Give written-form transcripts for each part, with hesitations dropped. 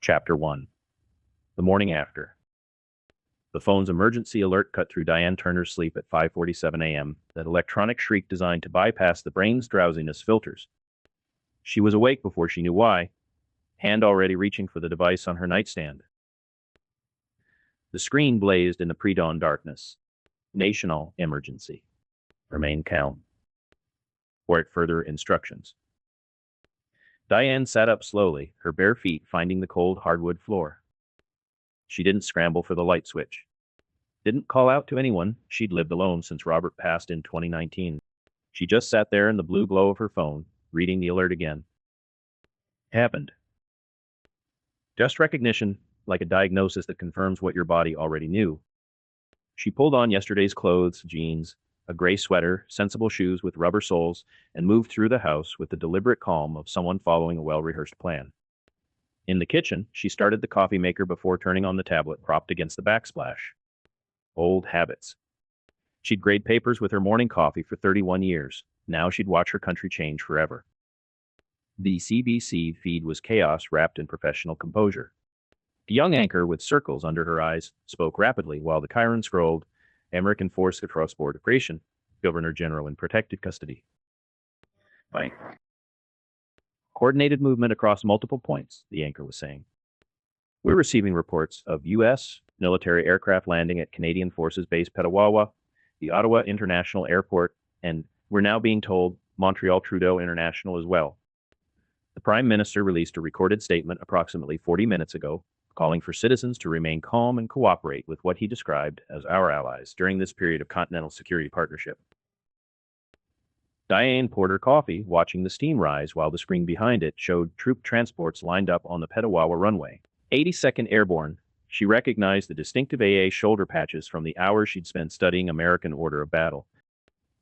Chapter 1. The morning after. The phone's emergency alert cut through Diane Turner's sleep at 5:47 a.m., that electronic shriek designed to bypass the brain's drowsiness filters. She was awake before she knew why, hand already reaching for the device on her nightstand. The screen blazed in the pre-dawn darkness. National emergency. Remain calm. Or further instructions. Diane sat up slowly, her bare feet finding the cold hardwood floor. She didn't scramble for the light switch. Didn't call out to anyone. She'd lived alone since Robert passed in 2019. She just sat there in the blue glow of her phone, reading the alert again. Happened. Just recognition, like a diagnosis that confirms what your body already knew. She pulled on yesterday's clothes, jeans, a gray sweater, sensible shoes with rubber soles, and moved through the house with the deliberate calm of someone following a well-rehearsed plan. In the kitchen, she started the coffee maker before turning on the tablet propped against the backsplash. Old habits. She'd grade papers with her morning coffee for 31 years. Now she'd watch her country change forever. The CBC feed was chaos wrapped in professional composure. The young anchor, with circles under her eyes, spoke rapidly while the Chiron scrolled, American Force across border operation, Governor General in protected custody. Bye. Coordinated movement across multiple points, the anchor was saying. We're receiving reports of U.S. military aircraft landing at Canadian Forces Base Petawawa, the Ottawa International Airport, and we're now being told Montreal Trudeau International as well. The Prime Minister released a recorded statement approximately 40 minutes ago, calling for citizens to remain calm and cooperate with what he described as our allies during this period of continental security partnership. Diane poured her coffee, watching the steam rise while the screen behind it showed troop transports lined up on the Petawawa runway. 82nd Airborne. She recognized the distinctive AA shoulder patches from the hours she'd spent studying American order of battle.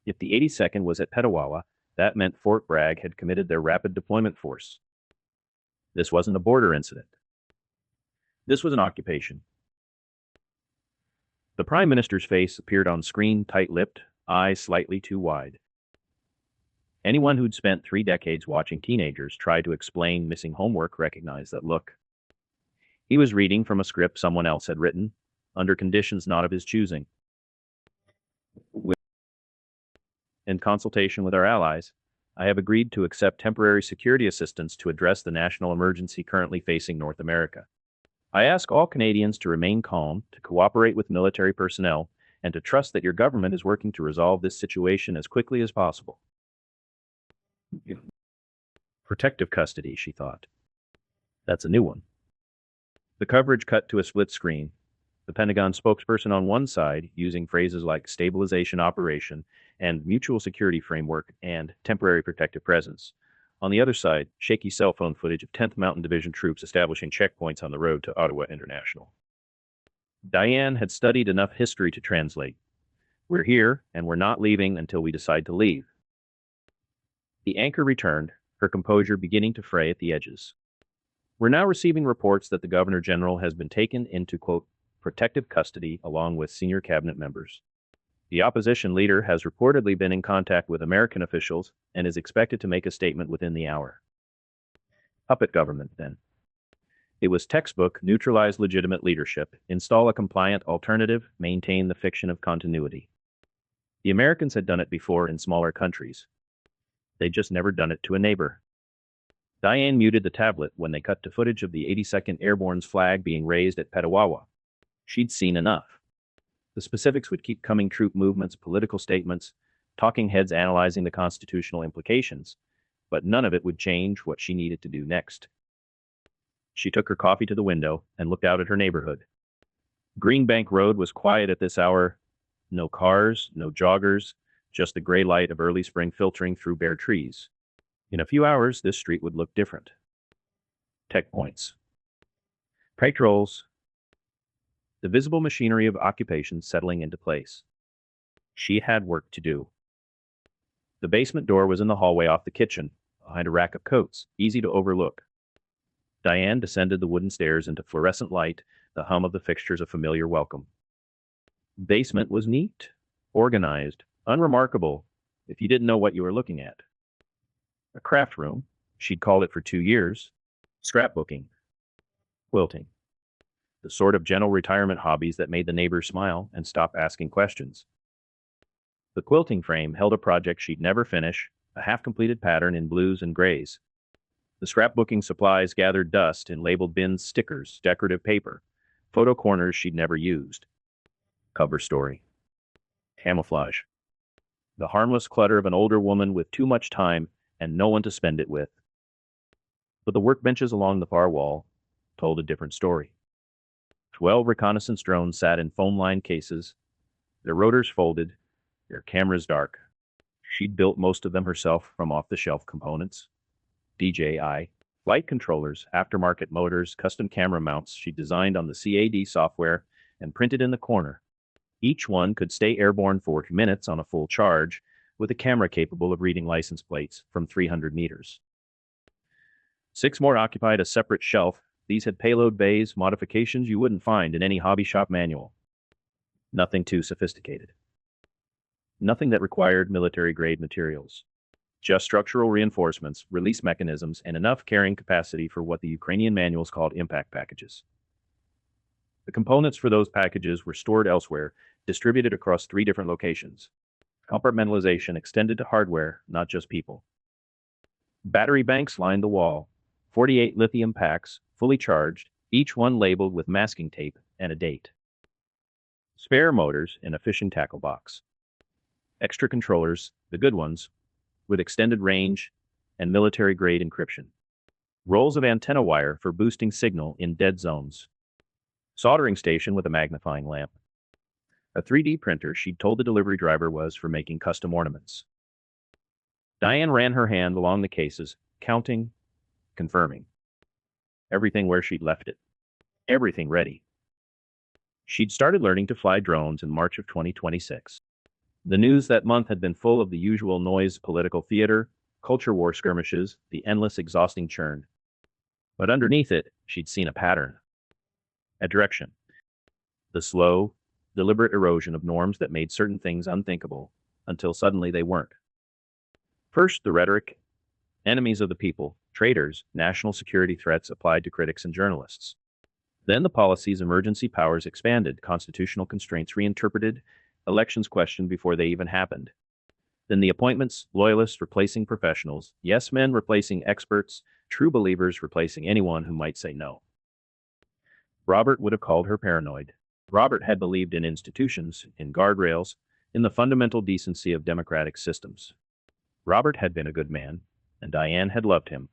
If the 82nd was at Petawawa, that meant Fort Bragg had committed their rapid deployment force. This wasn't a border incident. This was an occupation. The Prime Minister's face appeared on screen, tight-lipped, eyes slightly too wide. Anyone who'd spent 3 decades watching teenagers try to explain missing homework recognized that look. He was reading from a script someone else had written, under conditions not of his choosing. In consultation with our allies, I have agreed to accept temporary security assistance to address the national emergency currently facing North America. I ask all Canadians to remain calm, to cooperate with military personnel, and to trust that your government is working to resolve this situation as quickly as possible. Protective custody, she thought. That's a new one. The coverage cut to a split screen. The Pentagon spokesperson on one side, using phrases like stabilization operation and mutual security framework and temporary protective presence. On the other side, shaky cell phone footage of 10th Mountain Division troops establishing checkpoints on the road to Ottawa International. Diane had studied enough history to translate. We're here, and we're not leaving until we decide to leave. The anchor returned, her composure beginning to fray at the edges. We're now receiving reports that the Governor General has been taken into, quote, protective custody along with senior cabinet members. The opposition leader has reportedly been in contact with American officials and is expected to make a statement within the hour. Puppet government, then. It was textbook neutralize legitimate leadership, install a compliant alternative, maintain the fiction of continuity. The Americans had done it before in smaller countries. They'd just never done it to a neighbor. Diane muted the tablet when they cut to footage of the 82nd Airborne's flag being raised at Petawawa. She'd seen enough. The specifics would keep coming: troop movements, political statements, talking heads analyzing the constitutional implications, but none of it would change what she needed to do next. She took her coffee to the window and looked out at her neighborhood. Greenbank Road was quiet at this hour. No cars, no joggers, just the gray light of early spring filtering through bare trees. In a few hours, this street would look different. Tech points. Patrols. The visible machinery of occupation settling into place. She had work to do. The basement door was in the hallway off the kitchen, behind a rack of coats, easy to overlook. Diane descended the wooden stairs into fluorescent light, the hum of the fixtures a familiar welcome. Basement was neat, organized, unremarkable, if you didn't know what you were looking at. A craft room, she'd called it for 2 years, scrapbooking. Quilting. The sort of gentle retirement hobbies that made the neighbors smile and stop asking questions. The quilting frame held a project she'd never finish, a half-completed pattern in blues and grays. The scrapbooking supplies gathered dust in labeled bins, stickers, decorative paper, photo corners she'd never used. Cover story. Camouflage. The harmless clutter of an older woman with too much time and no one to spend it with. But the workbenches along the far wall told a different story. 12 reconnaissance drones sat in phone-lined cases, their rotors folded, their cameras dark. She'd built most of them herself from off-the-shelf components. DJI, flight controllers, aftermarket motors, custom camera mounts she designed on the CAD software and printed in the corner. Each one could stay airborne for minutes on a full charge, with a camera capable of reading license plates from 300 meters. 6 more occupied a separate shelf. These had payload bays, modifications you wouldn't find in any hobby shop manual. Nothing too sophisticated. Nothing that required military-grade materials. Just structural reinforcements, release mechanisms, and enough carrying capacity for what the Ukrainian manuals called impact packages. The components for those packages were stored elsewhere, distributed across 3 different locations. Compartmentalization extended to hardware, not just people. Battery banks lined the wall. 48 lithium packs, fully charged, each one labeled with masking tape and a date. Spare motors in a fishing tackle box. Extra controllers, the good ones, with extended range and military-grade encryption. Rolls of antenna wire for boosting signal in dead zones. Soldering station with a magnifying lamp. A 3D printer she'd told the delivery driver was for making custom ornaments. Diane ran her hand along the cases, counting, confirming. Everything where she'd left it. Everything ready. She'd started learning to fly drones in March of 2026. The news that month had been full of the usual noise, political theater, culture war skirmishes, the endless exhausting churn. But underneath it, she'd seen a pattern. A direction. The slow, deliberate erosion of norms that made certain things unthinkable, until suddenly they weren't. First, the rhetoric. Enemies of the people, traitors, national security threats applied to critics and journalists. Then the policies, emergency powers expanded, constitutional constraints reinterpreted, elections questioned before they even happened. Then the appointments, loyalists replacing professionals, yes men replacing experts, true believers replacing anyone who might say no. Robert would have called her paranoid. Robert had believed in institutions, in guardrails, in the fundamental decency of democratic systems. Robert had been a good man, and Diane had loved him,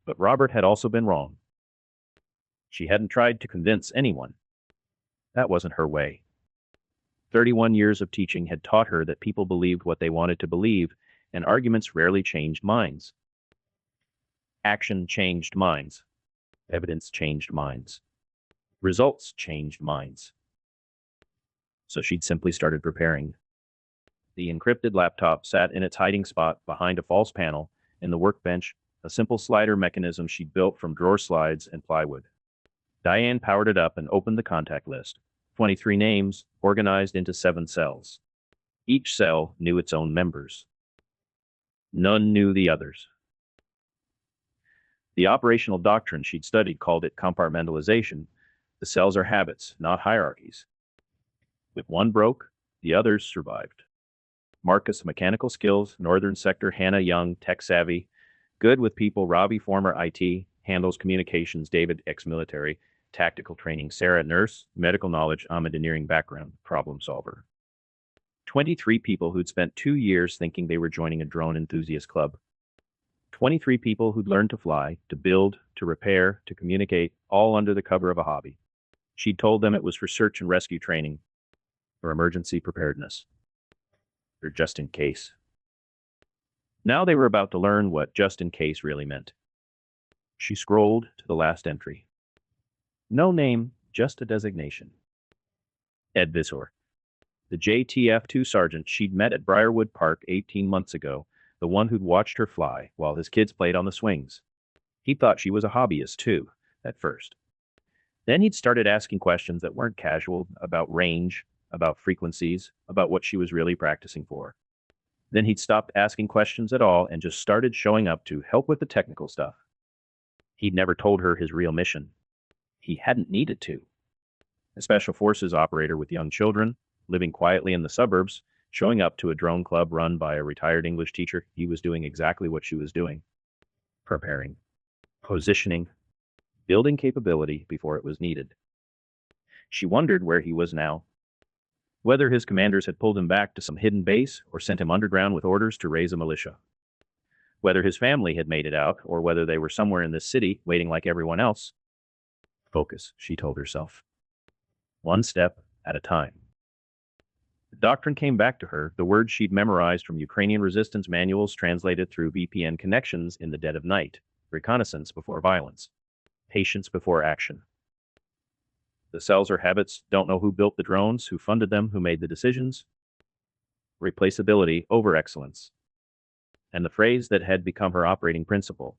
but Robert had also been wrong. She hadn't tried to convince anyone. That wasn't her way. 31 years of teaching had taught her that people believed what they wanted to believe, and arguments rarely changed minds. Action changed minds. Evidence changed minds. Results changed minds. So she'd simply started preparing. The encrypted laptop sat in its hiding spot behind a false panel in the workbench, a simple slider mechanism she'd built from drawer slides and plywood. Diane powered it up and opened the contact list. 23 names, organized into 7 cells. Each cell knew its own members. None knew the others. The operational doctrine she'd studied called it compartmentalization. The cells are habits, not hierarchies. If one broke, the others survived. Marcus, mechanical skills, northern sector, Hannah, young, tech-savvy, good with people, Robbie, former IT, handles communications, David, ex-military, tactical training, Sarah, nurse, medical knowledge, engineering background, problem solver. 23 people who'd spent 2 years thinking they were joining a drone enthusiast club. 23 people who'd learned to fly, to build, to repair, to communicate, all under the cover of a hobby. She'd told them it was for search and rescue training, for emergency preparedness, or just in case. Now they were about to learn what just in case really meant. She scrolled to the last entry. No name, just a designation. Ed Visor. The JTF-2 sergeant she'd met at Briarwood Park 18 months ago, the one who'd watched her fly while his kids played on the swings. He thought she was a hobbyist too, at first. Then he'd started asking questions that weren't casual, about range, about frequencies, about what she was really practicing for. Then he'd stopped asking questions at all and just started showing up to help with the technical stuff. He'd never told her his real mission. He hadn't needed to. A special forces operator with young children, living quietly in the suburbs, showing up to a drone club run by a retired English teacher, he was doing exactly what she was doing. Preparing, positioning, building capability before it was needed. She wondered where he was now. Whether his commanders had pulled him back to some hidden base or sent him underground with orders to raise a militia. Whether his family had made it out or whether they were somewhere in this city waiting like everyone else. Focus, she told herself. One step at a time. The doctrine came back to her, the words she'd memorized from Ukrainian resistance manuals translated through VPN connections in the dead of night. Reconnaissance before violence. Patience before action. The cells or habits don't know who built the drones, who funded them, who made the decisions. Replaceability over excellence. And the phrase that had become her operating principle.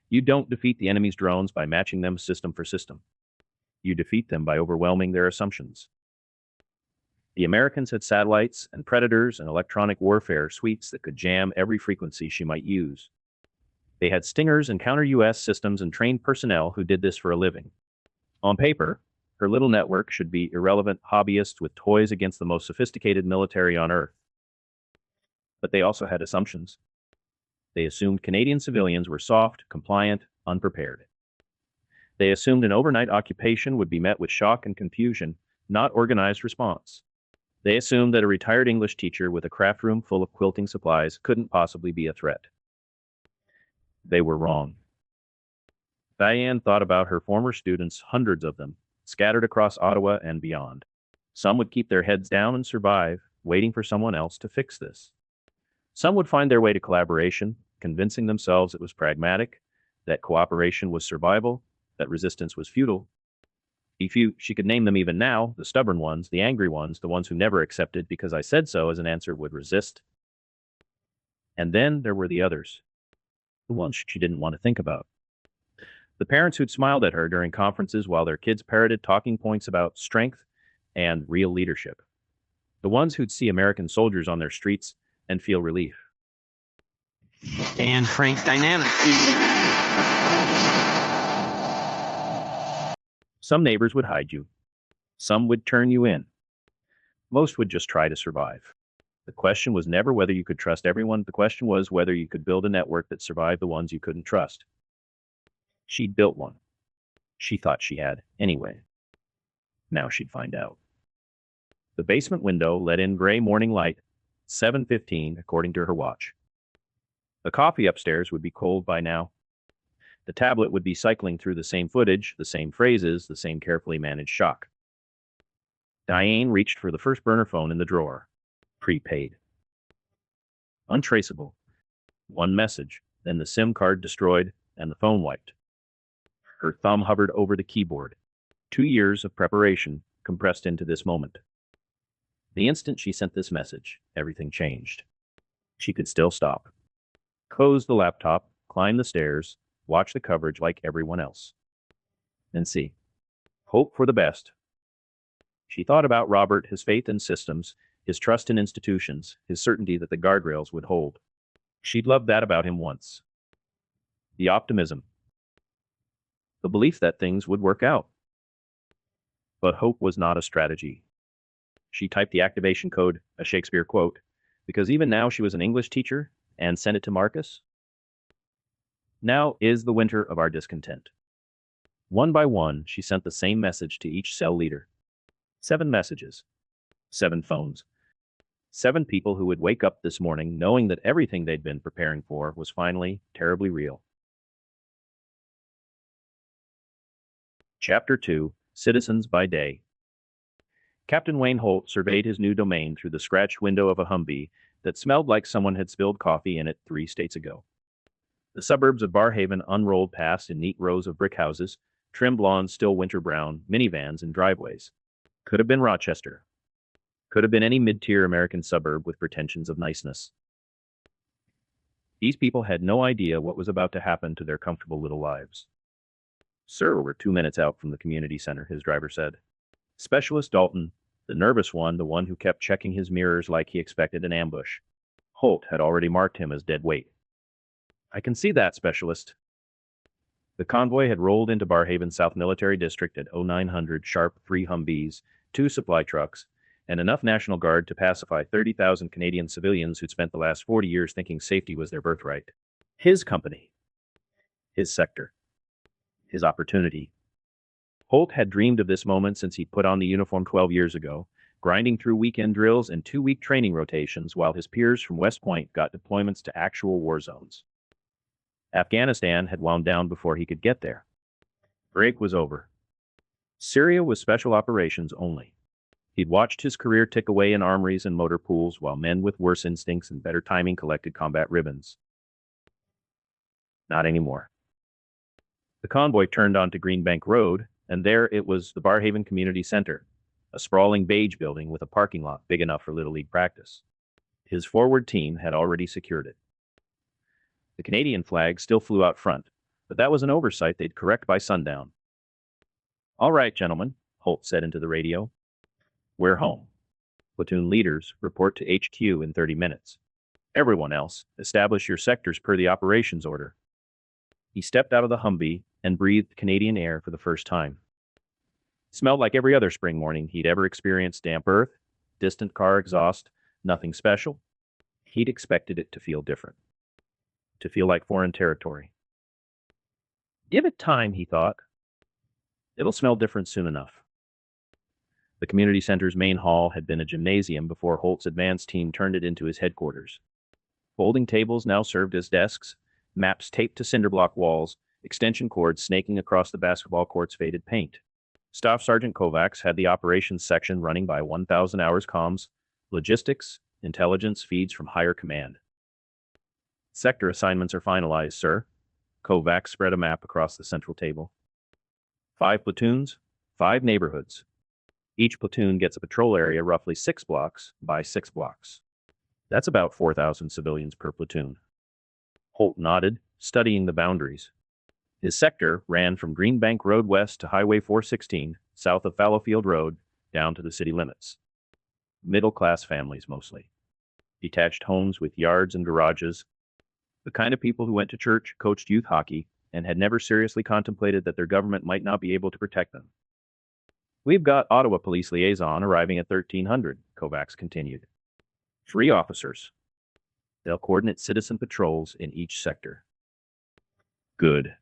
You don't defeat the enemy's drones by matching them system for system. You defeat them by overwhelming their assumptions. The Americans had satellites and predators and electronic warfare suites that could jam every frequency she might use. They had stingers and counter-US systems and trained personnel who did this for a living. On paper, her little network should be irrelevant hobbyists with toys against the most sophisticated military on Earth. But they also had assumptions. They assumed Canadian civilians were soft, compliant, unprepared. They assumed an overnight occupation would be met with shock and confusion, not organized response. They assumed that a retired English teacher with a craft room full of quilting supplies couldn't possibly be a threat. They were wrong. Diane thought about her former students, hundreds of them, scattered across Ottawa and beyond. Some would keep their heads down and survive, waiting for someone else to fix this. Some would find their way to collaboration, convincing themselves it was pragmatic, that cooperation was survival, that resistance was futile. She could name them even now, the stubborn ones, the angry ones, the ones who never accepted because I said so as an answer would resist. And then there were the others, the ones she didn't want to think about. The parents who'd smiled at her during conferences while their kids parroted talking points about strength and real leadership. The ones who'd see American soldiers on their streets and feel relief. And Frank dynamic. Some neighbors would hide you. Some would turn you in. Most would just try to survive. The question was never whether you could trust everyone. The question was whether you could build a network that survived the ones you couldn't trust. She'd built one. She thought she had, anyway. Now she'd find out. The basement window let in gray morning light, 7:15 according to her watch. The coffee upstairs would be cold by now. The tablet would be cycling through the same footage, the same phrases, the same carefully managed shock. Diane reached for the first burner phone in the drawer. Prepaid. Untraceable. One message, then the SIM card destroyed, and the phone wiped. Her thumb hovered over the keyboard. 2 years of preparation compressed into this moment. The instant she sent this message, everything changed. She could still stop. Close the laptop, climb the stairs, watch the coverage like everyone else. And see. Hope for the best. She thought about Robert, his faith in systems, his trust in institutions, his certainty that the guardrails would hold. She'd loved that about him once. The optimism. The belief that things would work out. But hope was not a strategy. She typed the activation code, a Shakespeare quote, because even now she was an English teacher, and sent it to Marcus. Now is the winter of our discontent. One by one, she sent the same message to each cell leader. 7 messages. 7 phones. 7 people who would wake up this morning knowing that everything they'd been preparing for was finally terribly real. Chapter 2, Citizens by Day. Captain Wayne Holt surveyed his new domain through the scratched window of a Humvee that smelled like someone had spilled coffee in it 3 states ago. The suburbs of Barrhaven unrolled past in neat rows of brick houses, trimmed lawns still winter brown, minivans and driveways. Could have been Rochester. Could have been any mid-tier American suburb with pretensions of niceness. These people had no idea what was about to happen to their comfortable little lives. Sir, we're 2 minutes out from the community center, his driver said. Specialist Dalton, the nervous one, the one who kept checking his mirrors like he expected an ambush. Holt had already marked him as dead weight. I can see that, Specialist. The convoy had rolled into Barrhaven South Military District at 0900 sharp, 3 Humvees, 2 supply trucks, and enough National Guard to pacify 30,000 Canadian civilians who'd spent the last 40 years thinking safety was their birthright. His company. His sector. His opportunity. Holt had dreamed of this moment since he'd put on the uniform 12 years ago, grinding through weekend drills and 2-week training rotations while his peers from West Point got deployments to actual war zones. Afghanistan had wound down before he could get there. Break was over. Syria was special operations only. He'd watched his career tick away in armories and motor pools while men with worse instincts and better timing collected combat ribbons. Not anymore. The convoy turned onto Greenbank Road, and there it was, the Barrhaven Community Center, a sprawling beige building with a parking lot big enough for Little League practice. His forward team had already secured it. The Canadian flag still flew out front, but that was an oversight they'd correct by sundown. "All right, gentlemen," Holt said into the radio. "We're home. Platoon leaders report to HQ in 30 minutes. Everyone else, establish your sectors per the operations order." He stepped out of the Humvee and breathed Canadian air for the first time. It smelled like every other spring morning he'd ever experienced: damp earth, distant car exhaust, nothing special. He'd expected it to feel different. To feel like foreign territory. Give it time, he thought. It'll smell different soon enough. The community center's main hall had been a gymnasium before Holt's advance team turned it into his headquarters. Folding tables now served as desks, maps taped to cinderblock walls, extension cords snaking across the basketball court's faded paint. Staff Sergeant Kovacs had the operations section running by 1,000 hours comms, logistics, intelligence feeds from higher command. "Sector assignments are finalized, sir." Kovacs spread a map across the central table. 5 platoons, 5 neighborhoods. Each platoon gets a patrol area roughly 6 blocks by 6 blocks. That's about 4,000 civilians per platoon. Holt nodded, studying the boundaries. His sector ran from Greenbank Road west to Highway 416, south of Fallowfield Road, down to the city limits. Middle-class families mostly. Detached homes with yards and garages. The kind of people who went to church, coached youth hockey, and had never seriously contemplated that their government might not be able to protect them. "We've got Ottawa police liaison arriving at 1300, Kovacs continued. 3 officers. They'll coordinate citizen patrols in each sector." Good.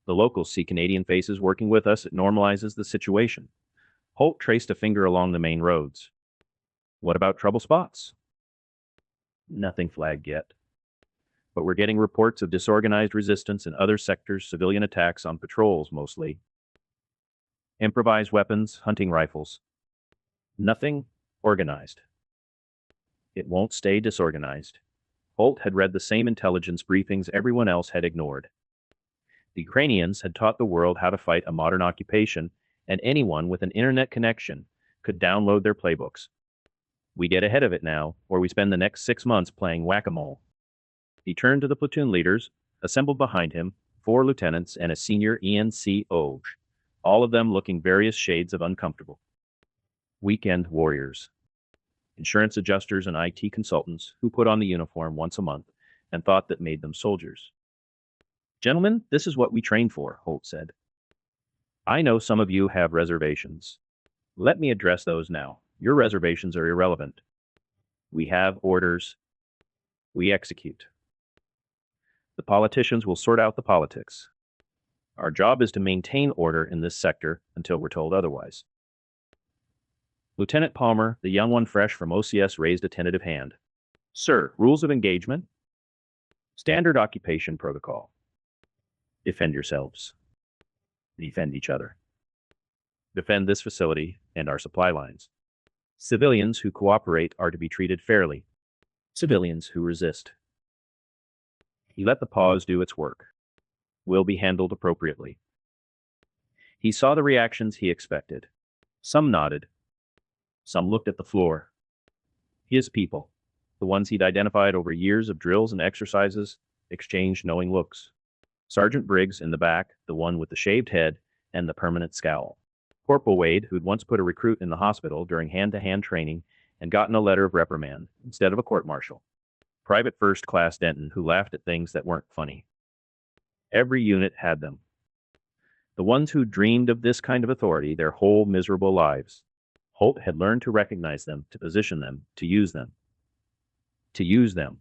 The locals see Canadian faces working with us. It normalizes the situation. Holt traced a finger along the main roads. "What about trouble spots?" "Nothing flagged yet. But we're getting reports of disorganized resistance in other sectors, civilian attacks on patrols mostly. Improvised weapons, hunting rifles. Nothing organized. It won't stay disorganized." Holt had read the same intelligence briefings everyone else had ignored. The Ukrainians had taught the world how to fight a modern occupation, and anyone with an internet connection could download their playbooks. "We get ahead of it now, or we spend the next 6 months playing whack-a-mole." He turned to the platoon leaders, assembled behind him, 4 lieutenants and a senior ENCO, all of them looking various shades of uncomfortable. Weekend warriors. Insurance adjusters and IT consultants who put on the uniform once a month and thought that made them soldiers. "Gentlemen, this is what we train for," Holt said. "I know some of you have reservations. Let me address those now. Your reservations are irrelevant. We have orders. We execute. The politicians will sort out the politics. Our job is to maintain order in this sector until we're told otherwise." Lieutenant Palmer, the young one fresh from OCS, raised a tentative hand. "Sir, rules of engagement? Standard occupation protocol. Defend yourselves. Defend each other. Defend this facility and our supply lines. Civilians who cooperate are to be treated fairly. Civilians who resist." He let the pause do its work. "Will be handled appropriately." He saw the reactions he expected. Some nodded. Some looked at the floor. His people, the ones he'd identified over years of drills and exercises, exchanged knowing looks. Sergeant Briggs in the back, the one with the shaved head and the permanent scowl. Corporal Wade, who'd once put a recruit in the hospital during hand-to-hand training and gotten a letter of reprimand instead of a court-martial. Private First Class Denton, who laughed at things that weren't funny. Every unit had them, The ones who dreamed of this kind of authority their whole miserable lives. Holt had learned to recognize them, to position them, to use them. To use them.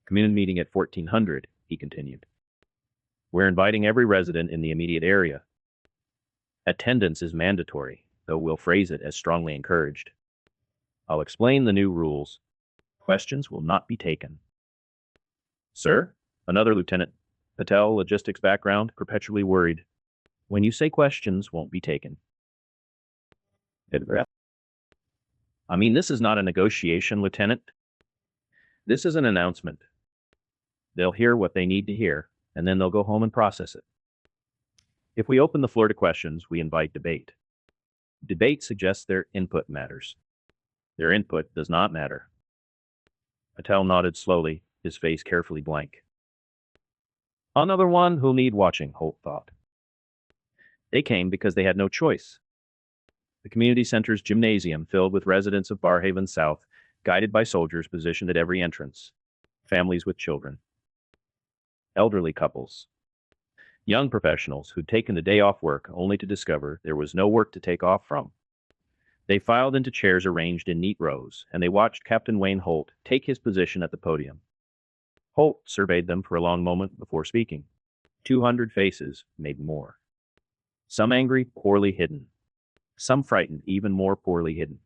Community meeting at 1400, he continued. We're inviting every resident in the immediate area. Attendance is mandatory, though we'll phrase it as strongly encouraged. I'll explain the new rules. Questions will not be taken. Sir? Another Lieutenant Patel, logistics background, perpetually worried. When you say questions won't be taken. I mean, this is not a negotiation, Lieutenant. This is an announcement. They'll hear what they need to hear, and then they'll go home and process it. If we open the floor to questions, we invite debate. Debate suggests their input matters. Their input does not matter. Patel nodded slowly, his face carefully blank. Another one who'll need watching, Holt thought. They came because they had no choice. The community center's gymnasium filled with residents of Barrhaven South, guided by soldiers positioned at every entrance. Families with children. Elderly couples. Young professionals who'd taken the day off work only to discover there was no work to take off from. They filed into chairs arranged in neat rows, and they watched Captain Wayne Holt take his position at the podium. Holt surveyed them for a long moment before speaking. 200 faces, maybe more. Some angry, poorly hidden. Some frightened, even more poorly hidden.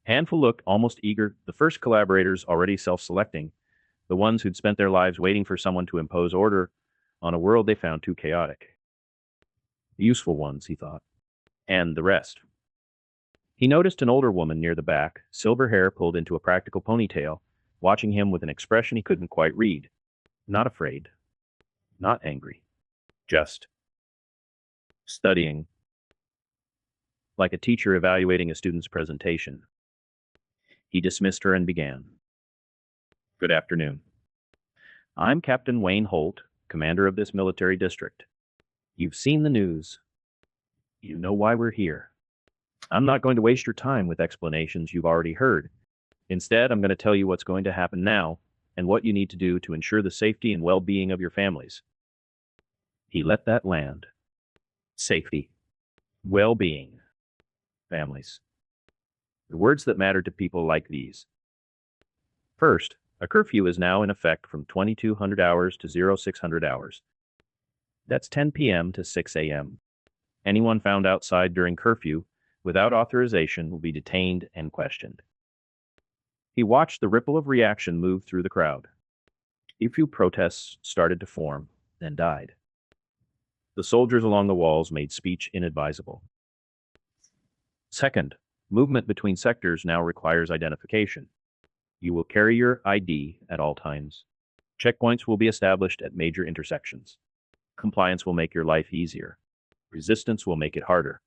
Handful looked almost eager, the first collaborators already self-selecting, the ones who'd spent their lives waiting for someone to impose order on a world they found too chaotic. The useful ones, he thought. And the rest. He noticed an older woman near the back, silver hair pulled into a practical ponytail, watching him with an expression he couldn't quite read. Not afraid. Not angry. Just studying. Like a teacher evaluating a student's presentation. He dismissed her and began. Good afternoon. I'm Captain Wayne Holt, commander of this military district. You've seen the news. You know why we're here. I'm not going to waste your time with explanations you've already heard. Instead, I'm going to tell you what's going to happen now and what you need to do to ensure the safety and well-being of your families. He let that land. Safety. Well-being. Families. The words that matter to people like these. First, a curfew is now in effect from 2200 hours to 0600 hours. That's 10 p.m. to 6 a.m. Anyone found outside during curfew without authorization will be detained and questioned. He watched the ripple of reaction move through the crowd. A few protests started to form, then died. The soldiers along the walls made speech inadvisable. Second, movement between sectors now requires identification. You will carry your ID at all times. Checkpoints will be established at major intersections. Compliance will make your life easier. Resistance will make it harder.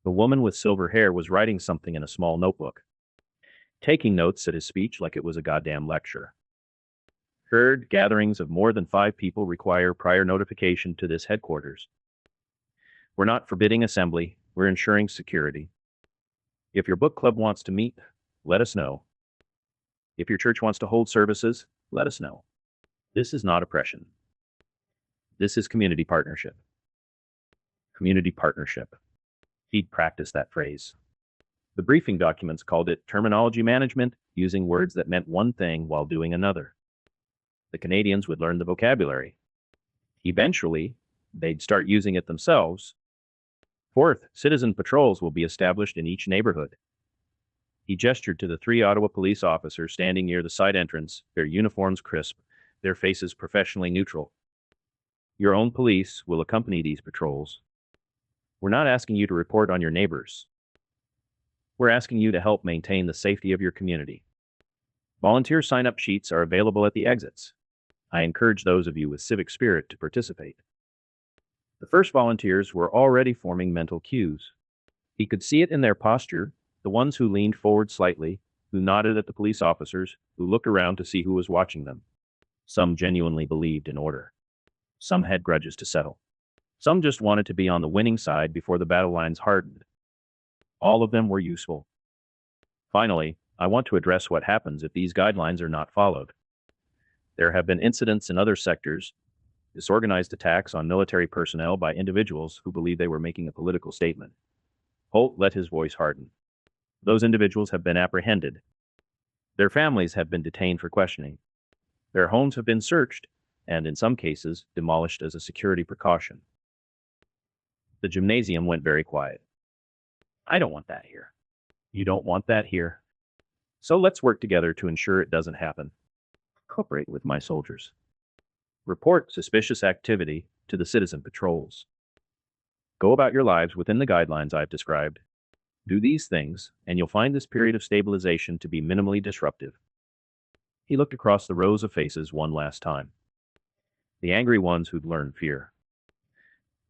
The woman with silver hair was writing something in a small notebook, taking notes at his speech like it was a goddamn lecture. Heard gatherings of more than 5 people require prior notification to this headquarters. We're not forbidding assembly, we're ensuring security. If your book club wants to meet, let us know. If your church wants to hold services, let us know. This is not oppression. This is community partnership. Community partnership. He'd practiced that phrase. The briefing documents called it terminology management, using words that meant one thing while doing another. The Canadians would learn the vocabulary. Eventually, they'd start using it themselves. Fourth, citizen patrols will be established in each neighborhood. He gestured to the 3 Ottawa police officers standing near the side entrance, their uniforms crisp, their faces professionally neutral. Your own police will accompany these patrols. We're not asking you to report on your neighbors. We're asking you to help maintain the safety of your community. Volunteer sign-up sheets are available at the exits. I encourage those of you with civic spirit to participate. The first volunteers were already forming mental cues. He could see it in their posture, the ones who leaned forward slightly, who nodded at the police officers, who looked around to see who was watching them. Some genuinely believed in order. Some had grudges to settle. Some just wanted to be on the winning side before the battle lines hardened. All of them were useful. Finally, I want to address what happens if these guidelines are not followed. There have been incidents in other sectors disorganized attacks on military personnel by individuals who believed they were making a political statement. Holt let his voice harden. Those individuals have been apprehended. Their families have been detained for questioning. Their homes have been searched, and in some cases, demolished as a security precaution. The gymnasium went very quiet. I don't want that here. You don't want that here. So let's work together to ensure it doesn't happen. Cooperate with my soldiers. Report suspicious activity to the citizen patrols. Go about your lives within the guidelines I've described. Do these things, and you'll find this period of stabilization to be minimally disruptive. He looked across the rows of faces one last time. The angry ones who'd learned fear.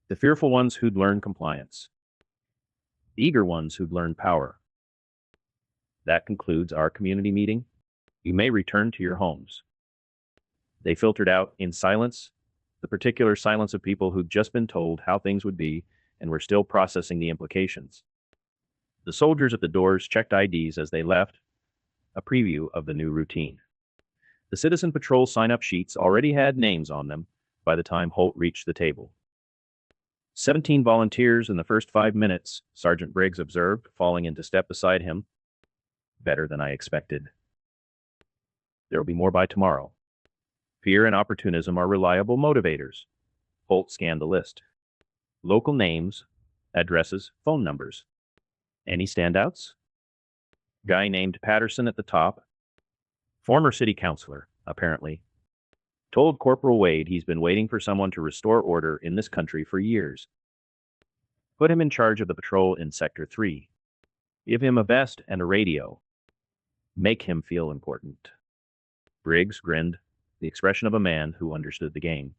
The fearful ones who'd learned compliance. The eager ones who'd learned power. That concludes our community meeting. You may return to your homes. They filtered out in silence, the particular silence of people who'd just been told how things would be and were still processing the implications. The soldiers at the doors checked IDs as they left, a preview of the new routine. The Citizen Patrol sign-up sheets already had names on them by the time Holt reached the table. 17 volunteers in the first 5 minutes, Sergeant Briggs observed, falling into step beside him. Better than I expected. There'll be more by tomorrow. Fear and opportunism are reliable motivators. Holt scanned the list. Local names, addresses, phone numbers. Any standouts? Guy named Patterson at the top. Former city councilor, apparently. Told Corporal Wade he's been waiting for someone to restore order in this country for years. Put him in charge of the patrol in Sector 3. Give him a vest and a radio. Make him feel important. Briggs grinned, the expression of a man who understood the game.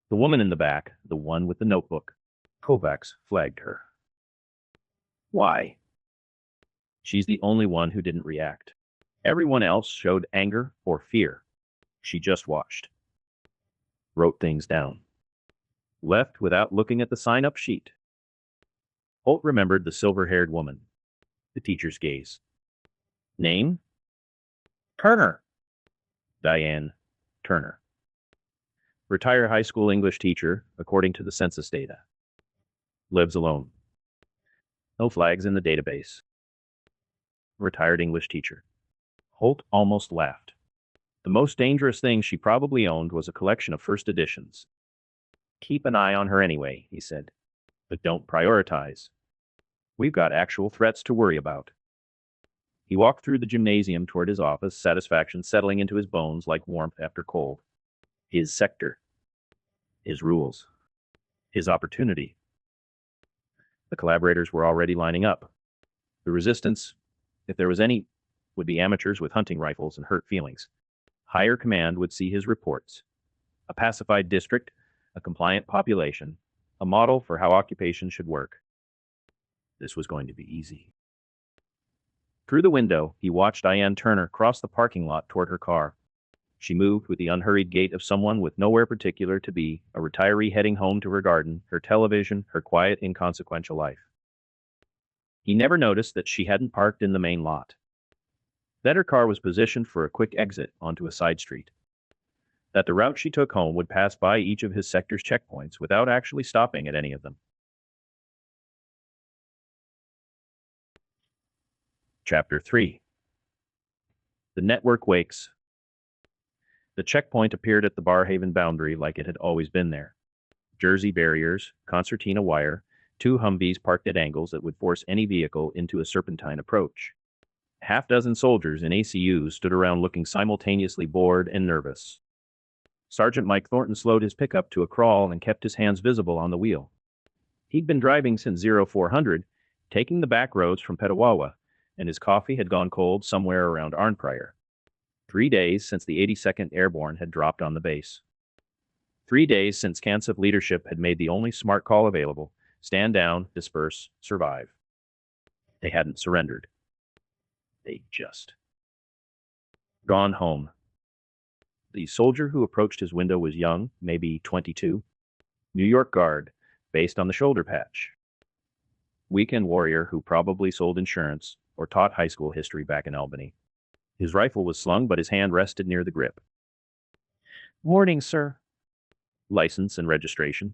The woman in the back, the one with the notebook. Kovacs flagged her. Why? She's the only one who didn't react. Everyone else showed anger or fear. She just watched. Wrote things down. Left without looking at the sign-up sheet. Holt remembered the silver-haired woman. The teacher's gaze. Name? Turner. Diane Turner. Retired high school English teacher, according to the census data. Lives alone. No flags in the database. Retired English teacher. Holt almost laughed. The most dangerous thing she probably owned was a collection of first editions. Keep an eye on her anyway, he said. But don't prioritize. We've got actual threats to worry about. He walked through the gymnasium toward his office, satisfaction settling into his bones like warmth after cold. His sector. His rules. His opportunity. The collaborators were already lining up. The resistance, if there was any, would be amateurs with hunting rifles and hurt feelings. Higher command would see his reports. A pacified district, a compliant population, a model for how occupation should work. This was going to be easy. Through the window, he watched Diane Turner cross the parking lot toward her car. She moved with the unhurried gait of someone with nowhere particular to be, a retiree heading home to her garden, her television, her quiet, inconsequential life. He never noticed that she hadn't parked in the main lot. That her car was positioned for a quick exit onto a side street. That the route she took home would pass by each of his sector's checkpoints without actually stopping at any of them. Chapter 3. The network wakes. The checkpoint appeared at the Barrhaven boundary like it had always been there. Jersey barriers, concertina wire, 2 Humvees parked at angles that would force any vehicle into a serpentine approach. Half-dozen soldiers in ACUs stood around looking simultaneously bored and nervous. Sergeant Mike Thornton slowed his pickup to a crawl and kept his hands visible on the wheel. He'd been driving since 0400, taking the back roads from Petawawa, and his coffee had gone cold somewhere around Arnprior. 3 days since the 82nd Airborne had dropped on the base. 3 days since CANSIP leadership had made the only smart call available: stand down, disperse, survive. They hadn't surrendered. They'd just gone home. The soldier who approached his window was young, maybe 22. New York Guard, based on the shoulder patch. Weekend warrior who probably sold insurance or taught high school history back in Albany. His rifle was slung, but his hand rested near the grip. Morning, sir. license and registration.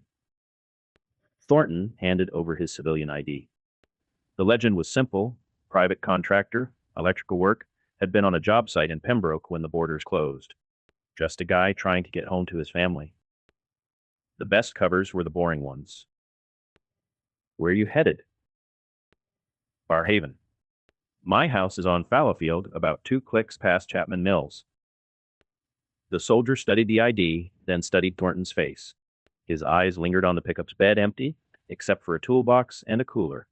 Thornton handed over his civilian ID. The legend was simple: private contractor, electrical work, had been on a job site in Pembroke when the borders closed. Just a guy trying to get home to his family. The best covers were the boring ones. Where are you headed? Barrhaven. My house is on Fallowfield, about 2 clicks past Chapman Mills. The soldier studied the ID, then studied Thornton's face. His eyes lingered on the pickup's bed, empty, except for a toolbox and a cooler.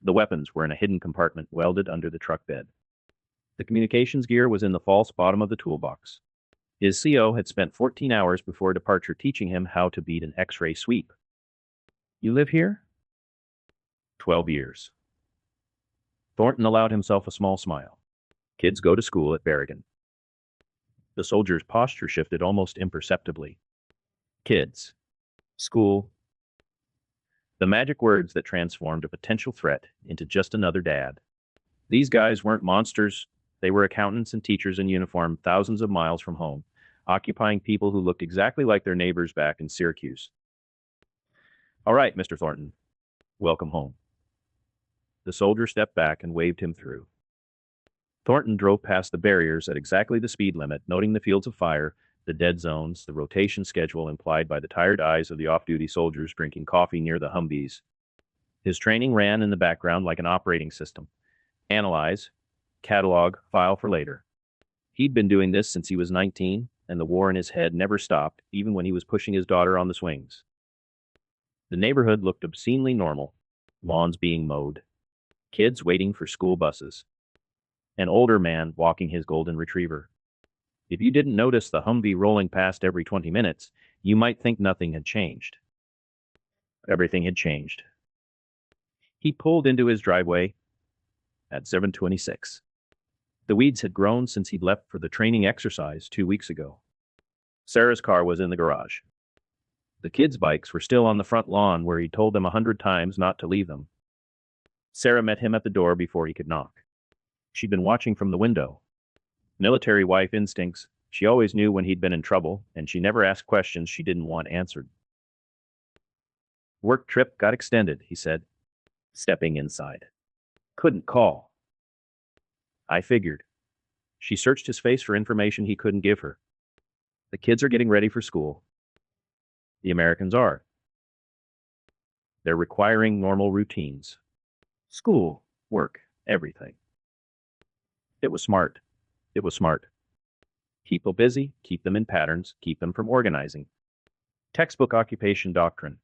The weapons were in a hidden compartment welded under the truck bed. The communications gear was in the false bottom of the toolbox. His CO had spent 14 hours before departure teaching him how to beat an X-ray sweep. You live here? 12 years. Thornton allowed himself a small smile. Kids go to school at Barrhaven. The soldier's posture shifted almost imperceptibly. Kids. School. The magic words that transformed a potential threat into just another dad. These guys weren't monsters. They were accountants and teachers in uniform thousands of miles from home, occupying people who looked exactly like their neighbors back in Syracuse. All right, Mr. Thornton. Welcome home. The soldier stepped back and waved him through. Thornton drove past the barriers at exactly the speed limit, noting the fields of fire, the dead zones, the rotation schedule implied by the tired eyes of the off-duty soldiers drinking coffee near the Humvees. His training ran in the background like an operating system. Analyze, catalog, file for later. He'd been doing this since he was 19, and the war in his head never stopped, even when he was pushing his daughter on the swings. The neighborhood looked obscenely normal. Lawns being mowed. Kids waiting for school buses. An older man walking his golden retriever. If you didn't notice the Humvee rolling past every 20 minutes, you might think nothing had changed. Everything had changed. He pulled into his driveway at 7:26. The weeds had grown since he'd left for the training exercise 2 weeks ago. Sarah's car was in the garage. The kids' bikes were still on the front lawn where he told them 100 times not to leave them. Sarah met him at the door before he could knock. She'd been watching from the window. Military wife instincts, she always knew when he'd been in trouble, and she never asked questions she didn't want answered. Work trip got extended, he said, stepping inside. Couldn't call. I figured. She searched his face for information he couldn't give her. The kids are getting ready for school. The Americans are. They're requiring normal routines. School, work, everything. It was smart. It was smart. Keep them busy, keep them in patterns, keep them from organizing. Textbook occupation doctrine.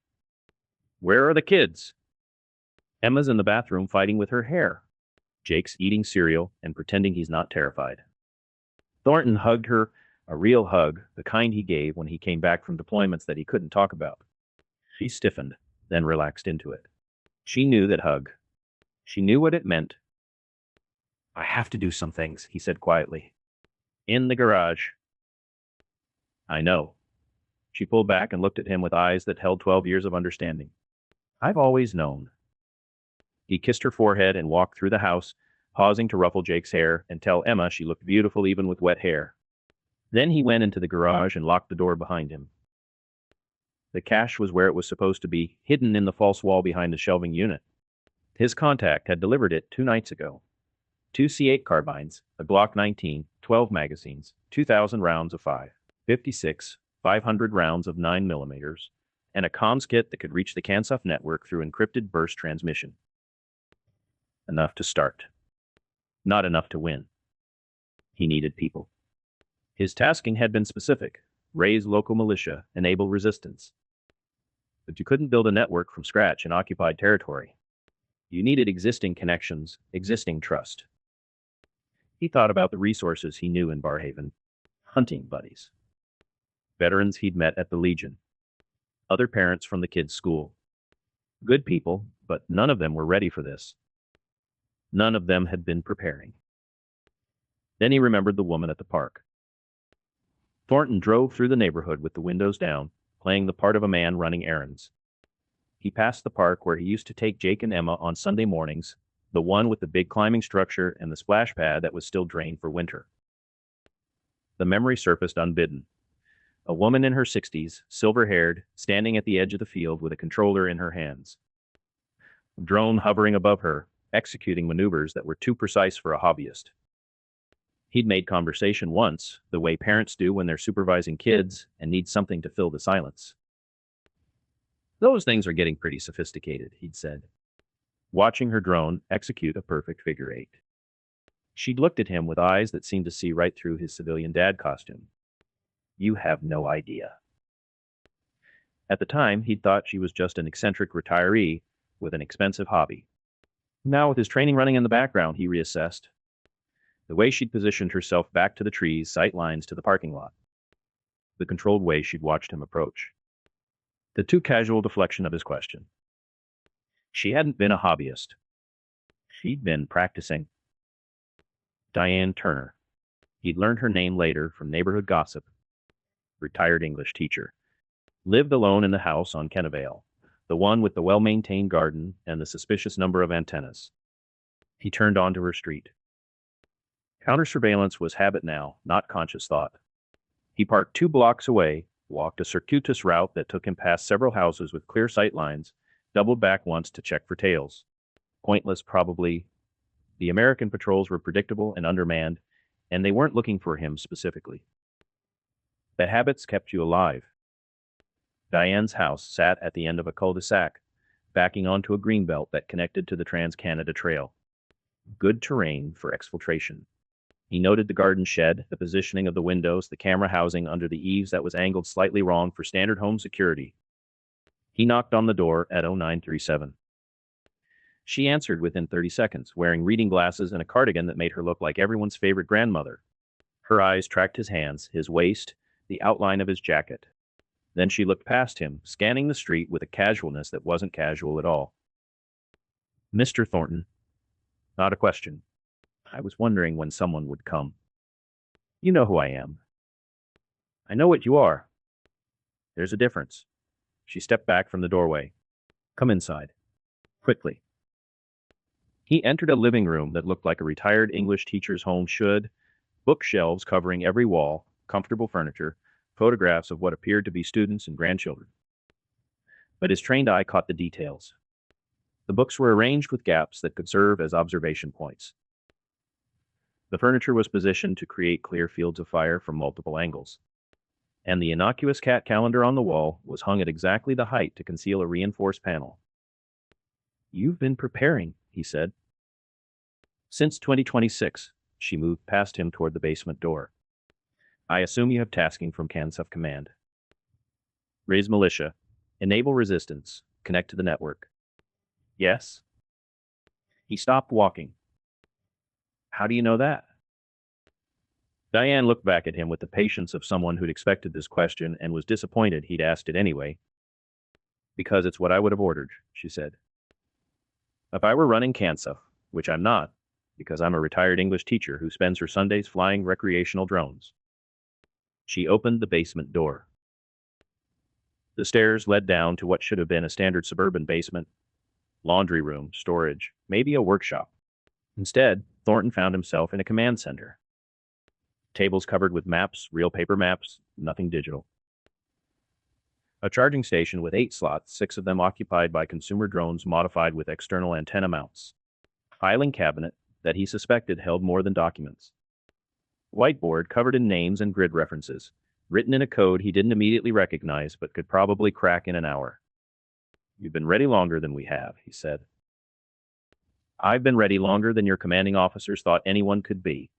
Where are the kids? Emma's in the bathroom fighting with her hair. Jake's eating cereal and pretending he's not terrified. Thornton hugged her, a real hug, the kind he gave when he came back from deployments that he couldn't talk about. She stiffened, then relaxed into it. She knew that hug. She knew what it meant. I have to do some things, he said quietly. In the garage. I know. She pulled back and looked at him with eyes that held 12 years of understanding. I've always known. He kissed her forehead and walked through the house, pausing to ruffle Jake's hair and tell Emma she looked beautiful even with wet hair. Then he went into the garage and locked the door behind him. The cache was where it was supposed to be, hidden in the false wall behind the shelving unit. His contact had delivered it 2 nights ago. 2 C8 carbines, a Glock 19, 12 magazines, 2,000 rounds of 5.56, 500 rounds of 9mm, and a comms kit that could reach the CANSUF network through encrypted burst transmission. Enough to start. Not enough to win. He needed people. His tasking had been specific: raise local militia, enable resistance. But you couldn't build a network from scratch in occupied territory. You needed existing connections, existing trust. He thought about the resources he knew in Barrhaven. Hunting buddies. Veterans he'd met at the Legion. Other parents from the kids' school. Good people, but none of them were ready for this. None of them had been preparing. Then he remembered the woman at the park. Thornton drove through the neighborhood with the windows down, playing the part of a man running errands. He passed the park where he used to take Jake and Emma on Sunday mornings, the one with the big climbing structure and the splash pad that was still drained for winter. The memory surfaced unbidden. A woman in her 60s, silver-haired, standing at the edge of the field with a controller in her hands. A drone hovering above her, executing maneuvers that were too precise for a hobbyist. He'd made conversation once, the way parents do when they're supervising kids and need something to fill the silence. Those things are getting pretty sophisticated, he'd said, watching her drone execute a perfect figure eight. She'd looked at him with eyes that seemed to see right through his civilian dad costume. You have no idea. At the time, he'd thought she was just an eccentric retiree with an expensive hobby. Now, with his training running in the background, he reassessed the way she'd positioned herself back to the trees, sight lines to the parking lot, the controlled way she'd watched him approach, the too casual deflection of his question. She hadn't been a hobbyist. She'd been practicing. Diane Turner. He'd learned her name later from neighborhood gossip. Retired English teacher. Lived alone in the house on Kennevale, the one with the well-maintained garden and the suspicious number of antennas. He turned onto her street. Counter-surveillance was habit now, not conscious thought. He parked 2 blocks away, walked a circuitous route that took him past several houses with clear sight lines, doubled back once to check for tails. Pointless, probably. The American patrols were predictable and undermanned, and they weren't looking for him specifically. The habits kept you alive. Diane's house sat at the end of a cul-de-sac, backing onto a greenbelt that connected to the Trans-Canada Trail. Good terrain for exfiltration. He noted the garden shed, the positioning of the windows, the camera housing under the eaves that was angled slightly wrong for standard home security. He knocked on the door at 0937. She answered within 30 seconds, wearing reading glasses and a cardigan that made her look like everyone's favorite grandmother. Her eyes tracked his hands, his waist, the outline of his jacket. Then she looked past him, scanning the street with a casualness that wasn't casual at all. Mr. Thornton. Not a question. I was wondering when someone would come. You know who I am. I know what you are. There's a difference. She stepped back from the doorway. Come inside. Quickly. He entered a living room that looked like a retired English teacher's home should. Bookshelves covering every wall, comfortable furniture, photographs of what appeared to be students and grandchildren. But his trained eye caught the details. The books were arranged with gaps that could serve as observation points. The furniture was positioned to create clear fields of fire from multiple angles. And the innocuous cat calendar on the wall was hung at exactly the height to conceal a reinforced panel. You've been preparing, he said. Since 2026, she moved past him toward the basement door. I assume you have tasking from CANSUF Command. Raise militia. Enable resistance. Connect to the network. Yes? He stopped walking. How do you know that? Diane looked back at him with the patience of someone who'd expected this question and was disappointed he'd asked it anyway. Because it's what I would have ordered, she said. If I were running CANSUF, which I'm not, because I'm a retired English teacher who spends her Sundays flying recreational drones. She opened the basement door. The stairs led down to what should have been a standard suburban basement. Laundry room, storage, maybe a workshop. Instead, Thornton found himself in a command center. Tables covered with maps, real paper maps, nothing digital. A charging station with 8 slots, 6 of them occupied by consumer drones modified with external antenna mounts. Filing cabinet that he suspected held more than documents. Whiteboard covered in names and grid references, written in a code he didn't immediately recognize but could probably crack in an hour. You've been ready longer than we have, he said. I've been ready longer than your commanding officers thought anyone could be.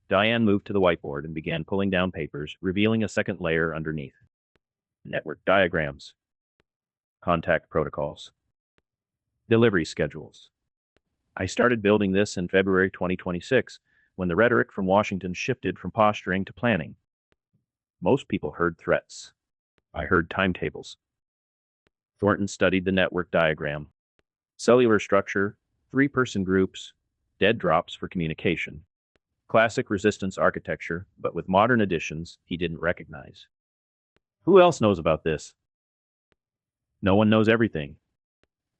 Diane moved to the whiteboard and began pulling down papers, revealing a second layer underneath. Network diagrams. Contact protocols. Delivery schedules. I started building this in February 2026, when the rhetoric from Washington shifted from posturing to planning. Most people heard threats. I heard timetables. Thornton studied the network diagram. Cellular structure, 3-person groups, dead drops for communication. Classic resistance architecture, but with modern additions he didn't recognize. Who else knows about this? No one knows everything.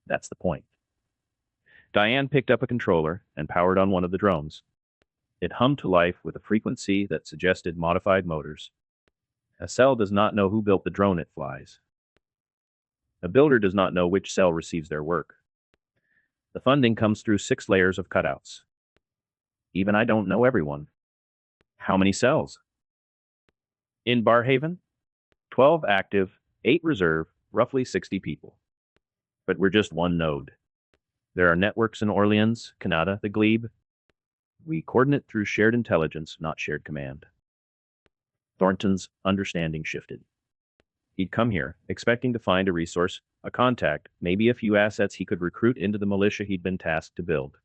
That's the point. Diane picked up a controller and powered on one of the drones. It hummed to life with a frequency that suggested modified motors. A cell does not know who built the drone it flies. A builder does not know which cell receives their work. The funding comes through 6 layers of cutouts. Even I don't know everyone. How many cells? In Barrhaven, 12 active, 8 reserve, roughly 60 people. But we're just one node. There are networks in Orleans, Canada, the Glebe. We coordinate through shared intelligence, not shared command. Thornton's understanding shifted. He'd come here, expecting to find a resource, a contact, maybe a few assets he could recruit into the militia he'd been tasked to build.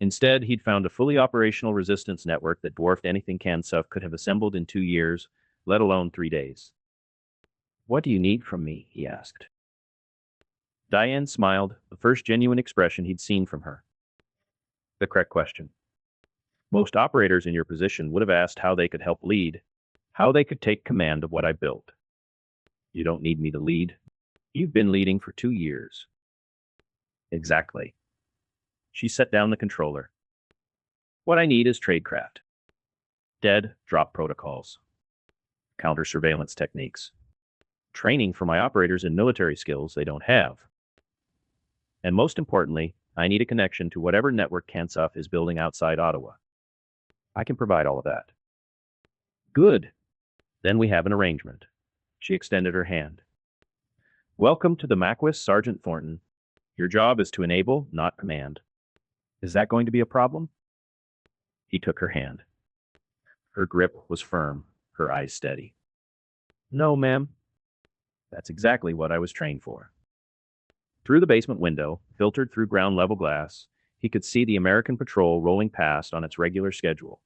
Instead, he'd found a fully operational resistance network that dwarfed anything Kansuf could have assembled in 2 years, let alone 3 days. "What do you need from me?" he asked. Diane smiled, the first genuine expression he'd seen from her. The correct question. Most operators in your position would have asked how they could help lead, how they could take command of what I built. You don't need me to lead. You've been leading for 2 years. Exactly. She set down the controller. What I need is tradecraft. Dead drop protocols. Counter-surveillance techniques. Training for my operators in military skills they don't have. And most importantly, I need a connection to whatever network Kansuf is building outside Ottawa. I can provide all of that. Good. Then we have an arrangement. She extended her hand. Welcome to the Maquis, Sergeant Thornton. Your job is to enable, not command. Is that going to be a problem? He took her hand. Her grip was firm, her eyes steady. No, ma'am. That's exactly what I was trained for. Through the basement window, filtered through ground-level glass, he could see the American patrol rolling past on its regular schedule.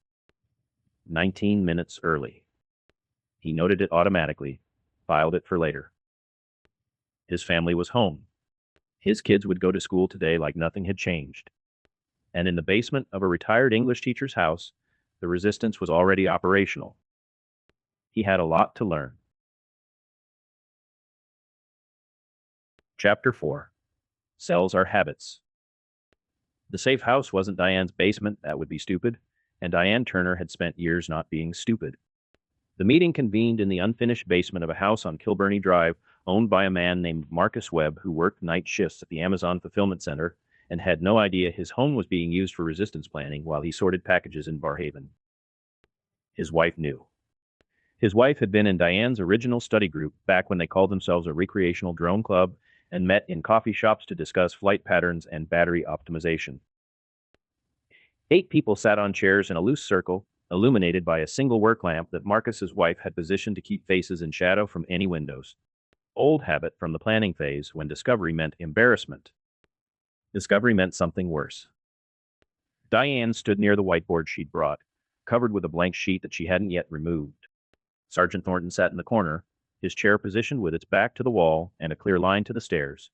19 minutes early. He noted it automatically, filed it for later. His family was home. His kids would go to school today like nothing had changed. And in the basement of a retired English teacher's house, the resistance was already operational. He had a lot to learn. Chapter 4. Cells Are Habits. The safe house wasn't Diane's basement, that would be stupid, and Diane Turner had spent years not being stupid. The meeting convened in the unfinished basement of a house on Kilburney Drive, owned by a man named Marcus Webb, who worked night shifts at the Amazon Fulfillment Center and had no idea his home was being used for resistance planning while he sorted packages in Barrhaven. His wife knew. His wife had been in Diane's original study group back when they called themselves a recreational drone club and met in coffee shops to discuss flight patterns and battery optimization. 8 people sat on chairs in a loose circle, illuminated by a single work lamp that Marcus's wife had positioned to keep faces in shadow from any windows. Old habit from the planning phase when discovery meant embarrassment. Discovery meant something worse. Diane stood near the whiteboard she'd brought, covered with a blank sheet that she hadn't yet removed. Sergeant Thornton sat in the corner, his chair positioned with its back to the wall and a clear line to the stairs.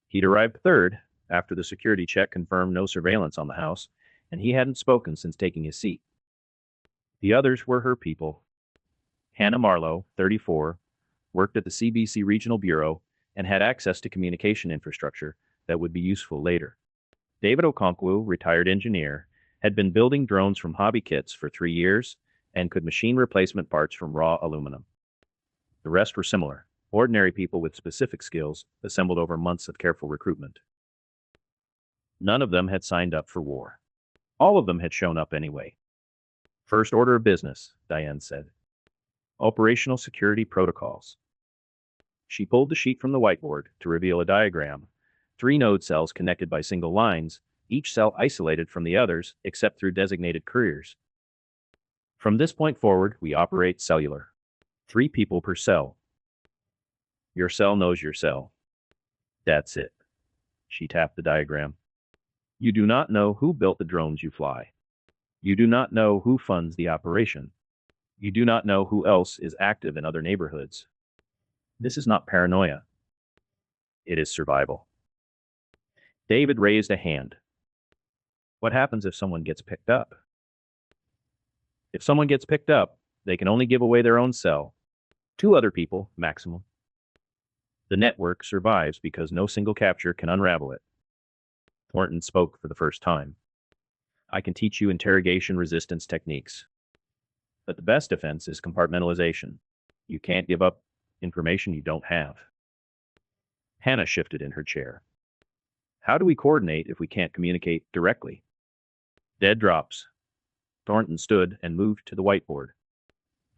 He'd arrived third, after the security check confirmed no surveillance on the house, and he hadn't spoken since taking his seat. The others were her people. Hannah Marlowe, 34, worked at the CBC Regional Bureau and had access to communication infrastructure that would be useful later. David Okonkwo, retired engineer, had been building drones from hobby kits for 3 years and could machine replacement parts from raw aluminum. The rest were similar, ordinary people with specific skills assembled over months of careful recruitment. None of them had signed up for war. All of them had shown up anyway. First order of business, Diane said. Operational security protocols. She pulled the sheet from the whiteboard to reveal a diagram. 3 node cells connected by single lines, each cell isolated from the others except through designated couriers. From this point forward, we operate cellular. 3 people per cell. Your cell knows your cell. That's it. She tapped the diagram. You do not know who built the drones you fly. You do not know who funds the operation. You do not know who else is active in other neighborhoods. This is not paranoia. It is survival. David raised a hand. What happens if someone gets picked up? If someone gets picked up, they can only give away their own cell. 2 other people, maximum. The network survives because no single capture can unravel it. Thornton spoke for the first time. I can teach you interrogation resistance techniques. But the best defense is compartmentalization. You can't give up information you don't have. Hannah shifted in her chair. How do we coordinate if we can't communicate directly? Dead drops. Thornton stood and moved to the whiteboard.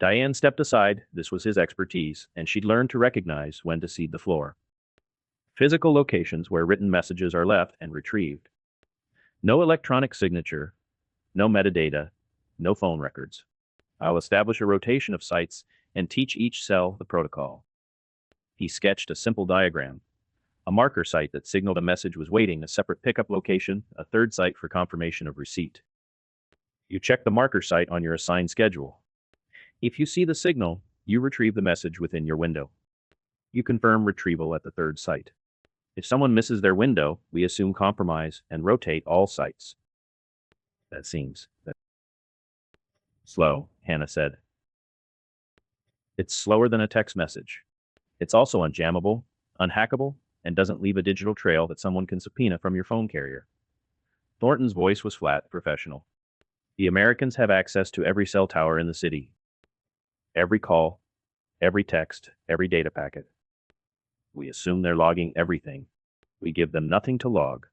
Diane stepped aside. This was his expertise, and she'd learned to recognize when to cede the floor. Physical locations where written messages are left and retrieved. No electronic signature, no metadata, no phone records. I'll establish a rotation of sites and teach each cell the protocol. He sketched a simple diagram. A marker site that signaled a message was waiting, a separate pickup location, a third site for confirmation of receipt. You check the marker site on your assigned schedule. If you see the signal, you retrieve the message within your window. You confirm retrieval at the third site. If someone misses their window, we assume compromise and rotate all sites. That seems slow, Hannah said. It's slower than a text message. It's also unjammable, unhackable, and doesn't leave a digital trail that someone can subpoena from your phone carrier. Thornton's voice was flat, professional. The Americans have access to every cell tower in the city. Every call, every text, every data packet. We assume they're logging everything. We give them nothing to log.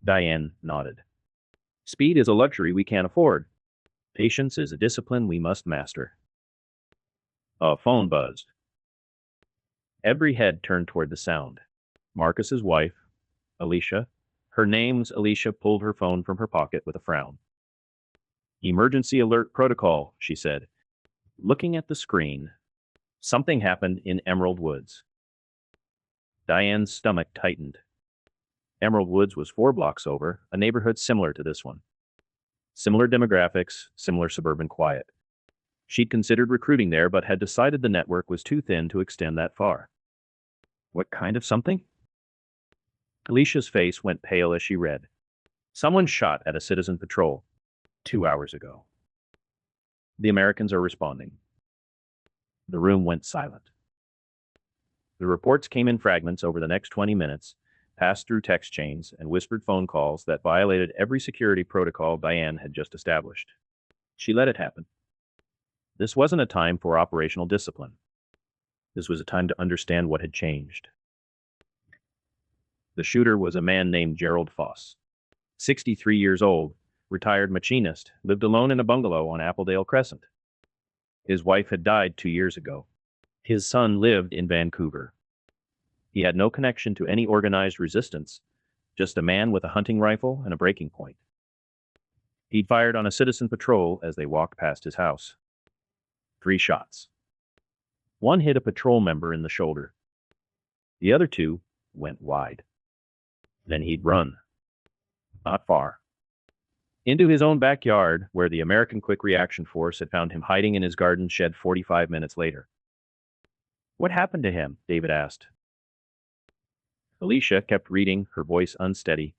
Diane nodded. Speed is a luxury we can't afford. Patience is a discipline we must master. A phone buzzed. Every head turned toward the sound. Marcus's wife, Alicia. Her name's Alicia pulled her phone from her pocket with a frown. Emergency alert protocol, she said. Looking at the screen, something happened in Emerald Woods. Diane's stomach tightened. Emerald Woods was 4 blocks over, a neighborhood similar to this one. Similar demographics, similar suburban quiet. She'd considered recruiting there, but had decided the network was too thin to extend that far. What kind of something? Alicia's face went pale as she read. Someone shot at a citizen patrol 2 hours ago. The Americans are responding. The room went silent. The reports came in fragments over the next 20 minutes, passed through text chains and whispered phone calls that violated every security protocol Diane had just established. She let it happen. This wasn't a time for operational discipline. This was a time to understand what had changed. The shooter was a man named Gerald Foss. 63 years old, retired machinist, lived alone in a bungalow on Appledale Crescent. His wife had died 2 years ago. His son lived in Vancouver. He had no connection to any organized resistance, just a man with a hunting rifle and a breaking point. He'd fired on a citizen patrol as they walked past his house. 3 shots. One hit a patrol member in the shoulder. The other 2 went wide. Then he'd run. Not far. Into his own backyard, where the American Quick Reaction Force had found him hiding in his garden shed 45 minutes later. What happened to him? David asked. Alicia kept reading, her voice unsteady.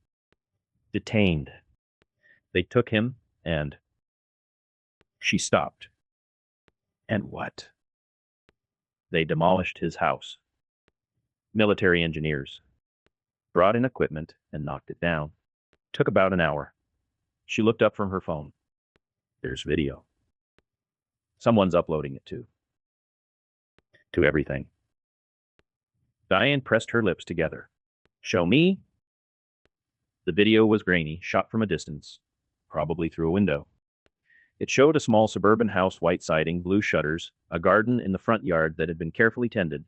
Detained. They took him and... She stopped. And what? They demolished his house. Military engineers. Brought in equipment and knocked it down. Took about an hour. She looked up from her phone. There's video. Someone's uploading it to everything. Diane pressed her lips together. Show me? The video was grainy, shot from a distance, probably through a window. It showed a small suburban house, white siding, blue shutters, a garden in the front yard that had been carefully tended.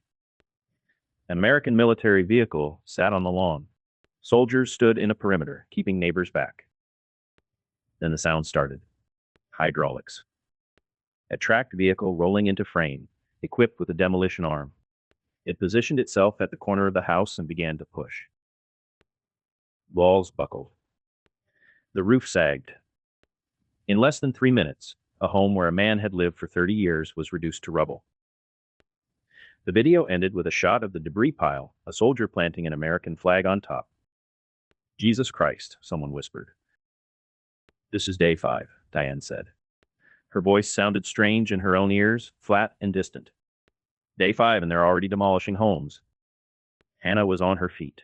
An American military vehicle sat on the lawn. Soldiers stood in a perimeter, keeping neighbors back. Then the sound started. Hydraulics. A tracked vehicle rolling into frame, equipped with a demolition arm. It positioned itself at the corner of the house and began to push. Walls buckled. The roof sagged. In less than 3 minutes, a home where a man had lived for 30 years was reduced to rubble. The video ended with a shot of the debris pile, a soldier planting an American flag on top. Jesus Christ, someone whispered. This is day 5, Diane said. Her voice sounded strange in her own ears, flat and distant. Day 5 and they're already demolishing homes. Hannah was on her feet.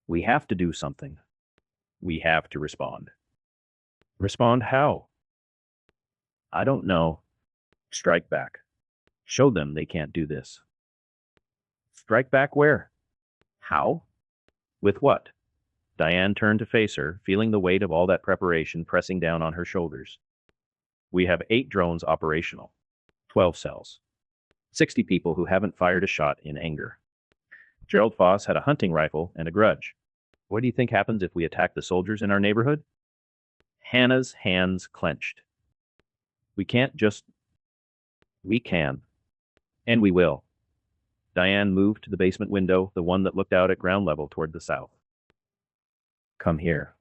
We have to do something. We have to respond. Respond how? I don't know. Strike back. Show them they can't do this. Strike back where? How? With what? Diane turned to face her, feeling the weight of all that preparation pressing down on her shoulders. We have 8 drones operational, 12 cells, 60 people who haven't fired a shot in anger. Gerald Foss had a hunting rifle and a grudge. What do you think happens if we attack the soldiers in our neighborhood? Hannah's hands clenched. We can't just... We can. And we will. Diane moved to the basement window, the one that looked out at ground level toward the south. Come here.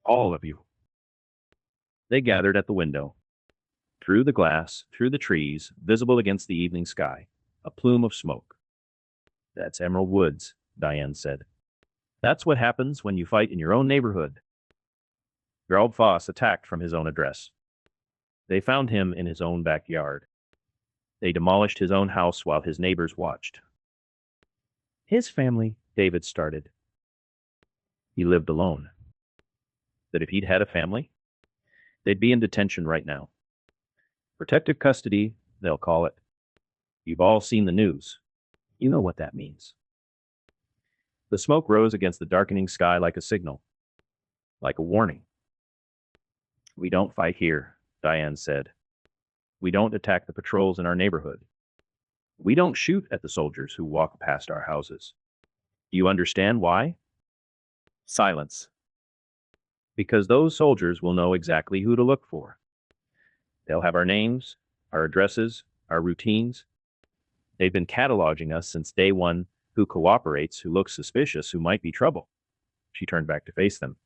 All of you. They gathered at the window. Through the glass, through the trees, visible against the evening sky, a plume of smoke. That's Emerald Woods, Diane said. That's what happens when you fight in your own neighborhood. Gerald Foss attacked from his own address. They found him in his own backyard. They demolished his own house while his neighbors watched. His family, David started. He lived alone. That if he'd had a family, they'd be in detention right now. Protective custody, they'll call it. You've all seen the news. You know what that means. The smoke rose against the darkening sky like a signal, like a warning. We don't fight here, Diane said. We don't attack the patrols in our neighborhood. We don't shoot at the soldiers who walk past our houses. Do you understand why? Silence. Because those soldiers will know exactly who to look for. They'll have our names, our addresses, our routines. They've been cataloging us since day one. Who cooperates, who looks suspicious, who might be trouble. She turned back to face them.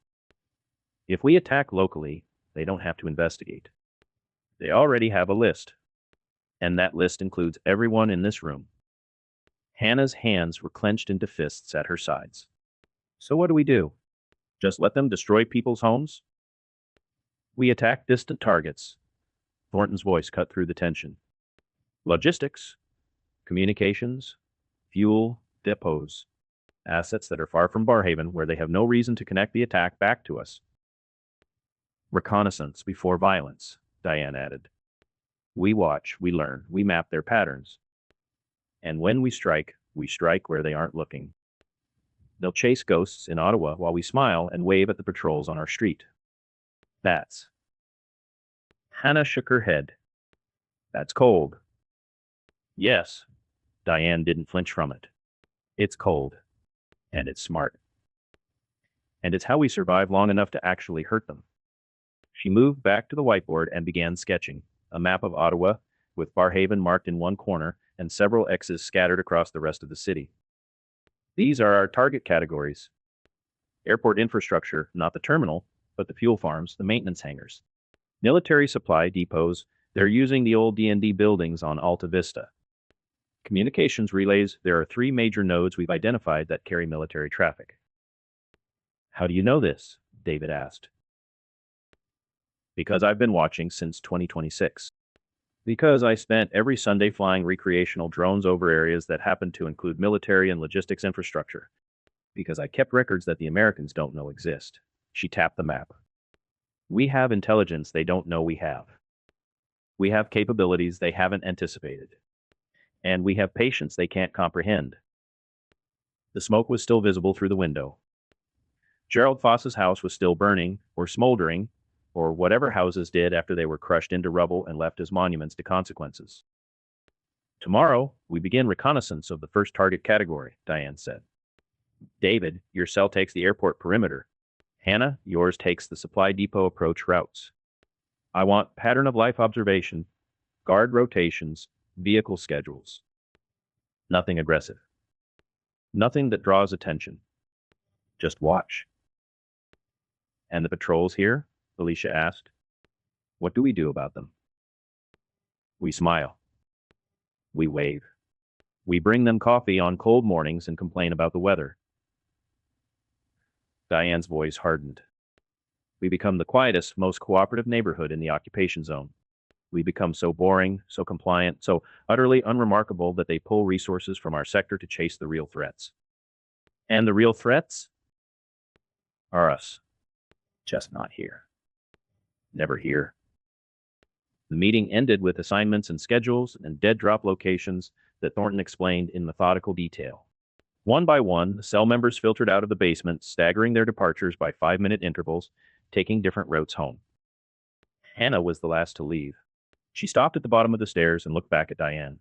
If we attack locally, they don't have to investigate. They already have a list. And that list includes everyone in this room. Hannah's hands were clenched into fists at her sides. So what do we do? Just let them destroy people's homes? We attack distant targets. Thornton's voice cut through the tension. Logistics, communications, fuel, depots, assets that are far from Barrhaven where they have no reason to connect the attack back to us. Reconnaissance before violence, Diane added. We watch, we learn, we map their patterns. And when we strike where they aren't looking. They'll chase ghosts in Ottawa while we smile and wave at the patrols on our street. That's... Hannah shook her head. That's cold. Yes. Diane didn't flinch from it. It's cold. And it's smart. And it's how we survive long enough to actually hurt them. She moved back to the whiteboard and began sketching, a map of Ottawa, with Barrhaven marked in one corner and several X's scattered across the rest of the city. These are our target categories. Airport infrastructure, not the terminal, but the fuel farms, the maintenance hangars. Military supply depots, they're using the old D&D buildings on Alta Vista. Communications relays, there are 3 major nodes we've identified that carry military traffic. How do you know this? David asked. Because I've been watching since 2026. Because I spent every Sunday flying recreational drones over areas that happen to include military and logistics infrastructure. Because I kept records that the Americans don't know exist. She tapped the map. We have intelligence they don't know we have. We have capabilities they haven't anticipated. And we have patience they can't comprehend. The smoke was still visible through the window. Gerald Foss's house was still burning, or smoldering, or whatever houses did after they were crushed into rubble and left as monuments to consequences. Tomorrow, we begin reconnaissance of the first target category, Diane said. David, your cell takes the airport perimeter. Hannah, yours takes the supply depot approach routes. I want pattern of life observation, guard rotations, vehicle schedules. Nothing aggressive. Nothing that draws attention. Just watch. And the patrols here? Alicia asked. What do we do about them? We smile. We wave. We bring them coffee on cold mornings and complain about the weather. Diane's voice hardened. We become the quietest, most cooperative neighborhood in the occupation zone. We become so boring, so compliant, so utterly unremarkable that they pull resources from our sector to chase the real threats. And the real threats are us. Just not here. Never here. The meeting ended with assignments and schedules and dead drop locations that Thornton explained in methodical detail. One by one, the cell members filtered out of the basement, staggering their departures by 5-minute intervals, taking different routes home. Hannah was the last to leave. She stopped at the bottom of the stairs and looked back at Diane.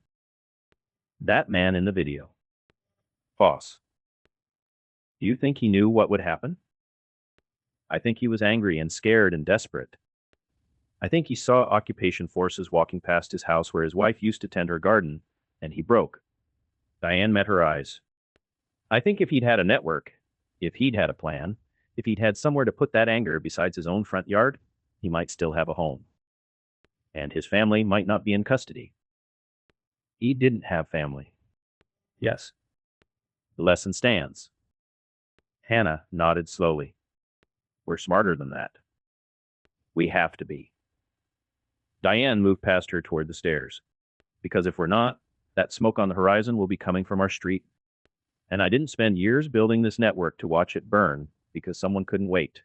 That man in the video. Boss. Do you think he knew what would happen? I think he was angry and scared and desperate. I think he saw occupation forces walking past his house where his wife used to tend her garden, and he broke. Diane met her eyes. I think if he'd had a network, if he'd had a plan, if he'd had somewhere to put that anger besides his own front yard, he might still have a home. And his family might not be in custody. He didn't have family. Yes. The lesson stands. Hannah nodded slowly. We're smarter than that. We have to be. Diane moved past her toward the stairs. Because if we're not, that smoke on the horizon will be coming from our street. And I didn't spend years building this network to watch it burn because someone couldn't wait.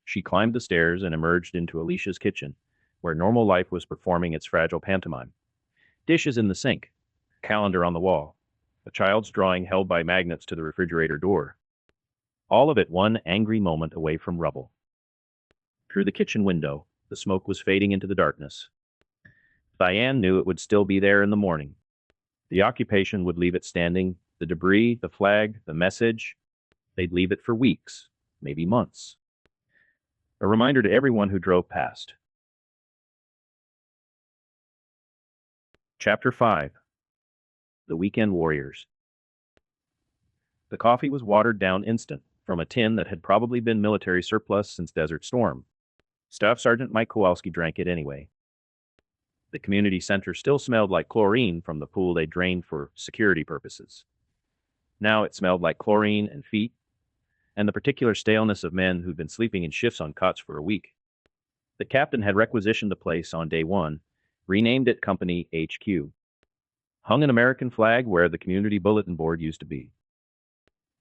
She climbed the stairs and emerged into Alicia's kitchen, where normal life was performing its fragile pantomime. Dishes in the sink, a calendar on the wall, a child's drawing held by magnets to the refrigerator door. All of it one angry moment away from rubble. Through the kitchen window, the smoke was fading into the darkness. Diane knew it would still be there in the morning. The occupation would leave it standing, the debris, the flag, the message. They'd leave it for weeks, maybe months. A reminder to everyone who drove past. Chapter 5. The Weekend Warriors. The coffee was watered down instant, from a tin that had probably been military surplus since Desert Storm. Staff Sergeant Mike Kowalski drank it anyway. The community center still smelled like chlorine from the pool they drained for security purposes. Now it smelled like chlorine and feet, and the particular staleness of men who'd been sleeping in shifts on cots for a week. The captain had requisitioned the place on day one, renamed it Company HQ. Hung an American flag where the community bulletin board used to be.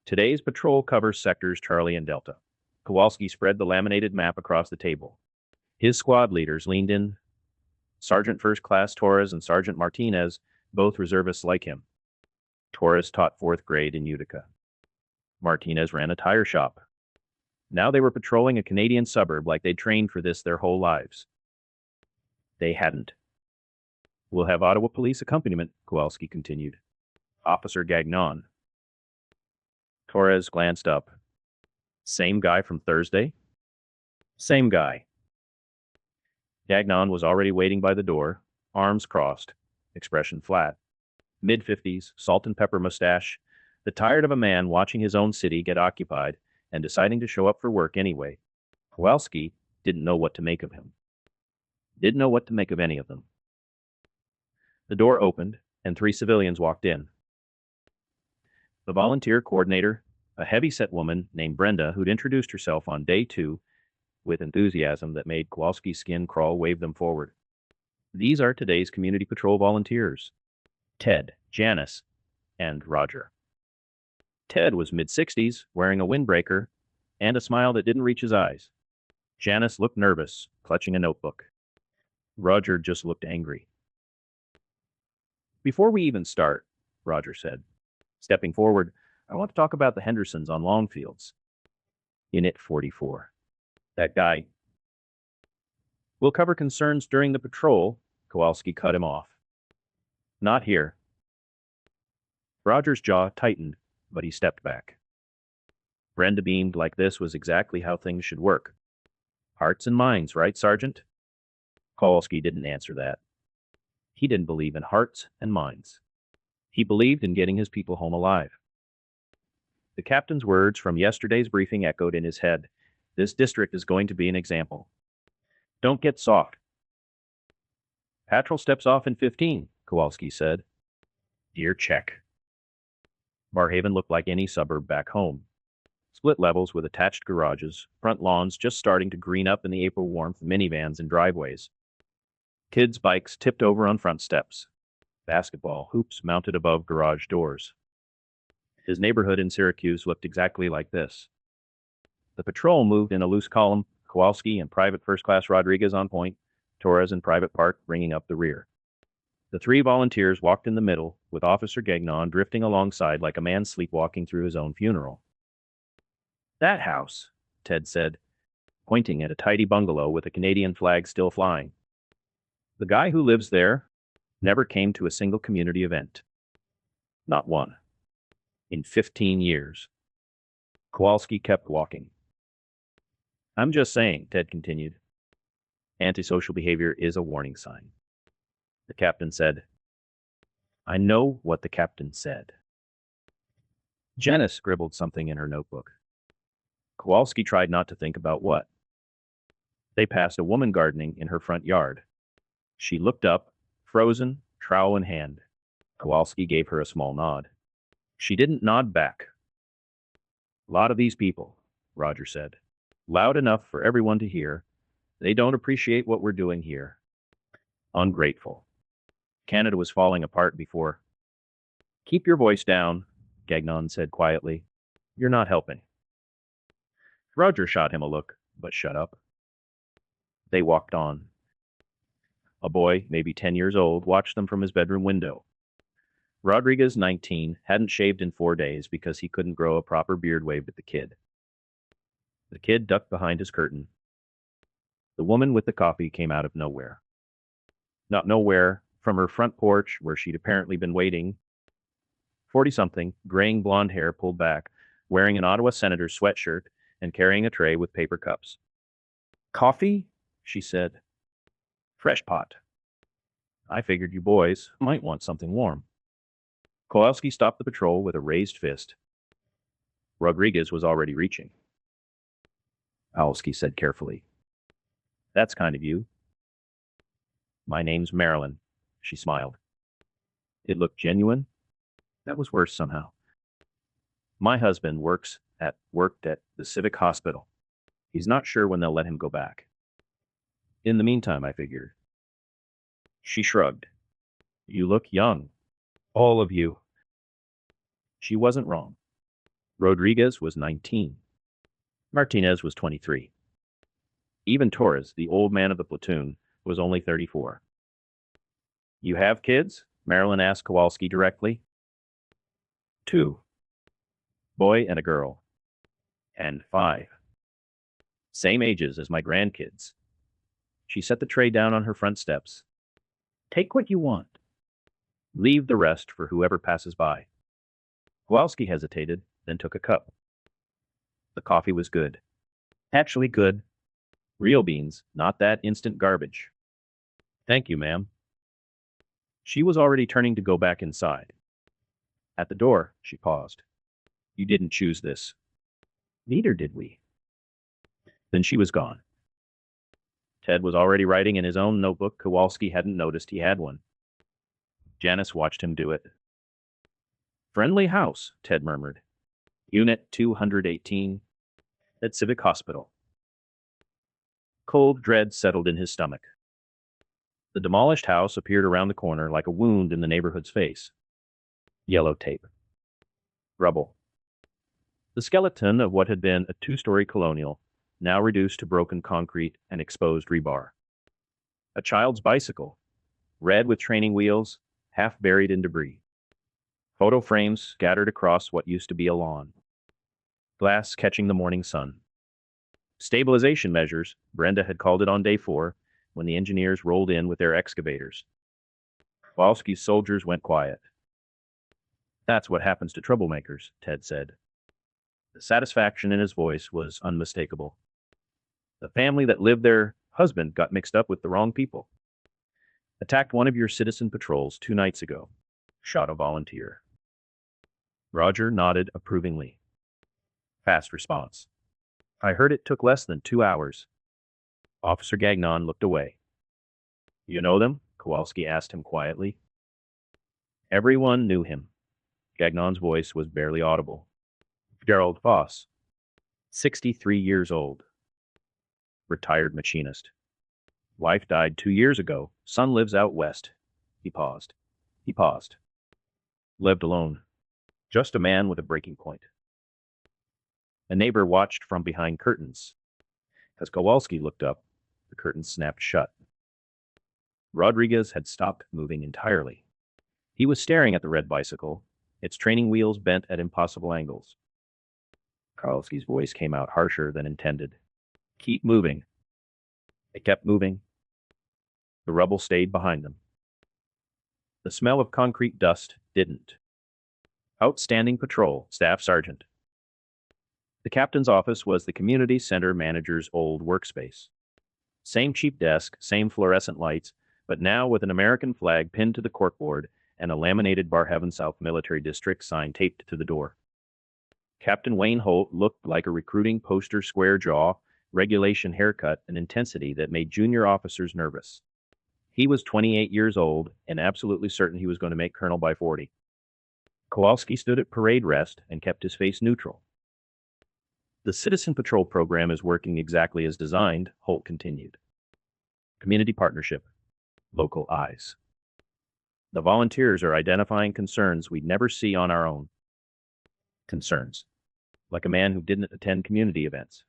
Today's patrol covers sectors Charlie and Delta. Kowalski spread the laminated map across the table. His squad leaders leaned in. Sergeant First Class Torres and Sergeant Martinez, both reservists like him. Torres taught 4th grade in Utica. Martinez ran a tire shop. Now they were patrolling a Canadian suburb like they'd trained for this their whole lives. They hadn't. We'll have Ottawa police accompaniment, Kowalski continued. Officer Gagnon. Torres glanced up. Same guy from Thursday? Same guy. Gagnon was already waiting by the door, arms crossed, expression flat. Mid-50s, salt and pepper mustache, the tired of a man watching his own city get occupied and deciding to show up for work anyway. Kowalski didn't know what to make of him. Didn't know what to make of any of them. The door opened, and 3 civilians walked in. The volunteer coordinator, a heavy-set woman named Brenda who'd introduced herself on day 2 with enthusiasm that made Kowalski's skin crawl, waved them forward. These are today's community patrol volunteers. Ted, Janice, and Roger. Ted was mid-60s, wearing a windbreaker and a smile that didn't reach his eyes. Janice looked nervous, clutching a notebook. Roger just looked angry. Before we even start, Roger said, stepping forward, I want to talk about the Hendersons on Longfields. Unit 44. That guy. We'll cover concerns during the patrol, Kowalski cut him off. Not here. Roger's jaw tightened, but he stepped back. Brenda beamed like this was exactly how things should work. Hearts and minds, right, Sergeant? Kowalski didn't answer that. He didn't believe in hearts and minds. He believed in getting his people home alive. The captain's words from yesterday's briefing echoed in his head. This district is going to be an example. Don't get soft. Patrol steps off in 15, Kowalski said. Dear check. Barrhaven looked like any suburb back home. Split levels with attached garages, front lawns just starting to green up in the April warmth, minivans and driveways. Kids' bikes tipped over on front steps. Basketball hoops mounted above garage doors. His neighborhood in Syracuse looked exactly like this. The patrol moved in a loose column, Kowalski and Private First Class Rodriguez on point, Torres and Private Park bringing up the rear. The three volunteers walked in the middle, with Officer Gagnon drifting alongside like a man sleepwalking through his own funeral. That house, Ted said, pointing at a tidy bungalow with a Canadian flag still flying. The guy who lives there never came to a single community event. Not one. In 15 years. Kowalski kept walking. I'm just saying, Ted continued. Antisocial behavior is a warning sign. The captain said. I know what the captain said. Janice scribbled something in her notebook. Kowalski tried not to think about what. They passed a woman gardening in her front yard. She looked up, frozen, trowel in hand. Kowalski gave her a small nod. She didn't nod back. A lot of these people, Roger said. Loud enough for everyone to hear. They don't appreciate what we're doing here. Ungrateful. Canada was falling apart before. Keep your voice down, Gagnon said quietly. You're not helping. Roger shot him a look, but shut up. They walked on. A boy, maybe 10 years old, watched them from his bedroom window. Rodriguez, 19, hadn't shaved in 4 days because he couldn't grow a proper beard, waved at the kid. The kid ducked behind his curtain. The woman with the coffee came out of nowhere. Not nowhere, from her front porch where she'd apparently been waiting. 40-something, graying blonde hair pulled back, wearing an Ottawa senator's sweatshirt and carrying a tray with paper cups. Coffee? She said. Fresh pot. I figured you boys might want something warm. Kowalski stopped the patrol with a raised fist. Rodriguez was already reaching. Kowalski said carefully. That's kind of you. My name's Marilyn, she smiled. It looked genuine. That was worse somehow. My husband worked at the civic hospital. He's not sure when they'll let him go back. In the meantime, I figured. She shrugged. You look young. All of you. She wasn't wrong. Rodriguez was 19. Martinez was 23. Even Torres, the old man of the platoon, was only 34. You have kids? Marilyn asked Kowalski directly. 2. Boy and a girl. And 5. Same ages as my grandkids. She set the tray down on her front steps. Take what you want. Leave the rest for whoever passes by. Kowalski hesitated, then took a cup. The coffee was good. Actually good. Real beans, not that instant garbage. Thank you, ma'am. She was already turning to go back inside. At the door, she paused. You didn't choose this. Neither did we. Then she was gone. Ted was already writing in his own notebook. Kowalski hadn't noticed he had one. Janice watched him do it. Friendly house, Ted murmured. Unit 218 at Civic Hospital. Cold dread settled in his stomach. The demolished house appeared around the corner like a wound in the neighborhood's face. Yellow tape. Rubble. The skeleton of what had been a 2-story colonial, now reduced to broken concrete and exposed rebar. A child's bicycle, red with training wheels, half buried in debris. Photo frames scattered across what used to be a lawn. Glass catching the morning sun. Stabilization measures, Brenda had called it on day 4, when the engineers rolled in with their excavators. Kowalski's soldiers went quiet. That's what happens to troublemakers, Ted said. The satisfaction in his voice was unmistakable. The family that lived there, husband got mixed up with the wrong people. Attacked one of your citizen patrols 2 nights ago. Shot a volunteer. Roger nodded approvingly. Fast response. I heard it took less than 2 hours. Officer Gagnon looked away. You know them? Kowalski asked him quietly. Everyone knew him. Gagnon's voice was barely audible. Gerald Voss, 63 years old. Retired machinist. Wife died 2 years ago. Son lives out west. He paused. Lived alone. Just a man with a breaking point. A neighbor watched from behind curtains. As Kowalski looked up, the curtains snapped shut. Rodriguez had stopped moving entirely. He was staring at the red bicycle, its training wheels bent at impossible angles. Kowalski's voice came out harsher than intended. Keep moving. They kept moving. The rubble stayed behind them. The smell of concrete dust didn't. Outstanding patrol, Staff Sergeant. The captain's office was the community center manager's old workspace. Same cheap desk, same fluorescent lights, but now with an American flag pinned to the corkboard and a laminated Barrhaven South Military District sign taped to the door. Captain Wayne Holt looked like a recruiting poster, square jaw, regulation haircut, and intensity that made junior officers nervous. He was 28 years old and absolutely certain he was going to make colonel by 40. Kowalski stood at parade rest and kept his face neutral. The Citizen Patrol program is working exactly as designed, Holt continued. Community partnership. Local eyes. The volunteers are identifying concerns we'd never see on our own. Concerns. Like a man who didn't attend community events.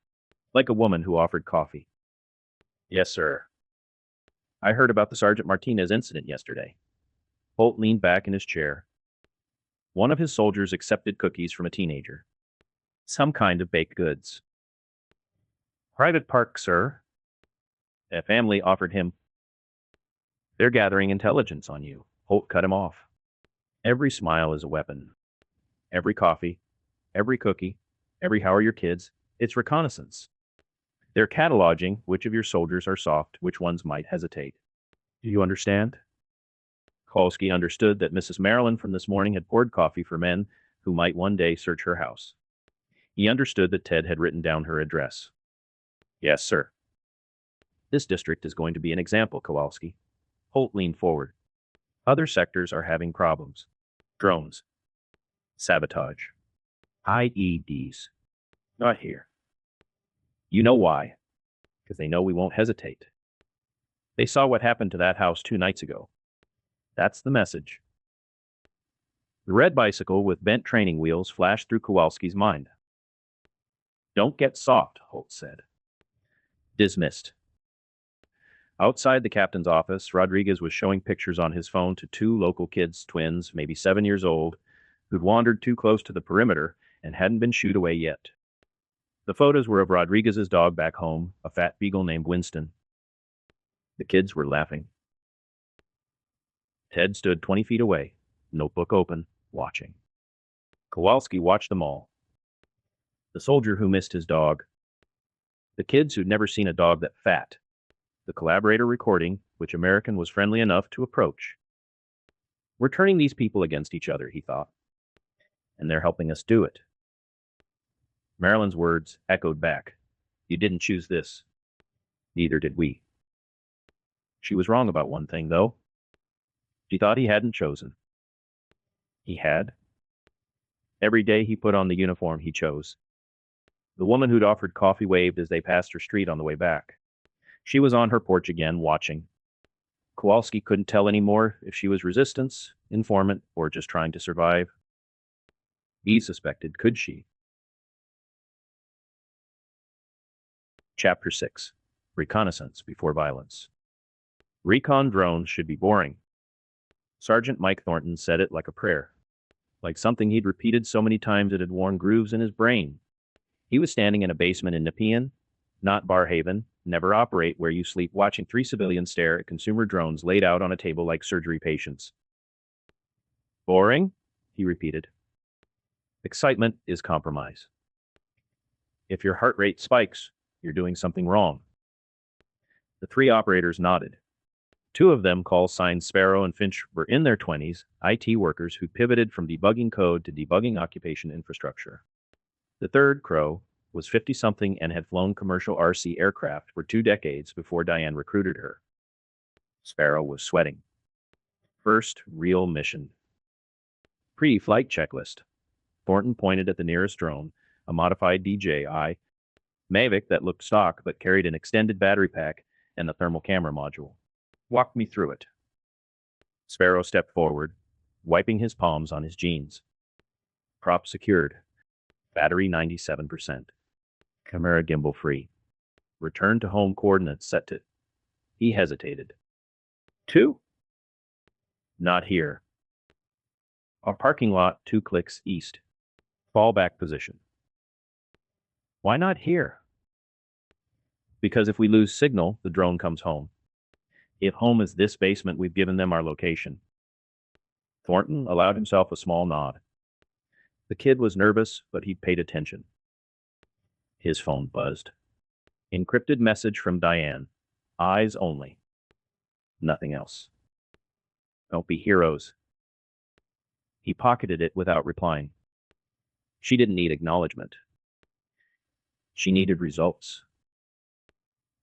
Like a woman who offered coffee. Yes, sir. I heard about the Sergeant Martinez incident yesterday. Holt leaned back in his chair. One of his soldiers accepted cookies from a teenager. Some kind of baked goods. Private park, sir. A family offered him. They're gathering intelligence on you. Holt cut him off. Every smile is a weapon. Every coffee, every cookie, every how are your kids, it's reconnaissance. They're cataloging which of your soldiers are soft, which ones might hesitate. Do you understand? Kowalski understood that Mrs. Marilyn from this morning had poured coffee for men who might one day search her house. He understood that Ted had written down her address. Yes, sir. This district is going to be an example, Kowalski. Holt leaned forward. Other sectors are having problems. Drones. Sabotage. IEDs. Not here. You know why. Because they know we won't hesitate. They saw what happened to that house 2 nights ago. That's the message. The red bicycle with bent training wheels flashed through Kowalski's mind. Don't get soft, Holt said. Dismissed. Outside the captain's office, Rodriguez was showing pictures on his phone to 2 local kids, twins, maybe 7 years old, who'd wandered too close to the perimeter and hadn't been shooed away yet. The photos were of Rodriguez's dog back home, a fat beagle named Winston. The kids were laughing. Ted stood 20 feet away, notebook open, watching. Kowalski watched them all. The soldier who missed his dog. The kids who'd never seen a dog that fat. The collaborator recording, which American was friendly enough to approach. We're turning these people against each other, he thought. And they're helping us do it. Marilyn's words echoed back. You didn't choose this. Neither did we. She was wrong about one thing, though. She thought he hadn't chosen. He had. Every day he put on the uniform he chose. The woman who'd offered coffee waved as they passed her street on the way back. She was on her porch again, watching. Kowalski couldn't tell anymore if she was resistance, informant, or just trying to survive. He suspected, could she? Chapter 6. Reconnaissance before violence. Recon drones should be boring. Sergeant Mike Thornton said it like a prayer, like something he'd repeated so many times it had worn grooves in his brain. He was standing in a basement in Nepean, not Barrhaven, never operate where you sleep, watching 3 civilians stare at consumer drones laid out on a table like surgery patients. Boring? He repeated. Excitement is compromise. If your heart rate spikes, you're doing something wrong. The 3 operators nodded. 2 of them, call signs Sparrow and Finch, were in their 20s, IT workers who pivoted from debugging code to debugging occupation infrastructure. The third, Crow, was 50-something and had flown commercial RC aircraft for 2 decades before Diane recruited her. Sparrow was sweating. First real mission. Pre-flight checklist. Thornton pointed at the nearest drone, a modified DJI Mavic that looked stock but carried an extended battery pack and a thermal camera module. Walk me through it. Sparrow stepped forward, wiping his palms on his jeans. Prop secured. Battery 97%. Camera gimbal free. Return to home coordinates set to. He hesitated. 2? Not here. Our parking lot 2 clicks east. Fallback position. Why not here? Because if we lose signal, the drone comes home. If home is this basement, we've given them our location. Thornton allowed himself a small nod. The kid was nervous, but he paid attention. His phone buzzed. Encrypted message from Diane. Eyes only. Nothing else. Don't be heroes. He pocketed it without replying. She didn't need acknowledgement. She needed results.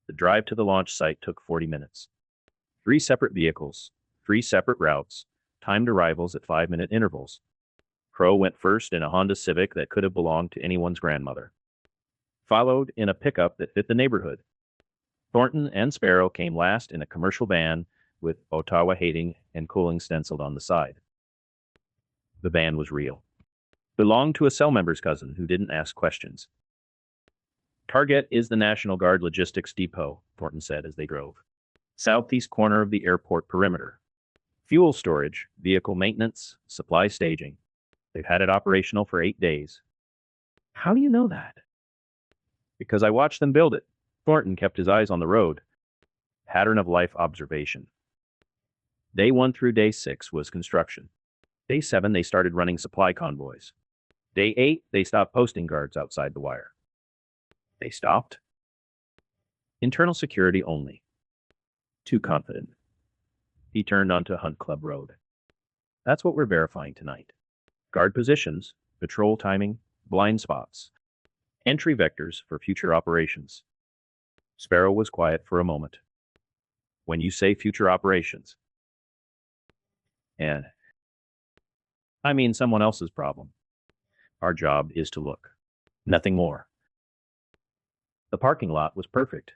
The drive to the launch site took 40 minutes. 3 separate vehicles, 3 separate routes, timed arrivals at 5-minute intervals. Crow went first in a Honda Civic that could have belonged to anyone's grandmother. Followed in a pickup that fit the neighborhood. Thornton and Sparrow came last in a commercial van with Ottawa hating and cooling stenciled on the side. The van was real. Belonged to a cell member's cousin who didn't ask questions. Target is the National Guard Logistics Depot, Thornton said as they drove. Southeast corner of the airport perimeter. Fuel storage, vehicle maintenance, supply staging. They've had it operational for 8 days. How do you know that? Because I watched them build it. Thornton kept his eyes on the road. Pattern of life observation. Day 1 through day 6 was construction. Day 7, they started running supply convoys. Day 8, they stopped posting guards outside the wire. They stopped. Internal security only. Too confident. He turned onto Hunt Club Road. That's what we're verifying tonight. Guard positions, patrol timing, blind spots. Entry vectors for future operations. Sparrow was quiet for a moment. When you say future operations. And I mean someone else's problem. Our job is to look. Nothing more. The parking lot was perfect.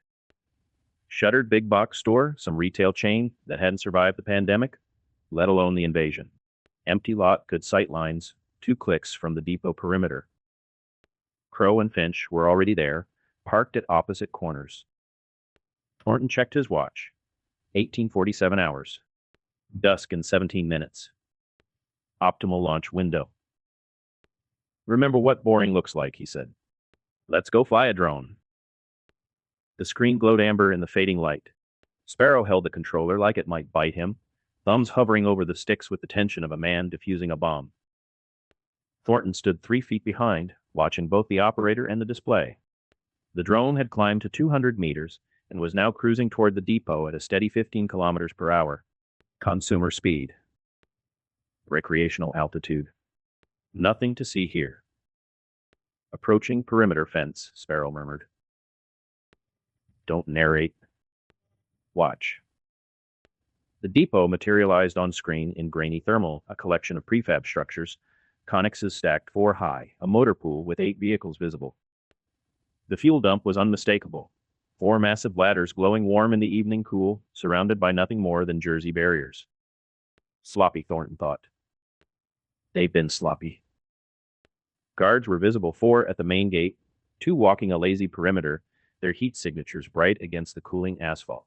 Shuttered big box store, some retail chain that hadn't survived the pandemic, let alone the invasion. Empty lot, good sight lines, 2 clicks from the depot perimeter. Crow and Finch were already there, parked at opposite corners. Thornton checked his watch. 1847 hours. Dusk in 17 minutes. Optimal launch window. Remember what boring looks like, he said. Let's go fly a drone. The screen glowed amber in the fading light. Sparrow held the controller like it might bite him, thumbs hovering over the sticks with the tension of a man defusing a bomb. Thornton stood 3 feet behind, watching both the operator and the display. The drone had climbed to 200 meters and was now cruising toward the depot at a steady 15 kilometers per hour. Consumer speed. Recreational altitude. Nothing to see here. Approaching perimeter fence, Sparrow murmured. Don't narrate. Watch. The depot materialized on screen in grainy thermal, a collection of prefab structures, connexes stacked 4 high, a motor pool with 8 vehicles visible. The fuel dump was unmistakable. 4 massive ladders glowing warm in the evening cool, surrounded by nothing more than Jersey barriers. Sloppy, Thornton thought. They've been sloppy. Guards were visible, 4 at the main gate, 2 walking a lazy perimeter, their heat signatures bright against the cooling asphalt.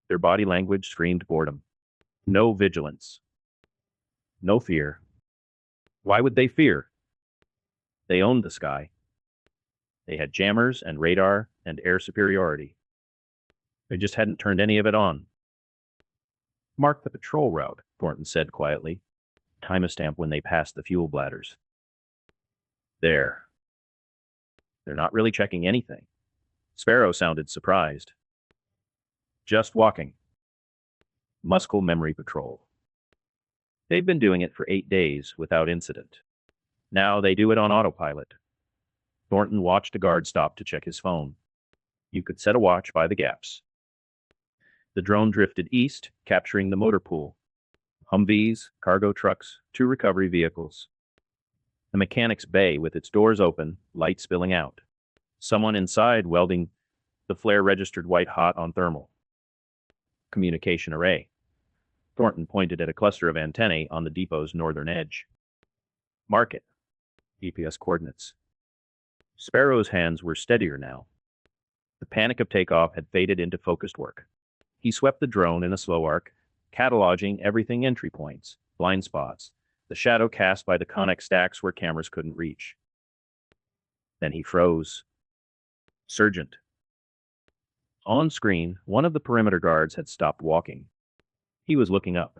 Their body language screamed boredom. No vigilance. No fear. Why would they fear? They owned the sky. They had jammers and radar and air superiority. They just hadn't turned any of it on. Mark the patrol route, Thornton said quietly. Time a stamp when they passed the fuel bladders. There. They're not really checking anything. Sparrow sounded surprised. Just walking. Muscle memory patrol. They've been doing it for 8 days without incident. Now they do it on autopilot. Thornton watched a guard stop to check his phone. You could set a watch by the gaps. The drone drifted east, capturing the motor pool. Humvees, cargo trucks, 2 recovery vehicles. The mechanic's bay with its doors open, light spilling out. Someone inside welding, the flare registered white hot on thermal. Communication array. Thornton pointed at a cluster of antennae on the depot's northern edge. Mark it. GPS coordinates. Sparrow's hands were steadier now. The panic of takeoff had faded into focused work. He swept the drone in a slow arc, cataloging everything: entry points, blind spots, the shadow cast by the conic stacks where cameras couldn't reach. Then he froze. Sergeant. On screen, one of the perimeter guards had stopped walking. He was looking up,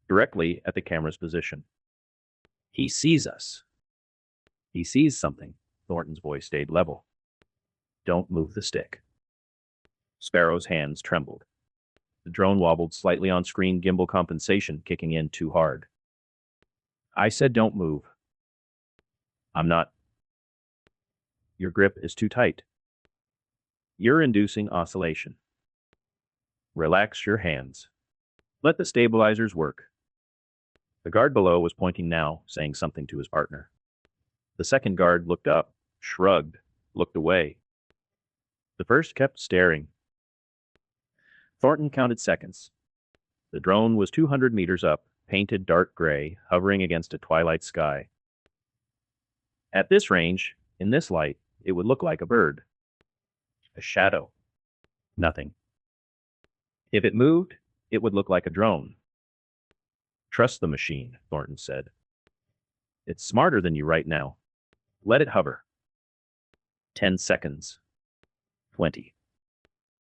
directly at the camera's position. He sees us. He sees something. Thornton's voice stayed level. Don't move the stick. Sparrow's hands trembled. The drone wobbled slightly on screen, gimbal compensation kicking in too hard. I said don't move. I'm not. Your grip is too tight. You're inducing oscillation. Relax your hands. Let the stabilizers work. The guard below was pointing now, saying something to his partner. The second guard looked up, shrugged, looked away. The first kept staring. Thornton counted seconds. The drone was 200 meters up, painted dark gray, hovering against a twilight sky. At this range, in this light, it would look like a bird. A shadow. Nothing. If it moved, it would look like a drone. Trust the machine, Thornton said. It's smarter than you right now. Let it hover. 10 seconds. 20.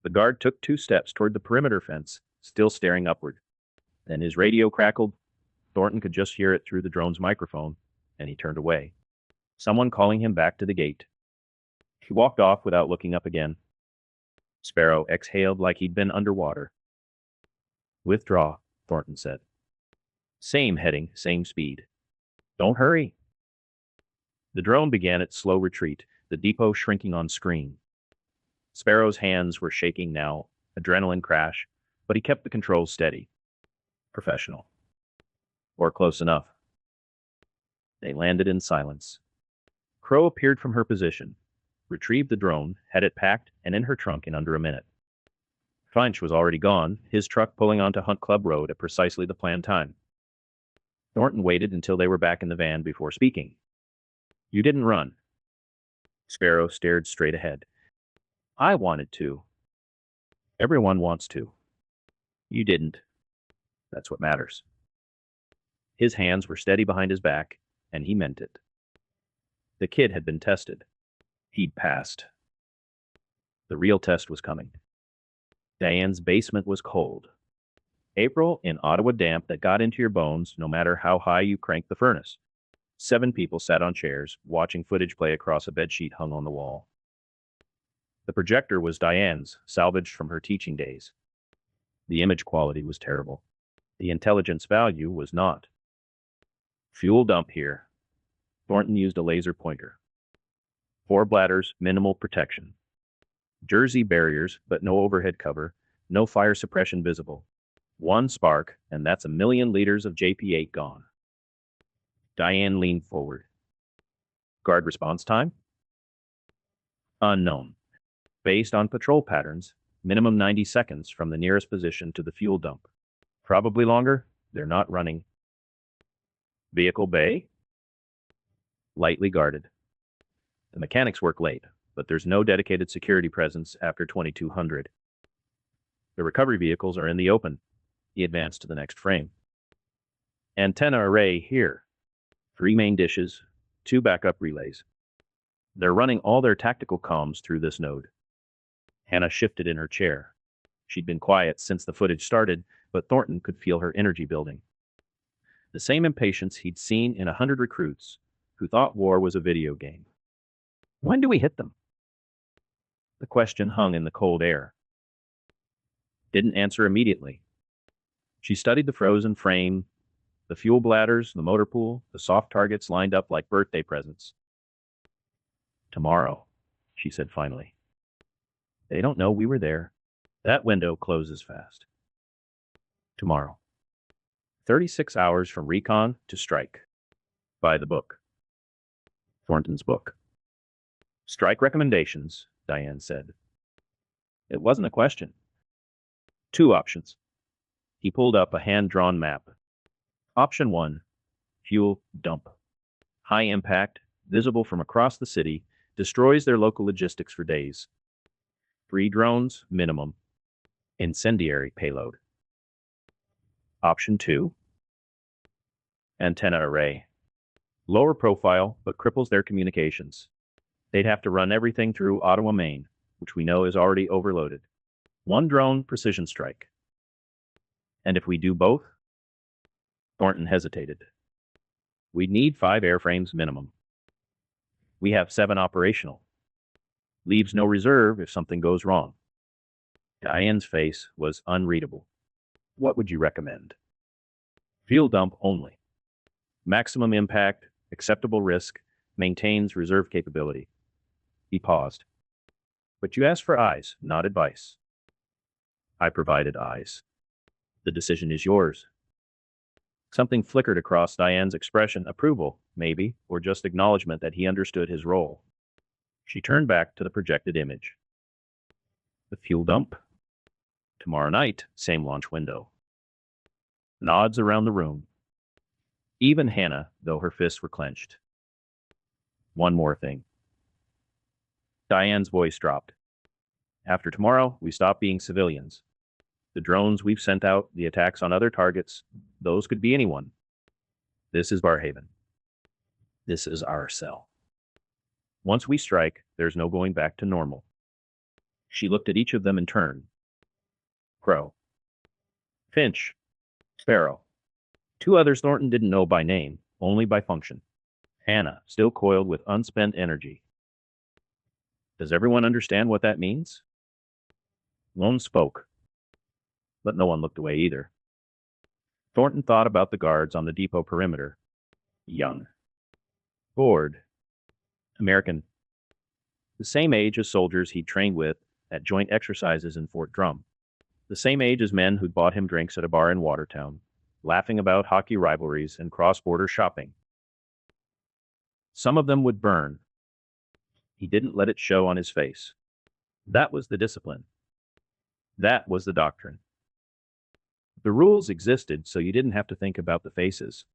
The guard took 2 steps toward the perimeter fence, still staring upward. Then his radio crackled. Thornton could just hear it through the drone's microphone, and he turned away. Someone calling him back to the gate. He walked off without looking up again. Sparrow exhaled like he'd been underwater. Withdraw, Thornton said. Same heading, same speed. Don't hurry. The drone began its slow retreat, the depot shrinking on screen. Sparrow's hands were shaking now, adrenaline crash, but he kept the controls steady. Professional. Or close enough. They landed in silence. Crow appeared from her position, retrieved the drone, had it packed and in her trunk in under a minute. Finch was already gone, his truck pulling onto Hunt Club Road at precisely the planned time. Thornton waited until they were back in the van before speaking. You didn't run. Sparrow stared straight ahead. I wanted to. Everyone wants to. You didn't. That's what matters. His hands were steady behind his back, and he meant it. The kid had been tested. He'd passed. The real test was coming. Diane's basement was cold. April in Ottawa damp that got into your bones no matter how high you cranked the furnace. 7 people sat on chairs, watching footage play across a bedsheet hung on the wall. The projector was Diane's, salvaged from her teaching days. The image quality was terrible. The intelligence value was not. Fuel dump here. Thornton used a laser pointer. 4 bladders, minimal protection. Jersey barriers, but no overhead cover, no fire suppression visible. 1 spark, and that's 1,000,000 liters of JP8 gone. Diane leaned forward. Guard response time? Unknown. Based on patrol patterns, minimum 90 seconds from the nearest position to the fuel dump. Probably longer. They're not running. Vehicle bay? Lightly guarded. The mechanics work late, but there's no dedicated security presence after 2200. The recovery vehicles are in the open. He advanced to the next frame. Antenna array here. 3 main dishes, 2 backup relays. They're running all their tactical comms through this node. Hannah shifted in her chair. She'd been quiet since the footage started, but Thornton could feel her energy building. The same impatience he'd seen in 100 recruits who thought war was a video game. When do we hit them? The question hung in the cold air. Didn't answer immediately. She studied the frozen frame, the fuel bladders, the motor pool, the soft targets lined up like birthday presents. Tomorrow, she said finally. They don't know we were there. That window closes fast. Tomorrow. 36 hours from recon to strike. By the book. Thornton's book. Strike recommendations, Diane said. It wasn't a question. 2 options. He pulled up a hand-drawn map. Option 1, fuel dump. High impact, visible from across the city, destroys their local logistics for days. 3 drones, minimum. Incendiary payload. Option 2. Antenna array. Lower profile, but cripples their communications. They'd have to run everything through Ottawa, Maine, which we know is already overloaded. One drone precision strike. And if we do both? Thornton hesitated. We'd need 5 airframes minimum. We have 7 operational. Leaves no reserve if something goes wrong. Diane's face was unreadable. What would you recommend? Fuel dump only. Maximum impact, acceptable risk, maintains reserve capability. He paused. But you asked for eyes, not advice. I provided eyes. The decision is yours. Something flickered across Diane's expression, approval, maybe, or just acknowledgement that he understood his role. She turned back to the projected image. The fuel dump. Tomorrow night, same launch window. Nods around the room. Even Hannah, though her fists were clenched. One more thing. Diane's voice dropped. After tomorrow, we stop being civilians. The drones we've sent out, the attacks on other targets, those could be anyone. This is Barrhaven. This is our cell. Once we strike, there's no going back to normal. She looked at each of them in turn. Crow. Finch. Sparrow. 2 others Thornton didn't know by name, only by function. Hannah, still coiled with unspent energy. Does everyone understand what that means? Lone spoke, but no one looked away either. Thornton thought about the guards on the depot perimeter. Young. Bored. American. The same age as soldiers he'd trained with at joint exercises in Fort Drum. The same age as men who'd bought him drinks at a bar in Watertown, laughing about hockey rivalries and cross-border shopping. Some of them would burn. He didn't let it show on his face. That was the discipline. That was the doctrine. The rules existed so you didn't have to think about the faces.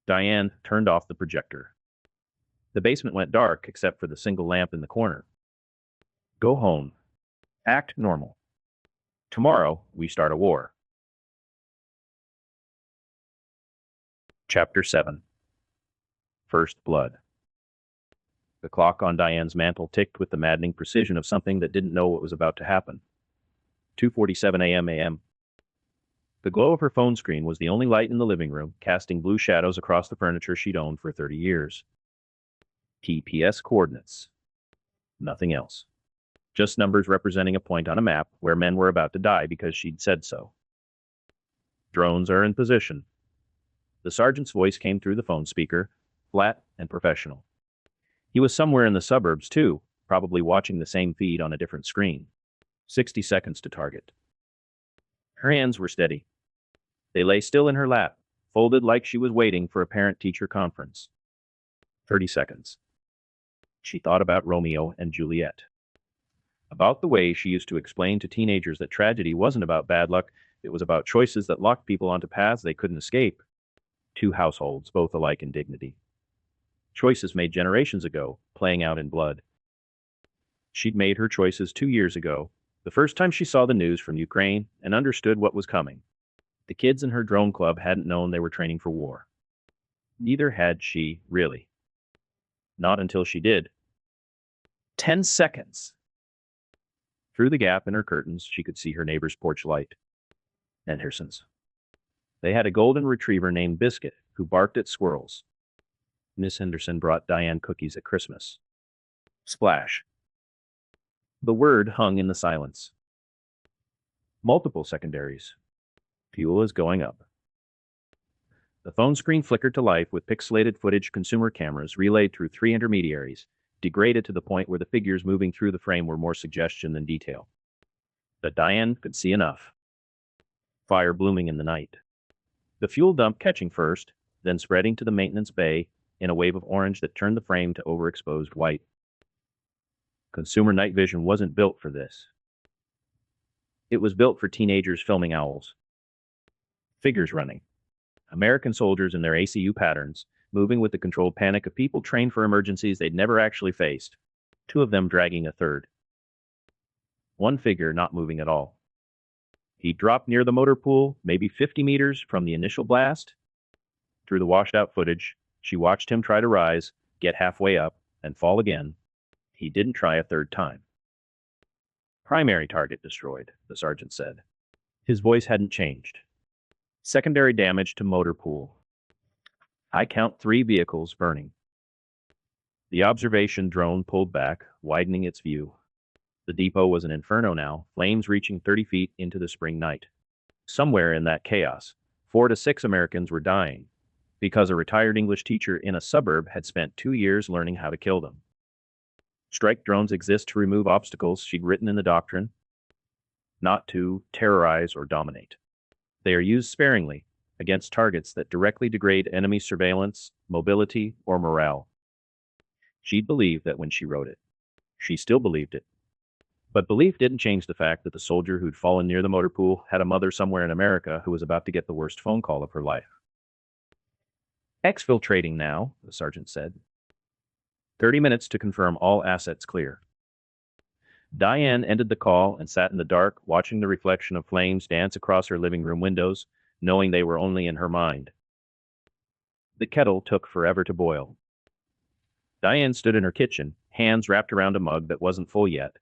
Diane turned off the projector. The basement went dark except for the single lamp in the corner. Go home. Act normal. Tomorrow, we start a war. Chapter 7. First Blood. The clock on Diane's mantel ticked with the maddening precision of something that didn't know what was about to happen. 2:47 a.m. The glow of her phone screen was the only light in the living room, casting blue shadows across the furniture she'd owned for 30 years. TPS coordinates. Nothing else. Just numbers representing a point on a map where men were about to die because she'd said so. Drones are in position. The sergeant's voice came through the phone speaker, flat and professional. He was somewhere in the suburbs, too, probably watching the same feed on a different screen. 60 seconds to target. Her hands were steady. They lay still in her lap, folded like she was waiting for a parent-teacher conference. 30 seconds. She thought about Romeo and Juliet. About the way she used to explain to teenagers that tragedy wasn't about bad luck, it was about choices that locked people onto paths they couldn't escape. 2 households, both alike in dignity. Choices made generations ago, playing out in blood. She'd made her choices 2 years ago, the first time she saw the news from Ukraine and understood what was coming. The kids in her drone club hadn't known they were training for war. Neither had she, really. Not until she did. 10 seconds. Through the gap in her curtains, she could see her neighbor's porch light. Henderson's. They had a golden retriever named Biscuit, who barked at squirrels. Miss Henderson brought Diane cookies at Christmas. Splash. The word hung in the silence. Multiple secondaries. Fuel is going up. The phone screen flickered to life with pixelated footage consumer cameras relayed through 3 intermediaries, degraded to the point where the figures moving through the frame were more suggestion than detail. But Diane could see enough. Fire blooming in the night. The fuel dump catching first, then spreading to the maintenance bay in a wave of orange that turned the frame to overexposed white. Consumer night vision wasn't built for this. It was built for teenagers filming owls. Figures running. American soldiers in their ACU patterns, moving with the controlled panic of people trained for emergencies they'd never actually faced, 2 of them dragging a third. One figure not moving at all. He dropped near the motor pool, maybe 50 meters from the initial blast. Through the washed-out footage, she watched him try to rise, get halfway up, and fall again. He didn't try a third time. Primary target destroyed, the sergeant said. His voice hadn't changed. Secondary damage to motor pool. I count 3 vehicles burning. The observation drone pulled back, widening its view. The depot was an inferno now, flames reaching 30 feet into the spring night. Somewhere in that chaos, 4 to 6 Americans were dying, because a retired English teacher in a suburb had spent 2 years learning how to kill them. Strike drones exist to remove obstacles, she'd written in the Doctrine, not to terrorize or dominate. They are used sparingly against targets that directly degrade enemy surveillance, mobility, or morale. She'd believed that when she wrote it. She still believed it. But belief didn't change the fact that the soldier who'd fallen near the motor pool had a mother somewhere in America who was about to get the worst phone call of her life. Exfiltrating now, the sergeant said. 30 minutes to confirm all assets clear. Diane ended the call and sat in the dark, watching the reflection of flames dance across her living room windows, knowing they were only in her mind. The kettle took forever to boil. Diane stood in her kitchen, hands wrapped around a mug that wasn't full yet,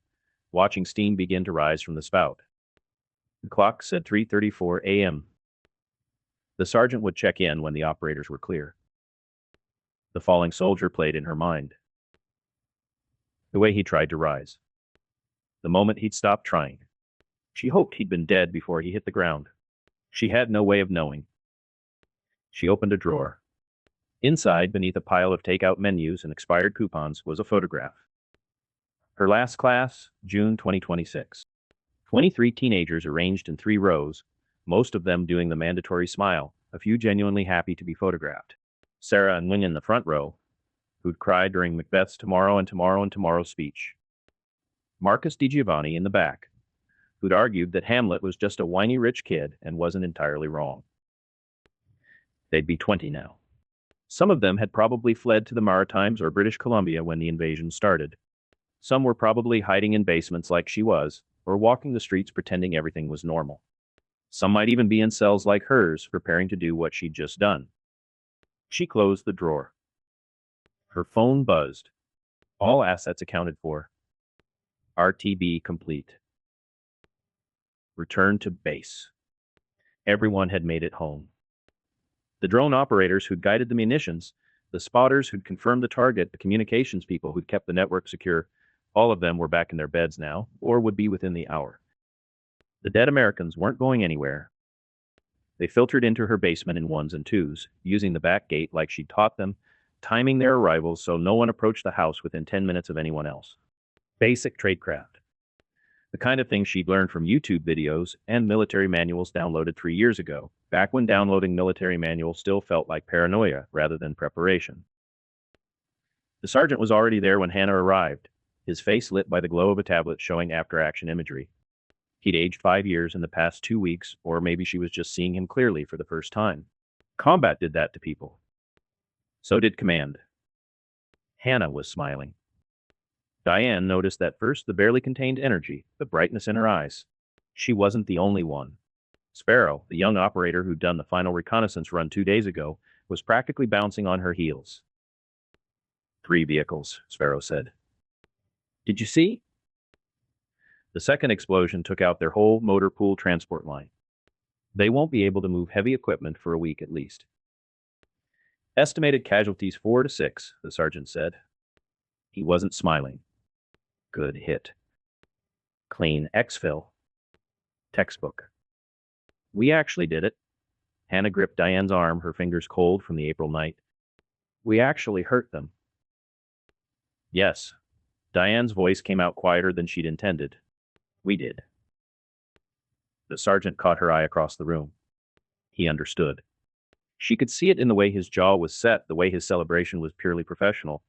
watching steam begin to rise from the spout. The clock said 3:34 a.m. The sergeant would check in when the operators were clear. The falling soldier played in her mind. The way he tried to rise. The moment he'd stopped trying. She hoped he'd been dead before he hit the ground. She had no way of knowing. She opened a drawer. Inside, beneath a pile of takeout menus and expired coupons, was a photograph. Her last class, June 2026. 23 teenagers arranged in 3 rows, most of them doing the mandatory smile, a few genuinely happy to be photographed. Sarah and Wing in the front row, who'd cried during Macbeth's Tomorrow and Tomorrow and Tomorrow speech. Marcus DiGiovanni in the back, who'd argued that Hamlet was just a whiny rich kid and wasn't entirely wrong. They'd be 20 now. Some of them had probably fled to the Maritimes or British Columbia when the invasion started. Some were probably hiding in basements like she was, or walking the streets pretending everything was normal. Some might even be in cells like hers, preparing to do what she'd just done. She closed the drawer. Her phone buzzed. All assets accounted for. RTB complete. Return to base. Everyone had made it home. The drone operators who'd guided the munitions, the spotters who'd confirmed the target, the communications people who'd kept the network secure, all of them were back in their beds now, or would be within the hour. The dead Americans weren't going anywhere. They filtered into her basement in 1s and 2s, using the back gate like she'd taught them, timing their arrivals so no one approached the house within 10 minutes of anyone else. Basic tradecraft. The kind of thing she'd learned from YouTube videos and military manuals downloaded 3 years ago, back when downloading military manuals still felt like paranoia rather than preparation. The sergeant was already there when Hannah arrived, his face lit by the glow of a tablet showing after-action imagery. He'd aged 5 years in the past 2 weeks, or maybe she was just seeing him clearly for the first time. Combat did that to people. So did command. Hannah was smiling. Diane noticed that first the barely contained energy, the brightness in her eyes. She wasn't the only one. Sparrow, the young operator who'd done the final reconnaissance run 2 days ago, was practically bouncing on her heels. 3 vehicles, Sparrow said. Did you see? The second explosion took out their whole motor pool transport line. They won't be able to move heavy equipment for a week at least. Estimated casualties 4 to 6, the sergeant said. He wasn't smiling. Good hit. Clean exfil. Textbook. We actually did it. Hannah gripped Diane's arm, her fingers cold from the April night. We actually hurt them. Yes. Diane's voice came out quieter than she'd intended. We did. The sergeant caught her eye across the room. He understood. She could see it in the way his jaw was set, the way his celebration was purely professional.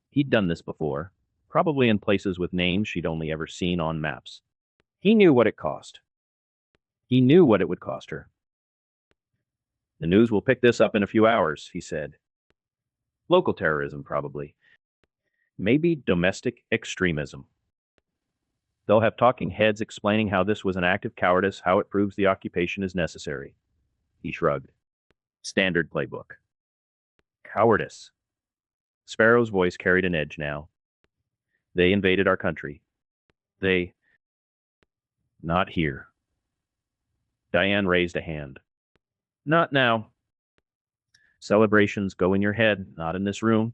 He'd done this before, probably in places with names she'd only ever seen on maps. He knew what it cost. He knew what it would cost her. The news will pick this up in a few hours, he said. Local terrorism, probably. Maybe domestic extremism. They'll have talking heads explaining how this was an act of cowardice, how it proves the occupation is necessary. He shrugged. Standard playbook. Cowardice. Sparrow's voice carried an edge now. They invaded our country. They... Not here. Diane raised a hand. Not now. Celebrations go in your head, not in this room.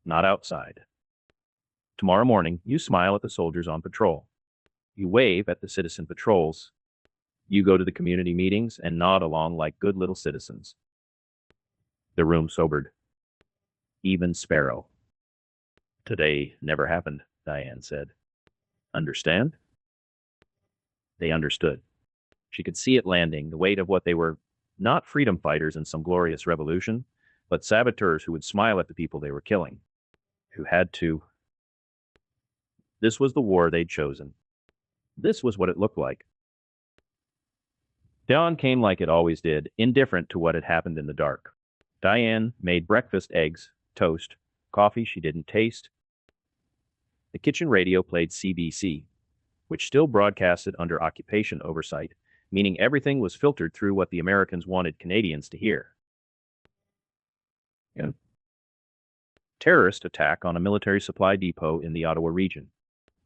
Not outside. Tomorrow morning, you smile at the soldiers on patrol. You wave at the citizen patrols. You go to the community meetings and nod along like good little citizens. The room sobered. Even Sparrow. Today never happened, Diane said. Understand? They understood. She could see it landing, the weight of what they were, not freedom fighters in some glorious revolution, but saboteurs who would smile at the people they were killing, who had to. This was the war they'd chosen. This was what it looked like. Dawn came like it always did, indifferent to what had happened in the dark. Diane made breakfast, eggs, toast, coffee she didn't taste. The kitchen radio played CBC, which still broadcasted under occupation oversight, meaning everything was filtered through what the Americans wanted Canadians to hear. Terrorist attack on a military supply depot in the Ottawa region.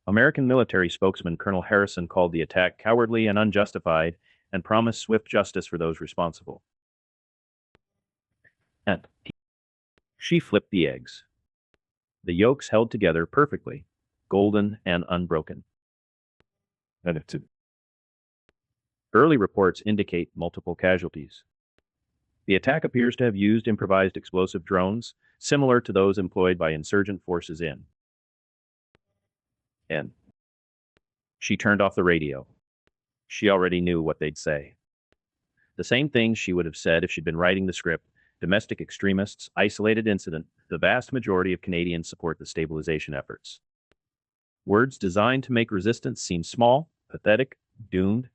American military spokesman Colonel Harrison called the attack cowardly and unjustified and promised swift justice for those responsible. And she flipped the eggs. The yolks held together perfectly, golden and unbroken. Early reports indicate multiple casualties. The attack appears to have used improvised explosive drones, similar to those employed by insurgent forces in. And she turned off the radio. She already knew what they'd say. The same things she would have said if she'd been writing the script. Domestic extremists, isolated incident, the vast majority of Canadians support the stabilization efforts. Words designed to make resistance seem small, pathetic, doomed.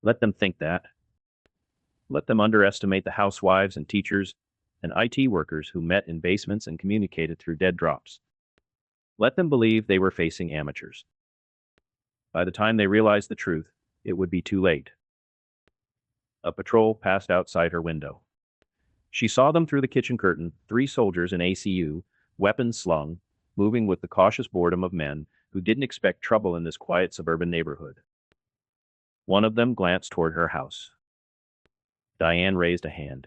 Let them think that. Let them underestimate the housewives and teachers and IT workers who met in basements and communicated through dead drops. Let them believe they were facing amateurs. By the time they realized the truth, it would be too late. A patrol passed outside her window. She saw them through the kitchen curtain, 3 soldiers in ACU, weapons slung, moving with the cautious boredom of men who didn't expect trouble in this quiet suburban neighborhood. One of them glanced toward her house. Diane raised a hand.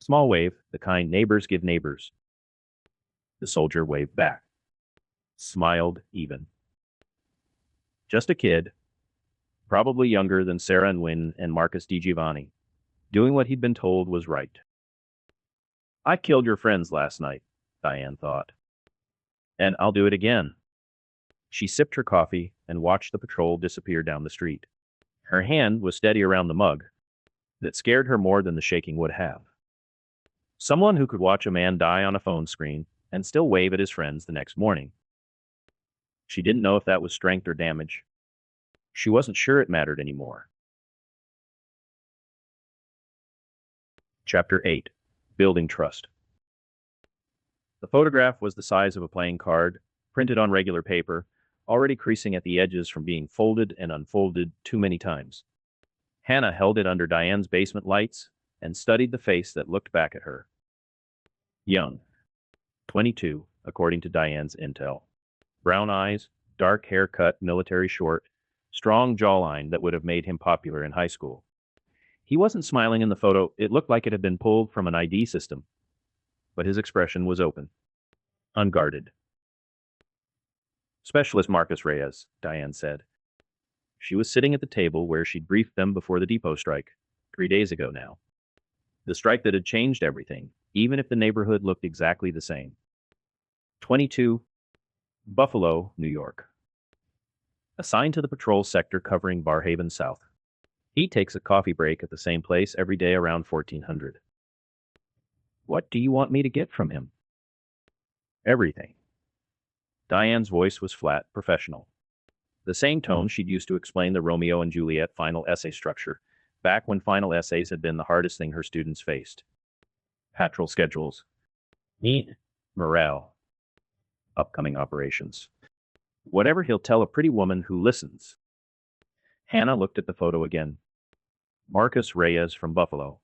Small wave, the kind neighbors give neighbors. The soldier waved back. Smiled even. Just a kid, probably younger than Sarah and Wynne and Marcus DiGiovanni, doing what he'd been told was right. I killed your friends last night, Diane thought. And I'll do it again. She sipped her coffee and watched the patrol disappear down the street. Her hand was steady around the mug. That scared her more than the shaking would have. Someone who could watch a man die on a phone screen and still wave at his friends the next morning. She didn't know if that was strength or damage. She wasn't sure it mattered anymore. Chapter 8. Building Trust. The photograph was the size of a playing card, printed on regular paper, already creasing at the edges from being folded and unfolded too many times. Hannah held it under Diane's basement lights and studied the face that looked back at her. Young. 22, according to Diane's intel. Brown eyes, dark haircut, military short, strong jawline that would have made him popular in high school. He wasn't smiling in the photo. It looked like it had been pulled from an ID system. But his expression was open, unguarded. Specialist Marcus Reyes, Diane said. She was sitting at the table where she'd briefed them before the depot strike, 3 days ago now. The strike that had changed everything, even if the neighborhood looked exactly the same. 22, Buffalo, New York. Assigned to the patrol sector covering Barrhaven South. He takes a coffee break at the same place every day around 1400. What do you want me to get from him? Everything. Diane's voice was flat, professional. The same tone she'd used to explain the Romeo and Juliet final essay structure, back when final essays had been the hardest thing her students faced. Patrol schedules. Neat. Morale. Upcoming operations. Whatever he'll tell a pretty woman who listens. Hannah looked at the photo again. Marcus Reyes from Buffalo.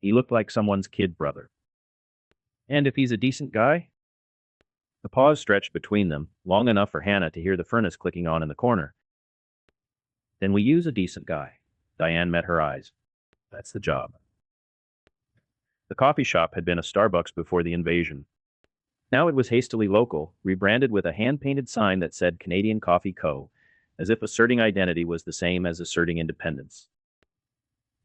He looked like someone's kid brother. And if he's a decent guy? The pause stretched between them, long enough for Hannah to hear the furnace clicking on in the corner. Then we use a decent guy. Diane met her eyes. That's the job. The coffee shop had been a Starbucks before the invasion. Now it was hastily local, rebranded with a hand-painted sign that said Canadian Coffee Co., as if asserting identity was the same as asserting independence.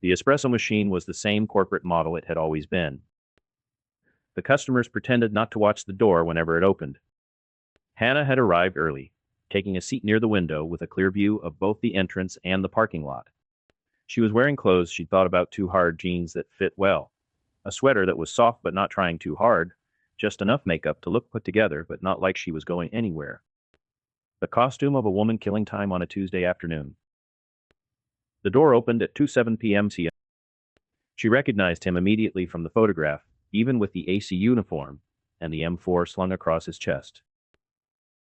The espresso machine was the same corporate model it had always been. The customers pretended not to watch the door whenever it opened. Hannah had arrived early, taking a seat near the window with a clear view of both the entrance and the parking lot. She was wearing clothes she'd thought about too hard, jeans that fit well, a sweater that was soft but not trying too hard, just enough makeup to look put together but not like she was going anywhere. The costume of a woman killing time on a Tuesday afternoon. The door opened at 2:07 p.m. She recognized him immediately from the photograph, even with the AC uniform and the M4 slung across his chest.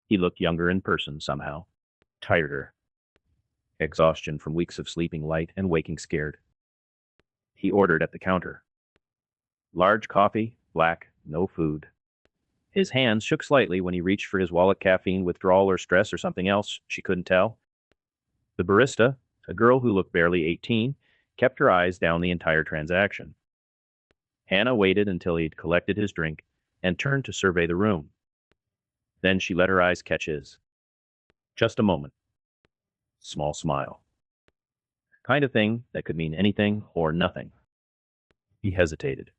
He looked younger in person somehow, tireder. Exhaustion from weeks of sleeping light and waking scared. He ordered at the counter. Large coffee, black, no food. His hands shook slightly when he reached for his wallet. Caffeine withdrawal or stress or something else, she couldn't tell. The barista, a girl who looked barely 18, kept her eyes down the entire transaction. Hannah waited until he'd collected his drink and turned to survey the room. Then she let her eyes catch his. Just a moment. Small smile. Kind of thing that could mean anything or nothing. He hesitated.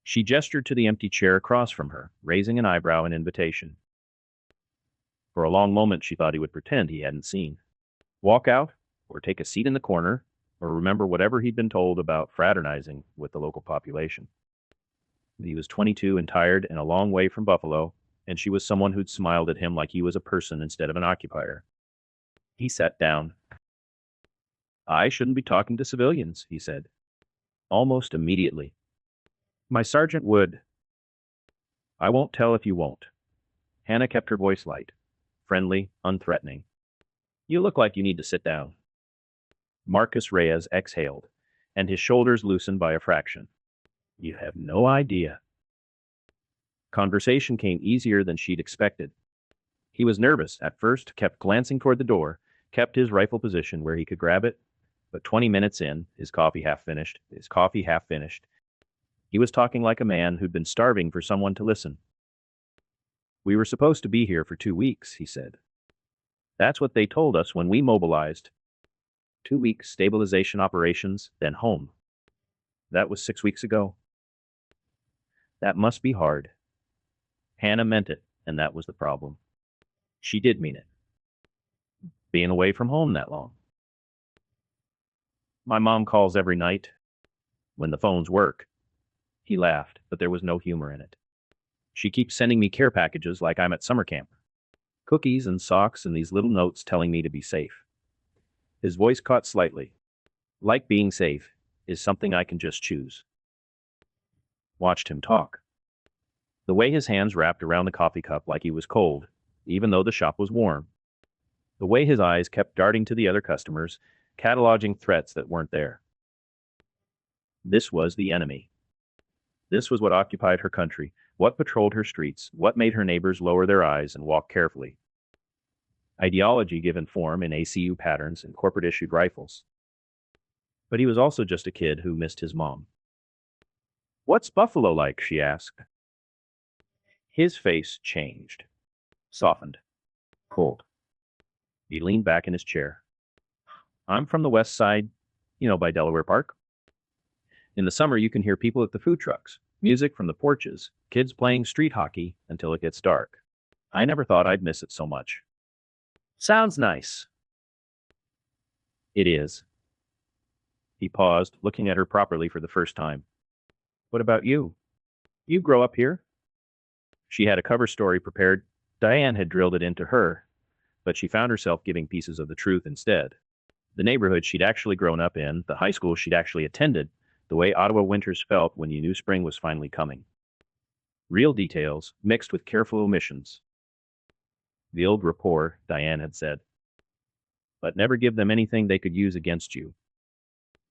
She gestured to the empty chair across from her, raising an eyebrow in invitation. For a long moment she thought he would pretend he hadn't seen. Walk out, or take a seat in the corner, or remember whatever he'd been told about fraternizing with the local population. He was 22 and tired and a long way from Buffalo, and she was someone who'd smiled at him like he was a person instead of an occupier. He sat down. I shouldn't be talking to civilians, he said. Almost immediately. My sergeant would. I won't tell if you won't. Hannah kept her voice light, friendly, unthreatening. You look like you need to sit down. Marcus Reyes exhaled, and his shoulders loosened by a fraction. You have no idea. Conversation came easier than she'd expected. He was nervous at first, kept glancing toward the door, kept his rifle position where he could grab it, but 20 minutes in, his coffee half finished, he was talking like a man who'd been starving for someone to listen. We were supposed to be here for 2 weeks, he said. That's what they told us when we mobilized. 2 weeks stabilization operations, then home. That was 6 weeks ago. That must be hard. Hannah meant it, and that was the problem. She did mean it. Being away from home that long. My mom calls every night. When the phones work. He laughed, but there was no humor in it. She keeps sending me care packages like I'm at summer camp. Cookies and socks and these little notes telling me to be safe. His voice caught slightly. Like being safe is something I can just choose. Watched him talk. The way his hands wrapped around the coffee cup like he was cold, even though the shop was warm. The way his eyes kept darting to the other customers, cataloging threats that weren't there. This was the enemy. This was what occupied her country, what patrolled her streets, what made her neighbors lower their eyes and walk carefully. Ideology given form in ACU patterns and corporate-issued rifles. But he was also just a kid who missed his mom. What's Buffalo like? She asked. His face changed, softened, cold. He leaned back in his chair. I'm from the west side, by Delaware Park. In the summer, you can hear people at the food trucks, music from the porches, kids playing street hockey until it gets dark. I never thought I'd miss it so much. Sounds nice. It is. He paused, looking at her properly for the first time. What about you? You grow up here? She had a cover story prepared. Diane had drilled it into her, but she found herself giving pieces of the truth instead. The neighborhood she'd actually grown up in, the high school she'd actually attended, the way Ottawa winters felt when you knew spring was finally coming. Real details, mixed with careful omissions. The old rapport, Diane had said. But never give them anything they could use against you.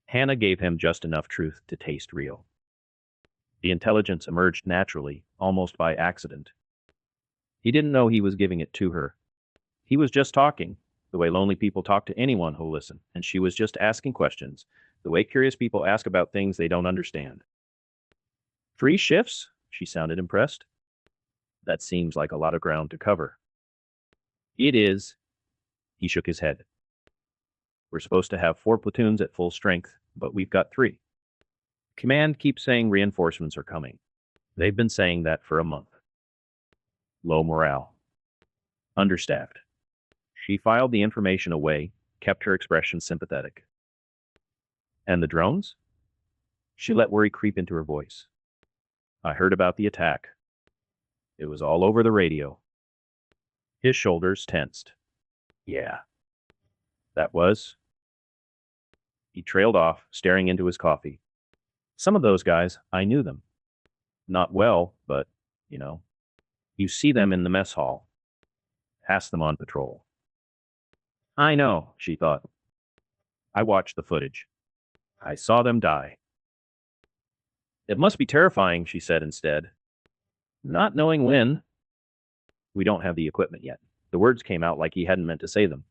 Hannah gave him just enough truth to taste real. The intelligence emerged naturally, almost by accident. He didn't know he was giving it to her. He was just talking, the way lonely people talk to anyone who'll listen, and she was just asking questions, the way curious people ask about things they don't understand. 3 shifts? She sounded impressed. That seems like a lot of ground to cover. It is. He shook his head. We're supposed to have 4 platoons at full strength, but we've got 3. Command keeps saying reinforcements are coming. They've been saying that for a month. Low morale. Understaffed. She filed the information away, kept her expression sympathetic. And the drones? She let worry creep into her voice. I heard about the attack. It was all over the radio. His shoulders tensed. Yeah. That was. He trailed off, staring into his coffee. Some of those guys, I knew them. Not well, but, you see them in the mess hall. Ask them on patrol. I know, she thought. I watched the footage. I saw them die. It must be terrifying, she said instead. Not knowing when. We don't have the equipment yet. The words came out like he hadn't meant to say them.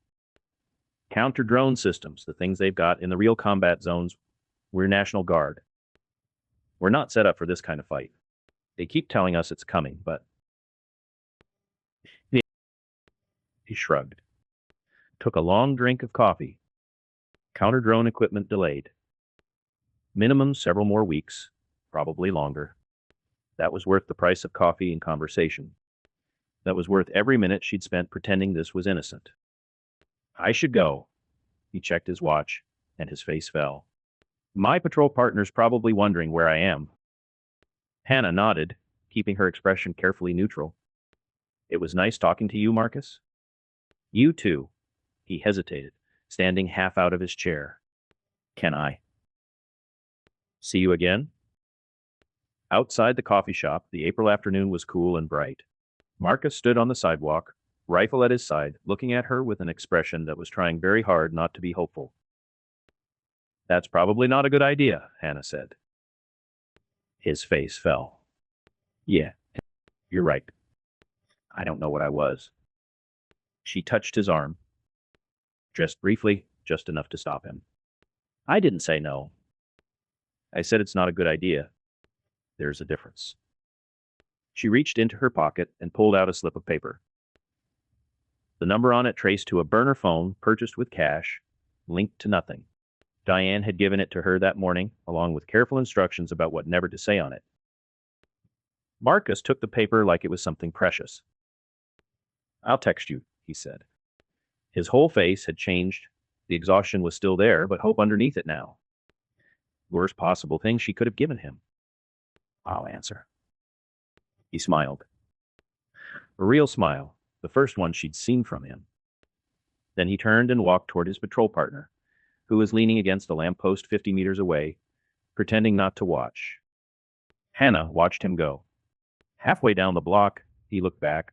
Counter-drone systems, the things they've got in the real combat zones. We're National Guard. We're not set up for this kind of fight. They keep telling us it's coming, but... He shrugged. Took a long drink of coffee. Counter-drone equipment delayed. Minimum several more weeks, probably longer. That was worth the price of coffee and conversation. That was worth every minute she'd spent pretending this was innocent. I should go. He checked his watch, and his face fell. My patrol partner's probably wondering where I am. Hannah nodded, keeping her expression carefully neutral. It was nice talking to you, Marcus. You too. He hesitated, standing half out of his chair. Can I? See you again? Outside the coffee shop, the April afternoon was cool and bright. Marcus stood on the sidewalk, rifle at his side, looking at her with an expression that was trying very hard not to be hopeful. That's probably not a good idea, Hannah said. His face fell. Yeah, you're right. I don't know what I was. She touched his arm. Just briefly, just enough to stop him. I didn't say no. I said it's not a good idea. There's a difference. She reached into her pocket and pulled out a slip of paper. The number on it traced to a burner phone purchased with cash, linked to nothing. Diane had given it to her that morning, along with careful instructions about what never to say on it. Marcus took the paper like it was something precious. I'll text you, he said. His whole face had changed. The exhaustion was still there, but hope underneath it now. Worst possible thing she could have given him. I'll answer. He smiled. A real smile, the first one she'd seen from him. Then he turned and walked toward his patrol partner, who was leaning against a lamppost 50 meters away, pretending not to watch. Hannah watched him go. Halfway down the block, he looked back.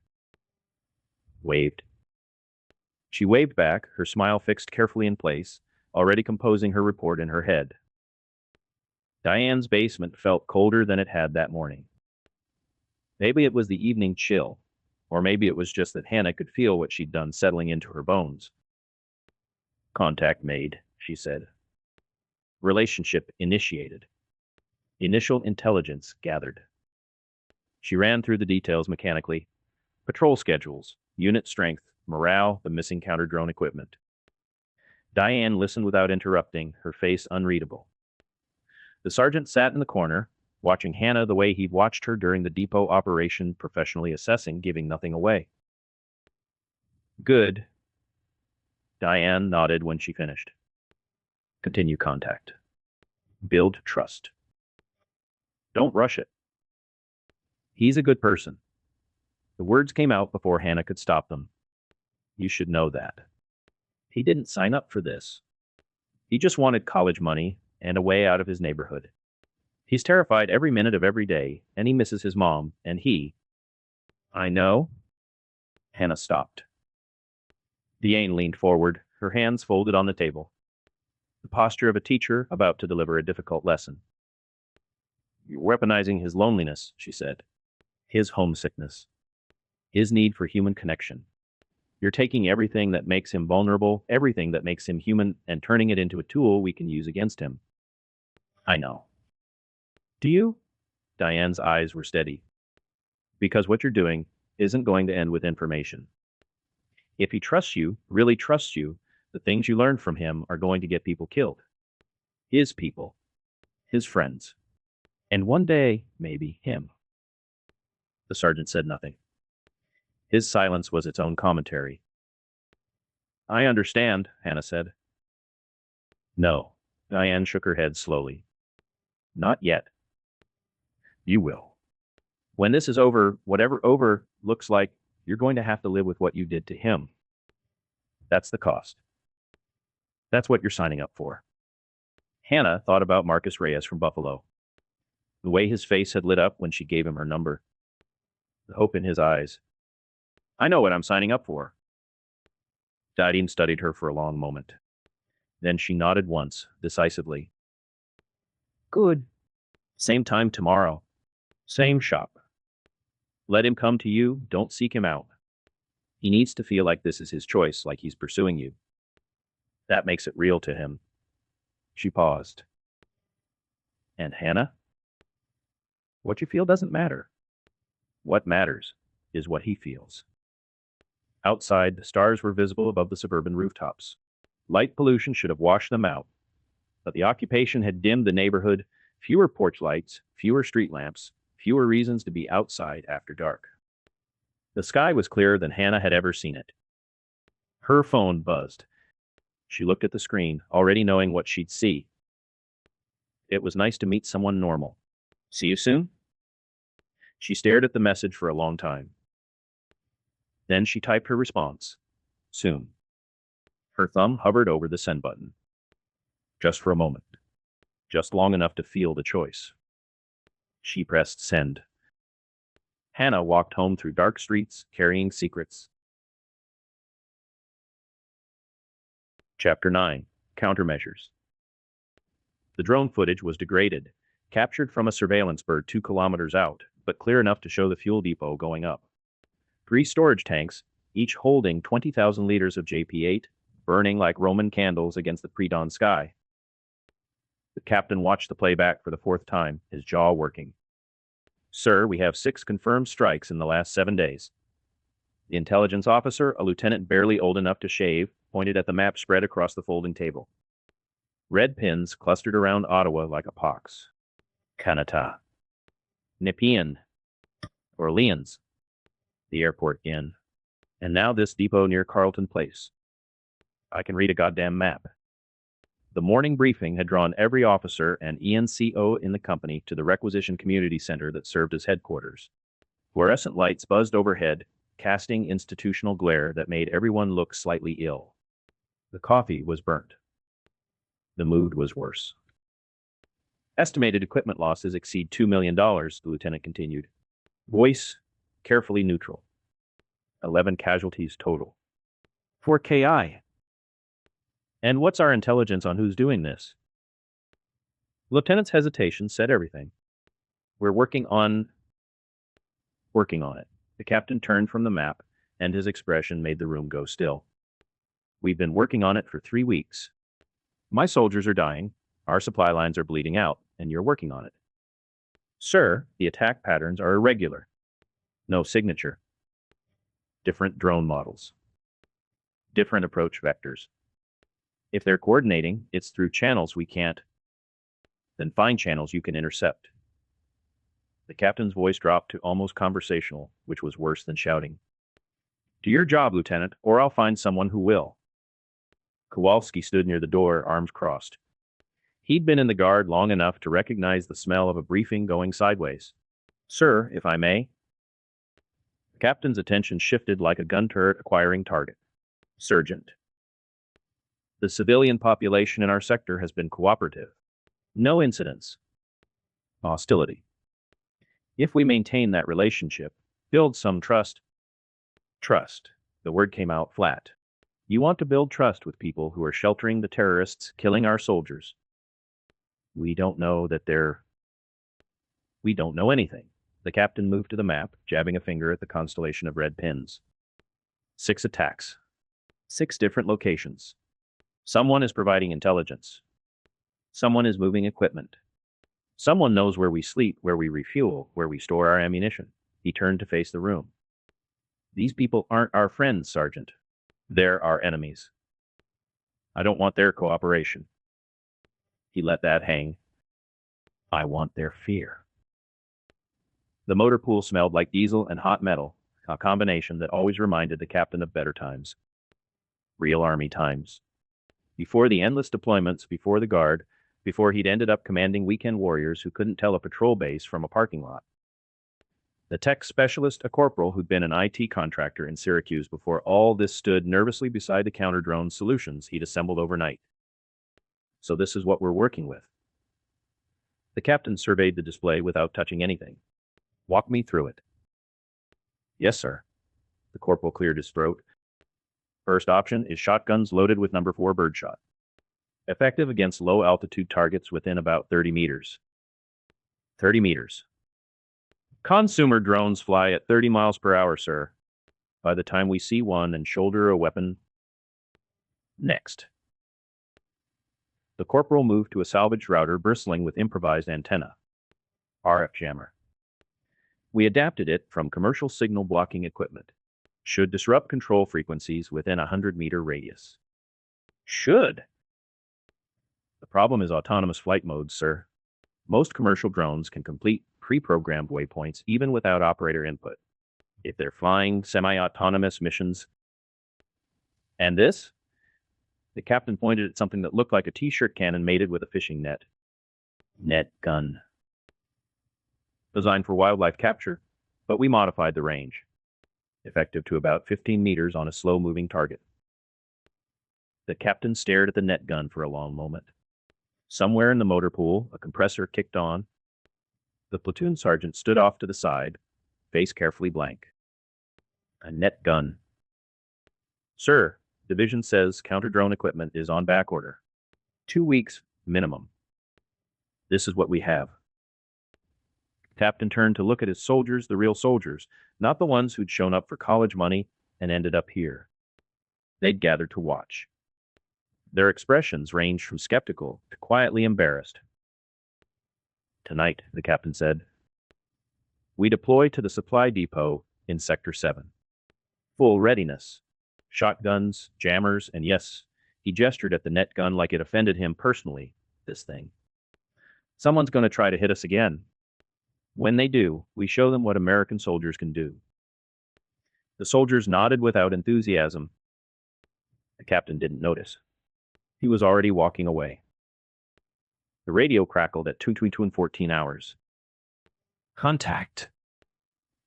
Waved. She waved back, her smile fixed carefully in place, already composing her report in her head. Diane's basement felt colder than it had that morning. Maybe it was the evening chill, or maybe it was just that Hannah could feel what she'd done settling into her bones. Contact made, she said. Relationship initiated. Initial intelligence gathered. She ran through the details mechanically. Patrol schedules, unit strength, morale, the missing counter-drone equipment. Diane listened without interrupting, her face unreadable. The sergeant sat in the corner, watching Hannah the way he'd watched her during the depot operation, professionally assessing, giving nothing away. Good. Diane nodded when she finished. Continue contact. Build trust. Don't rush it. He's a good person. The words came out before Hannah could stop them. You should know that. He didn't sign up for this. He just wanted college money and a way out of his neighborhood. He's terrified every minute of every day, and he misses his mom, and he... I know. Hannah stopped. Diane leaned forward, her hands folded on the table. The posture of a teacher about to deliver a difficult lesson. You're weaponizing his loneliness, she said. His homesickness. His need for human connection. You're taking everything that makes him vulnerable, everything that makes him human, and turning it into a tool we can use against him. I know. Do you? Diane's eyes were steady. Because what you're doing isn't going to end with information. If he trusts you, really trusts you, the things you learn from him are going to get people killed. His people. His friends. And one day, maybe him. The sergeant said nothing. His silence was its own commentary. I understand, Hannah said. No. Diane shook her head slowly. Not yet. You will. When this is over, whatever over looks like, you're going to have to live with what you did to him. That's the cost. That's what you're signing up for. Hannah thought about Marcus Reyes from Buffalo. The way his face had lit up when she gave him her number. The hope in his eyes. I know what I'm signing up for. Diane studied her for a long moment. Then she nodded once, decisively. Good. Same time tomorrow. Same shop. Let him come to you, don't seek him out. He needs to feel like this is his choice, like he's pursuing you. That makes it real to him. She paused. And Hannah? What you feel doesn't matter. What matters is what he feels. Outside, the stars were visible above the suburban rooftops. Light pollution should have washed them out. But the occupation had dimmed the neighborhood, fewer porch lights, fewer street lamps, fewer reasons to be outside after dark. The sky was clearer than Hannah had ever seen it. Her phone buzzed. She looked at the screen, already knowing what she'd see. It was nice to meet someone normal. See you soon? She stared at the message for a long time. Then she typed her response. Soon. Her thumb hovered over the send button. Just for a moment. Just long enough to feel the choice. She pressed send. Hannah walked home through dark streets, carrying secrets. Chapter 9. Countermeasures. The drone footage was degraded, captured from a surveillance bird 2 kilometers out, but clear enough to show the fuel depot going up. 3 storage tanks, each holding 20,000 liters of JP-8, burning like Roman candles against the pre-dawn sky. The captain watched the playback for the 4th time, his jaw working. Sir, we have 6 confirmed strikes in the last 7 days. The intelligence officer, a lieutenant barely old enough to shave, pointed at the map spread across the folding table. Red pins clustered around Ottawa like a pox. Canada. Nepean. Orleans. The airport again. And now this depot near Carleton Place. I can read a goddamn map. The morning briefing had drawn every officer and ENCO in the company to the requisition community center that served as headquarters. Fluorescent lights buzzed overhead, casting institutional glare that made everyone look slightly ill. The coffee was burnt. The mood was worse. Estimated equipment losses exceed $2 million, the lieutenant continued. Voice carefully neutral. 11 casualties total. For KI. And what's our intelligence on who's doing this? The lieutenant's hesitation said everything. We're working on it. The captain turned from the map, and his expression made the room go still. We've been working on it for 3 weeks. My soldiers are dying, our supply lines are bleeding out, and you're working on it. Sir, the attack patterns are irregular. No signature. Different drone models. Different approach vectors. If they're coordinating, it's through channels we can't. Then find channels you can intercept. The captain's voice dropped to almost conversational, which was worse than shouting. Do your job, Lieutenant, or I'll find someone who will. Kowalski stood near the door, arms crossed. He'd been in the guard long enough to recognize the smell of a briefing going sideways. Sir, if I may. The captain's attention shifted like a gun turret acquiring target. Sergeant. The civilian population in our sector has been cooperative. No incidents. Hostility. If we maintain that relationship, build some trust. Trust. The word came out flat. You want to build trust with people who are sheltering the terrorists, killing our soldiers. We don't know anything. The captain moved to the map, jabbing a finger at the constellation of red pins. 6 attacks. 6 different locations. Someone is providing intelligence. Someone is moving equipment. Someone knows where we sleep, where we refuel, where we store our ammunition. He turned to face the room. These people aren't our friends, Sergeant. They're our enemies. I don't want their cooperation. He let that hang. I want their fear. The motor pool smelled like diesel and hot metal, a combination that always reminded the captain of better times. Real army times. Before the endless deployments, before the guard, before he'd ended up commanding weekend warriors who couldn't tell a patrol base from a parking lot. The tech specialist, a corporal who'd been an IT contractor in Syracuse before all this, stood nervously beside the counter-drone solutions he'd assembled overnight. So this is what we're working with. The captain surveyed the display without touching anything. Walk me through it. Yes, sir. The corporal cleared his throat. First option is shotguns loaded with number 4 birdshot. Effective against low-altitude targets within about 30 meters. 30 meters. Consumer drones fly at 30 miles per hour, sir. By the time we see one and shoulder a weapon... Next. The corporal moved to a salvaged router bristling with improvised antenna. RF jammer. We adapted it from commercial signal blocking equipment. Should disrupt control frequencies within a 100-meter radius. Should. The problem is autonomous flight modes, sir. Most commercial drones can complete pre-programmed waypoints even without operator input. If they're flying semi-autonomous missions. And this? The captain pointed at something that looked like a t-shirt cannon mated with a fishing net. Net gun. Designed for wildlife capture, but we modified the range. Effective to about 15 meters on a slow-moving target. The captain stared at the net gun for a long moment. Somewhere in the motor pool, a compressor kicked on. The platoon sergeant stood off to the side, face carefully blank. A net gun. Sir, division says counter-drone equipment is on back order. 2 weeks minimum. This is what we have. Captain turned to look at his soldiers, the real soldiers, not the ones who'd shown up for college money and ended up here. They'd gathered to watch. Their expressions ranged from skeptical to quietly embarrassed. Tonight, the captain said, we deploy to the supply depot in Sector 7. Full readiness. Shotguns, jammers, and yes, he gestured at the net gun like it offended him personally, this thing. Someone's going to try to hit us again. When they do, we show them what American soldiers can do. The soldiers nodded without enthusiasm. The captain didn't notice. He was already walking away. The radio crackled at 2:22 and 14 hours. Contact.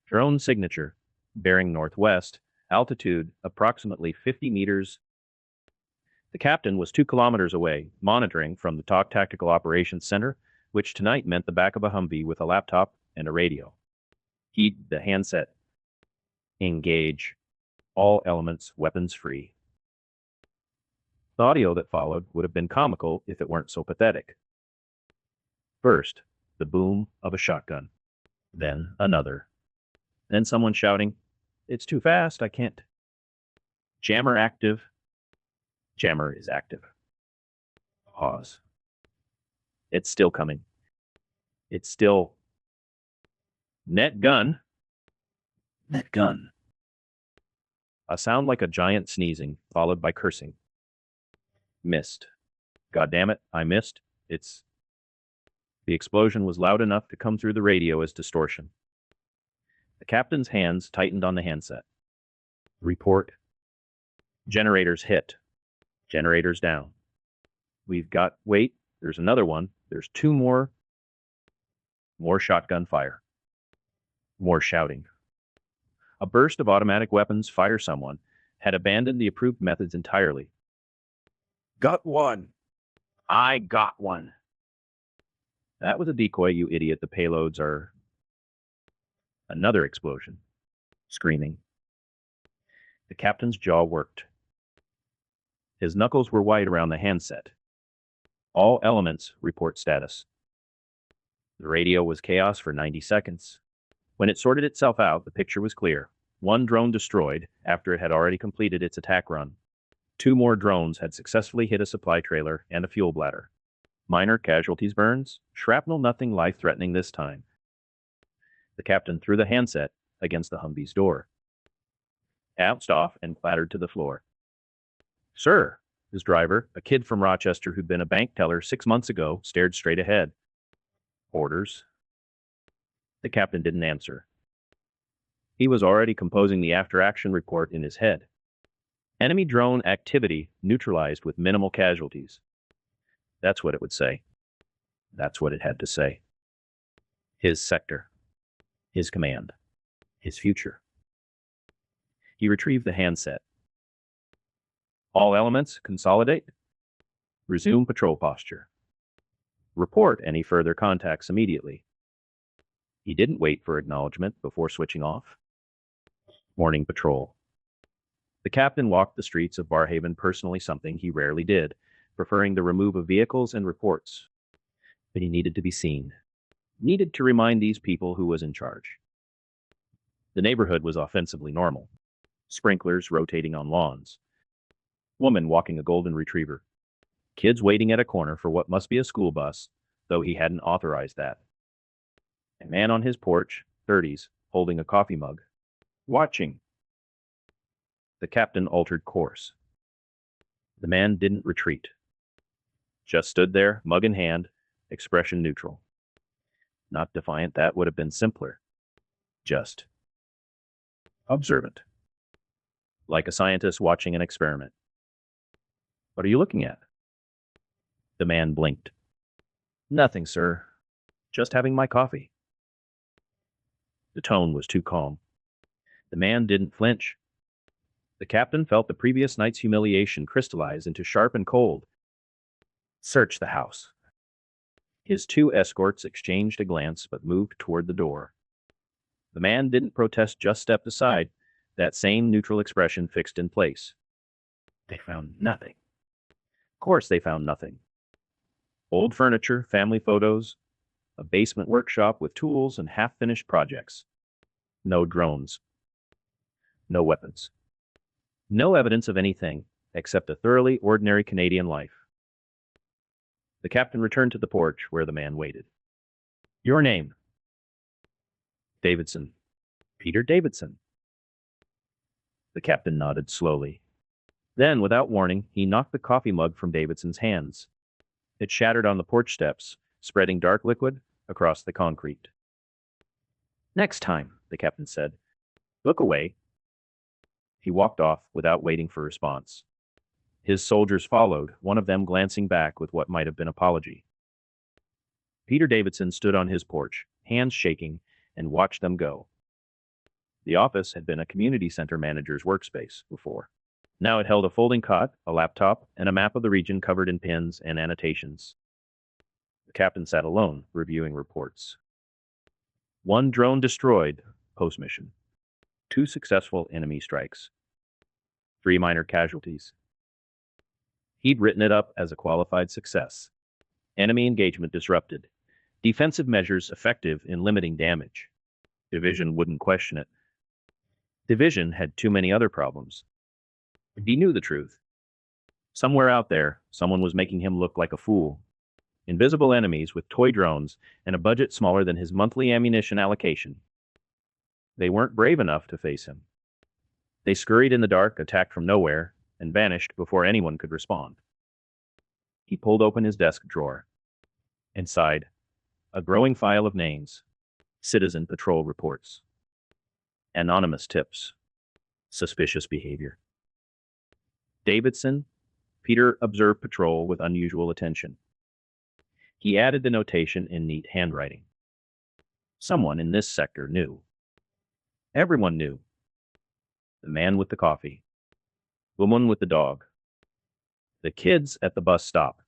Drone signature, bearing northwest, altitude approximately 50 meters. The captain was 2 kilometers away, monitoring from the TOC Tactical Operations Center, which tonight meant the back of a Humvee with a laptop and a radio. Heed the handset. Engage. All elements weapons free. The audio that followed would have been comical if it weren't so pathetic. First, the boom of a shotgun. Then another. Then someone shouting, "It's too fast, I can't." Jammer active. Jammer is active. Pause. It's still coming. It's still... Net gun. Net gun. A sound like a giant sneezing, followed by cursing. Missed. God damn it, I missed. It's... The explosion was loud enough to come through the radio as distortion. The captain's hands tightened on the handset. Report. Generators hit. Generators down. We've got... Wait, there's another one. There's 2 more. More shotgun fire. More shouting. A burst of automatic weapons fire someone had abandoned the approved methods entirely. Got one. I got one. That was a decoy, you idiot. The payloads are... Another explosion. Screaming. The captain's jaw worked. His knuckles were white around the handset. All elements report status. The radio was chaos for 90 seconds. When it sorted itself out, the picture was clear. One drone destroyed after it had already completed its attack run. 2 more drones had successfully hit a supply trailer and a fuel bladder. Minor casualties: burns, shrapnel, nothing life-threatening this time. The captain threw the handset against the Humvee's door. Bounced off and clattered to the floor. "Sir," his driver, a kid from Rochester who'd been a bank teller 6 months ago, stared straight ahead. "Orders?" The captain didn't answer. He was already composing the after-action report in his head. Enemy drone activity neutralized with minimal casualties. That's what it would say. That's what it had to say. His sector. His command. His future. He retrieved the handset. "All elements, consolidate. Resume patrol posture. Report any further contacts immediately." He didn't wait for acknowledgement before switching off. Morning patrol. The captain walked the streets of Barrhaven personally, something he rarely did, preferring the remove of vehicles and reports. But he needed to be seen. Needed to remind these people who was in charge. The neighborhood was offensively normal. Sprinklers rotating on lawns. Woman walking a golden retriever. Kids waiting at a corner for what must be a school bus, though he hadn't authorized that. A man on his porch, 30s, holding a coffee mug. Watching. The captain altered course. The man didn't retreat. Just stood there, mug in hand, expression neutral. Not defiant, that would have been simpler. Just observant. Like a scientist watching an experiment. "What are you looking at?" The man blinked. "Nothing, sir. Just having my coffee." The tone was too calm. The man didn't flinch. The captain felt the previous night's humiliation crystallize into sharp and cold. "Search the house." His 2 escorts exchanged a glance but moved toward the door. The man didn't protest, just stepped aside, that same neutral expression fixed in place. They found nothing. Of course they found nothing. Old furniture, family photos, a basement workshop with tools and half-finished projects. No drones. No weapons. No evidence of anything except a thoroughly ordinary Canadian life. The captain returned to the porch where the man waited. "Your name?" "Davidson." "Peter Davidson." The captain nodded slowly. Then, without warning, he knocked the coffee mug from Davidson's hands. It shattered on the porch steps, spreading dark liquid across the concrete. "Next time," the captain said. "Look away." He walked off without waiting for response. His soldiers followed, one of them glancing back with what might have been apology. Peter Davidson stood on his porch, hands shaking, and watched them go. The office had been a community center manager's workspace before. Now it held a folding cot, a laptop, and a map of the region covered in pins and annotations. The captain sat alone, reviewing reports. 1 drone destroyed, post-mission. 2 successful enemy strikes. 3 minor casualties. He'd written it up as a qualified success. Enemy engagement disrupted. Defensive measures effective in limiting damage. Division wouldn't question it. Division had too many other problems. He knew the truth. Somewhere out there, someone was making him look like a fool. Invisible enemies with toy drones and a budget smaller than his monthly ammunition allocation. They weren't brave enough to face him. They scurried in the dark, attacked from nowhere, and vanished before anyone could respond. He pulled open his desk drawer. Inside, a growing file of names. Citizen patrol reports. Anonymous tips. Suspicious behavior. Davidson, Peter observed patrol with unusual attention. He added the notation in neat handwriting. Someone in this sector knew. Everyone knew. The man with the coffee. The woman with the dog. The kids at the bus stop.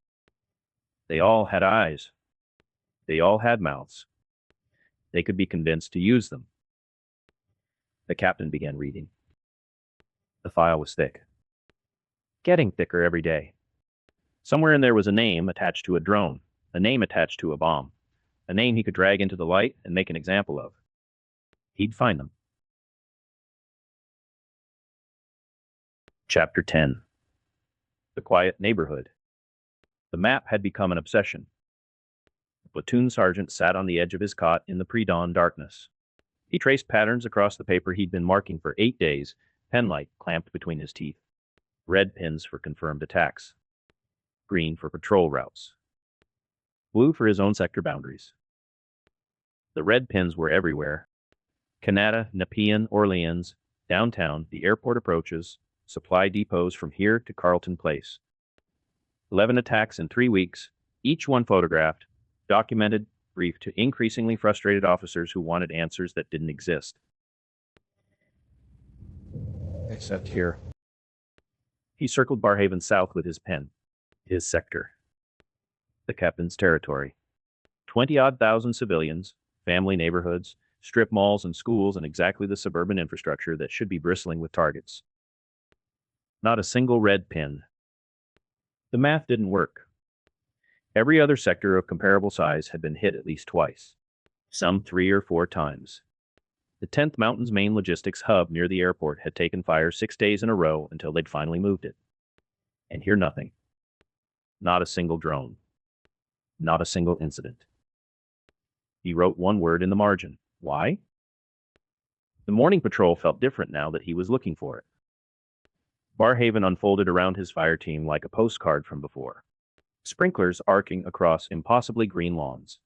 They all had eyes. They all had mouths. They could be convinced to use them. The captain began reading. The file was thick. getting thicker every day. Somewhere in there was a name attached to a drone, a name attached to a bomb, a name he could drag into the light and make an example of. He'd find them. Chapter 10. The Quiet Neighborhood. The map had become an obsession. The platoon sergeant sat on the edge of his cot in the pre-dawn darkness. He traced patterns across the paper he'd been marking for 8 days, penlight clamped between his teeth. Red pins for confirmed attacks. Green for patrol routes. Blue for his own sector boundaries. The red pins were everywhere. Canada, Nepean, Orleans, downtown, the airport approaches, supply depots from here to Carleton Place. 11 attacks in 3 weeks, each one photographed, documented, briefed to increasingly frustrated officers who wanted answers that didn't exist. Except here. He circled Barrhaven south with his pen. His sector. The captain's territory. 20-odd thousand civilians, family neighborhoods, strip malls and schools, and exactly the suburban infrastructure that should be bristling with targets. Not a single red pin. The math didn't work. Every other sector of comparable size had been hit at least twice, some 3 or 4 times. The 10th Mountain's main logistics hub near the airport had taken fire 6 days in a row until they'd finally moved it. And here nothing. Not a single drone. Not a single incident. He wrote one word in the margin. Why? The morning patrol felt different now that he was looking for it. Barrhaven unfolded around his fire team like a postcard from before. Sprinklers arcing across impossibly green lawns.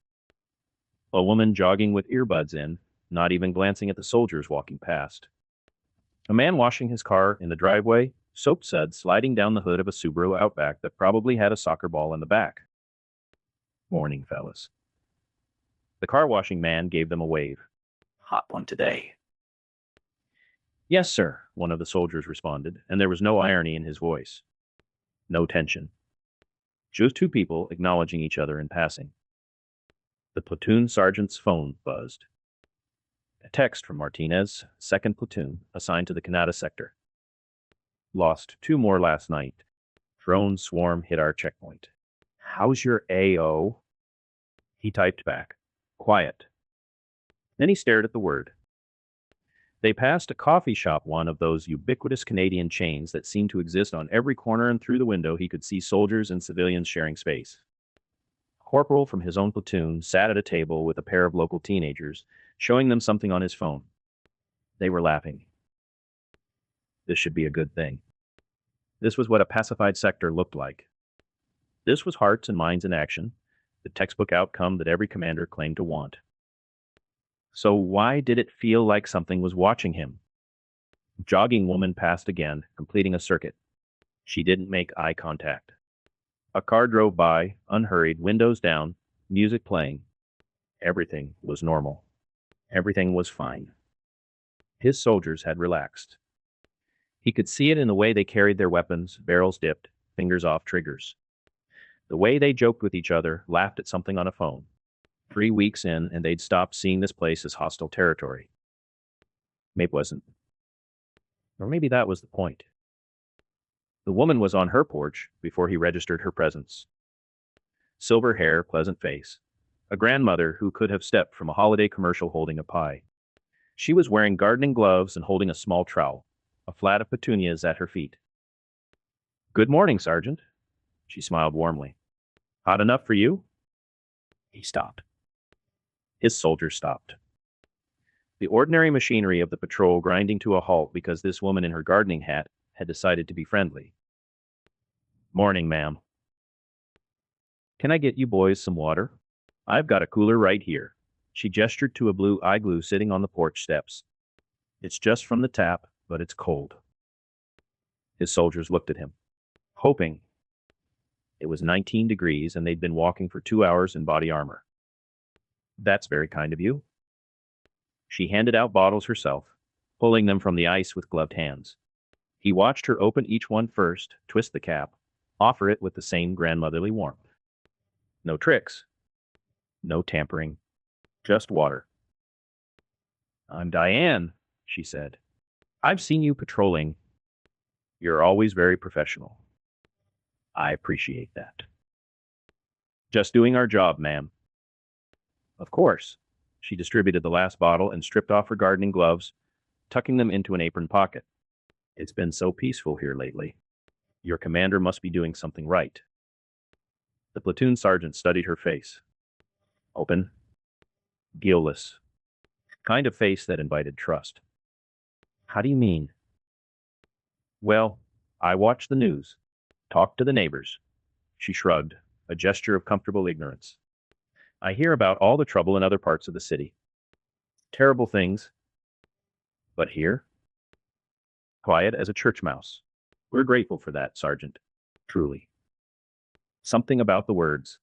A woman jogging with earbuds in, not even glancing at the soldiers walking past. A man washing his car in the driveway, soap suds sliding down the hood of a Subaru Outback that probably had a soccer ball in the back. Morning, fellas. The car washing man gave them a wave. Hot one today. Yes, sir, one of the soldiers responded, and there was no irony in his voice. No tension. Just 2 people acknowledging each other in passing. The platoon sergeant's phone buzzed. A text from Martinez, 2nd Platoon, assigned to the Canada sector. Lost 2 more last night. Drone swarm hit our checkpoint. How's your AO? He typed back. Quiet. Then he stared at the word. They passed a coffee shop, one of those ubiquitous Canadian chains that seemed to exist on every corner, and through the window he could see soldiers and civilians sharing space. A corporal from his own platoon sat at a table with a pair of local teenagers, showing them something on his phone. They were laughing. This should be a good thing. This was what a pacified sector looked like. This was hearts and minds in action, the textbook outcome that every commander claimed to want. So why did it feel like something was watching him? A jogging woman passed again, completing a circuit. She didn't make eye contact. A car drove by, unhurried, windows down, music playing. Everything was normal. Everything was fine. His soldiers had relaxed. He could see it in the way they carried their weapons, barrels dipped, fingers off triggers. The way they joked with each other, laughed at something on a phone. 3 weeks in, and they'd stopped seeing this place as hostile territory. Maybe it wasn't. Or maybe that was the point. The woman was on her porch before he registered her presence. Silver hair, pleasant face. A grandmother who could have stepped from a holiday commercial holding a pie. She was wearing gardening gloves and holding a small trowel, a flat of petunias at her feet. Good morning, Sergeant. She smiled warmly. Hot enough for you? He stopped. His soldiers stopped. The ordinary machinery of the patrol grinding to a halt because this woman in her gardening hat had decided to be friendly. Morning, ma'am. Can I get you boys some water? I've got a cooler right here. She gestured to a blue igloo sitting on the porch steps. It's just from the tap, but it's cold. His soldiers looked at him, hoping. It was 19 degrees and they'd been walking for 2 hours in body armor. That's very kind of you. She handed out bottles herself, pulling them from the ice with gloved hands. He watched her open each one first, twist the cap, offer it with the same grandmotherly warmth. No tricks. No tampering. Just water. I'm Diane, she said. I've seen you patrolling. You're always very professional. I appreciate that. Just doing our job, ma'am. Of course. She distributed the last bottle and stripped off her gardening gloves, tucking them into an apron pocket. It's been so peaceful here lately. Your commander must be doing something right. The platoon sergeant studied her face. Open, guileless, kind of face that invited trust. How do you mean? Well, I watch the news, talk to the neighbors. She shrugged, a gesture of comfortable ignorance. I hear about all the trouble in other parts of the city. Terrible things. But here? Quiet as a church mouse. We're grateful for that, Sergeant. Truly. Something about the words.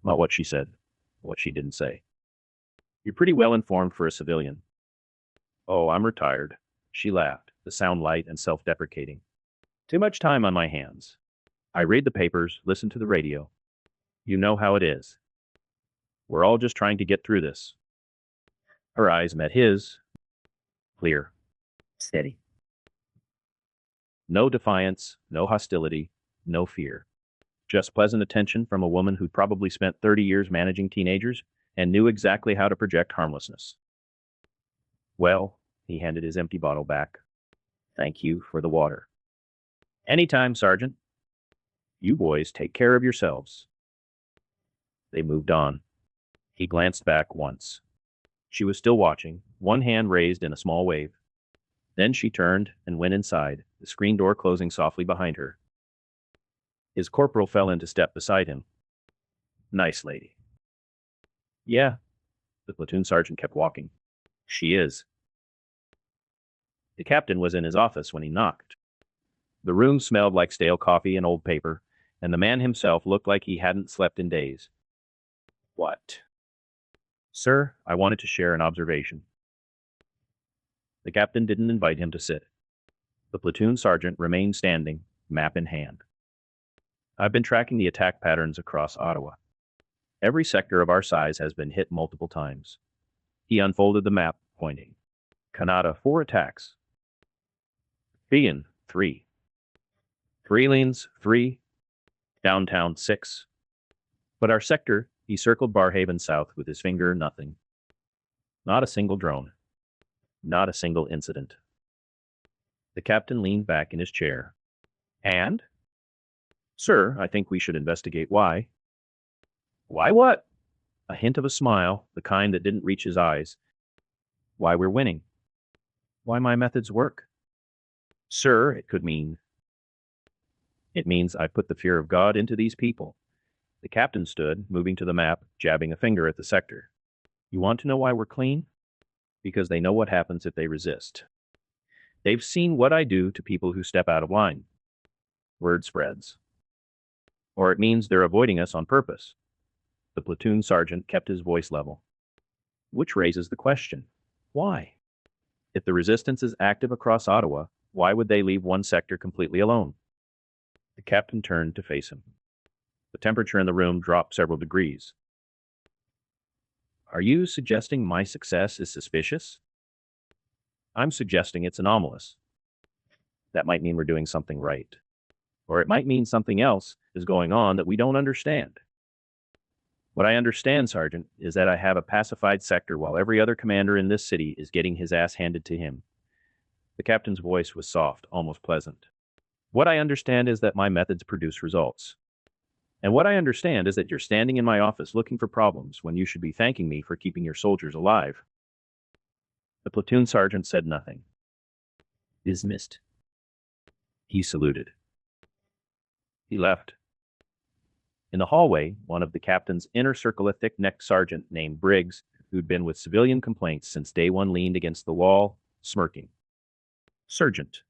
Not what she said, what she didn't say. You're pretty well informed for a civilian. Oh, I'm retired. She laughed, the sound light and self-deprecating. Too much time on my hands. I read the papers, listen to the radio. You know how it is. We're all just trying to get through this. Her eyes met his. Clear. Steady. No defiance, no hostility, no fear. Just pleasant attention from a woman who'd probably spent 30 years managing teenagers and knew exactly how to project harmlessness. Well, he handed his empty bottle back. Thank you for the water. Anytime, Sergeant. You boys take care of yourselves. They moved on. He glanced back once. She was still watching, one hand raised in a small wave. Then she turned and went inside, the screen door closing softly behind her. His corporal fell into step beside him. Nice lady. Yeah, the platoon sergeant kept walking. She is. The captain was in his office when he knocked. The room smelled like stale coffee and old paper, and the man himself looked like he hadn't slept in days. What? Sir, I wanted to share an observation. The captain didn't invite him to sit. The platoon sergeant remained standing, map in hand. I've been tracking the attack patterns across Ottawa. Every sector of our size has been hit multiple times. He unfolded the map, pointing. Canada, 4 attacks. Bean, 3. Freelings, 3. Downtown, 6. But our sector, he circled Barrhaven south with his finger, nothing. Not a single drone. Not a single incident. The captain leaned back in his chair. And? Sir, I think we should investigate why. Why what? A hint of a smile, the kind that didn't reach his eyes. Why we're winning. Why my methods work. Sir, it could mean. It means I put the fear of God into these people. The captain stood, moving to the map, jabbing a finger at the sector. You want to know why we're clean? Because they know what happens if they resist. They've seen what I do to people who step out of line. Word spreads. Or it means they're avoiding us on purpose. The platoon sergeant kept his voice level. Which raises the question, why? If the resistance is active across Ottawa, why would they leave one sector completely alone? The captain turned to face him. The temperature in the room dropped several degrees. Are you suggesting my success is suspicious? I'm suggesting it's anomalous. That might mean we're doing something right. Or it might mean something else is going on that we don't understand. What I understand, Sergeant, is that I have a pacified sector while every other commander in this city is getting his ass handed to him. The captain's voice was soft, almost pleasant. What I understand is that my methods produce results. And what I understand is that you're standing in my office looking for problems when you should be thanking me for keeping your soldiers alive. The platoon sergeant said nothing. Dismissed. He saluted. He left. In the hallway, one of the captain's inner circle, a thick-necked sergeant named Briggs, who'd been with civilian complaints since day one, leaned against the wall, smirking. Sergeant,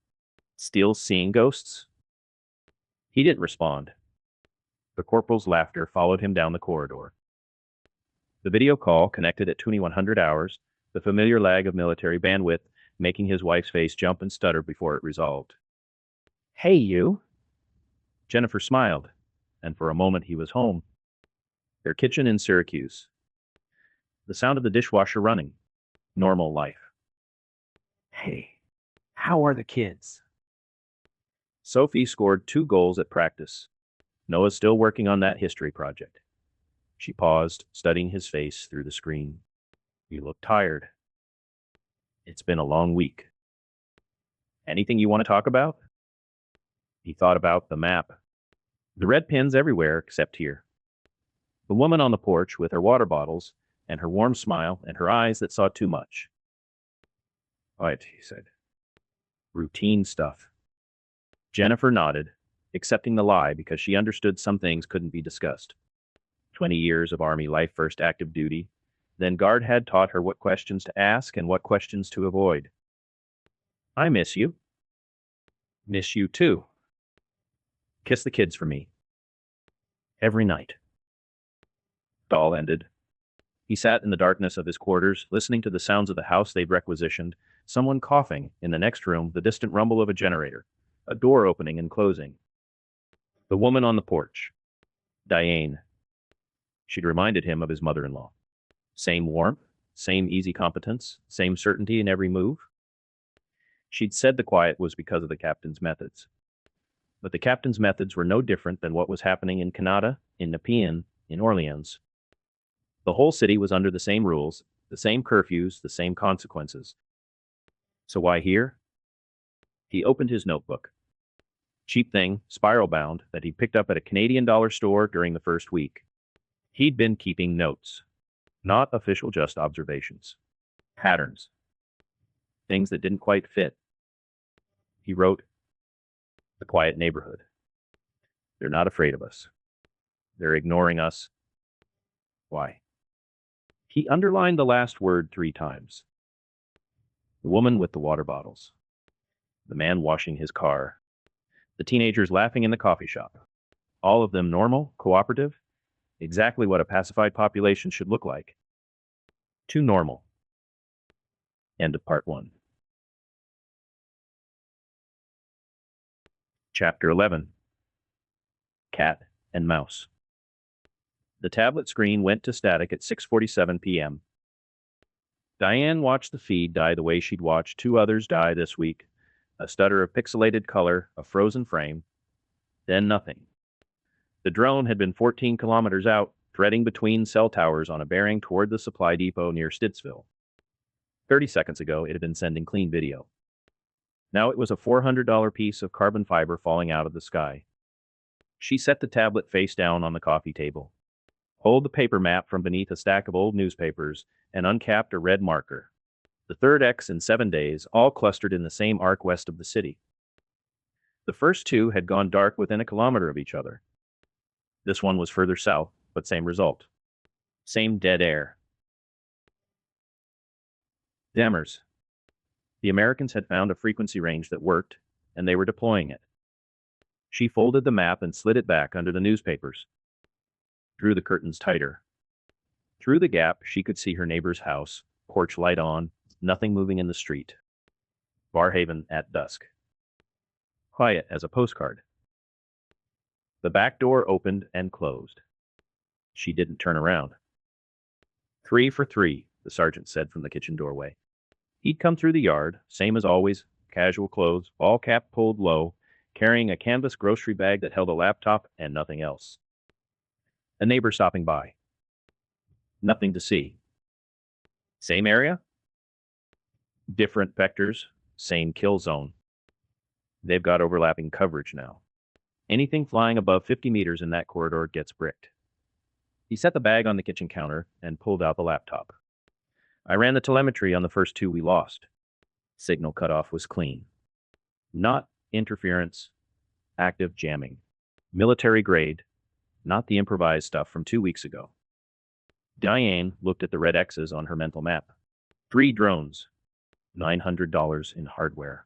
still seeing ghosts? He didn't respond. The corporal's laughter followed him down the corridor. The video call connected at 2100 hours, the familiar lag of military bandwidth making his wife's face jump and stutter before it resolved. Hey, you. Jennifer smiled, and for a moment he was home. Their kitchen in Syracuse. The sound of the dishwasher running. Normal life. Hey, how are the kids? Sophie scored 2 goals at practice. Noah's still working on that history project. She paused, studying his face through the screen. You look tired. It's been a long week. Anything you want to talk about? He thought about the map. The red pins everywhere except here. The woman on the porch with her water bottles and her warm smile and her eyes that saw too much. Right, he said. Routine stuff. Jennifer nodded, accepting the lie because she understood some things couldn't be discussed. 20 years of Army life, first active duty. Then Guard had taught her what questions to ask and what questions to avoid. I miss you. Miss you too. Kiss the kids for me. Every night. It all ended. He sat in the darkness of his quarters, listening to the sounds of the house they'd requisitioned, someone coughing, in the next room, the distant rumble of a generator, a door opening and closing. The woman on the porch. Diane. She'd reminded him of his mother-in-law. Same warmth, same easy competence, same certainty in every move. She'd said the quiet was because of the captain's methods. But the captain's methods were no different than what was happening in Canada, in Nepean, in Orleans. The whole city was under the same rules, the same curfews, the same consequences. So why here? He opened his notebook. Cheap thing, spiral-bound, that he'd picked up at a Canadian dollar store during the first week. He'd been keeping notes. Not official, just observations. Patterns. Things that didn't quite fit. He wrote, "The quiet neighborhood. They're not afraid of us. They're ignoring us. Why?" He underlined the last word 3 times. The woman with the water bottles. The man washing his car. The teenagers laughing in the coffee shop. All of them normal, cooperative, exactly what a pacified population should look like. Too normal. End of part 1. Chapter 11. Cat and Mouse. The tablet screen went to static at 6:47 p.m. Diane watched the feed die the way she'd watched 2 others die this week. A stutter of pixelated color, a frozen frame, then nothing. The drone had been 14 kilometers out, threading between cell towers on a bearing toward the supply depot near Stittsville. 30 seconds ago, it had been sending clean video. Now it was a $400 piece of carbon fiber falling out of the sky. She set the tablet face down on the coffee table, pulled the paper map from beneath a stack of old newspapers, and uncapped a red marker. The third X in 7 days, all clustered in the same arc west of the city. The first 2 had gone dark within a kilometer of each other. This one was further south, but same result. Same dead air. Jammers. The Americans had found a frequency range that worked, and they were deploying it. She folded the map and slid it back under the newspapers. Drew the curtains tighter. Through the gap, she could see her neighbor's house, porch light on, nothing moving in the street. Barrhaven at dusk. Quiet as a postcard. The back door opened and closed. She didn't turn around. 3 for 3, the sergeant said from the kitchen doorway. He'd come through the yard, same as always, casual clothes, ball cap pulled low, carrying a canvas grocery bag that held a laptop and nothing else. A neighbor stopping by. Nothing to see. Same area? Different vectors, same kill zone. They've got overlapping coverage now. Anything flying above 50 meters in that corridor gets bricked. He set the bag on the kitchen counter and pulled out the laptop. I ran the telemetry on the first 2 we lost. Signal cutoff was clean. Not interference, active jamming. Military grade, not the improvised stuff from 2 weeks ago. Diane looked at the red X's on her mental map. 3 drones, $900 in hardware.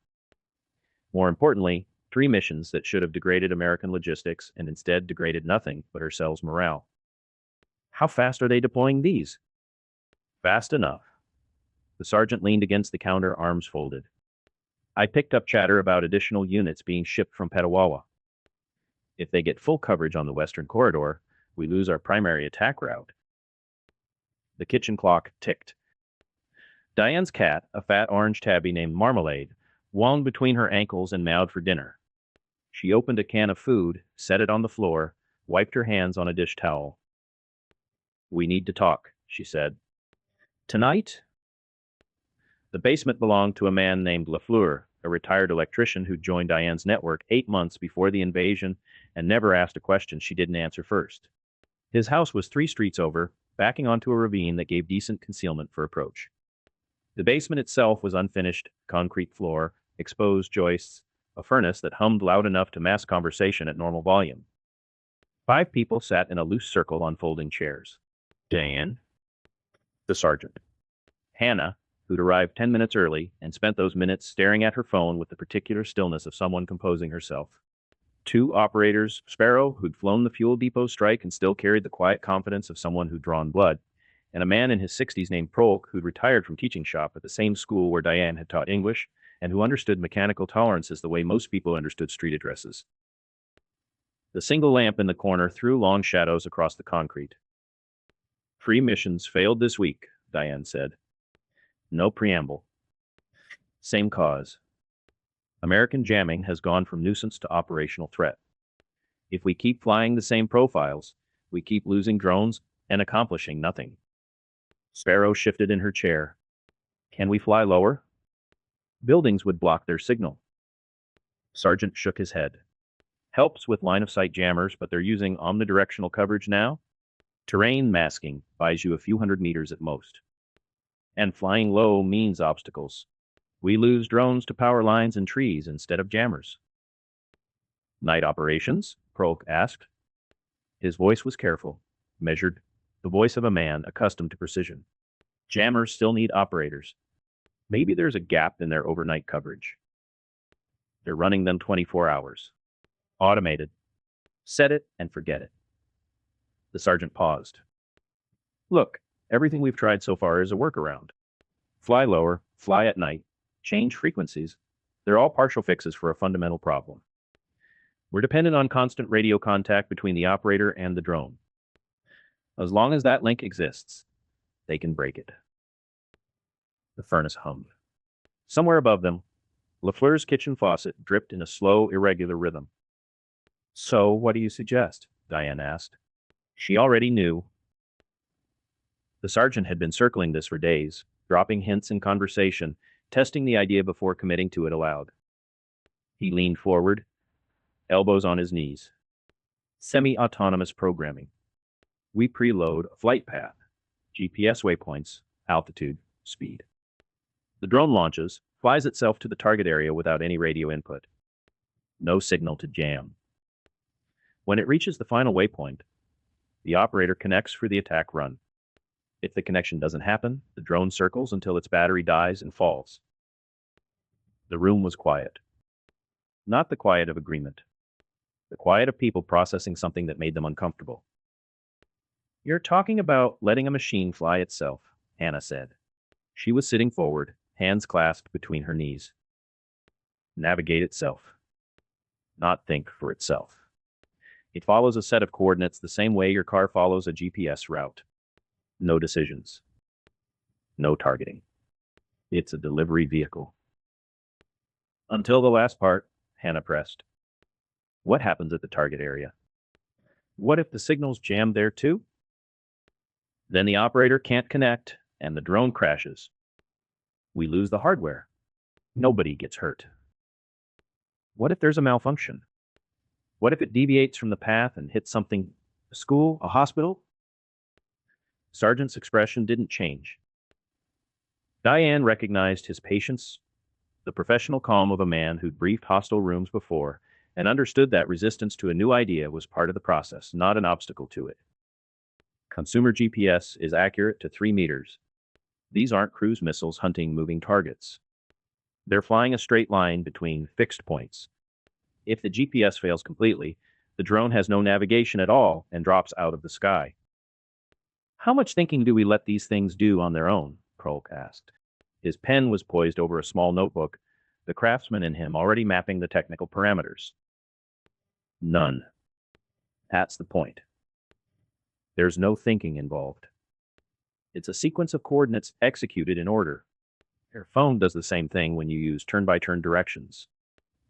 More importantly, 3 missions that should have degraded American logistics and instead degraded nothing but herself's morale. How fast are they deploying these? Fast enough. The sergeant leaned against the counter, arms folded. I picked up chatter about additional units being shipped from Petawawa. If they get full coverage on the western corridor, we lose our primary attack route. The kitchen clock ticked. Diane's cat, a fat orange tabby named Marmalade, wound between her ankles and meowed for dinner. She opened a can of food, set it on the floor, wiped her hands on a dish towel. "We need to talk," she said. "Tonight?" The basement belonged to a man named Lafleur, a retired electrician who joined Diane's network 8 months before the invasion and never asked a question she didn't answer first. His house was 3 streets over, backing onto a ravine that gave decent concealment for approach. The basement itself was unfinished, concrete floor, exposed joists, a furnace that hummed loud enough to mask conversation at normal volume. 5 people sat in a loose circle on folding chairs. Diane, the sergeant, Hannah, who'd arrived 10 minutes early and spent those minutes staring at her phone with the particular stillness of someone composing herself. 2 operators, Sparrow, who'd flown the fuel depot strike and still carried the quiet confidence of someone who'd drawn blood, and a man in his 60s named Prolk, who'd retired from teaching shop at the same school where Diane had taught English and who understood mechanical tolerances the way most people understood street addresses. The single lamp in the corner threw long shadows across the concrete. "Free missions failed this week," Diane said. No preamble. Same cause. American jamming has gone from nuisance to operational threat. If we keep flying the same profiles, we keep losing drones and accomplishing nothing. Sparrow shifted in her chair. "Can we fly lower?" "Buildings would block their signal." Sergeant shook his head. "Helps with line-of-sight jammers, but they're using omnidirectional coverage now. Terrain masking buys you a few hundred meters at most. And flying low means obstacles. We lose drones to power lines and trees instead of jammers." "Night operations?" Prolk asked. His voice was careful, measured, the voice of a man accustomed to precision. "Jammers still need operators. Maybe there's a gap in their overnight coverage. They're running them 24 hours. Automated. Set it and forget it." The sergeant paused. "Look, everything we've tried so far is a workaround. Fly lower, fly at night, change frequencies. They're all partial fixes for a fundamental problem. We're dependent on constant radio contact between the operator and the drone. As long as that link exists, they can break it." The furnace hummed. Somewhere above them, Lafleur's kitchen faucet dripped in a slow, irregular rhythm. "So, what do you suggest?" Diane asked. She already knew. The sergeant had been circling this for days, dropping hints in conversation, testing the idea before committing to it aloud. He leaned forward, elbows on his knees. "Semi-autonomous programming. We preload a flight path, GPS waypoints, altitude, speed. The drone launches, flies itself to the target area without any radio input. No signal to jam. When it reaches the final waypoint, the operator connects for the attack run. If the connection doesn't happen, the drone circles until its battery dies and falls." The room was quiet. Not the quiet of agreement. The quiet of people processing something that made them uncomfortable. "You're talking about letting a machine fly itself," Hannah said. She was sitting forward, hands clasped between her knees. "Navigate itself. Not think for itself. It follows a set of coordinates the same way your car follows a GPS route. No decisions. No targeting. It's a delivery vehicle." "Until the last part," Hannah pressed. "What happens at the target area? What if the signal's jammed there too? Then the operator can't connect and the drone crashes. We lose the hardware. Nobody gets hurt. What if there's a malfunction? What if it deviates from the path and hits something, a school, a hospital?" Sergeant's expression didn't change. Diane recognized his patience, the professional calm of a man who'd briefed hostile rooms before, and understood that resistance to a new idea was part of the process, not an obstacle to it. Consumer GPS is accurate to 3 meters. These aren't cruise missiles hunting moving targets. They're flying a straight line between fixed points. If the GPS fails completely, the drone has no navigation at all and drops out of the sky. "How much thinking do we let these things do on their own?" Prolk asked. His pen was poised over a small notebook, the craftsman in him already mapping the technical parameters. "None. That's the point. There's no thinking involved. It's a sequence of coordinates executed in order. Your phone does the same thing when you use turn-by-turn directions.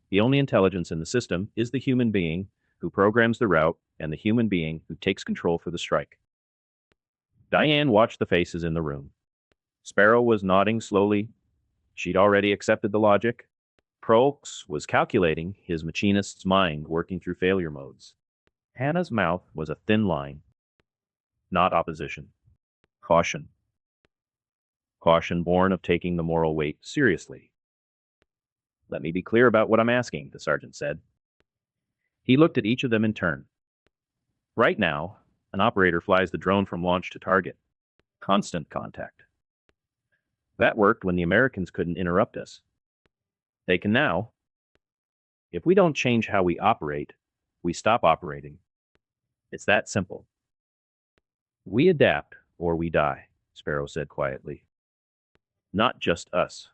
The only intelligence in the system is the human being who programs the route and the human being who takes control for the strike. Diane watched the faces in the room. Sparrow was nodding slowly. She'd already accepted the logic. Prolx was calculating, his machinist's mind working through failure modes. Hannah's mouth was a thin line. Not opposition. Caution. Caution born of taking the moral weight seriously. Let me be clear about what I'm asking, the sergeant said. He looked at each of them in turn. Right now, an operator flies the drone from launch to target. Constant contact. That worked when the Americans couldn't interrupt us. They can now. If we don't change how we operate, we stop operating. It's that simple. We adapt or we die, Sparrow said quietly. Not just us.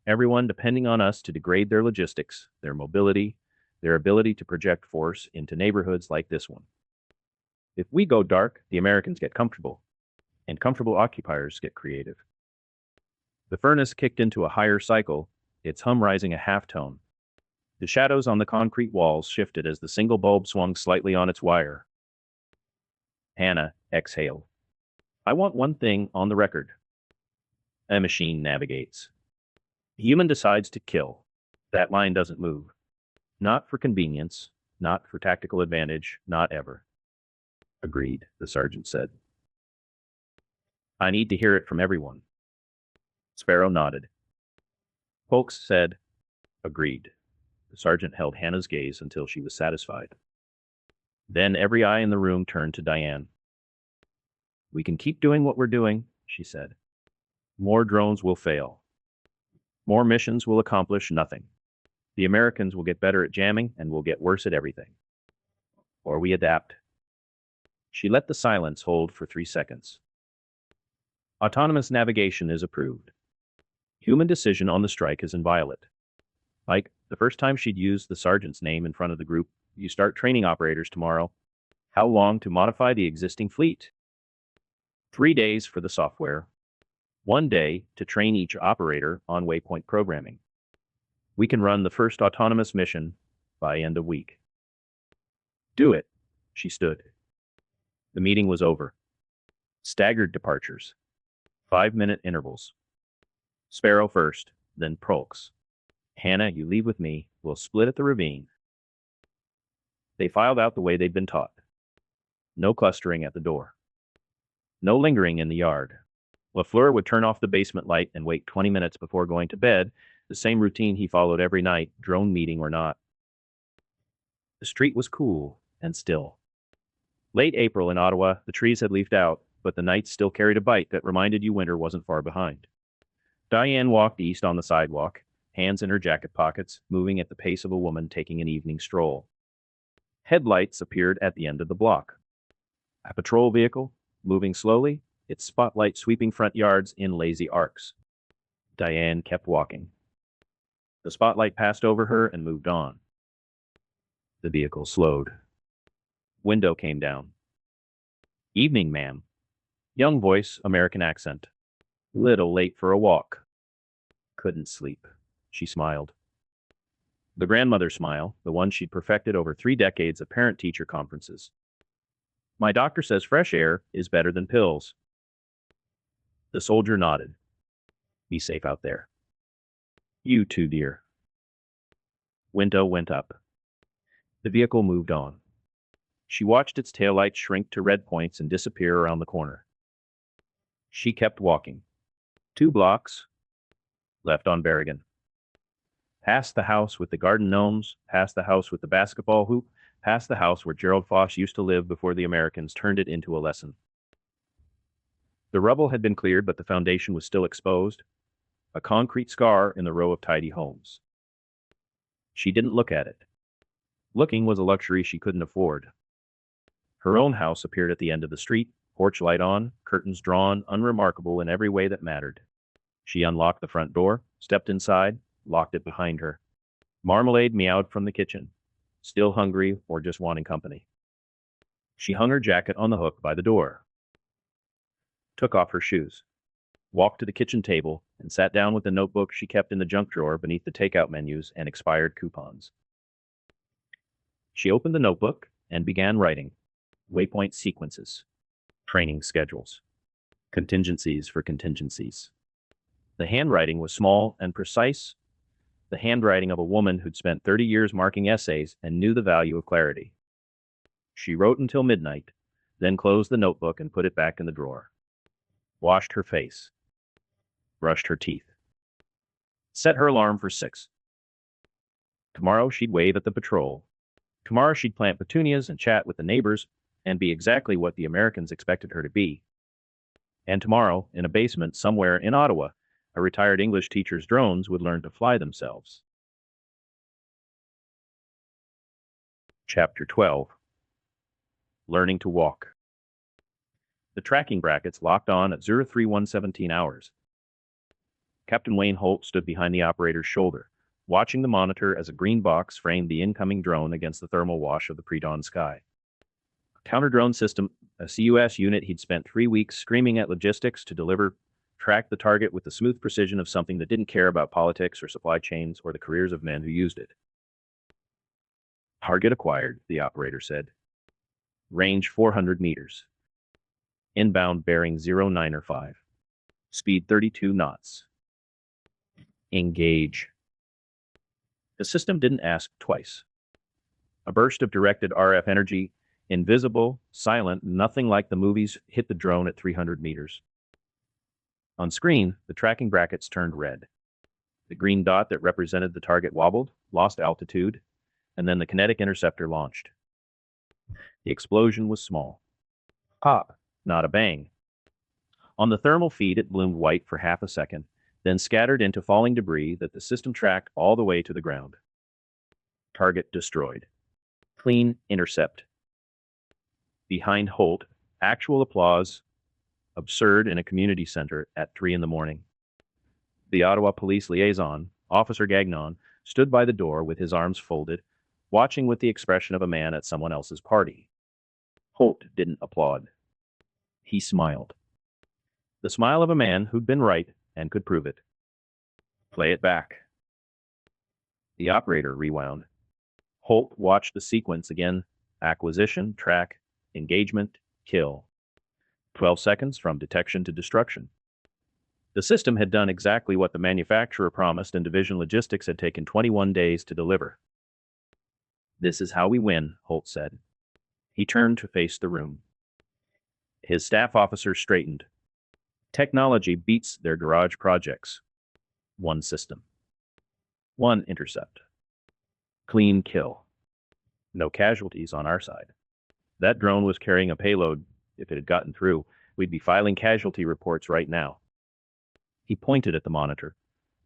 Everyone depending on us to degrade their logistics, their mobility, their ability to project force into neighborhoods like this one. If we go dark, the Americans get comfortable, and comfortable occupiers get creative. The furnace kicked into a higher cycle, its hum rising a half-tone. The shadows on the concrete walls shifted as the single bulb swung slightly on its wire. Hannah exhaled. I want one thing on the record. A machine navigates. A human decides to kill. That line doesn't move. Not for convenience, not for tactical advantage, not ever. Agreed, the sergeant said. I need to hear it from everyone. Sparrow nodded. Polks said, agreed. The sergeant held Hannah's gaze until she was satisfied. Then every eye in the room turned to Diane. We can keep doing what we're doing, she said. More drones will fail. More missions will accomplish nothing. The Americans will get better at jamming and will get worse at everything. Or we adapt. She let the silence hold for 3 seconds. Autonomous navigation is approved. Human decision on the strike is inviolate. Like the first time she'd used the sergeant's name in front of the group, you start training operators tomorrow. How long to modify the existing fleet? 3 days for the software. 1 day to train each operator on waypoint programming. We can run the first autonomous mission by end of week. Do it, she stood. The meeting was over. Staggered departures. 5-minute intervals. Sparrow first, then Prolx. Hannah, you leave with me. We'll split at the ravine. They filed out the way they'd been taught. No clustering at the door. No lingering in the yard. Lafleur would turn off the basement light and wait 20 minutes before going to bed, the same routine he followed every night, drone meeting or not. The street was cool and still. Late April in Ottawa, the trees had leafed out, but the nights still carried a bite that reminded you winter wasn't far behind. Diane walked east on the sidewalk, hands in her jacket pockets, moving at the pace of a woman taking an evening stroll. Headlights appeared at the end of the block. A patrol vehicle, moving slowly, its spotlight sweeping front yards in lazy arcs. Diane kept walking. The spotlight passed over her and moved on. The vehicle slowed. Window came down. Evening, ma'am. Young voice, American accent. Little late for a walk. Couldn't sleep. She smiled. The grandmother smile, the one she'd perfected over 3 decades of parent-teacher conferences. My doctor says fresh air is better than pills. The soldier nodded. Be safe out there. You too, dear. Window went up. The vehicle moved on. She watched its taillights shrink to red points and disappear around the corner. She kept walking. 2 blocks, left on Barrhaven. Past the house with the garden gnomes, past the house with the basketball hoop, past the house where Gerald Foss used to live before the Americans turned it into a lesson. The rubble had been cleared, but the foundation was still exposed, a concrete scar in the row of tidy homes. She didn't look at it. Looking was a luxury she couldn't afford. Her own house appeared at the end of the street, porch light on, curtains drawn, unremarkable in every way that mattered. She unlocked the front door, stepped inside, locked it behind her. Marmalade meowed from the kitchen, still hungry or just wanting company. She hung her jacket on the hook by the door, took off her shoes, walked to the kitchen table and sat down with the notebook she kept in the junk drawer beneath the takeout menus and expired coupons. She opened the notebook and began writing waypoint sequences, training schedules, contingencies for contingencies. The handwriting was small and precise, the handwriting of a woman who'd spent 30 years marking essays and knew the value of clarity. She wrote until midnight, then closed the notebook and put it back in the drawer. Washed her face. Brushed her teeth. Set her alarm for 6. Tomorrow she'd wave at the patrol. Tomorrow she'd plant petunias and chat with the neighbors and be exactly what the Americans expected her to be. And tomorrow, in a basement somewhere in Ottawa, a retired English teacher's drones would learn to fly themselves. Chapter 12. Learning to walk. The tracking brackets locked on at 03117 hours. Captain Wayne Holt stood behind the operator's shoulder, watching the monitor as a green box framed the incoming drone against the thermal wash of the pre-dawn sky. A counter-drone system, a CUS unit he'd spent 3 weeks screaming at logistics to deliver, tracked the target with the smooth precision of something that didn't care about politics or supply chains or the careers of men who used it. Target acquired, the operator said. Range 400 meters. Inbound bearing 095. Speed 32 knots. Engage. The system didn't ask twice. A burst of directed RF energy, invisible, silent, nothing like the movies, hit the drone at 300 meters. On screen, the tracking brackets turned red. The green dot that represented the target wobbled, lost altitude, and then the kinetic interceptor launched. The explosion was small. Pop, not a bang. On the thermal feed, it bloomed white for half a second, then scattered into falling debris that the system tracked all the way to the ground. Target destroyed. Clean intercept. Behind Holt, actual applause, absurd in a community center at 3 a.m. The Ottawa police liaison, Officer Gagnon, stood by the door with his arms folded, watching with the expression of a man at someone else's party. Holt didn't applaud. He smiled. The smile of a man who'd been right and could prove it. Play it back. The operator rewound. Holt watched the sequence again. Acquisition, track, engagement, kill. 12 seconds from detection to destruction. The system had done exactly what the manufacturer promised, and Division Logistics had taken 21 days to deliver. This is how we win, Holt said. He turned to face the room. His staff officer straightened. Technology beats their garage projects. One system. One intercept. Clean kill. No casualties on our side. That drone was carrying a payload. If it had gotten through, we'd be filing casualty reports right now. He pointed at the monitor,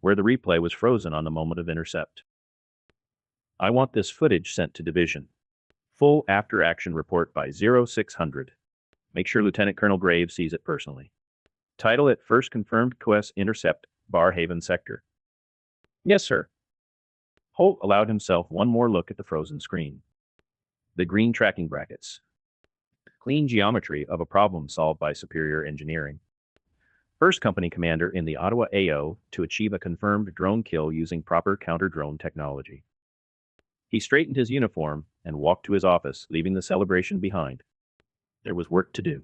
where the replay was frozen on the moment of intercept. I want this footage sent to Division. Full after-action report by 0600. Make sure Lieutenant Colonel Graves sees it personally. Title it First Confirmed QS Intercept, Barrhaven Sector. Yes, sir. Holt allowed himself one more look at the frozen screen. The green tracking brackets. Clean geometry of a problem solved by superior engineering. First company commander in the Ottawa AO to achieve a confirmed drone kill using proper counter-drone technology. He straightened his uniform and walked to his office, leaving the celebration behind. There was work to do.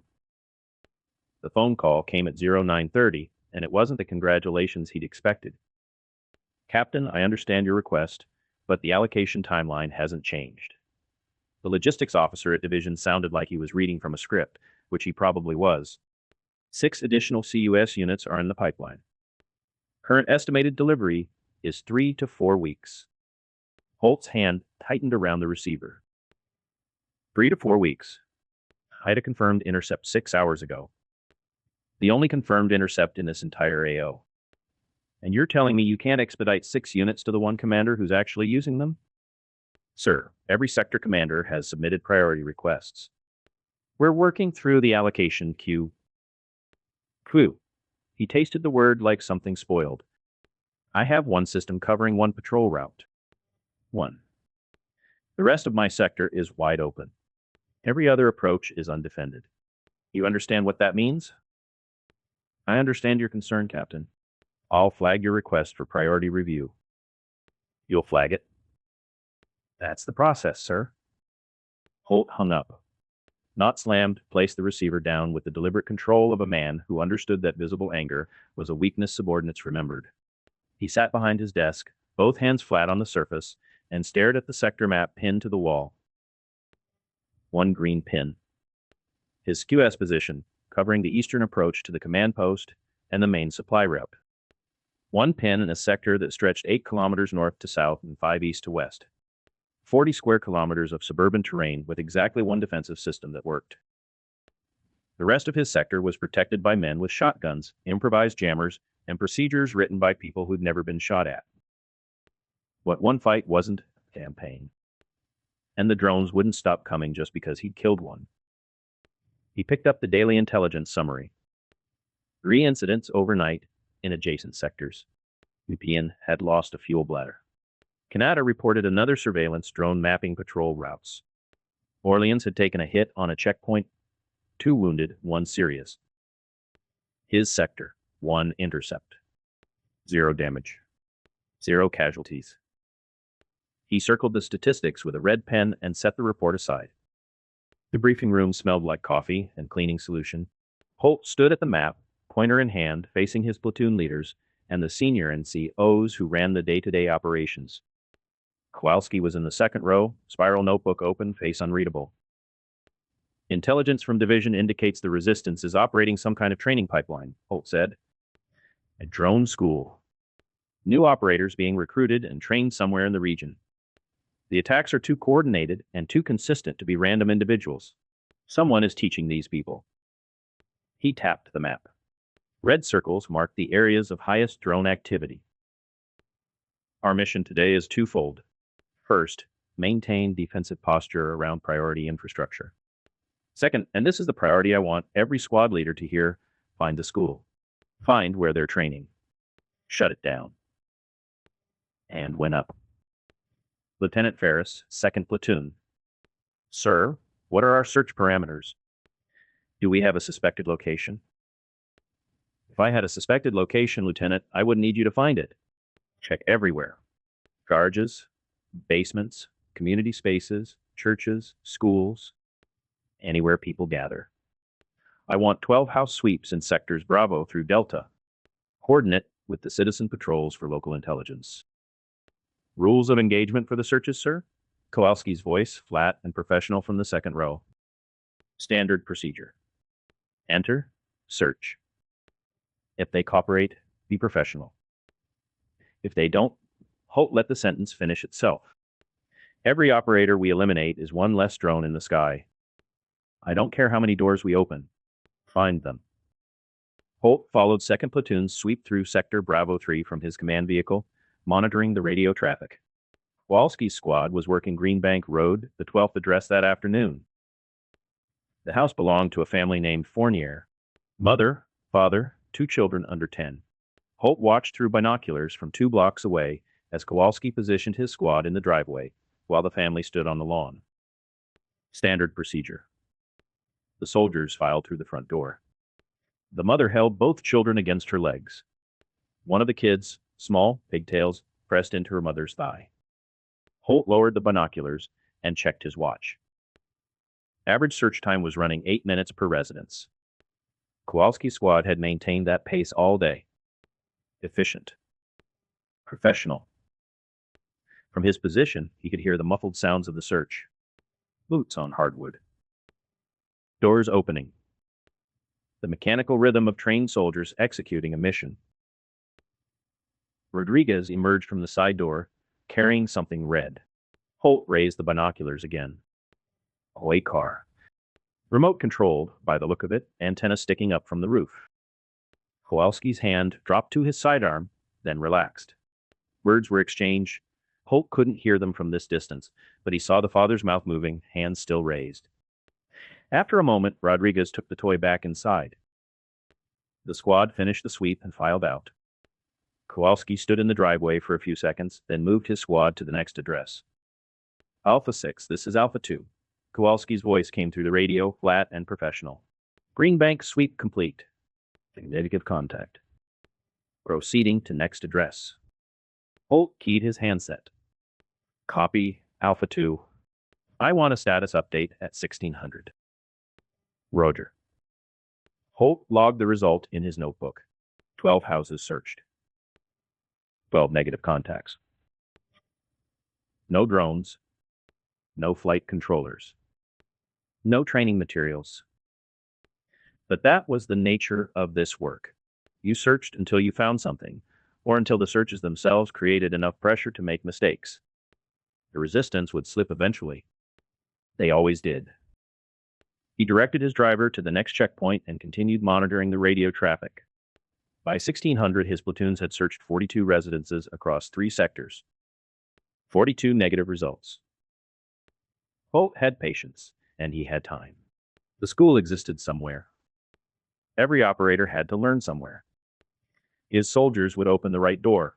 The phone call came at 0930, and it wasn't the congratulations he'd expected. Captain, I understand your request, but the allocation timeline hasn't changed. The logistics officer at Division sounded like he was reading from a script, which he probably was. 6 additional CUS units are in the pipeline. Current estimated delivery is 3 to 4 weeks. Holt's hand tightened around the receiver. 3 to 4 weeks. I had a confirmed intercept 6 hours ago. The only confirmed intercept in this entire AO. And you're telling me you can't expedite 6 units to the one commander who's actually using them? Sir, every sector commander has submitted priority requests. We're working through the allocation queue. Queue. He tasted the word like something spoiled. I have one system covering one patrol route. 1. The rest of my sector is wide open. Every other approach is undefended. You understand what that means? I understand your concern, Captain. I'll flag your request for priority review. You'll flag it? That's the process, sir. Holt hung up. Not slammed, placed the receiver down with the deliberate control of a man who understood that visible anger was a weakness subordinates remembered. He sat behind his desk, both hands flat on the surface, and stared at the sector map pinned to the wall. One green pin. His QS position, covering the eastern approach to the command post and the main supply route. One pin in a sector that stretched 8 kilometers north to south and 5 east to west. 40 square kilometers of suburban terrain with exactly one defensive system that worked. The rest of his sector was protected by men with shotguns, improvised jammers, and procedures written by people who'd never been shot at. What one fight wasn't a campaign. And the drones wouldn't stop coming just because he'd killed one. He picked up the daily intelligence summary. 3 incidents overnight in adjacent sectors. UPN had lost a fuel bladder. Canada reported another surveillance drone mapping patrol routes. Orleans had taken a hit on a checkpoint, 2 wounded, 1 serious. His sector, 1 intercept. 0 damage. 0 casualties. He circled the statistics with a red pen and set the report aside. The briefing room smelled like coffee and cleaning solution. Holt stood at the map, pointer in hand, facing his platoon leaders and the senior NCOs who ran the day-to-day operations. Kowalski was in the second row, spiral notebook open, face unreadable. Intelligence from division indicates the resistance is operating some kind of training pipeline, Holt said. A drone school. New operators being recruited and trained somewhere in the region. The attacks are too coordinated and too consistent to be random individuals. Someone is teaching these people. He tapped the map. Red circles marked the areas of highest drone activity. Our mission today is twofold. First, maintain defensive posture around priority infrastructure. Second, and this is the priority I want every squad leader to hear, find the school. Find where they're training. Shut it down. And went up. Lieutenant Ferris, 2nd Platoon. Sir, what are our search parameters? Do we have a suspected location? If I had a suspected location, Lieutenant, I wouldn't need you to find it. Check everywhere. Garages, basements, community spaces, churches, schools, anywhere people gather. I want 12 house sweeps in sectors Bravo through Delta. Coordinate with the citizen patrols for local intelligence. Rules of engagement for the searches, sir? Kowalski's voice, flat and professional from the second row. Standard procedure. Enter, search. If they cooperate, be professional. If they don't, Holt let the sentence finish itself. Every operator we eliminate is 1 less drone in the sky. I don't care how many doors we open. Find them. Holt followed 2nd Platoon's sweep through Sector Bravo 3 from his command vehicle, monitoring the radio traffic. Kowalski's squad was working Greenbank Road, the 12th address that afternoon. The house belonged to a family named Fournier. Mother, father, 2 children under 10. Holt watched through binoculars from 2 blocks away as Kowalski positioned his squad in the driveway while the family stood on the lawn. Standard procedure. The soldiers filed through the front door. The mother held both children against her legs. One of the kids, small, pigtails, pressed into her mother's thigh. Holt lowered the binoculars and checked his watch. Average search time was running 8 minutes per residence. Kowalski's squad had maintained that pace all day. Efficient. Professional. From his position, he could hear the muffled sounds of the search. Boots on hardwood. Doors opening. The mechanical rhythm of trained soldiers executing a mission. Rodriguez emerged from the side door, carrying something red. Holt raised the binoculars again. Oh, a car. Remote controlled, by the look of it, antenna sticking up from the roof. Kowalski's hand dropped to his sidearm, then relaxed. Words were exchanged. Holt couldn't hear them from this distance, but he saw the father's mouth moving, hands still raised. After a moment, Rodriguez took the toy back inside. The squad finished the sweep and filed out. Kowalski stood in the driveway for a few seconds, then moved his squad to the next address. Alpha 6, this is Alpha 2. Kowalski's voice came through the radio, flat and professional. Greenbank sweep complete. Negative contact. Proceeding to next address. Holt keyed his handset. Copy, Alpha 2. I want a status update at 1600. Roger. Holt logged the result in his notebook. 12 houses searched. 12 negative contacts. No drones. No flight controllers. No training materials. But that was the nature of this work. You searched until you found something, or until the searches themselves created enough pressure to make mistakes. The resistance would slip eventually. They always did. He directed his driver to the next checkpoint and continued monitoring the radio traffic. By 1600, his platoons had searched 42 residences across 3 sectors. 42 negative results. Holt had patience, and he had time. The school existed somewhere. Every operator had to learn somewhere. His soldiers would open the right door.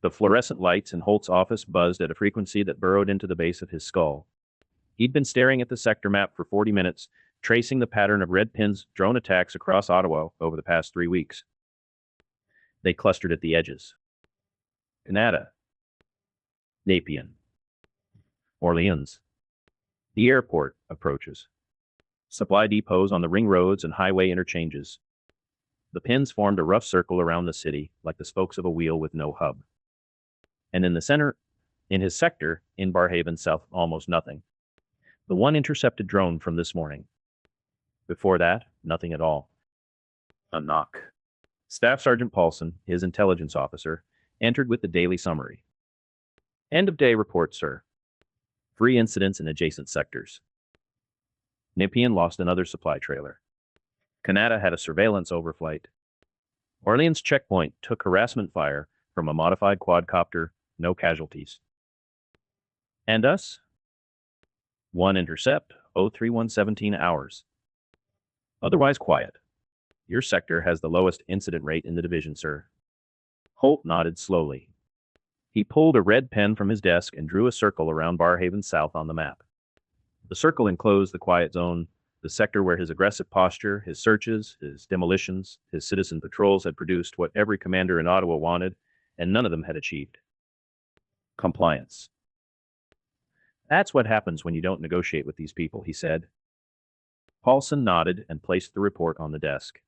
The fluorescent lights in Holt's office buzzed at a frequency that burrowed into the base of his skull. He'd been staring at the sector map for 40 minutes, tracing the pattern of red pins drone attacks across Ottawa over the past 3 weeks. They clustered at the edges. Canada. Nepean. Orleans. The airport approaches. Supply depots on the ring roads and highway interchanges. The pins formed a rough circle around the city, like the spokes of a wheel with no hub. And in the center, in his sector, in Barrhaven South, almost nothing. The one intercepted drone from this morning. Before that, nothing at all. A knock. Staff Sergeant Paulson, his intelligence officer, entered with the daily summary. End of day report, sir. 3 incidents in adjacent sectors. Nepean lost another supply trailer. Canada had a surveillance overflight. Orleans checkpoint took harassment fire from a modified quadcopter, no casualties. And us? 1 intercept, 03117 hours. Otherwise quiet. Your sector has the lowest incident rate in the division, sir. Holt nodded slowly. He pulled a red pen from his desk and drew a circle around Barrhaven South on the map. The circle enclosed the quiet zone, the sector where his aggressive posture, his searches, his demolitions, his citizen patrols had produced what every commander in Ottawa wanted, and none of them had achieved. Compliance. That's what happens when you don't negotiate with these people, he said. Paulson nodded and placed the report on the desk.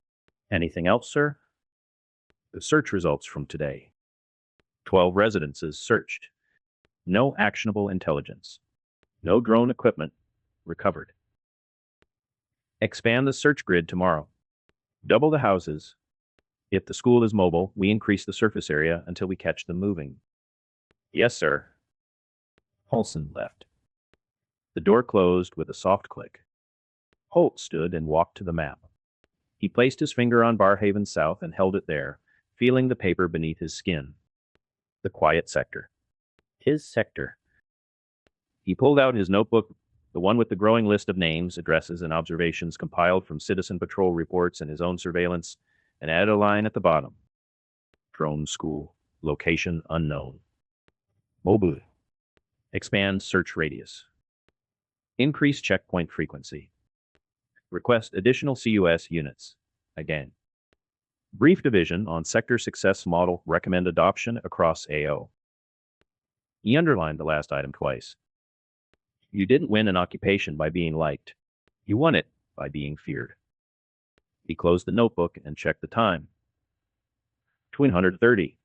Anything else, sir? The search results from today. 12 residences searched. No actionable intelligence. No drone equipment recovered. Expand the search grid tomorrow. Double the houses. If the school is mobile, we increase the surface area until we catch them moving. Yes, sir. Paulson left. The door closed with a soft click. Holt stood and walked to the map. He placed his finger on Barrhaven South and held it there, feeling the paper beneath his skin. The quiet sector. His sector. He pulled out his notebook, the one with the growing list of names, addresses, and observations compiled from citizen patrol reports and his own surveillance, and added a line at the bottom. Drone school. Location unknown. Mobile. Expand search radius. Increase checkpoint frequency. Request additional CUS units. Again. Brief division on sector success model. Recommend adoption across AO. He underlined the last item twice. You didn't win an occupation by being liked. You won it by being feared. He closed the notebook and checked the time. 230.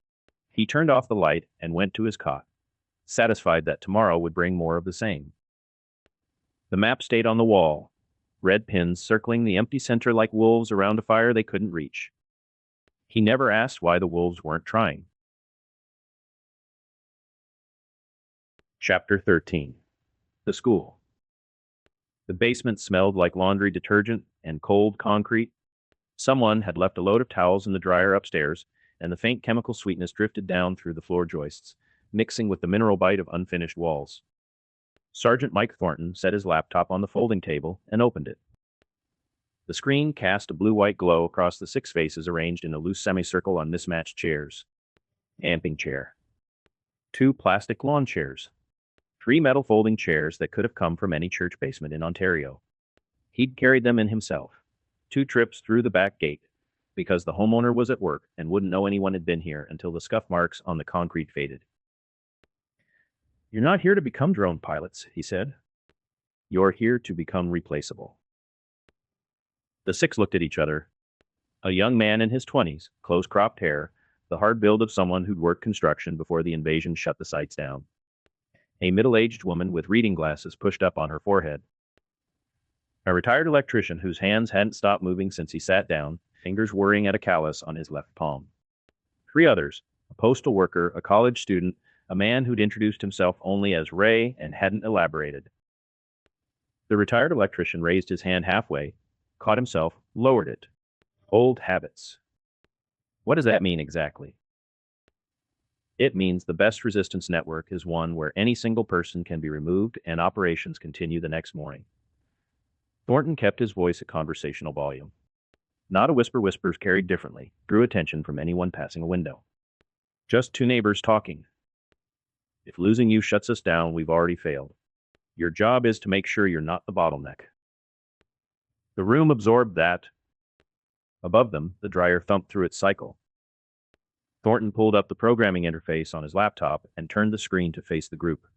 He turned off the light and went to his cot, satisfied that tomorrow would bring more of the same. The map stayed on the wall, red pins circling the empty center like wolves around a fire they couldn't reach. He never asked why the wolves weren't trying. Chapter 13. The school. The basement smelled like laundry detergent and cold concrete. Someone had left a load of towels in the dryer upstairs, and the faint chemical sweetness drifted down through the floor joists, mixing with the mineral bite of unfinished walls. Sergeant Mike Thornton set his laptop on the folding table and opened it. The screen cast a blue-white glow across the 6 faces arranged in a loose semicircle on mismatched chairs. Amping chair. 2 plastic lawn chairs. 3 metal folding chairs that could have come from any church basement in Ontario. He'd carried them in himself. 2 trips through the back gate. because the homeowner was at work and wouldn't know anyone had been here until the scuff marks on the concrete faded. "You're not here to become drone pilots," he said. "You're here to become replaceable." The six looked at each other. A young man in his 20s, close-cropped hair, the hard build of someone who'd worked construction before the invasion shut the sites down. A middle-aged woman with reading glasses pushed up on her forehead. A retired electrician whose hands hadn't stopped moving since he sat down, fingers whirring at a callus on his left palm. Three others, a postal worker, a college student, a man who'd introduced himself only as Ray and hadn't elaborated. The retired electrician raised his hand halfway, caught himself, lowered it. Old habits. What does that mean exactly? It means the best resistance network is one where any single person can be removed and operations continue the next morning. Thornton kept his voice at conversational volume. Not a whisper. Whispers carried differently, drew attention from anyone passing a window. Just two neighbors talking. If losing you shuts us down, we've already failed. Your job is to make sure you're not the bottleneck. The room absorbed that. Above them, the dryer thumped through its cycle. Thornton pulled up the programming interface on his laptop and turned the screen to face the group.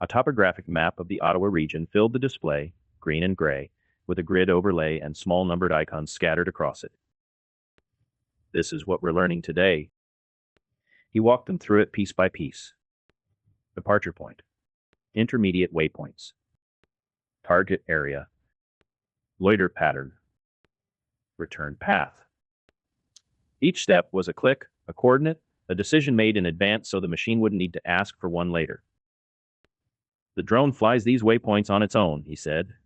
A topographic map of the Ottawa region filled the display, green and gray, with a grid overlay and small numbered icons scattered across it. "This is what we're learning today." He walked them through it piece by piece. Departure point. Intermediate waypoints. Target area. Loiter pattern. Return path. Each step was a click, a coordinate, a decision made in advance so the machine wouldn't need to ask for one later. "The drone flies these waypoints on its own," he said,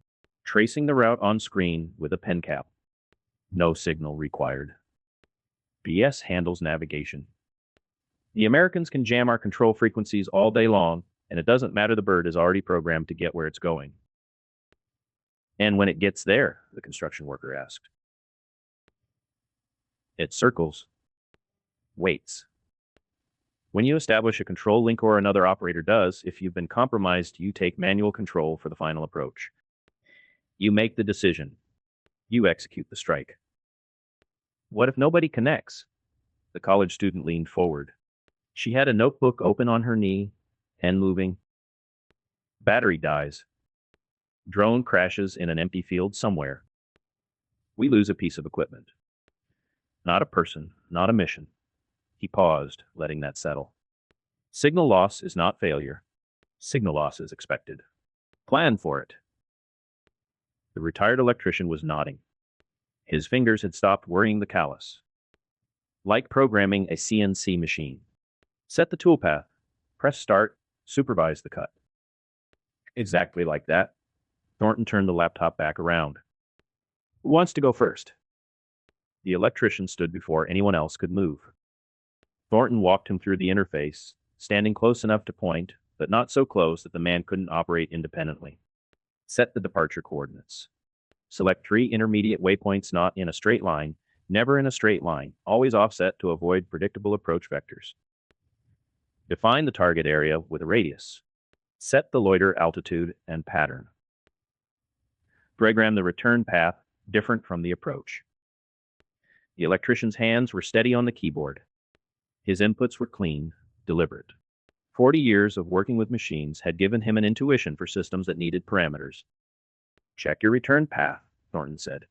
tracing the route on screen with a pen cap. "No signal required. BS handles navigation. The Americans can jam our control frequencies all day long, and it doesn't matter, the bird is already programmed to get where it's going." "And when it gets there?" the construction worker asked. "It circles. Waits. When you establish a control link, or another operator does, if you've been compromised, you take manual control for the final approach. You make the decision. You execute the strike." "What if nobody connects?" The college student leaned forward. She had a notebook open on her knee, pen moving. "Battery dies. Drone crashes in an empty field somewhere. We lose a piece of equipment. Not a person, not a mission." He paused, letting that settle. "Signal loss is not failure. Signal loss is expected. Plan for it." The retired electrician was nodding. His fingers had stopped whirring the callus. Like programming a CNC machine. Set the toolpath, press start, supervise the cut. Exactly like that. Thornton turned the laptop back around. "Who wants to go first?" The electrician stood before anyone else could move. Thornton walked him through the interface, standing close enough to point, but not so close that the man couldn't operate independently. Set the departure coordinates. Select 3 intermediate waypoints, not in a straight line, never in a straight line, always offset to avoid predictable approach vectors. Define the target area with a radius. Set the loiter altitude and pattern. Diagram the return path different from the approach. The electrician's hands were steady on the keyboard. His inputs were clean, deliberate. 40 years of working with machines had given him an intuition for systems that needed parameters. "Check your return path," Thornton said.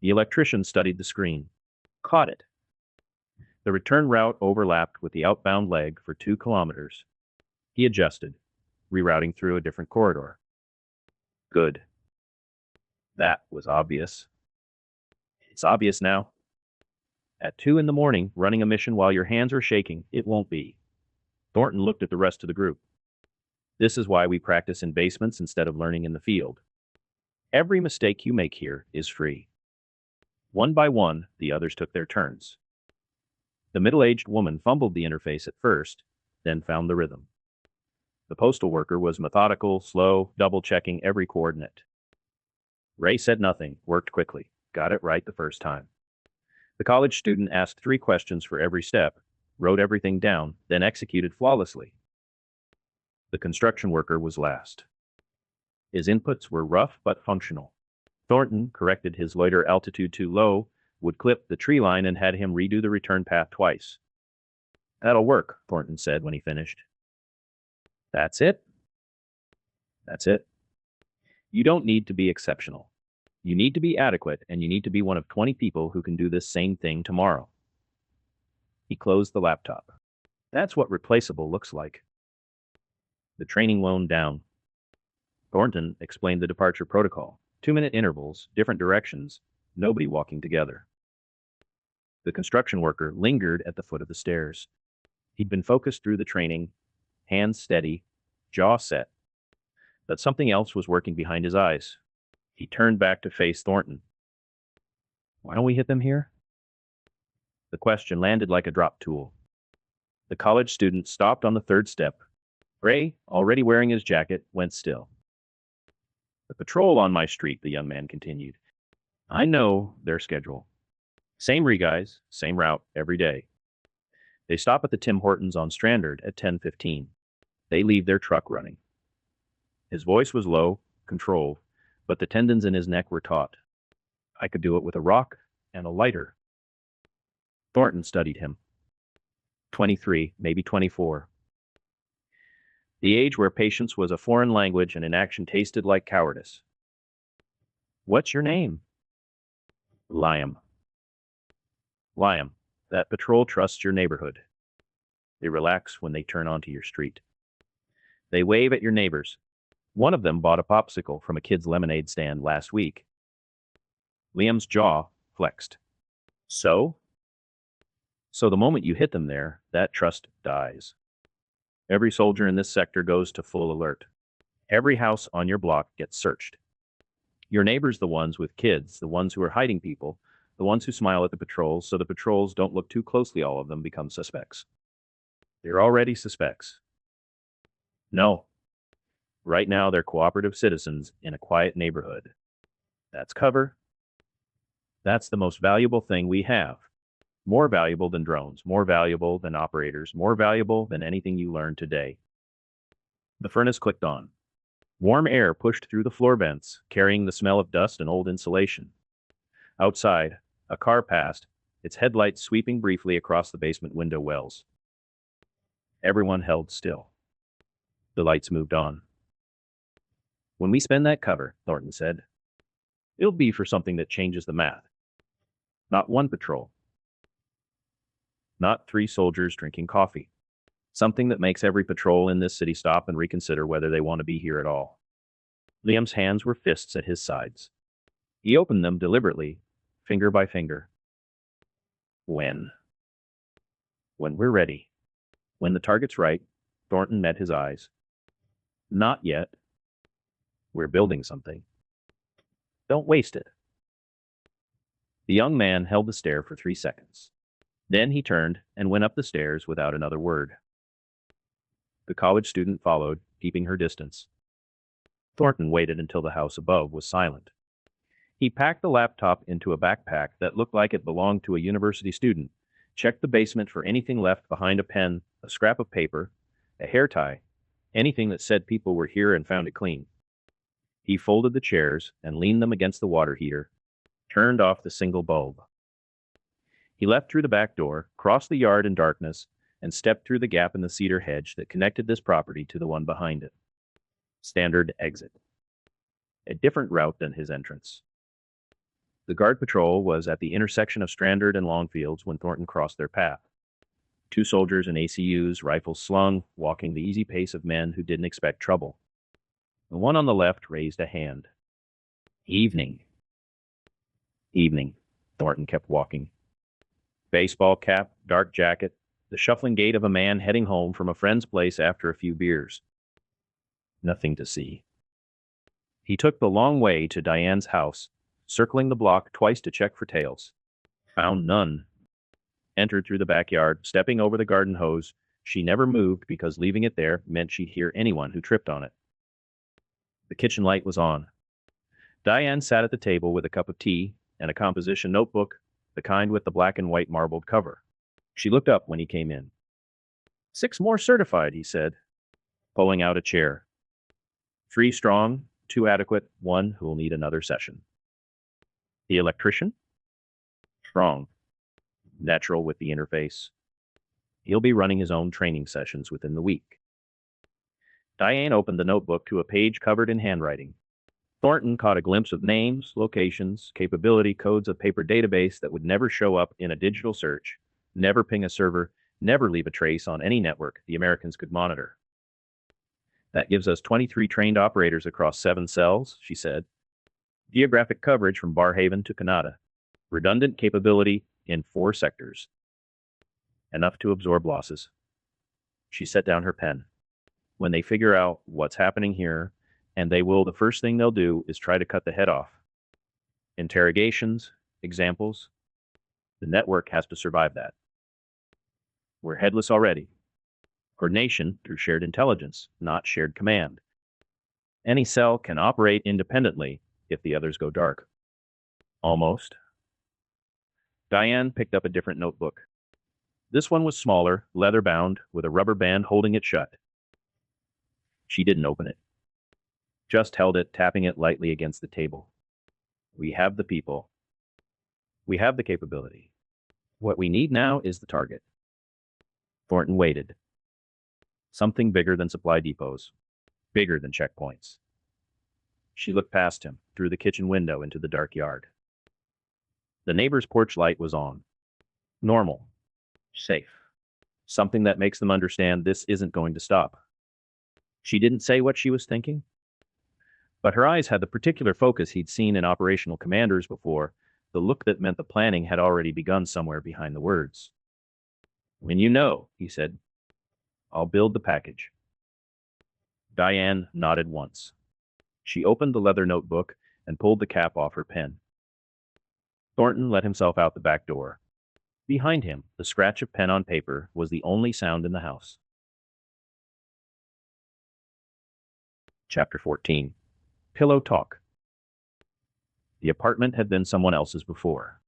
The electrician studied the screen. Caught it. The return route overlapped with the outbound leg for 2 kilometers. He adjusted, rerouting through a different corridor. Good. That was obvious. It's obvious now. At 2 in the morning, running a mission while your hands are shaking, it won't be. Thornton looked at the rest of the group. "This is why we practice in basements instead of learning in the field. Every mistake you make here is free." One by one, the others took their turns. The middle-aged woman fumbled the interface at first, then found the rhythm. The postal worker was methodical, slow, double-checking every coordinate. Ray said nothing, worked quickly, got it right the first time. The college student asked 3 questions for every step, wrote everything down, then executed flawlessly. The construction worker was last. His inputs were rough but functional. Thornton corrected his loiter altitude too low, would clip the tree line and had him redo the return path twice. "That'll work," Thornton said when he finished. "That's it? That's it. You don't need to be exceptional. You need to be adequate, and you need to be one of 20 people who can do this same thing tomorrow." He closed the laptop. That's what replaceable looks like. The training wound down. Thornton explained the departure protocol. 2-minute intervals, different directions, nobody walking together. The construction worker lingered at the foot of the stairs. He'd been focused through the training, hands steady, jaw set. But something else was working behind his eyes. He turned back to face Thornton. "Why don't we hit them here?" The question landed like a drop tool. The college student stopped on the third step. Gray, already wearing his jacket, went still. "The patrol on my street," the young man continued. "I know their schedule. Same re-guys, same route, every day. They stop at the Tim Hortons on Strandard at 10:15. They leave their truck running." His voice was low, controlled, but the tendons in his neck were taut. "I could do it with a rock and a lighter." Thornton studied him. 23, maybe 24. The age where patience was a foreign language and inaction tasted like cowardice. "What's your name?" "Liam." "Liam, that patrol trusts your neighborhood. They relax when they turn onto your street. They wave at your neighbors. One of them bought a popsicle from a kid's lemonade stand last week." Liam's jaw flexed. So the moment you hit them there, that trust dies. Every soldier in this sector goes to full alert. Every house on your block gets searched. Your neighbors, the ones with kids, the ones who are hiding people, the ones who smile at the patrols so the patrols don't look too closely, all of them become suspects. They're already suspects. No. Right now, they're cooperative citizens in a quiet neighborhood. That's cover. That's the most valuable thing we have. More valuable than drones, more valuable than operators, more valuable than anything you learned today. The furnace clicked on. Warm air pushed through the floor vents, carrying the smell of dust and old insulation. Outside, a car passed, its headlights sweeping briefly across the basement window wells. Everyone held still. The lights moved on. "When we spend that cover," Thornton said, "it'll be for something that changes the math. Not one patrol. Not 3 soldiers drinking coffee. Something that makes every patrol in this city stop and reconsider whether they want to be here at all." Liam's hands were fists at his sides. He opened them deliberately, finger by finger. "When we're ready. When the target's right." Thornton met his eyes. "Not yet. We're building something. Don't waste it." The young man held the stare for 3 seconds. Then he turned and went up the stairs without another word. The college student followed, keeping her distance. Thornton waited until the house above was silent. He packed the laptop into a backpack that looked like it belonged to a university student, checked the basement for anything left behind: a pen, a scrap of paper, a hair tie, anything that said people were here, and found it clean. He folded the chairs and leaned them against the water heater, turned off the single bulb. He left through the back door, crossed the yard in darkness, and stepped through the gap in the cedar hedge that connected this property to the one behind it. Standard exit. A different route than his entrance. The guard patrol was at the intersection of Strandard and Longfields when Thornton crossed their path. 2 soldiers in ACUs, rifles slung, walking the easy pace of men who didn't expect trouble. The one on the left raised a hand. "Evening." "Evening." Thornton kept walking. Baseball cap, dark jacket, the shuffling gait of a man heading home from a friend's place after a few beers. Nothing to see. He took the long way to Diane's house, circling the block twice to check for tails. Found none. Entered through the backyard, stepping over the garden hose. She never moved because leaving it there meant she'd hear anyone who tripped on it. The kitchen light was on. Diane sat at the table with a cup of tea and a composition notebook, the kind with the black and white marbled cover. She looked up when he came in. 6 more certified," he said, pulling out a chair. 3 strong, 2 adequate, 1 who will need another session. "The electrician?" Strong. Natural with the interface. He'll be running his own training sessions within the week. Diane opened the notebook to a page covered in handwriting. Thornton caught a glimpse of names, locations, capability codes of paper database that would never show up in a digital search, never ping a server, never leave a trace on any network the Americans could monitor. That gives us 23 trained operators across 7 cells, she said. Geographic coverage from Barrhaven to Canada. Redundant capability in 4 sectors. Enough to absorb losses. She set down her pen. When they figure out what's happening here, and they will, the first thing they'll do is try to cut the head off. Interrogations, examples. The network has to survive that. We're headless already. Coordination through shared intelligence, not shared command. Any cell can operate independently if the others go dark. Almost. Diane picked up a different notebook. This one was smaller, leather-bound, with a rubber band holding it shut. She didn't open it. Just held it, tapping it lightly against the table. We have the people. We have the capability. What we need now is the target. Thornton waited. Something bigger than supply depots. Bigger than checkpoints. She looked past him, through the kitchen window into the dark yard. The neighbor's porch light was on. Normal. Safe. Something that makes them understand this isn't going to stop. She didn't say what she was thinking, but her eyes had the particular focus he'd seen in operational commanders before, the look that meant the planning had already begun somewhere behind the words. When you know, he said, I'll build the package. Diane nodded once. She opened the leather notebook and pulled the cap off her pen. Thornton let himself out the back door. Behind him, the scratch of pen on paper was the only sound in the house. Chapter 14. Pillow Talk. The apartment had been someone else's before.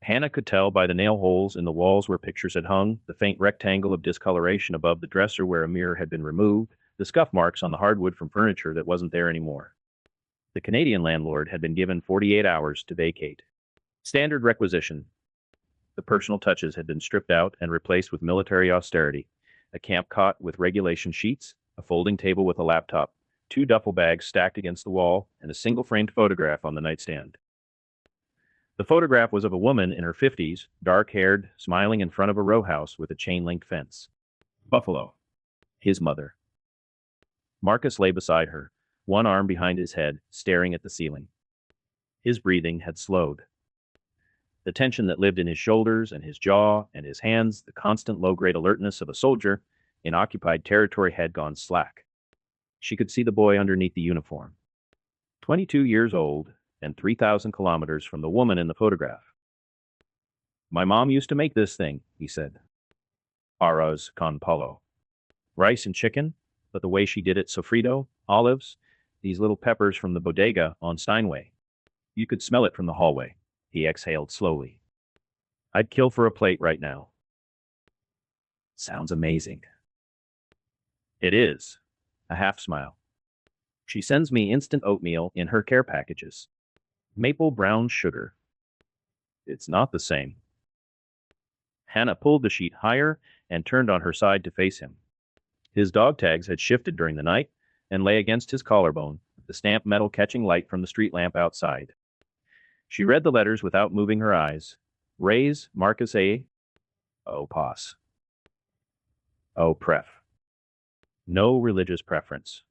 Hannah could tell by the nail holes in the walls where pictures had hung, the faint rectangle of discoloration above the dresser where a mirror had been removed, the scuff marks on the hardwood from furniture that wasn't there anymore. The Canadian landlord had been given 48 hours to vacate. Standard requisition. The personal touches had been stripped out and replaced with military austerity. A camp cot with regulation sheets, a folding table with a laptop, 2 duffel bags stacked against the wall, and a single framed photograph on the nightstand. The photograph was of a woman in her 50s, dark-haired, smiling in front of a row house with a chain-link fence. Buffalo. His mother. Marcus lay beside her, one arm behind his head, staring at the ceiling. His breathing had slowed. The tension that lived in his shoulders and his jaw and his hands, the constant low-grade alertness of a soldier in occupied territory had gone slack. She could see the boy underneath the uniform. 22 years old and 3,000 kilometers from the woman in the photograph. My mom used to make this thing, he said. Arroz con pollo. Rice and chicken, but the way she did it, sofrito, olives, these little peppers from the bodega on Steinway. You could smell it from the hallway. He exhaled slowly. I'd kill for a plate right now. Sounds amazing. It is. A half smile. She sends me instant oatmeal in her care packages. Maple brown sugar. It's not the same. Hannah pulled the sheet higher and turned on her side to face him. His dog tags had shifted during the night and lay against his collarbone, the stamped metal catching light from the street lamp outside. She read the letters without moving her eyes. Raise Marcus A. O. Pos. O. Pref. No religious preference.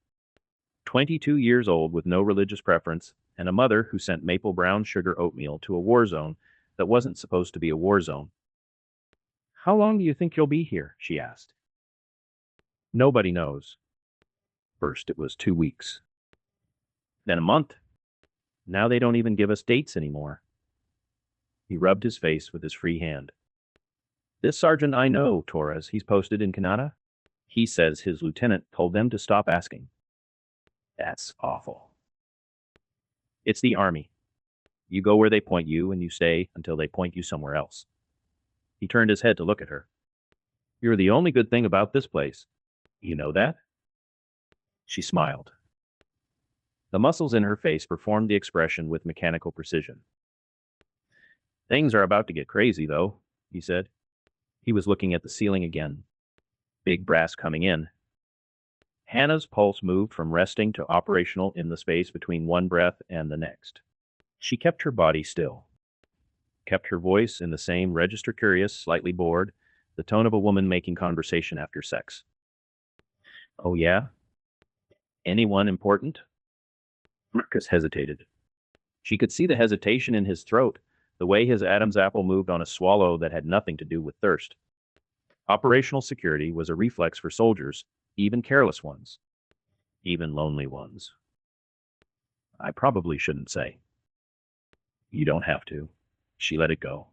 22 years old with no religious preference, and a mother who sent maple brown sugar oatmeal to a war zone that wasn't supposed to be a war zone. How long do you think you'll be here? She asked. Nobody knows. First it was 2 weeks. Then a month. Now they don't even give us dates anymore. He rubbed his face with his free hand. This sergeant I know, Torres, he's posted in Canada. He says his lieutenant told them to stop asking. That's awful. It's the army. You go where they point you and you stay until they point you somewhere else. He turned his head to look at her. You're the only good thing about this place. You know that? She smiled. The muscles in her face performed the expression with mechanical precision. Things are about to get crazy, though, he said. He was looking at the ceiling again. Big brass coming in. Hannah's pulse moved from resting to operational in the space between one breath and the next. She kept her body still, kept her voice in the same register curious, slightly bored, the tone of a woman making conversation after sex. Oh, yeah? Anyone important? Marcus hesitated. She could see the hesitation in his throat, the way his Adam's apple moved on a swallow that had nothing to do with thirst. Operational security was a reflex for soldiers, even careless ones, even lonely ones. I probably shouldn't say. You don't have to. She let it go.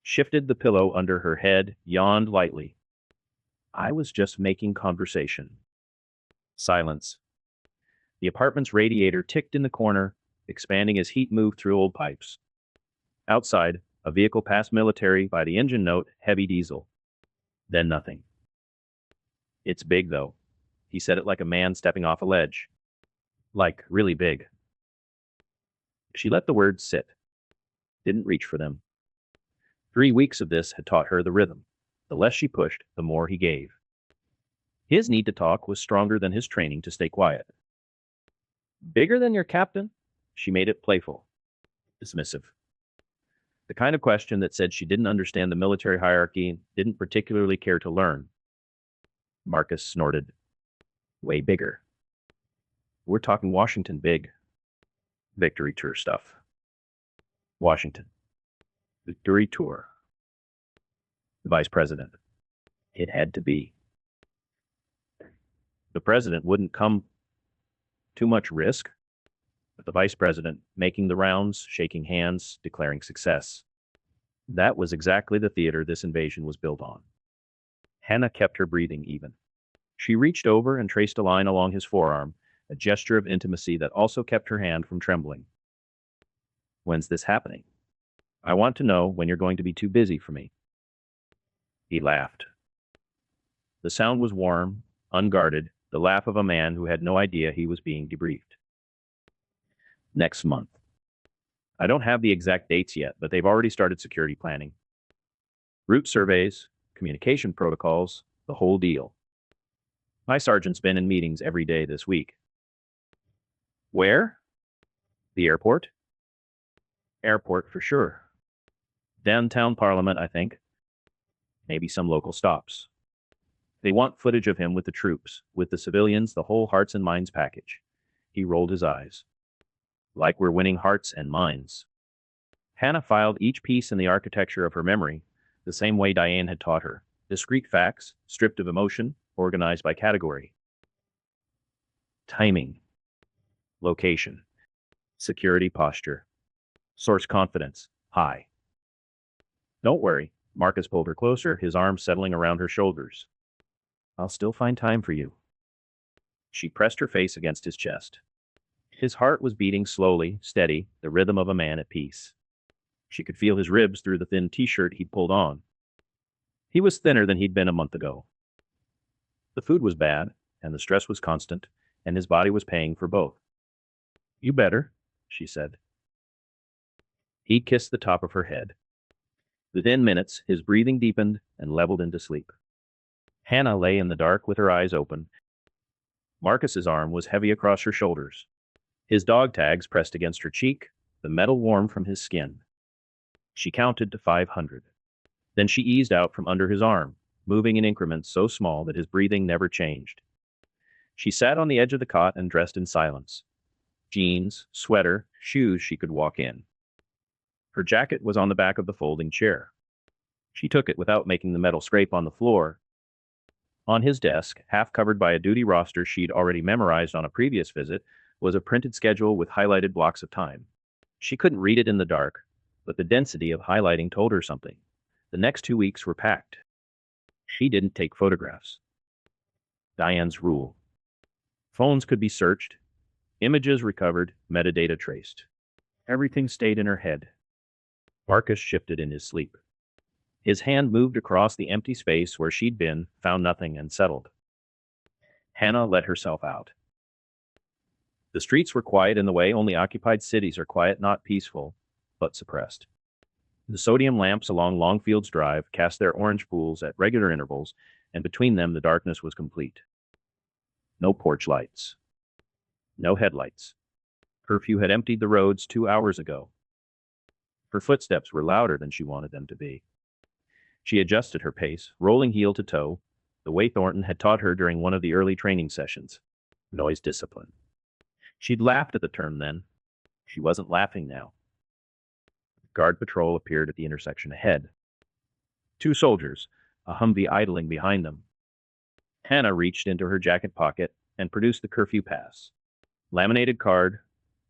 Shifted the pillow under her head, yawned lightly. I was just making conversation. Silence. The apartment's radiator ticked in the corner, expanding as heat moved through old pipes. Outside, a vehicle passed military by the engine note, heavy diesel. Then nothing. It's big, though. He said it like a man stepping off a ledge. Like, really big. She let the words sit. Didn't reach for them. 3 weeks of this had taught her the rhythm. The less she pushed, the more he gave. His need to talk was stronger than his training to stay quiet. Bigger than your captain? She made it playful, dismissive. The kind of question that said she didn't understand the military hierarchy and didn't particularly care to learn. Marcus snorted. Way bigger. We're talking Washington big. Victory tour stuff. Washington. Victory tour. The vice president. It had to be. The president wouldn't come too much risk, but the vice president making the rounds, shaking hands, declaring success. That was exactly the theater this invasion was built on. Hannah kept her breathing even. She reached over and traced a line along his forearm, a gesture of intimacy that also kept her hand from trembling. When's this happening? I want to know when you're going to be too busy for me. He laughed. The sound was warm, unguarded, the laugh of a man who had no idea he was being debriefed. Next month. I don't have the exact dates yet, but they've already started security planning. Route surveys, communication protocols, the whole deal. My sergeant's been in meetings every day this week. Where? The airport? Airport for sure. Downtown Parliament, I think. Maybe some local stops. They want footage of him with the troops, with the civilians, the whole hearts and minds package. He rolled his eyes. Like we're winning hearts and minds. Hannah filed each piece in the architecture of her memory, the same way Diane had taught her. Discrete facts, stripped of emotion, organized by category. Timing. Location. Security posture. Source confidence. High. Don't worry. Marcus pulled her closer, his arms settling around her shoulders. I'll still find time for you. She pressed her face against his chest. His heart was beating slowly, steady, the rhythm of a man at peace. She could feel his ribs through the thin t-shirt he'd pulled on. He was thinner than he'd been a month ago. The food was bad, and the stress was constant, and his body was paying for both. You better, she said. He kissed the top of her head. Within minutes, his breathing deepened and leveled into sleep. Hannah lay in the dark with her eyes open. Marcus's arm was heavy across her shoulders. His dog tags pressed against her cheek, the metal warm from his skin. She counted to 500. Then she eased out from under his arm, moving in increments so small that his breathing never changed. She sat on the edge of the cot and dressed in silence. Jeans, sweater, shoes she could walk in. Her jacket was on the back of the folding chair. She took it without making the metal scrape on the floor. On his desk, half covered by a duty roster she'd already memorized on a previous visit, was a printed schedule with highlighted blocks of time. She couldn't read it in the dark, but the density of highlighting told her something. The next 2 weeks were packed. She didn't take photographs. Diane's rule. Phones could be searched, images recovered, metadata traced. Everything stayed in her head. Marcus shifted in his sleep. His hand moved across the empty space where she'd been, found nothing, and settled. Hannah let herself out. The streets were quiet in the way only occupied cities are quiet, not peaceful, but suppressed. The sodium lamps along Longfields Drive cast their orange pools at regular intervals, and between them the darkness was complete. No porch lights. No headlights. Curfew had emptied the roads 2 hours ago. Her footsteps were louder than she wanted them to be. She adjusted her pace, rolling heel to toe, the way Thornton had taught her during one of the early training sessions. Noise discipline. She'd laughed at the term then. She wasn't laughing now. Guard patrol appeared at the intersection ahead. 2 soldiers, a Humvee idling behind them. Hannah reached into her jacket pocket and produced the curfew pass. Laminated card,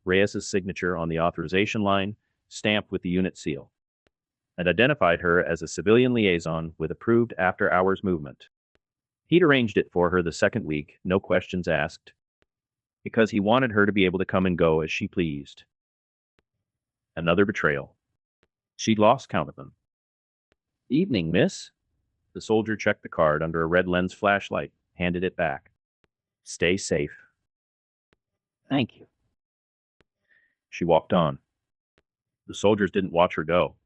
Reyes's signature on the authorization line, stamped with the unit seal. It identified her as a civilian liaison with approved after-hours movement. He'd arranged it for her the second week, no questions asked, because he wanted her to be able to come and go as she pleased. Another betrayal. She'd lost count of them. "Evening, miss." The soldier checked the card under a red lens flashlight, handed it back. "Stay safe." "Thank you." She walked on. The soldiers didn't watch her go.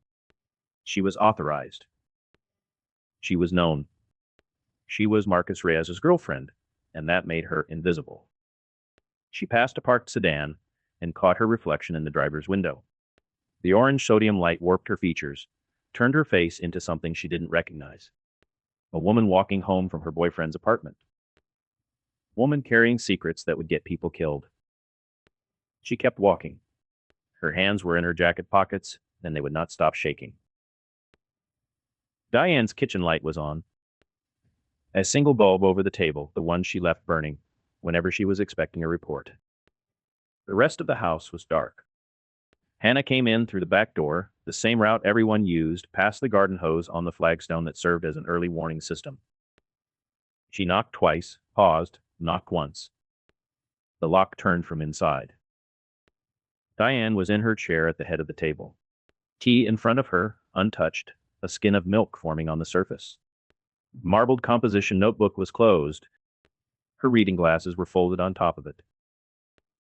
She was authorized. She was known. She was Marcus Reyes's girlfriend, and that made her invisible. She passed a parked sedan and caught her reflection in the driver's window. The orange sodium light warped her features, turned her face into something she didn't recognize. A woman walking home from her boyfriend's apartment. Woman carrying secrets that would get people killed. She kept walking. Her hands were in her jacket pockets, and they would not stop shaking. Diane's kitchen light was on. A single bulb over the table, the one she left burning whenever she was expecting a report. The rest of the house was dark. Hannah came in through the back door, the same route everyone used, past the garden hose on the flagstone that served as an early warning system. She knocked twice, paused, knocked once. The lock turned from inside. Diane was in her chair at the head of the table. Tea in front of her, untouched, a skin of milk forming on the surface. Marbled composition notebook was closed. Her reading glasses were folded on top of it.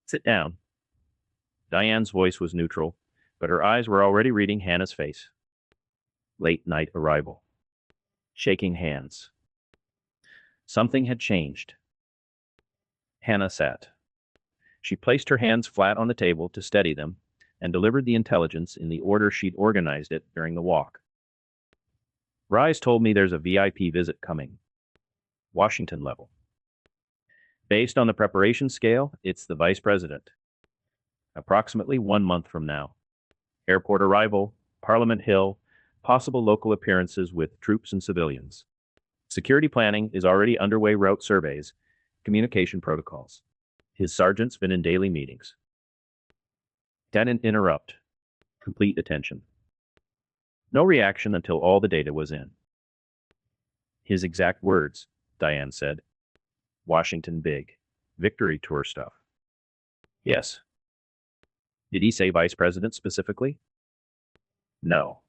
"Sit down." Diane's voice was neutral, but her eyes were already reading Hannah's face. Late night arrival. Shaking hands. Something had changed. Hannah sat. She placed her hands flat on the table to steady them and delivered the intelligence in the order she'd organized it during the walk. "Rise told me there's a VIP visit coming. Washington level. Based on the preparation scale, it's the vice president. Approximately 1 month from now. Airport arrival, Parliament Hill, possible local appearances with troops and civilians. Security planning is already underway, route surveys, communication protocols. His sergeant's been in daily meetings." Didn't interrupt. Complete attention. No reaction until all the data was in. "His exact words," Diane said. "Washington big. Victory tour stuff." "Yes." "Did he say vice president specifically?" "No.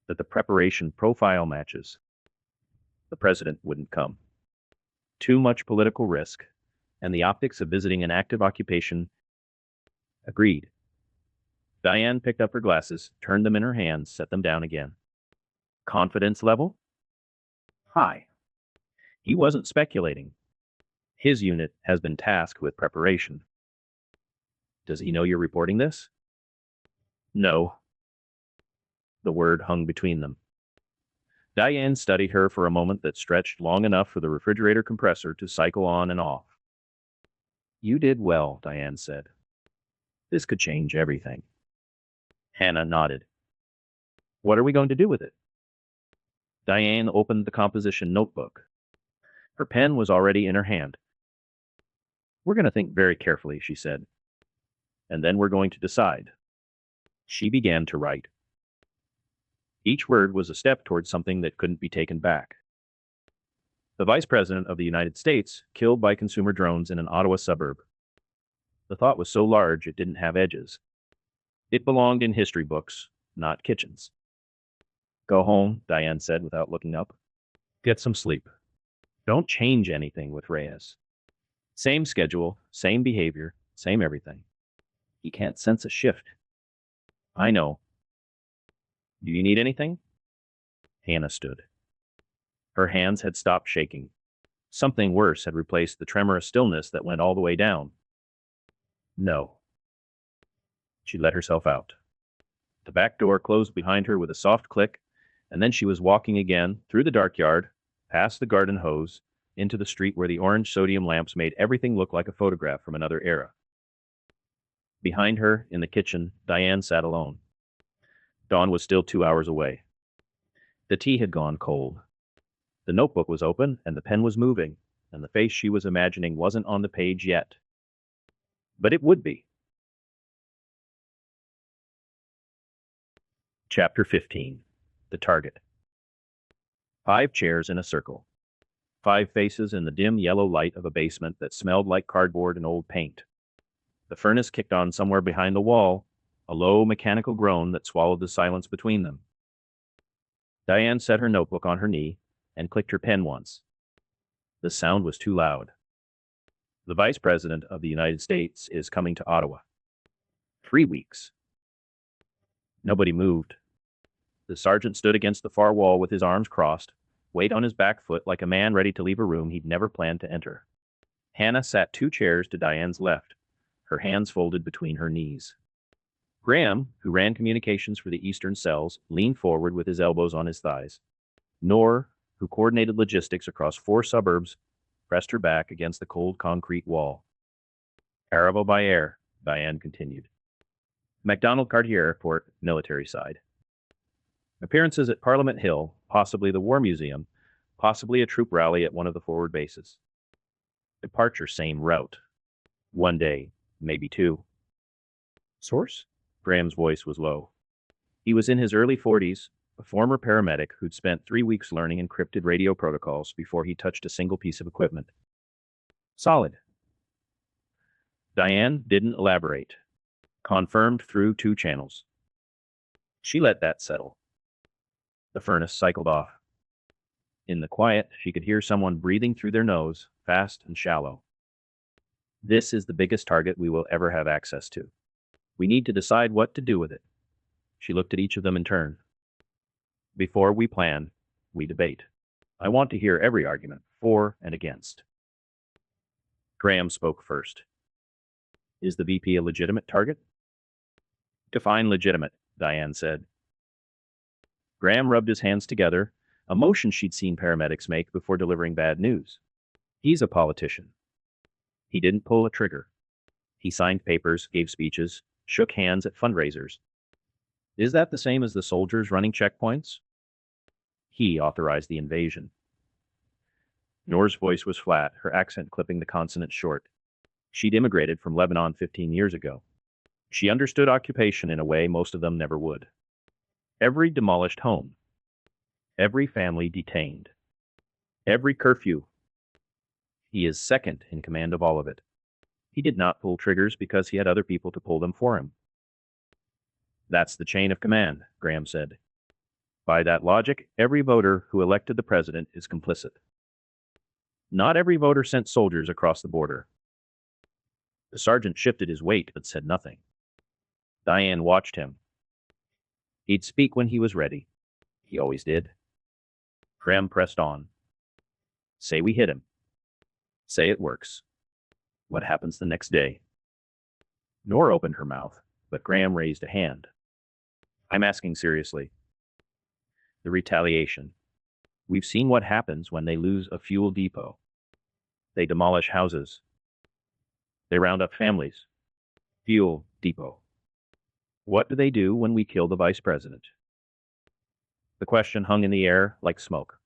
That the preparation profile matches. The president wouldn't come. Too much political risk, and the optics of visiting an active occupation." "Agreed." Diane picked up her glasses, turned them in her hands, set them down again. "Confidence level?" "High." He wasn't speculating. His unit has been tasked with preparation. "Does he know you're reporting this?" "No." The word hung between them. Diane studied her for a moment that stretched long enough for the refrigerator compressor to cycle on and off. "You did well," Diane said. "This could change everything." Hannah nodded. "What are we going to do with it?" Diane opened the composition notebook. Her pen was already in her hand. "We're going to think very carefully," she said. "And then we're going to decide." She began to write. Each word was a step towards something that couldn't be taken back. "The Vice President of the United States killed by consumer drones in an Ottawa suburb." The thought was so large it didn't have edges. It belonged in history books, not kitchens. "Go home," Diane said without looking up. "Get some sleep. Don't change anything with Reyes. Same schedule, same behavior, same everything. He can't sense a shift." "I know." Do you need anything? Hannah stood. Her hands had stopped shaking. Something worse had replaced the tremorous stillness that went all the way down. No. She let herself out. The back door closed behind her with a soft click, and then she was walking again through the dark yard, past the garden hose, into the street where the orange sodium lamps made everything look like a photograph from another era. Behind her, in the kitchen, Diane sat alone. Dawn was still 2 hours away. The tea had gone cold. The notebook was open, and the pen was moving, and the face she was imagining wasn't on the page yet. But it would be. Chapter 15. The Target. 5 chairs in a circle. 5 faces in the dim yellow light of a basement that smelled like cardboard and old paint. The furnace kicked on somewhere behind the wall, a low mechanical groan that swallowed the silence between them. Diane set her notebook on her knee and clicked her pen once. The sound was too loud. The Vice President of the United States is coming to Ottawa. 3 weeks. Nobody moved. The sergeant stood against the far wall with his arms crossed, weight on his back foot like a man ready to leave a room he'd never planned to enter. Hannah sat 2 chairs to Diane's left, her hands folded between her knees. Graham, who ran communications for the eastern cells, leaned forward with his elbows on his thighs. Nor, who coordinated logistics across 4 suburbs, pressed her back against the cold concrete wall. Arrival by air, Diane continued. MacDonald Cartier Airport, military side. Appearances at Parliament Hill, possibly the War Museum, possibly a troop rally at one of the forward bases. Departure same route. 1 day, maybe 2. Source? Graham's voice was low. He was in his early 40s, a former paramedic who'd spent 3 weeks learning encrypted radio protocols before he touched a single piece of equipment. Solid. Diane didn't elaborate. Confirmed through 2 channels. She let that settle. The furnace cycled off. In the quiet, she could hear someone breathing through their nose, fast and shallow. This is the biggest target we will ever have access to. We need to decide what to do with it. She looked at each of them in turn. Before we plan, we debate. I want to hear every argument, for and against. Graham spoke first. Is the VP a legitimate target? Define legitimate, Diane said. Graham rubbed his hands together, a motion she'd seen paramedics make before delivering bad news. He's a politician. He didn't pull a trigger. He signed papers, gave speeches, shook hands at fundraisers. Is that the same as the soldiers running checkpoints? He authorized the invasion. Noor's voice was flat, her accent clipping the consonants short. She'd immigrated from Lebanon 15 years ago. She understood occupation in a way most of them never would. Every demolished home. Every family detained. Every curfew. He is second in command of all of it. He did not pull triggers because he had other people to pull them for him. That's the chain of command, Graham said. By that logic, every voter who elected the president is complicit. Not every voter sent soldiers across the border. The sergeant shifted his weight but said nothing. Diane watched him. He'd speak when he was ready. He always did. Graham pressed on. Say we hit him. Say it works. What happens the next day? Noor opened her mouth, but Graham raised a hand. I'm asking seriously. The retaliation. We've seen what happens when they lose a fuel depot. They demolish houses. They round up families. Fuel depot. What do they do when we kill the vice president? The question hung in the air like smoke.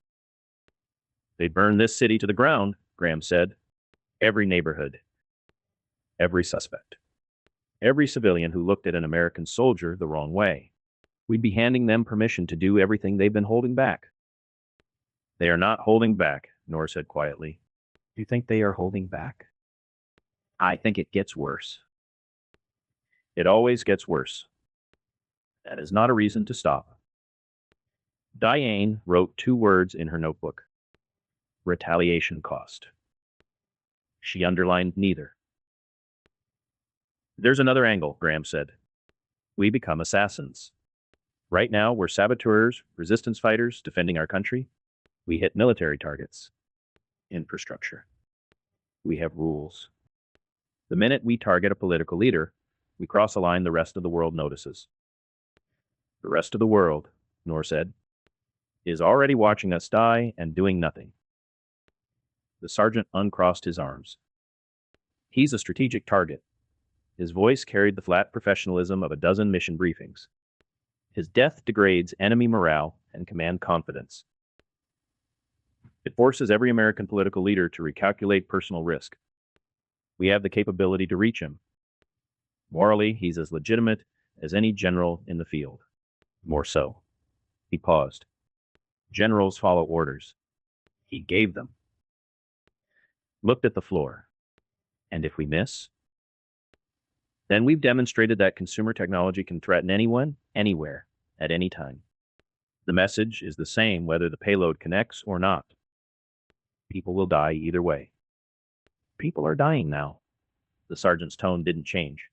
They'd burn this city to the ground, Graham said. Every neighborhood. Every suspect. Every civilian who looked at an American soldier the wrong way. We'd be handing them permission to do everything they've been holding back. They are not holding back, Noor said quietly. Do you think they are holding back? I think it gets worse. It always gets worse. That is not a reason to stop. Diane wrote 2 words in her notebook. Retaliation cost. She underlined neither. There's another angle, Graham said. We become assassins. Right now, we're saboteurs, resistance fighters, defending our country. We hit military targets. Infrastructure. We have rules. The minute we target a political leader, we cross a line the rest of the world notices. The rest of the world, Noor said, is already watching us die and doing nothing. The sergeant uncrossed his arms. He's a strategic target. His voice carried the flat professionalism of a dozen mission briefings. His death degrades enemy morale and command confidence. It forces every American political leader to recalculate personal risk. We have the capability to reach him. Morally, he's as legitimate as any general in the field. More so. He paused. Generals follow orders. He gave them. Looked at the floor. And if we miss? Then we've demonstrated that consumer technology can threaten anyone, anywhere, at any time. The message is the same whether the payload connects or not. People will die either way. People are dying now. The sergeant's tone didn't change.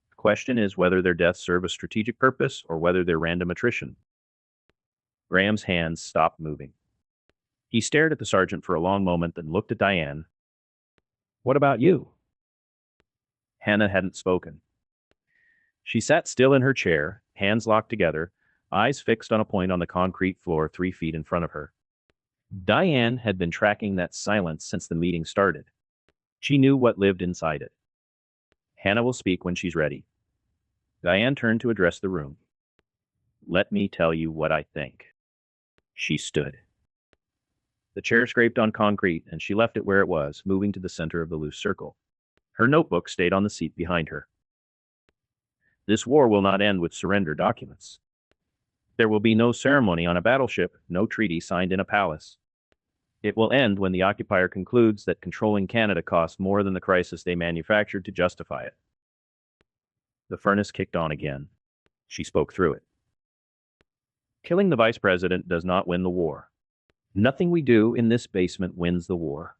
The question is whether their deaths serve a strategic purpose or whether they're random attrition. Graham's hands stopped moving. He stared at the sergeant for a long moment, then looked at Diane. What about you? Hannah hadn't spoken. She sat still in her chair, hands locked together, eyes fixed on a point on the concrete floor 3 feet in front of her. Diane had been tracking that silence since the meeting started. She knew what lived inside it. Hannah will speak when she's ready. Diane turned to address the room. Let me tell you what I think. She stood. The chair scraped on concrete, and she left it where it was, moving to the center of the loose circle. Her notebook stayed on the seat behind her. This war will not end with surrender documents. There will be no ceremony on a battleship, no treaty signed in a palace. It will end when the occupier concludes that controlling Canada costs more than the crisis they manufactured to justify it. The furnace kicked on again. She spoke through it. Killing the vice president does not win the war. Nothing we do in this basement wins the war.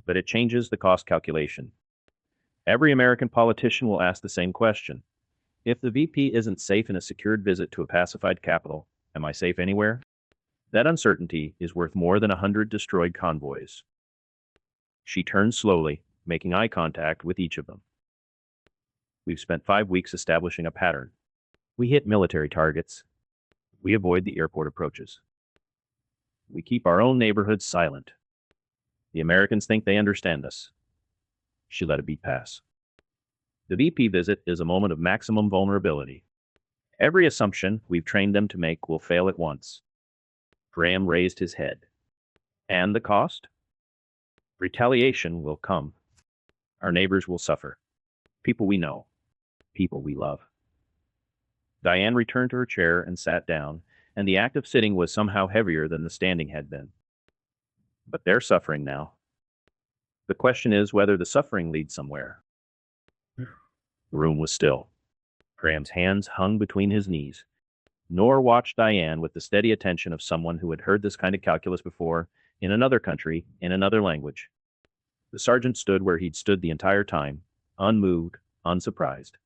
But it changes the cost calculation. Every American politician will ask the same question. If the VP isn't safe in a secured visit to a pacified capital, am I safe anywhere? That uncertainty is worth more than 100 destroyed convoys. She turned slowly, making eye contact with each of them. We've spent 5 weeks establishing a pattern. We hit military targets. We avoid the airport approaches. We keep our own neighborhoods silent. The Americans think they understand us. She let a beat pass. The VP visit is a moment of maximum vulnerability. Every assumption we've trained them to make will fail at once. Graham raised his head. And the cost? Retaliation will come. Our neighbors will suffer. People we know. People we love. Diane returned to her chair and sat down, and the act of sitting was somehow heavier than the standing had been. But they're suffering now. The question is whether the suffering leads somewhere. The room was still. Graham's hands hung between his knees. Noor watched Diane with the steady attention of someone who had heard this kind of calculus before, in another country, in another language. The sergeant stood where he'd stood the entire time, unmoved, unsurprised.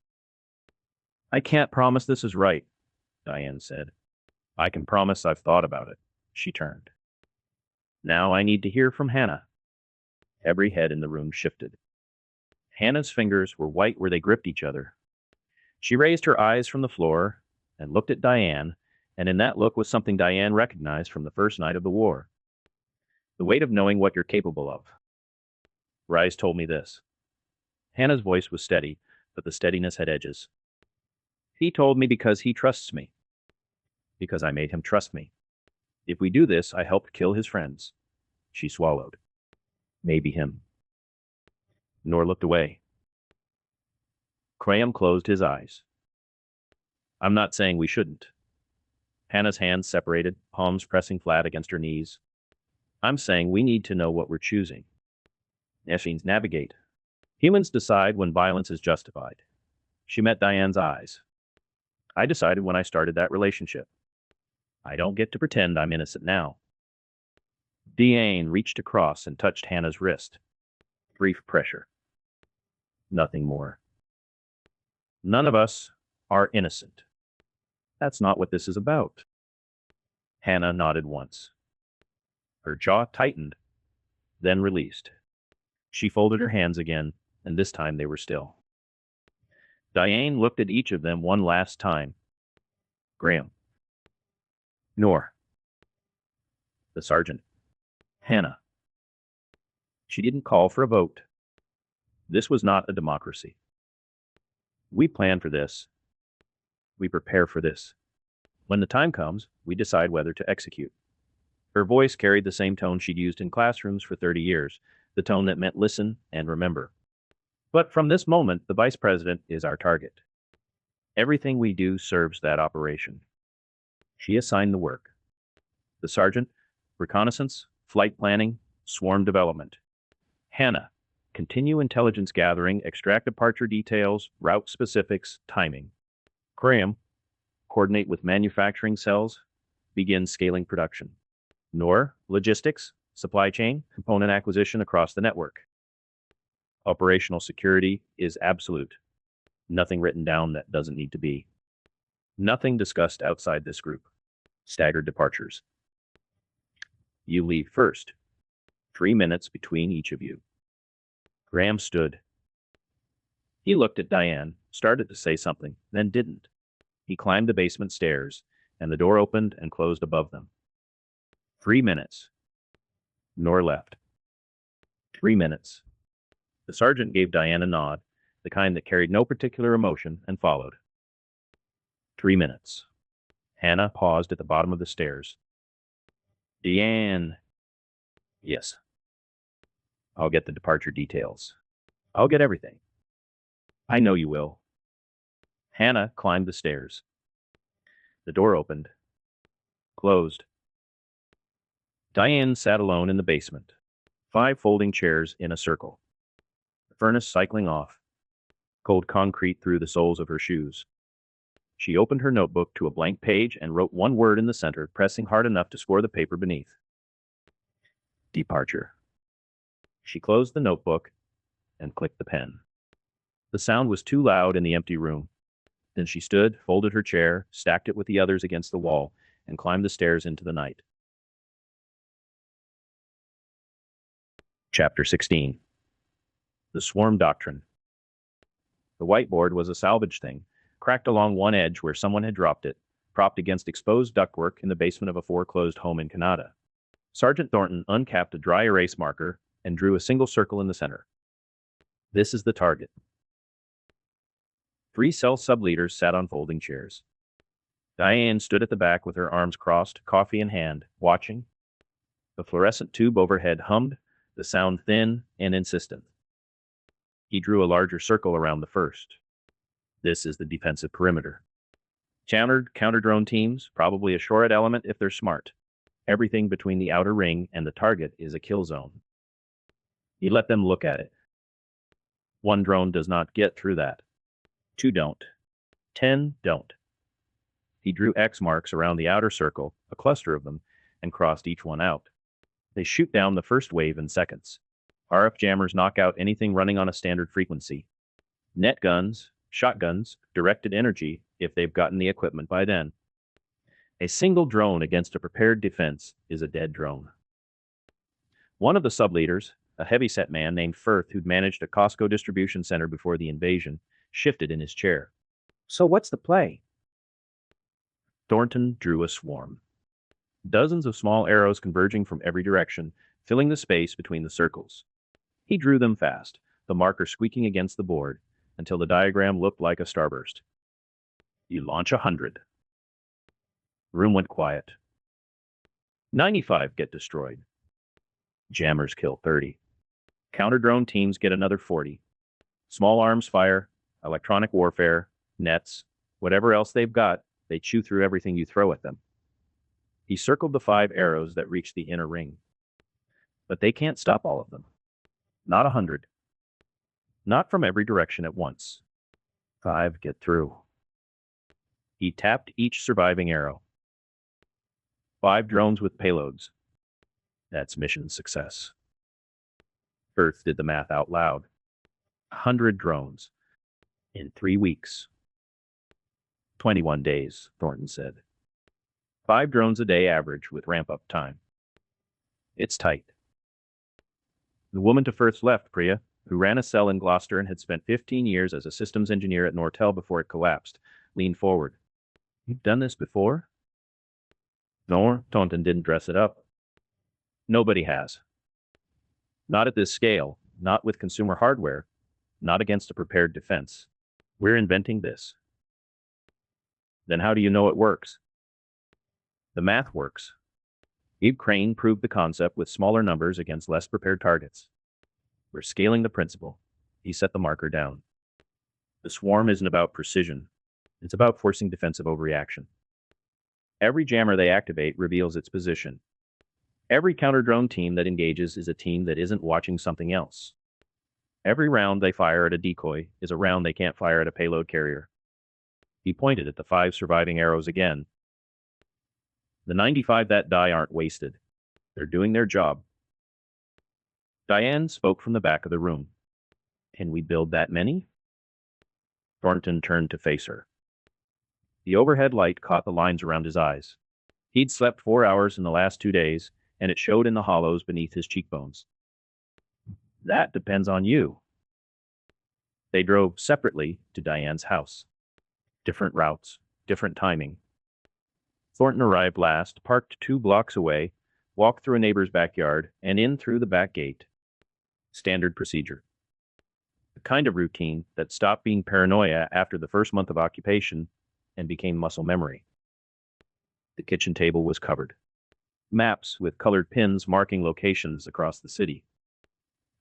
I can't promise this is right, Diane said. I can promise I've thought about it. She turned. Now I need to hear from Hannah. Every head in the room shifted. Hannah's fingers were white where they gripped each other. She raised her eyes from the floor and looked at Diane, and in that look was something Diane recognized from the first night of the war. The weight of knowing what you're capable of. Rise told me this. Hannah's voice was steady, but the steadiness had edges. He told me because he trusts me. Because I made him trust me. If we do this, I helped kill his friends. She swallowed. Maybe him. Noor looked away. Graham closed his eyes. I'm not saying we shouldn't. Hannah's hands separated, palms pressing flat against her knees. I'm saying we need to know what we're choosing. Machines navigate. Humans decide when violence is justified. She met Diane's eyes. I decided when I started that relationship. I don't get to pretend I'm innocent now. Diane reached across and touched Hannah's wrist. Brief pressure. Nothing more. None of us are innocent. That's not what this is about. Hannah nodded once. Her jaw tightened, then released. She folded her hands again, and this time they were still. Diane looked at each of them one last time. Graham. Nor. The sergeant. Hannah. She didn't call for a vote. This was not a democracy. We plan for this. We prepare for this. When the time comes, we decide whether to execute. Her voice carried the same tone she'd used in classrooms for 30 years, the tone that meant listen and remember. But from this moment, the vice president is our target. Everything we do serves that operation. She assigned the work. The sergeant, reconnaissance, flight planning, swarm development. Hannah, continue intelligence gathering, extract departure details, route specifics, timing. Graham, coordinate with manufacturing cells, begin scaling production. Nor, logistics, supply chain, component acquisition across the network. Operational security is absolute. Nothing written down that doesn't need to be. Nothing discussed outside this group. Staggered departures. You leave first. 3 minutes between each of you. Graham stood. He looked at Diane, started to say something, then didn't. He climbed the basement stairs, and the door opened and closed above them. 3 minutes. Nor left. 3 minutes. The sergeant gave Diane a nod, the kind that carried no particular emotion, and followed. 3 minutes. Hannah paused at the bottom of the stairs. Diane. Yes. I'll get the departure details. I'll get everything. I know you will. Hannah climbed the stairs. The door opened. Closed. Diane sat alone in the basement. 5 folding chairs in a circle. The furnace cycling off. Cold concrete through the soles of her shoes. She opened her notebook to a blank page and wrote one word in the center, pressing hard enough to score the paper beneath. Departure. She closed the notebook and clicked the pen. The sound was too loud in the empty room. Then she stood, folded her chair, stacked it with the others against the wall, and climbed the stairs into the night. Chapter 16. The Swarm Doctrine. The whiteboard was a salvage thing, cracked along one edge where someone had dropped it, propped against exposed ductwork in the basement of a foreclosed home in Canada. Sergeant Thornton uncapped a dry erase marker and drew a single circle in the center. This is the target. 3 cell subleaders sat on folding chairs. Diane stood at the back with her arms crossed, coffee in hand, watching. The fluorescent tube overhead hummed, the sound thin and insistent. He drew a larger circle around the first. This is the defensive perimeter. Counter-drone teams, probably a short element if they're smart. Everything between the outer ring and the target is a kill zone. He let them look at it. 1 drone does not get through that. 2 don't. 10 don't. He drew X marks around the outer circle, a cluster of them, and crossed each one out. They shoot down the first wave in seconds. RF jammers knock out anything running on a standard frequency. Net guns, shotguns, directed energy, if they've gotten the equipment by then. A single drone against a prepared defense is a dead drone. One of the subleaders, a heavyset man named Firth who'd managed a Costco distribution center before the invasion, shifted in his chair. So what's the play? Thornton drew a swarm. Dozens of small arrows converging from every direction, filling the space between the circles. He drew them fast, the marker squeaking against the board, until the diagram looked like a starburst. You launch 100. The room went quiet. 95 get destroyed. Jammers kill 30. Counter-drone teams get another 40. Small arms fire, electronic warfare, nets, whatever else they've got, they chew through everything you throw at them. He circled the 5 arrows that reached the inner ring. But they can't stop all of them. Not 100. Not from every direction at once. 5 get through. He tapped each surviving arrow. 5 drones with payloads. That's mission success. Firth did the math out loud. 100 drones. In 3 weeks. 21 days, Thornton said. 5 drones a day average with ramp-up time. It's tight. The woman to first left, Priya, who ran a cell in Gloucester and had spent 15 years as a systems engineer at Nortel before it collapsed, leaned forward. You've done this before? No, Thornton didn't dress it up. Nobody has. Not at this scale, not with consumer hardware, not against a prepared defense. We're inventing this. Then how do you know it works? The math works. Eve Crane proved the concept with smaller numbers against less prepared targets. We're scaling the principle. He set the marker down. The swarm isn't about precision. It's about forcing defensive overreaction. Every jammer they activate reveals its position. Every counter-drone team that engages is a team that isn't watching something else. Every round they fire at a decoy is a round they can't fire at a payload carrier. He pointed at the 5 surviving arrows again. The 95 that die aren't wasted. They're doing their job. Diane spoke from the back of the room. Can we build that many? Thornton turned to face her. The overhead light caught the lines around his eyes. He'd slept 4 hours in the last 2 days, and it showed in the hollows beneath his cheekbones. That depends on you. They drove separately to Diane's house. Different routes, different timing. Thornton arrived last, parked 2 blocks away, walked through a neighbor's backyard, and in through the back gate. Standard procedure. The kind of routine that stopped being paranoia after the first month of occupation and became muscle memory. The kitchen table was covered. Maps with colored pins marking locations across the city.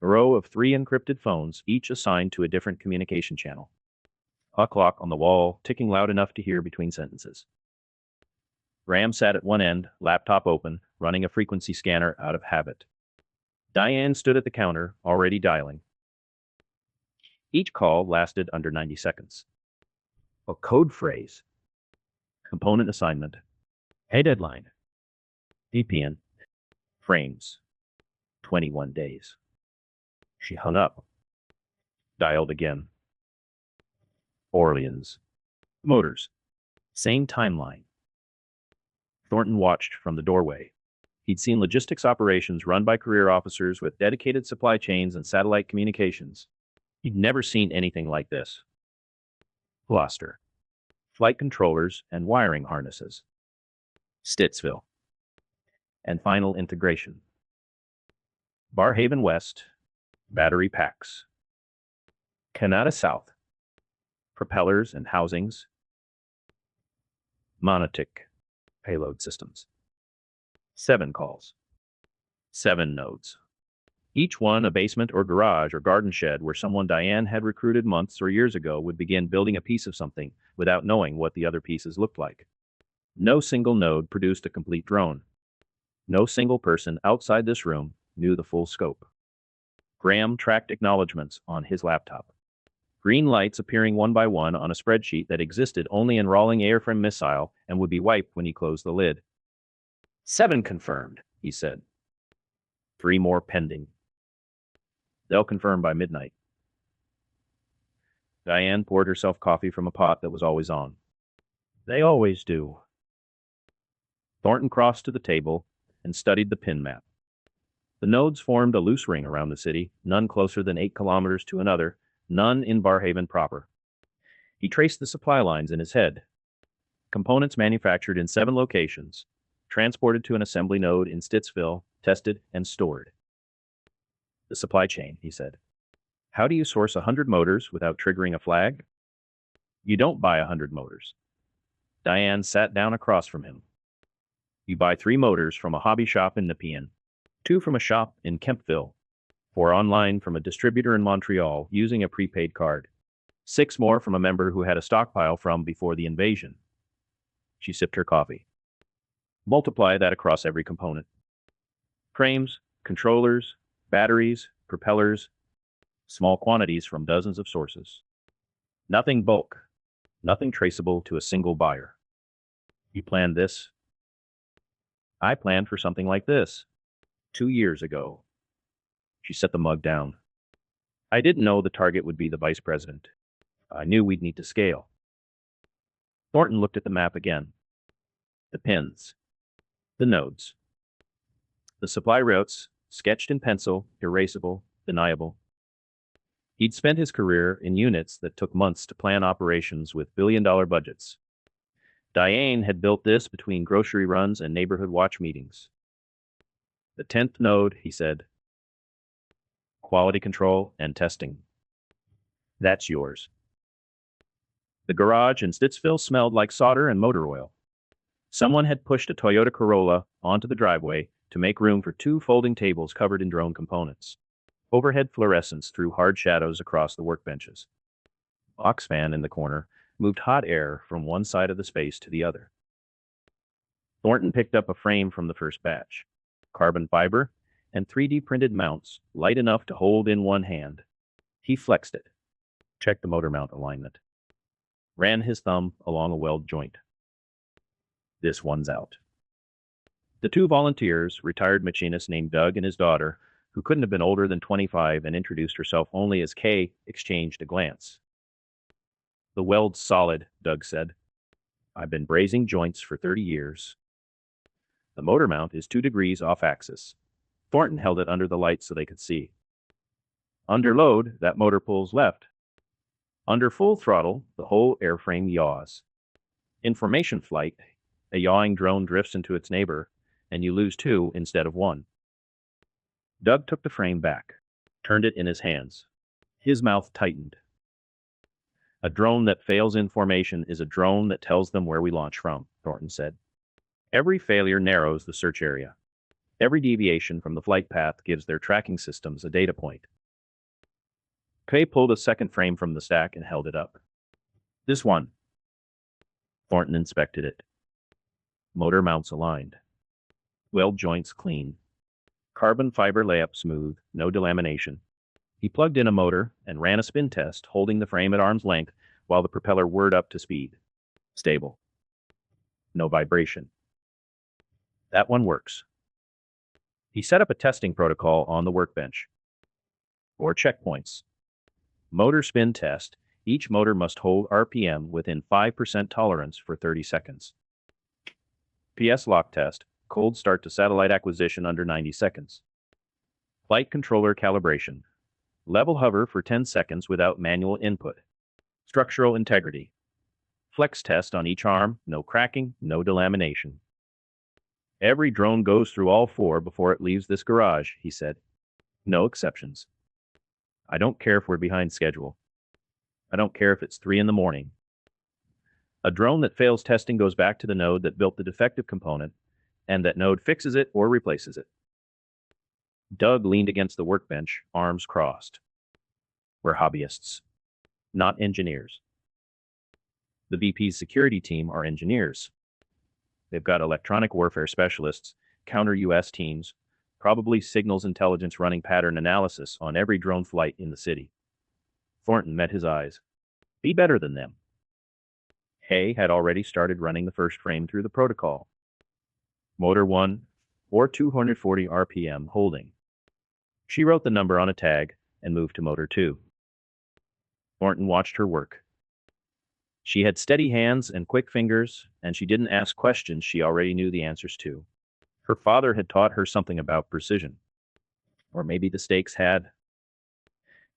A row of 3 encrypted phones, each assigned to a different communication channel. A clock on the wall, ticking loud enough to hear between sentences. Graham sat at one end, laptop open, running a frequency scanner out of habit. Diane stood at the counter, already dialing. Each call lasted under 90 seconds. A code phrase. Component assignment. A deadline. VPN. Frames. 21 days. She hung up. Dialed again. Orleans. Motors. Same timeline. Thornton watched from the doorway. He'd seen logistics operations run by career officers with dedicated supply chains and satellite communications. He'd never seen anything like this. Gloucester. Flight controllers and wiring harnesses. Stittsville. And final integration. Barrhaven West. Battery packs. Canada South. Propellers and housings. Monotic. Payload systems. 7 calls. 7 nodes. Each one a basement or garage or garden shed where someone Diane had recruited months or years ago would begin building a piece of something without knowing what the other pieces looked like. No single node produced a complete drone. No single person outside this room knew the full scope. Graham tracked acknowledgments on his laptop. Green lights appearing one by one on a spreadsheet that existed only in Rawling airframe missile and would be wiped when he closed the lid. 7 confirmed, he said. 3 more pending. They'll confirm by midnight. Diane poured herself coffee from a pot that was always on. They always do. Thornton crossed to the table and studied the pin map. The nodes formed a loose ring around the city, none closer than 8 kilometers to another, none in Barrhaven proper. He traced the supply lines in his head. Components manufactured in 7 locations, transported to an assembly node in Stittsville, tested and stored. The supply chain, he said. How do you source 100 motors without triggering a flag? You don't buy 100 motors. Diane sat down across from him. You buy 3 motors from a hobby shop in Nepean, 2 from a shop in Kempville, 4 online from a distributor in Montreal using a prepaid card, 6 more from a member who had a stockpile from before the invasion. She sipped her coffee. Multiply that across every component. Frames, controllers, batteries, propellers, small quantities from dozens of sources. Nothing bulk, nothing traceable to a single buyer. You planned this? I planned for something like this 2 years ago. She set the mug down. I didn't know the target would be the vice president. I knew we'd need to scale. Thornton looked at the map again. The pins. The nodes. The supply routes, sketched in pencil, erasable, deniable. He'd spent his career in units that took months to plan operations with billion-dollar budgets. Diane had built this between grocery runs and neighborhood watch meetings. The 10th node, he said. Quality control and testing. That's yours. The garage in Stittsville smelled like solder and motor oil. Someone had pushed a Toyota Corolla onto the driveway to make room for 2 folding tables covered in drone components. Overhead fluorescence threw hard shadows across the workbenches. Box fan in the corner moved hot air from one side of the space to the other. Thornton picked up a frame from the first batch. Carbon fiber and 3D printed mounts, light enough to hold in one hand. He flexed it. Checked the motor mount alignment. Ran his thumb along a weld joint. This one's out. The 2 volunteers, retired machinist named Doug and his daughter, who couldn't have been older than 25 and introduced herself only as Kay, exchanged a glance. The weld's solid, Doug said. I've been brazing joints for 30 years. The motor mount is 2 degrees off axis. Thornton held it under the light so they could see. Under load, that motor pulls left. Under full throttle, the whole airframe yaws. In formation flight, a yawing drone drifts into its neighbor, and you lose 2 instead of 1. Doug took the frame back, turned it in his hands. His mouth tightened. A drone that fails in formation is a drone that tells them where we launch from, Thornton said. Every failure narrows the search area. Every deviation from the flight path gives their tracking systems a data point. Kay pulled a second frame from the stack and held it up. This one. Thornton inspected it. Motor mounts aligned. Weld joints clean. Carbon fiber layup smooth, no delamination. He plugged in a motor and ran a spin test, holding the frame at arm's length while the propeller whirred up to speed. Stable. No vibration. That one works. He set up a testing protocol on the workbench. 4 checkpoints. Motor spin test. Each motor must hold RPM within 5% tolerance for 30 seconds. PS lock test. Cold start to satellite acquisition under 90 seconds. Flight controller calibration. Level hover for 10 seconds without manual input. Structural integrity. Flex test on each arm, no cracking, no delamination. Every drone goes through all 4 before it leaves this garage, he said. No exceptions. I don't care if we're behind schedule. I don't care if it's 3 in the morning. A drone that fails testing goes back to the node that built the defective component, and that node fixes it or replaces it. Doug leaned against the workbench, arms crossed. We're hobbyists, not engineers. The VP's security team are engineers. They've got electronic warfare specialists, counter-US teams, probably signals intelligence running pattern analysis on every drone flight in the city. Thornton met his eyes. Be better than them. Hay had already started running the first frame through the protocol. Motor 1, or 240 RPM holding. She wrote the number on a tag and moved to motor 2. Thornton watched her work. She had steady hands and quick fingers, and she didn't ask questions she already knew the answers to. Her father had taught her something about precision. Or maybe the stakes had.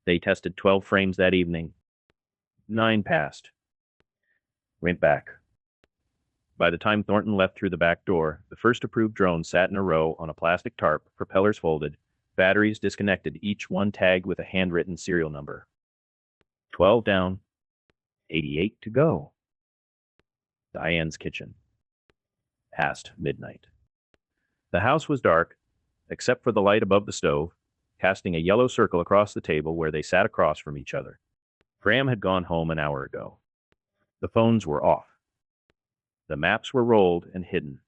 They tested 12 frames that evening. 9 passed. Went back. By the time Thornton left through the back door, the first approved drone sat in a row on a plastic tarp, propellers folded, batteries disconnected, each one tagged with a handwritten serial number. 12 down, 88 to go. Diane's kitchen. Past midnight. The house was dark, except for the light above the stove, casting a yellow circle across the table where they sat across from each other. Graham had gone home an hour ago. The phones were off. The maps were rolled and hidden.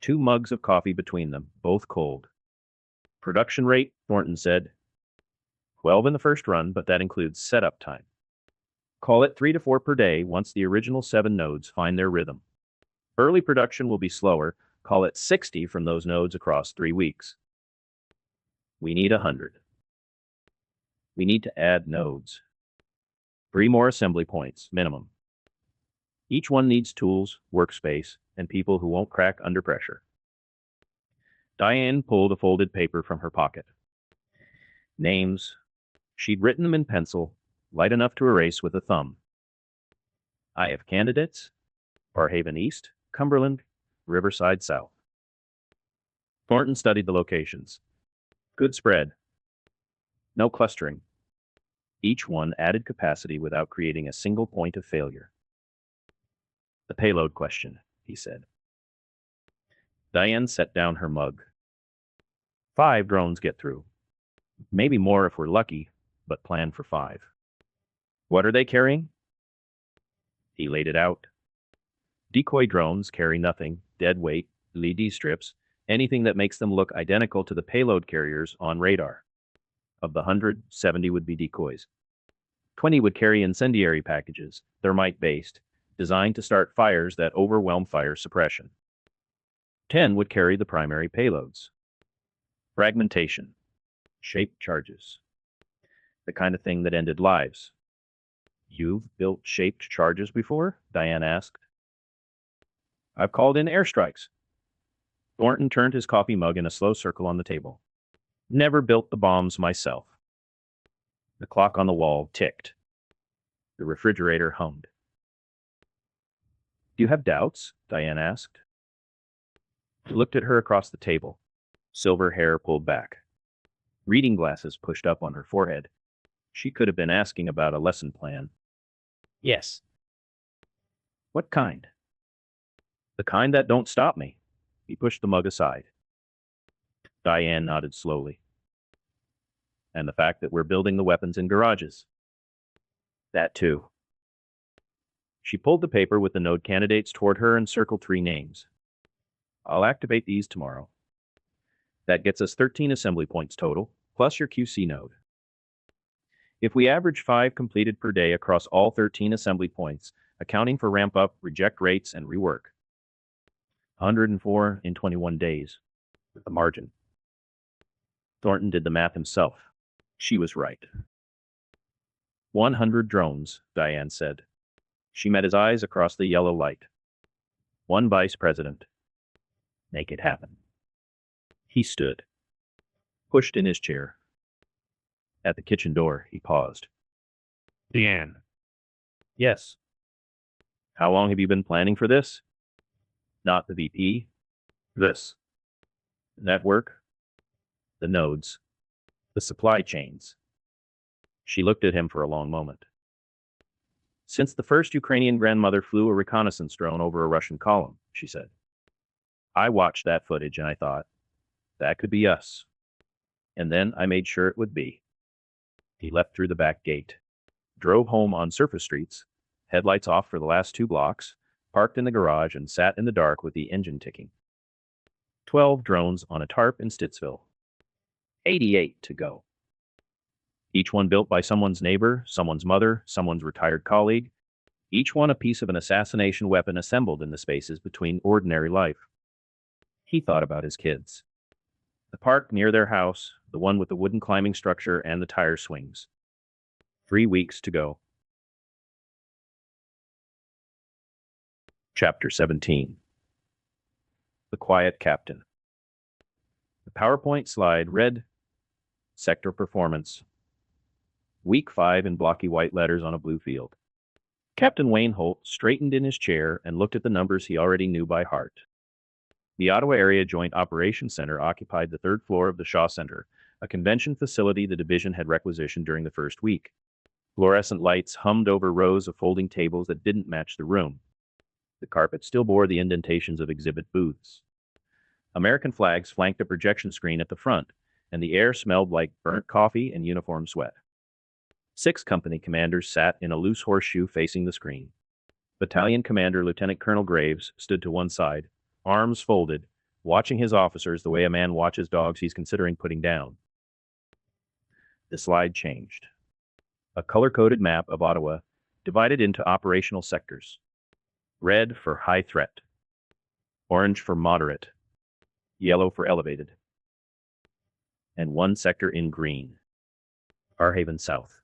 2 mugs of coffee between them, both cold. Production rate, Thornton said. 12 in the first run, but that includes setup time. Call it 3 to 4 per day once the original 7 nodes find their rhythm. Early production will be slower. Call it 60 from those nodes across 3 weeks. We need 100. We need to add nodes. 3 more assembly points, minimum. Each one needs tools, workspace, and people who won't crack under pressure. Diane pulled a folded paper from her pocket. Names. She'd written them in pencil, light enough to erase with a thumb. I have candidates. Barrhaven East, Cumberland, Riverside South. Thornton studied the locations. Good spread. No clustering. Each one added capacity without creating a single point of failure. The payload question, he said. Diane set down her mug. 5 drones get through. Maybe more if we're lucky, but plan for 5. What are they carrying? He laid it out. Decoy drones carry nothing, dead weight, LED strips, anything that makes them look identical to the payload carriers on radar. Of the 100, 70 would be decoys. 20 would carry incendiary packages, thermite-based, designed to start fires that overwhelm fire suppression. 10 would carry the primary payloads. Fragmentation. Shaped charges. The kind of thing that ended lives. You've built shaped charges before? Diane asked. I've called in airstrikes. Thornton turned his coffee mug in a slow circle on the table. Never built the bombs myself. The clock on the wall ticked. The refrigerator hummed. Do you have doubts? Diane asked. He looked at her across the table. Silver hair pulled back. Reading glasses pushed up on her forehead. She could have been asking about a lesson plan. Yes. What kind? The kind that don't stop me. He pushed the mug aside. Diane nodded slowly. And the fact that we're building the weapons in garages. That too. She pulled the paper with the node candidates toward her and circled 3 names. I'll activate these tomorrow. That gets us 13 assembly points total, plus your QC node. If we average 5 completed per day across all 13 assembly points, accounting for ramp-up, reject rates, and rework. 104 in 21 days, with a margin. Thornton did the math himself. She was right. 100 drones, Diane said. She met his eyes across the yellow light. 1 vice president. Make it happen. He stood, pushed in his chair. At the kitchen door, he paused. Diane. Yes. How long have you been planning for this? Not the VP. This. Network. The nodes. The supply chains. She looked at him for a long moment. Since the first Ukrainian grandmother flew a reconnaissance drone over a Russian column, she said. I watched that footage and I thought, that could be us. And then I made sure it would be. He left through the back gate, drove home on surface streets, headlights off for the last 2 blocks, parked in the garage and sat in the dark with the engine ticking. 12 drones on a tarp in Stittsville. 88 to go. Each one built by someone's neighbor, someone's mother, someone's retired colleague. Each one a piece of an assassination weapon assembled in the spaces between ordinary life. He thought about his kids. The park near their house, the one with the wooden climbing structure and the tire swings. 3 weeks to go. Chapter 17. The Quiet Captain. The PowerPoint slide read, Sector Performance. Week 5 in blocky white letters on a blue field. Captain Wayne Holt straightened in his chair and looked at the numbers he already knew by heart. The Ottawa Area Joint Operations Center occupied the 3rd floor of the Shaw Center, a convention facility the division had requisitioned during the first week. Fluorescent lights hummed over rows of folding tables that didn't match the room. The carpet still bore the indentations of exhibit booths. American flags flanked a projection screen at the front, and the air smelled like burnt coffee and uniform sweat. 6 company commanders sat in a loose horseshoe facing the screen. Battalion Commander Lieutenant Colonel Graves stood to one side, arms folded, watching his officers the way a man watches dogs he's considering putting down. The slide changed. A color-coded map of Ottawa divided into operational sectors. Red for high threat, orange for moderate, yellow for elevated, and 1 sector in green, Barrhaven South.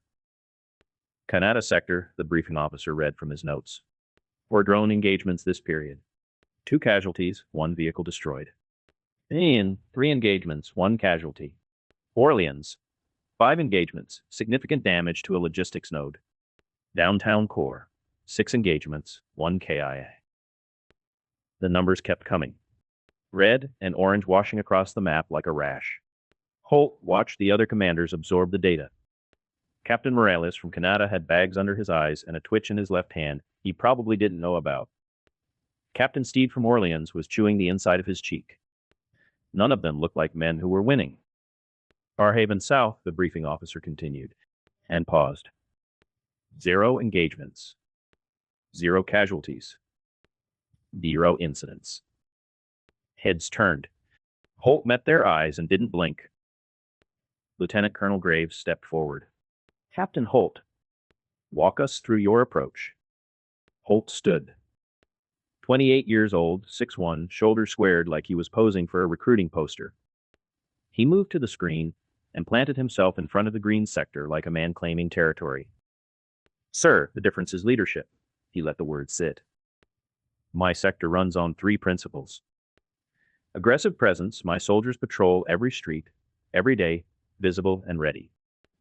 Canada sector, the briefing officer read from his notes. For drone engagements this period. 2 casualties, 1 vehicle destroyed. In 3 engagements, 1 casualty. Orleans. 5 engagements, significant damage to a logistics node. Downtown core. 6 engagements, 1 KIA. The numbers kept coming. Red and orange washing across the map like a rash. Holt watched the other commanders absorb the data. Captain Morales from Canada had bags under his eyes and a twitch in his left hand he probably didn't know about. Captain Steed from Orleans was chewing the inside of his cheek. None of them looked like men who were winning. Barrhaven South, the briefing officer continued, and paused. 0 engagements. 0 casualties. 0 incidents. Heads turned. Holt met their eyes and didn't blink. Lieutenant Colonel Graves stepped forward. Captain Holt, walk us through your approach. Holt stood. 28 years old, 6'1", shoulders squared like he was posing for a recruiting poster. He moved to the screen and planted himself in front of the green sector like a man claiming territory. Sir, the difference is leadership. He let the words sit. My sector runs on 3 principles. Aggressive presence, my soldiers patrol every street, every day, visible and ready.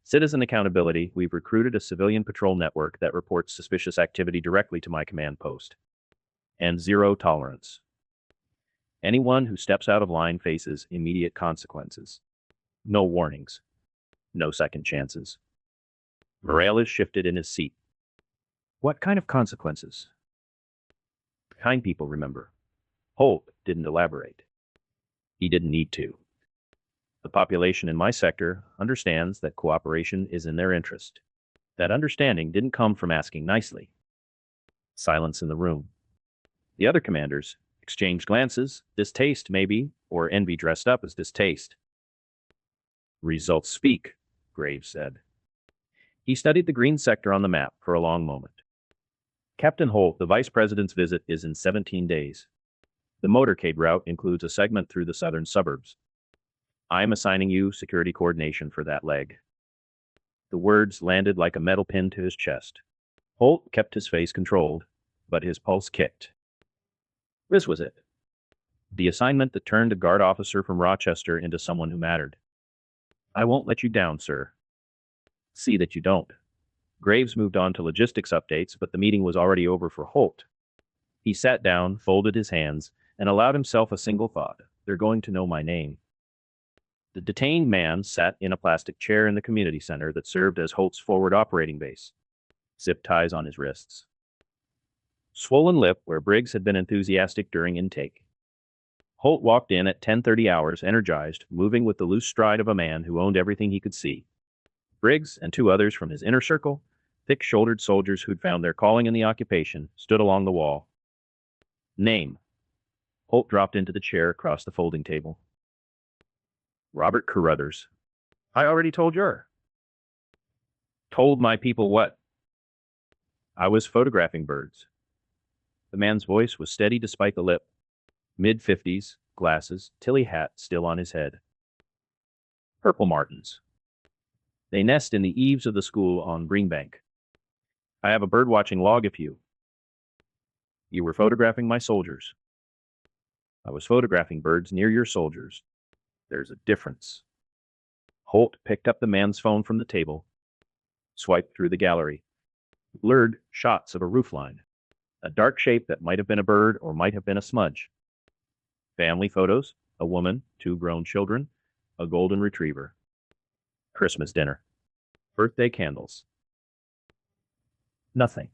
Citizen accountability, we've recruited a civilian patrol network that reports suspicious activity directly to my command post. And 0 tolerance. Anyone who steps out of line faces immediate consequences. No warnings. No second chances. Morales shifted in his seat. What kind of consequences? Kind people remember. Holt didn't elaborate. He didn't need to. The population in my sector understands that cooperation is in their interest. That understanding didn't come from asking nicely. Silence in the room. The other commanders exchanged glances, distaste maybe, or envy dressed up as distaste. Results speak, Graves said. He studied the green sector on the map for a long moment. Captain Holt, the Vice President's visit is in 17 days. The motorcade route includes a segment through the southern suburbs. I am assigning you security coordination for that leg. The words landed like a metal pin to his chest. Holt kept his face controlled, but his pulse kicked. This was it. The assignment that turned a guard officer from Rochester into someone who mattered. I won't let you down, sir. See that you don't. Graves moved on to logistics updates, but the meeting was already over for Holt. He sat down, folded his hands, and allowed himself a single thought. They're going to know my name. The detained man sat in a plastic chair in the community center that served as Holt's forward operating base. Zip ties on his wrists. Swollen lip where Briggs had been enthusiastic during intake. Holt walked in at 10:30 hours, energized, moving with the loose stride of a man who owned everything he could see. Briggs and 2 others from his inner circle, thick-shouldered soldiers who'd found their calling in the occupation, stood along the wall. Name. Holt dropped into the chair across the folding table. Robert Carruthers. I already told your. Told my people what? I was photographing birds. The man's voice was steady despite the lip. Mid-50s, glasses, tilly hat still on his head. Purple martins. They nest in the eaves of the school on Greenbank. I have a bird-watching log if you. You were photographing my soldiers. I was photographing birds near your soldiers. There's a difference. Holt picked up the man's phone from the table, swiped through the gallery. Blurred shots of a roofline. A dark shape that might have been a bird or might have been a smudge. Family photos, a woman, 2 grown children, a golden retriever. Christmas dinner. Birthday candles. Nothing.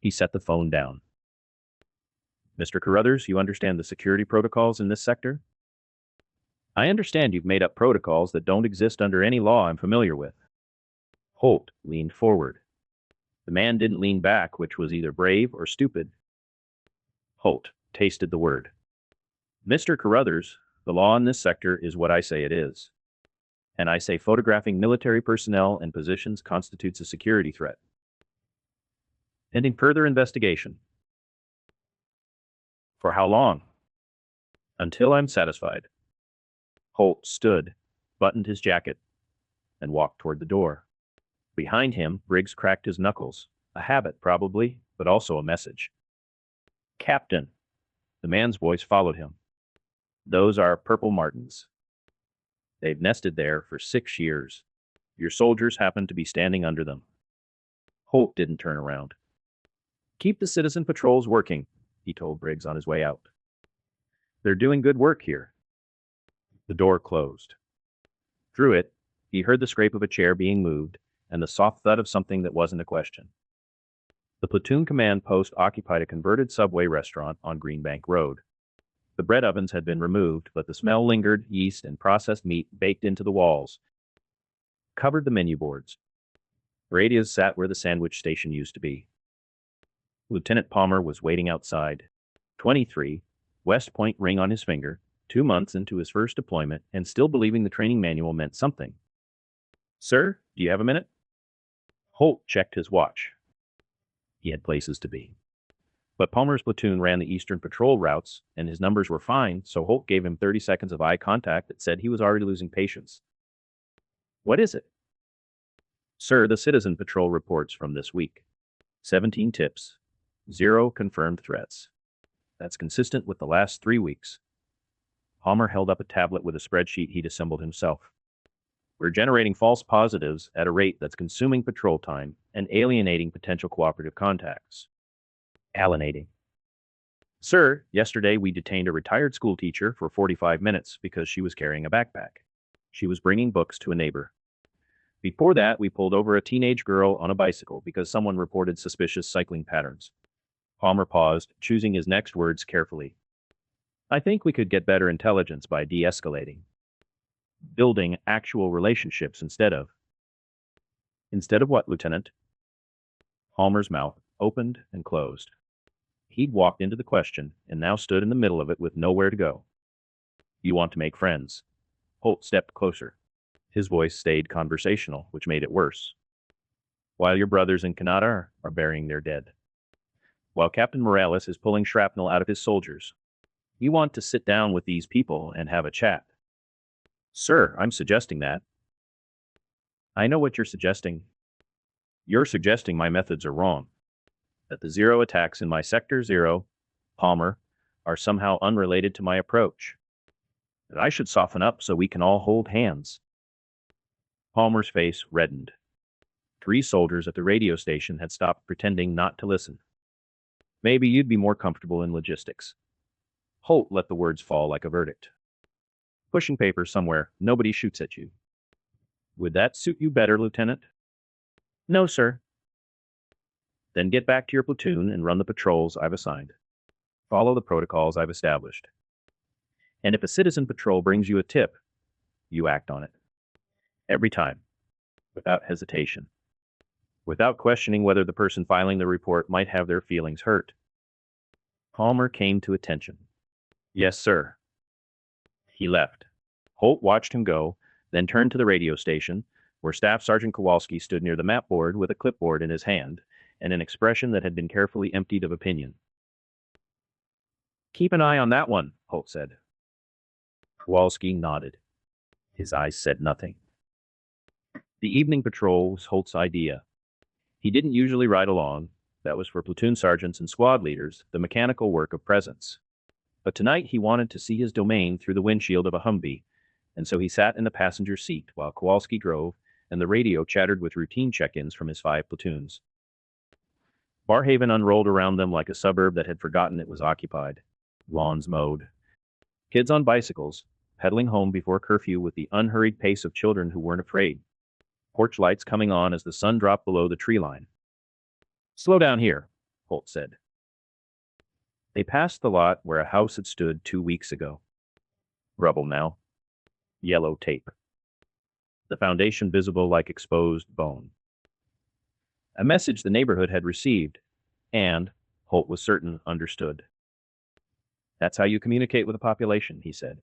He set the phone down. Mr. Carruthers, you understand the security protocols in this sector? I understand you've made up protocols that don't exist under any law I'm familiar with. Holt leaned forward. The man didn't lean back, which was either brave or stupid. Holt tasted the word. Mr. Carruthers, the law in this sector is what I say it is. And I say photographing military personnel and positions constitutes a security threat. Pending further investigation. For how long? Until I'm satisfied. Holt stood, buttoned his jacket, and walked toward the door. Behind him, Briggs cracked his knuckles. A habit, probably, but also a message. Captain, the man's voice followed him. Those are purple martins. They've nested there for 6 years. Your soldiers happen to be standing under them. Holt didn't turn around. Keep the citizen patrols working, he told Briggs on his way out. They're doing good work here. The door closed. Through it, he heard the scrape of a chair being moved and the soft thud of something that wasn't a question. The platoon command post occupied a converted Subway restaurant on Greenbank Road. The bread ovens had been removed, but the smell lingered, yeast and processed meat baked into the walls, covered the menu boards. Radios sat where the sandwich station used to be. Lieutenant Palmer was waiting outside. 23, West Point ring on his finger, 2 months into his first deployment, and still believing the training manual meant something. Sir, do you have a minute? Holt checked his watch. He had places to be. But Palmer's platoon ran the Eastern Patrol routes, and his numbers were fine, so Holt gave him 30 seconds of eye contact that said he was already losing patience. What is it? Sir, the Citizen Patrol reports from this week. 17 tips. 0 confirmed threats. That's consistent with the last 3 weeks. Palmer held up a tablet with a spreadsheet he'd assembled himself. We're generating false positives at a rate that's consuming patrol time and alienating potential cooperative contacts. Alienating. Sir, yesterday we detained a retired schoolteacher for 45 minutes because she was carrying a backpack. She was bringing books to a neighbor. Before that, we pulled over a teenage girl on a bicycle because someone reported suspicious cycling patterns. Palmer paused, choosing his next words carefully. I think we could get better intelligence by de-escalating. Building actual relationships instead of. Instead of what, Lieutenant? Palmer's mouth opened and closed. He'd walked into the question and now stood in the middle of it with nowhere to go. You want to make friends. Holt stepped closer. His voice stayed conversational, which made it worse. While your brothers in Canada are burying their dead. While Captain Morales is pulling shrapnel out of his soldiers. You want to sit down with these people and have a chat. Sir, I'm suggesting that. I know what you're suggesting. You're suggesting my methods are wrong. That the 0 attacks in my Sector 0, Palmer, are somehow unrelated to my approach. That I should soften up so we can all hold hands. Palmer's face reddened. 3 soldiers at the radio station had stopped pretending not to listen. Maybe you'd be more comfortable in logistics. Holt let the words fall like a verdict. Pushing paper somewhere, nobody shoots at you. Would that suit you better, Lieutenant? No, sir. Then get back to your platoon and run the patrols I've assigned. Follow the protocols I've established. And if a citizen patrol brings you a tip, you act on it. Every time. Without hesitation. Without questioning whether the person filing the report might have their feelings hurt. Palmer came to attention. Yes, sir. He left. Holt watched him go, then turned to the radio station, where Staff Sergeant Kowalski stood near the map board with a clipboard in his hand and an expression that had been carefully emptied of opinion. Keep an eye on that one, Holt said. Kowalski nodded. His eyes said nothing. The evening patrol was Holt's idea. He didn't usually ride along. That was for platoon sergeants and squad leaders, the mechanical work of presence. But tonight he wanted to see his domain through the windshield of a Humvee, and so he sat in the passenger seat while Kowalski drove and the radio chattered with routine check-ins from his 5 platoons. Barrhaven unrolled around them like a suburb that had forgotten it was occupied. Lawns mowed. Kids on bicycles, pedaling home before curfew with the unhurried pace of children who weren't afraid. Porch lights coming on as the sun dropped below the tree line. Slow down here, Holt said. They passed the lot where a house had stood 2 weeks ago. Rubble now. Yellow tape. The foundation visible like exposed bone. A message the neighborhood had received, and, Holt was certain, understood. That's how you communicate with a population, he said.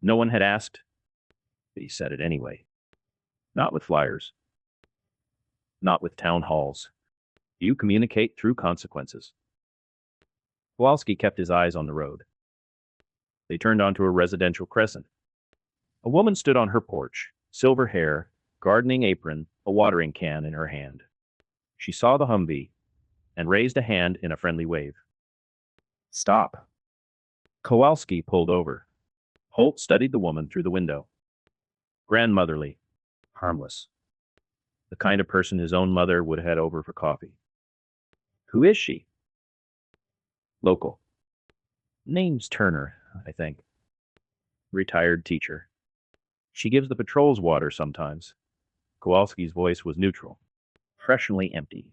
No one had asked, but he said it anyway. Not with flyers. Not with town halls. You communicate through consequences. Kowalski kept his eyes on the road. They turned onto a residential crescent. A woman stood on her porch, silver hair, gardening apron, a watering can in her hand. She saw the Humvee. and raised a hand in a friendly wave. Stop. Kowalski pulled over. Holt studied the woman through the window. Grandmotherly. Harmless. The kind of person his own mother would head over for coffee. Who is she? Local. Name's Turner, I think. Retired teacher. She gives the patrols water sometimes. Kowalski's voice was neutral, freshenly empty.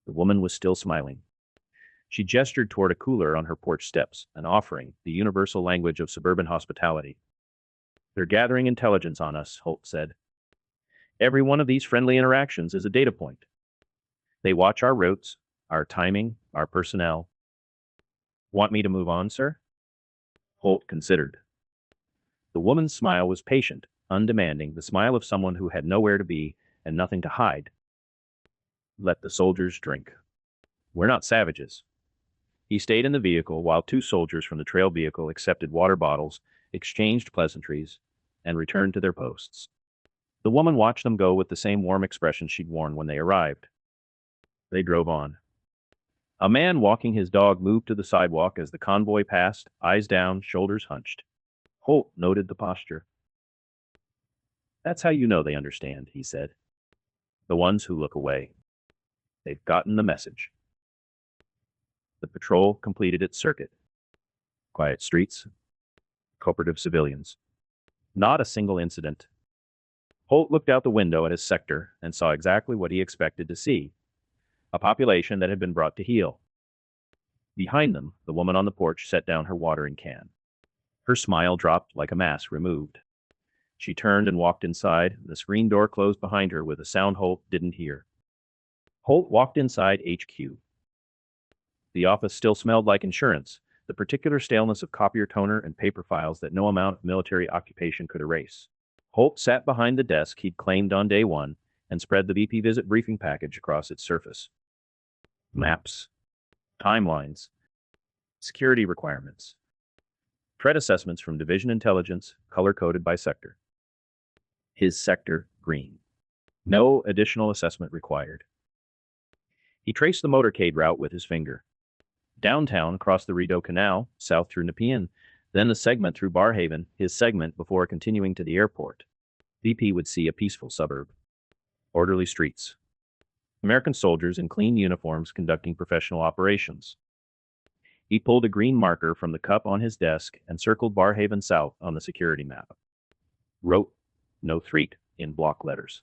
The woman was still smiling. She gestured toward a cooler on her porch steps, an offering, the universal language of suburban hospitality. They're gathering intelligence on us, Holt said. Every one of these friendly interactions is a data point. They watch our routes, our timing, our personnel. Want me to move on, sir? Holt considered. The woman's smile was patient, undemanding, the smile of someone who had nowhere to be and nothing to hide. Let the soldiers drink. We're not savages. He stayed in the vehicle while two soldiers from the trail vehicle accepted water bottles, exchanged pleasantries, and returned to their posts. The woman watched them go with the same warm expression she'd worn when they arrived. They drove on. A man walking his dog moved to the sidewalk as the convoy passed, eyes down, shoulders hunched. Holt noted the posture. That's how you know they understand, he said. The ones who look away. They've gotten the message. The patrol completed its circuit. Quiet streets. Cooperative civilians. Not a single incident. Holt looked out the window at his sector and saw exactly what he expected to see. A population that had been brought to heel. Behind them, the woman on the porch set down her watering can. Her smile dropped like a mask removed. She turned and walked inside. The screen door closed behind her with a sound Holt didn't hear. Holt walked inside HQ. The office still smelled like insurance, the particular staleness of copier toner and paper files that no amount of military occupation could erase. Holt sat behind the desk he'd claimed on day one and spread the VP visit briefing package across its surface. Maps. Timelines. Security requirements. Threat assessments from Division Intelligence, color-coded by sector. His sector, green. No additional assessment required. He traced the motorcade route with his finger. Downtown, across the Rideau Canal, south through Nepean, then the segment through Barrhaven, his segment before continuing to the airport. VP would see a peaceful suburb. Orderly streets. American soldiers in clean uniforms conducting professional operations. He pulled a green marker from the cup on his desk and circled Barrhaven South on the security map. Wrote, "No threat," in block letters.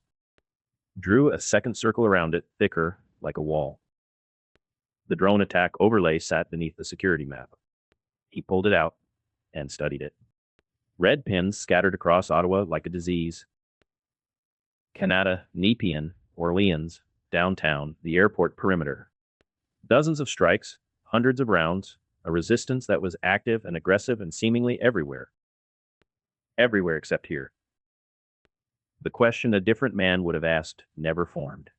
Drew a second circle around it, thicker, like a wall. The drone attack overlay sat beneath the security map. He pulled it out and studied it. Red pins scattered across Ottawa like a disease. Canada, Nepean, Orleans, downtown, the airport perimeter. Dozens of strikes, hundreds of rounds, a resistance that was active and aggressive and seemingly everywhere. Everywhere except here. The question a different man would have asked never formed.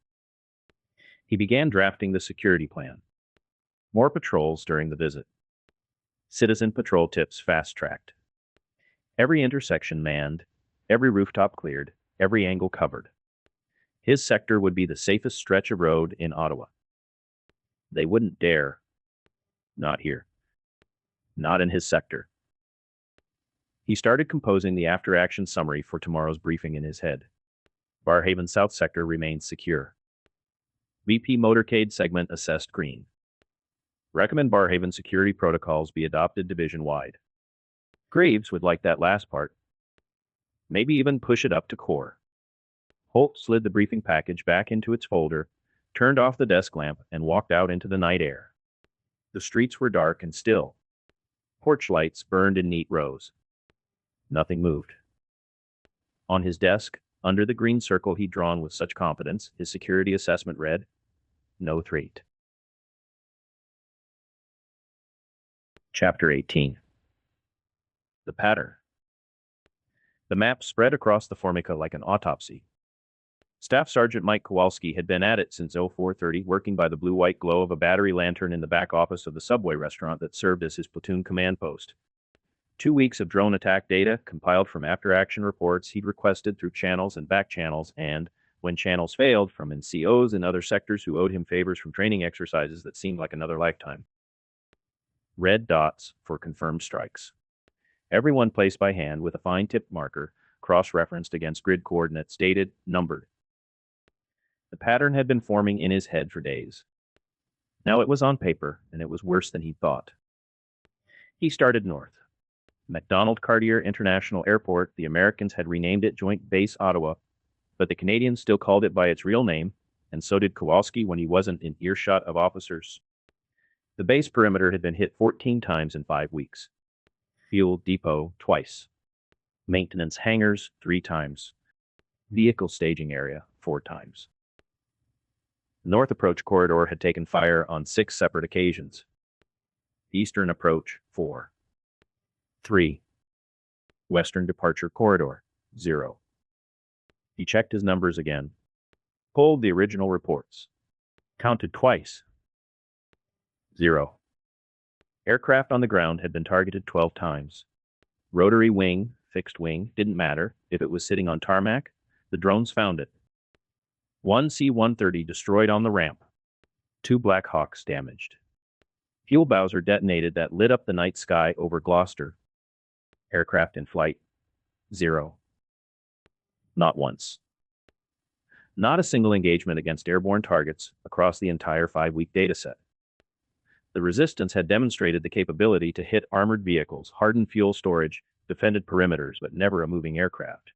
He began drafting the security plan. More patrols during the visit. Citizen patrol tips fast-tracked. Every intersection manned, every rooftop cleared, every angle covered. His sector would be the safest stretch of road in Ottawa. They wouldn't dare. Not here. Not in his sector. He started composing the after-action summary for tomorrow's briefing in his head. Barrhaven South sector remains secure. VP motorcade segment assessed green. Recommend Barrhaven security protocols be adopted division-wide. Graves would like that last part. Maybe even push it up to core. Holt slid the briefing package back into its folder, turned off the desk lamp, and walked out into the night air. The streets were dark and still. Porch lights burned in neat rows. Nothing moved. On his desk, under the green circle he'd drawn with such confidence, his security assessment read, "No threat." Chapter 18. The pattern. The map spread across the Formica like an autopsy. Staff Sergeant Mike Kowalski had been at it since 0430, working by the blue-white glow of a battery lantern in the back office of the Subway restaurant that served as his platoon command post. 2 weeks of drone attack data, compiled from after-action reports he'd requested through channels and back channels, and, when channels failed from NCOs and other sectors who owed him favors from training exercises that seemed like another lifetime. Red dots for confirmed strikes. Everyone placed by hand with a fine tip marker, cross-referenced against grid coordinates, dated, numbered. The pattern had been forming in his head for days. Now it was on paper, and it was worse than he thought. He started north. MacDonald Cartier International Airport, the Americans had renamed it Joint Base Ottawa, but the Canadians still called it by its real name, and so did Kowalski when he wasn't in earshot of officers. The base perimeter had been hit 14 times in 5 weeks. Fuel depot twice. Maintenance hangars 3 times. Vehicle staging area 4 times. The north approach corridor had taken fire on 6 separate occasions. Eastern approach 4. 3. Western departure corridor 0. He checked his numbers again, pulled the original reports, counted twice. 0. Aircraft on the ground had been targeted 12 times. Rotary wing, fixed wing, didn't matter. If it was sitting on tarmac, the drones found it. 1 C-130 destroyed on the ramp. 2 Black Hawks damaged. Fuel bowser detonated that lit up the night sky over Gloucester. Aircraft in flight 0. Not once. Not a single engagement against airborne targets across the entire 5-week dataset. The resistance had demonstrated the capability to hit armored vehicles, hardened fuel storage, defended perimeters, but never a moving aircraft.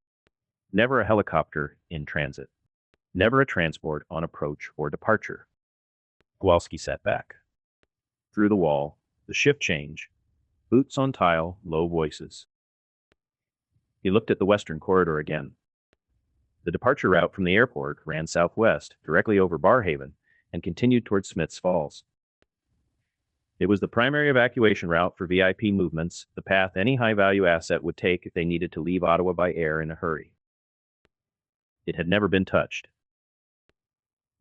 Never a helicopter in transit. Never a transport on approach or departure. Kowalski sat back. Through the wall, the shift change. Boots on tile, low voices. He looked at the western corridor again. The departure route from the airport ran southwest, directly over Barrhaven, and continued toward Smiths Falls. It was the primary evacuation route for VIP movements, the path any high-value asset would take if they needed to leave Ottawa by air in a hurry. It had never been touched.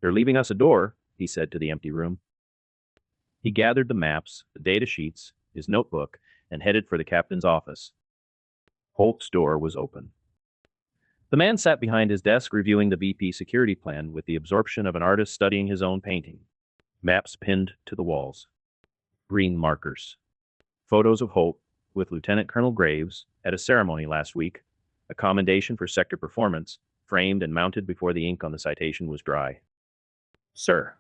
"They're leaving us a door," he said to the empty room. He gathered the maps, the data sheets, his notebook, and headed for the captain's office. Holt's door was open. The man sat behind his desk reviewing the VP security plan with the absorption of an artist studying his own painting. Maps pinned to the walls. Green markers. Photos of Holt with Lieutenant Colonel Graves at a ceremony last week, a commendation for sector performance, framed and mounted before the ink on the citation was dry. "Sir."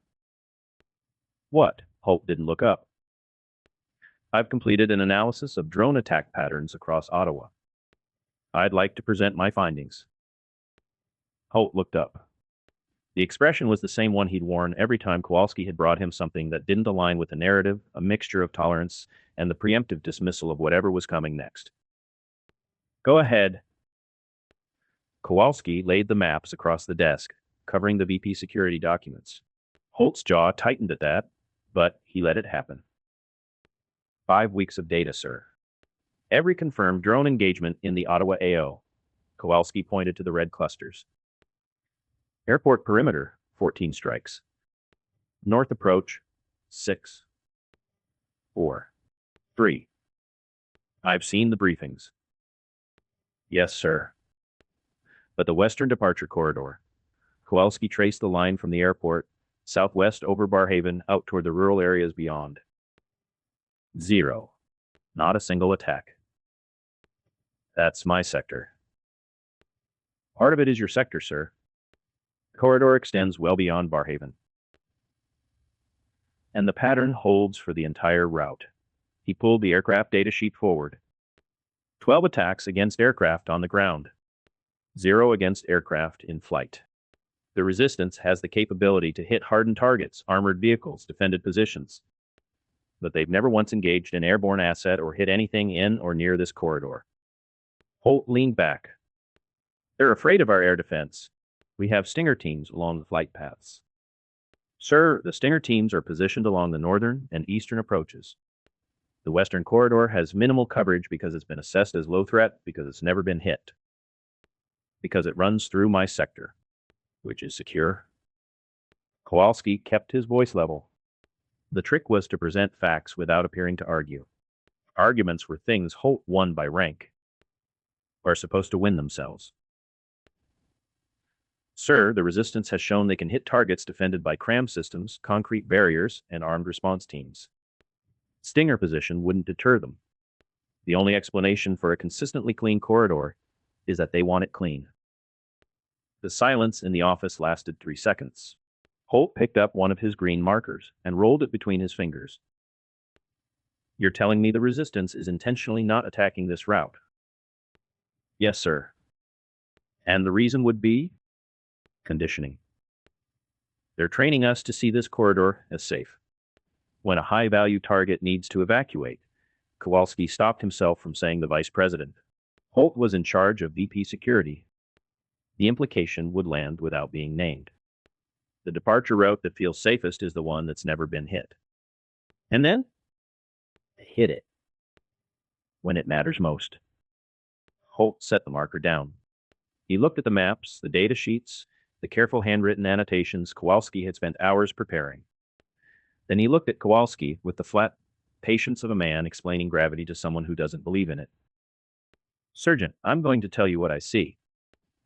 "What?" Holt didn't look up. "I've completed an analysis of drone attack patterns across Ottawa. I'd like to present my findings." Holt looked up. The expression was the same one he'd worn every time Kowalski had brought him something that didn't align with the narrative, a mixture of tolerance and the preemptive dismissal of whatever was coming next. "Go ahead." Kowalski laid the maps across the desk, covering the VP security documents. Holt's jaw tightened at that, but he let it happen. 5 weeks of data, sir. Every confirmed drone engagement in the Ottawa AO. Kowalski pointed to the red clusters. Airport perimeter, 14 strikes. North approach, 6. 4. 3. I've seen the briefings. Yes, sir. But the western departure corridor. Kowalski traced the line from the airport, southwest over Barrhaven, out toward the rural areas beyond. 0. Not a single attack. That's my sector. Part of it is your sector, sir. The corridor extends well beyond Barrhaven. And the pattern holds for the entire route. He pulled the aircraft data sheet forward. 12 attacks against aircraft on the ground. 0 against aircraft in flight. The resistance has the capability to hit hardened targets, armored vehicles, defended positions. But they've never once engaged an airborne asset or hit anything in or near this corridor. Holt leaned back. They're afraid of our air defense. We have Stinger teams along the flight paths. Sir, the Stinger teams are positioned along the northern and eastern approaches. The western corridor has minimal coverage because it's been assessed as low threat because it's never been hit. Because it runs through my sector, which is secure. Kowalski kept his voice level. The trick was to present facts without appearing to argue. Arguments were things Holt won by rank, or supposed to win themselves. Sir, the resistance has shown they can hit targets defended by cram systems, concrete barriers, and armed response teams. Stinger position wouldn't deter them. The only explanation for a consistently clean corridor is that they want it clean. The silence in the office lasted 3 seconds. Holt picked up one of his green markers and rolled it between his fingers. You're telling me the resistance is intentionally not attacking this route? Yes, sir. And the reason would be? Conditioning. They're training us to see this corridor as safe. When a high-value target needs to evacuate, Kowalski stopped himself from saying the vice president. Holt was in charge of VP security. The implication would land without being named. The departure route that feels safest is the one that's never been hit. And then? Hit it. When it matters most. Holt set the marker down. He looked at the maps, the data sheets, the careful handwritten annotations Kowalski had spent hours preparing. Then he looked at Kowalski with the flat patience of a man explaining gravity to someone who doesn't believe in it. Sergeant, I'm going to tell you what I see.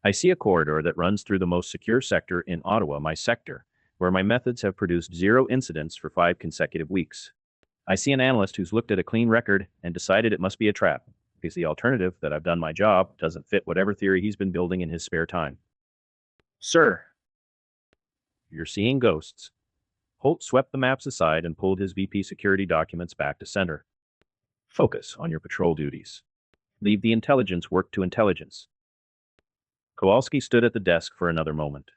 I see a corridor that runs through the most secure sector in Ottawa, my sector, where my methods have produced 0 incidents for 5 consecutive weeks. I see an analyst who's looked at a clean record and decided it must be a trap, because the alternative, that I've done my job, doesn't fit whatever theory he's been building in his spare time. Sir, you're seeing ghosts. Holt swept the maps aside and pulled his VP security documents back to center. Focus on your patrol duties. Leave the intelligence work to intelligence. Kowalski stood at the desk for another moment.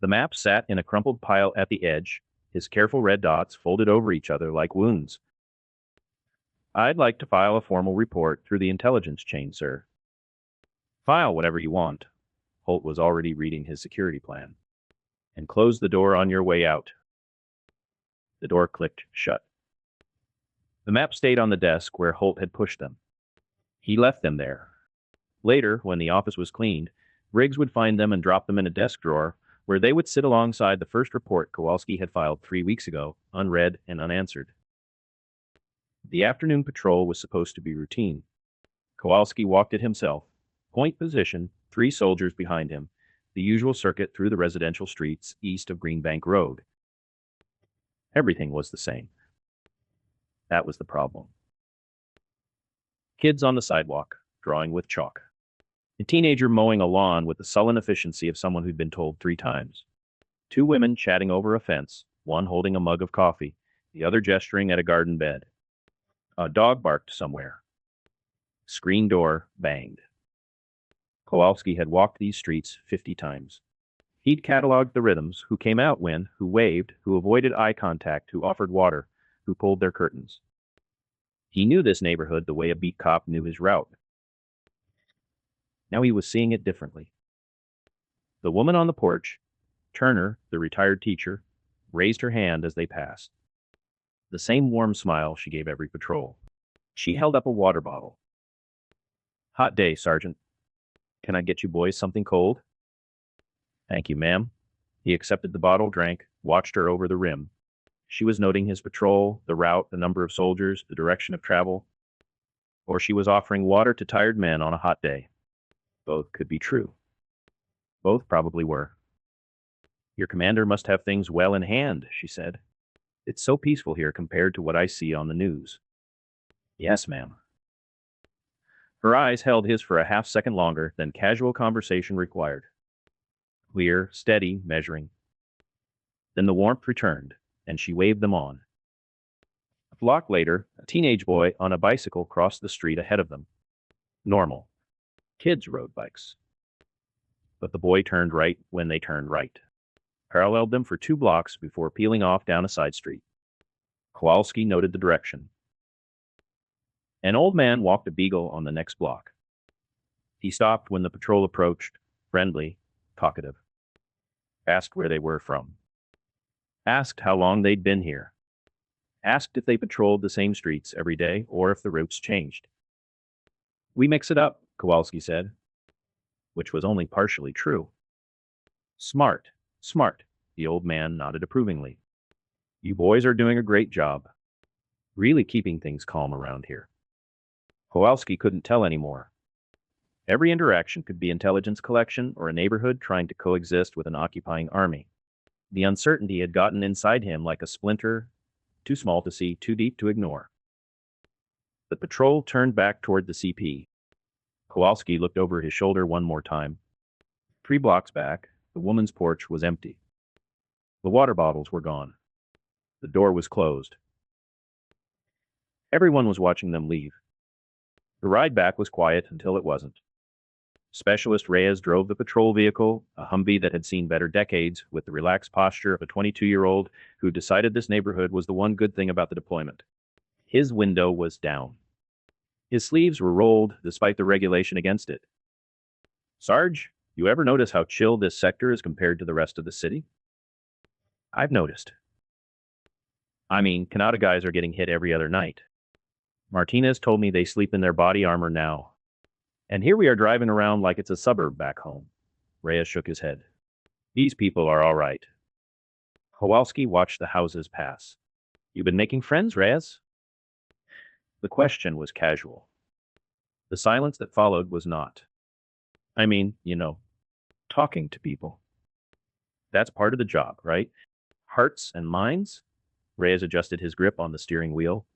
The map sat in a crumpled pile at the edge, his careful red dots folded over each other like wounds. I'd like to file a formal report through the intelligence chain, sir. File whatever you want. Holt was already reading his security plan. And close the door on your way out. The door clicked shut. The map stayed on the desk where Holt had pushed them. He left them there. Later, when the office was cleaned, Briggs would find them and drop them in a desk drawer, where they would sit alongside the first report Kowalski had filed 3 weeks ago, unread and unanswered. The afternoon patrol was supposed to be routine. Kowalski walked it himself. Point position, 3 soldiers behind him, the usual circuit through the residential streets east of Greenbank Road. Everything was the same. That was the problem. Kids on the sidewalk, drawing with chalk. A teenager mowing a lawn with the sullen efficiency of someone who'd been told 3 times. 2 women chatting over a fence, one holding a mug of coffee, the other gesturing at a garden bed. A dog barked somewhere. Screen door banged. Kowalski had walked these streets 50 times. He'd cataloged the rhythms, who came out when, who waved, who avoided eye contact, who offered water, who pulled their curtains. He knew this neighborhood the way a beat cop knew his route. Now he was seeing it differently. The woman on the porch, Turner, the retired teacher, raised her hand as they passed. The same warm smile she gave every patrol. She held up a water bottle. Hot day, Sergeant. Can I get you boys something cold? Thank you, ma'am. He accepted the bottle, drank, watched her over the rim. She was noting his patrol, the route, the number of soldiers, the direction of travel. Or she was offering water to tired men on a hot day. Both could be true. Both probably were. Your commander must have things well in hand, she said. It's so peaceful here compared to what I see on the news. Yes, ma'am. Her eyes held his for a half-second longer than casual conversation required. Clear, steady, measuring. Then the warmth returned, and she waved them on. A block later, a teenage boy on a bicycle crossed the street ahead of them. Normal. Kids rode bikes. But the boy turned right when they turned right. Paralleled them for 2 blocks before peeling off down a side street. Kowalski noted the direction. An old man walked a beagle on the next block. He stopped when the patrol approached, friendly, talkative. Asked where they were from. Asked how long they'd been here. Asked if they patrolled the same streets every day or if the routes changed. We mix it up, Kowalski said, which was only partially true. Smart, smart, the old man nodded approvingly. You boys are doing a great job. Really keeping things calm around here. Kowalski couldn't tell anymore. Every interaction could be intelligence collection or a neighborhood trying to coexist with an occupying army. The uncertainty had gotten inside him like a splinter, too small to see, too deep to ignore. The patrol turned back toward the CP. Kowalski looked over his shoulder one more time. 3 blocks back, the woman's porch was empty. The water bottles were gone. The door was closed. Everyone was watching them leave. The ride back was quiet until it wasn't. Specialist Reyes drove the patrol vehicle, a Humvee that had seen better decades, with the relaxed posture of a 22-year-old who decided this neighborhood was the one good thing about the deployment. His window was down. His sleeves were rolled, despite the regulation against it. "Sarge, you ever notice how chill this sector is compared to the rest of the city?" "I've noticed. I mean, Canada guys are getting hit every other night. Martinez told me they sleep in their body armor now. And here we are driving around like it's a suburb back home." Reyes shook his head. "These people are all right." Kowalski watched the houses pass. "You been making friends, Reyes?" The question was casual. The silence that followed was not. "I mean, talking to people. That's part of the job, right? Hearts and minds?" Reyes adjusted his grip on the steering wheel.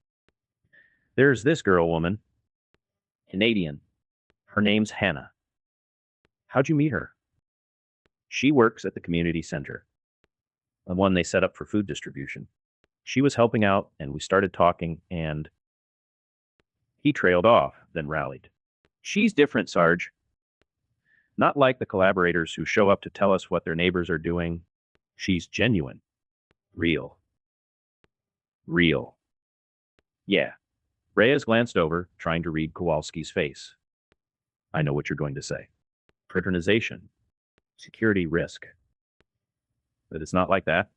"There's this girl woman. Canadian. Her name's Hannah." "How'd you meet her?" "She works at the community center, the one they set up for food distribution. She was helping out, and we started talking, and..." He trailed off, then rallied. "She's different, Sarge. Not like the collaborators who show up to tell us what their neighbors are doing. She's genuine. Real. Real." "Yeah." Reyes glanced over, trying to read Kowalski's face. "I know what you're going to say. Fraternization. Security risk. But it's not like that.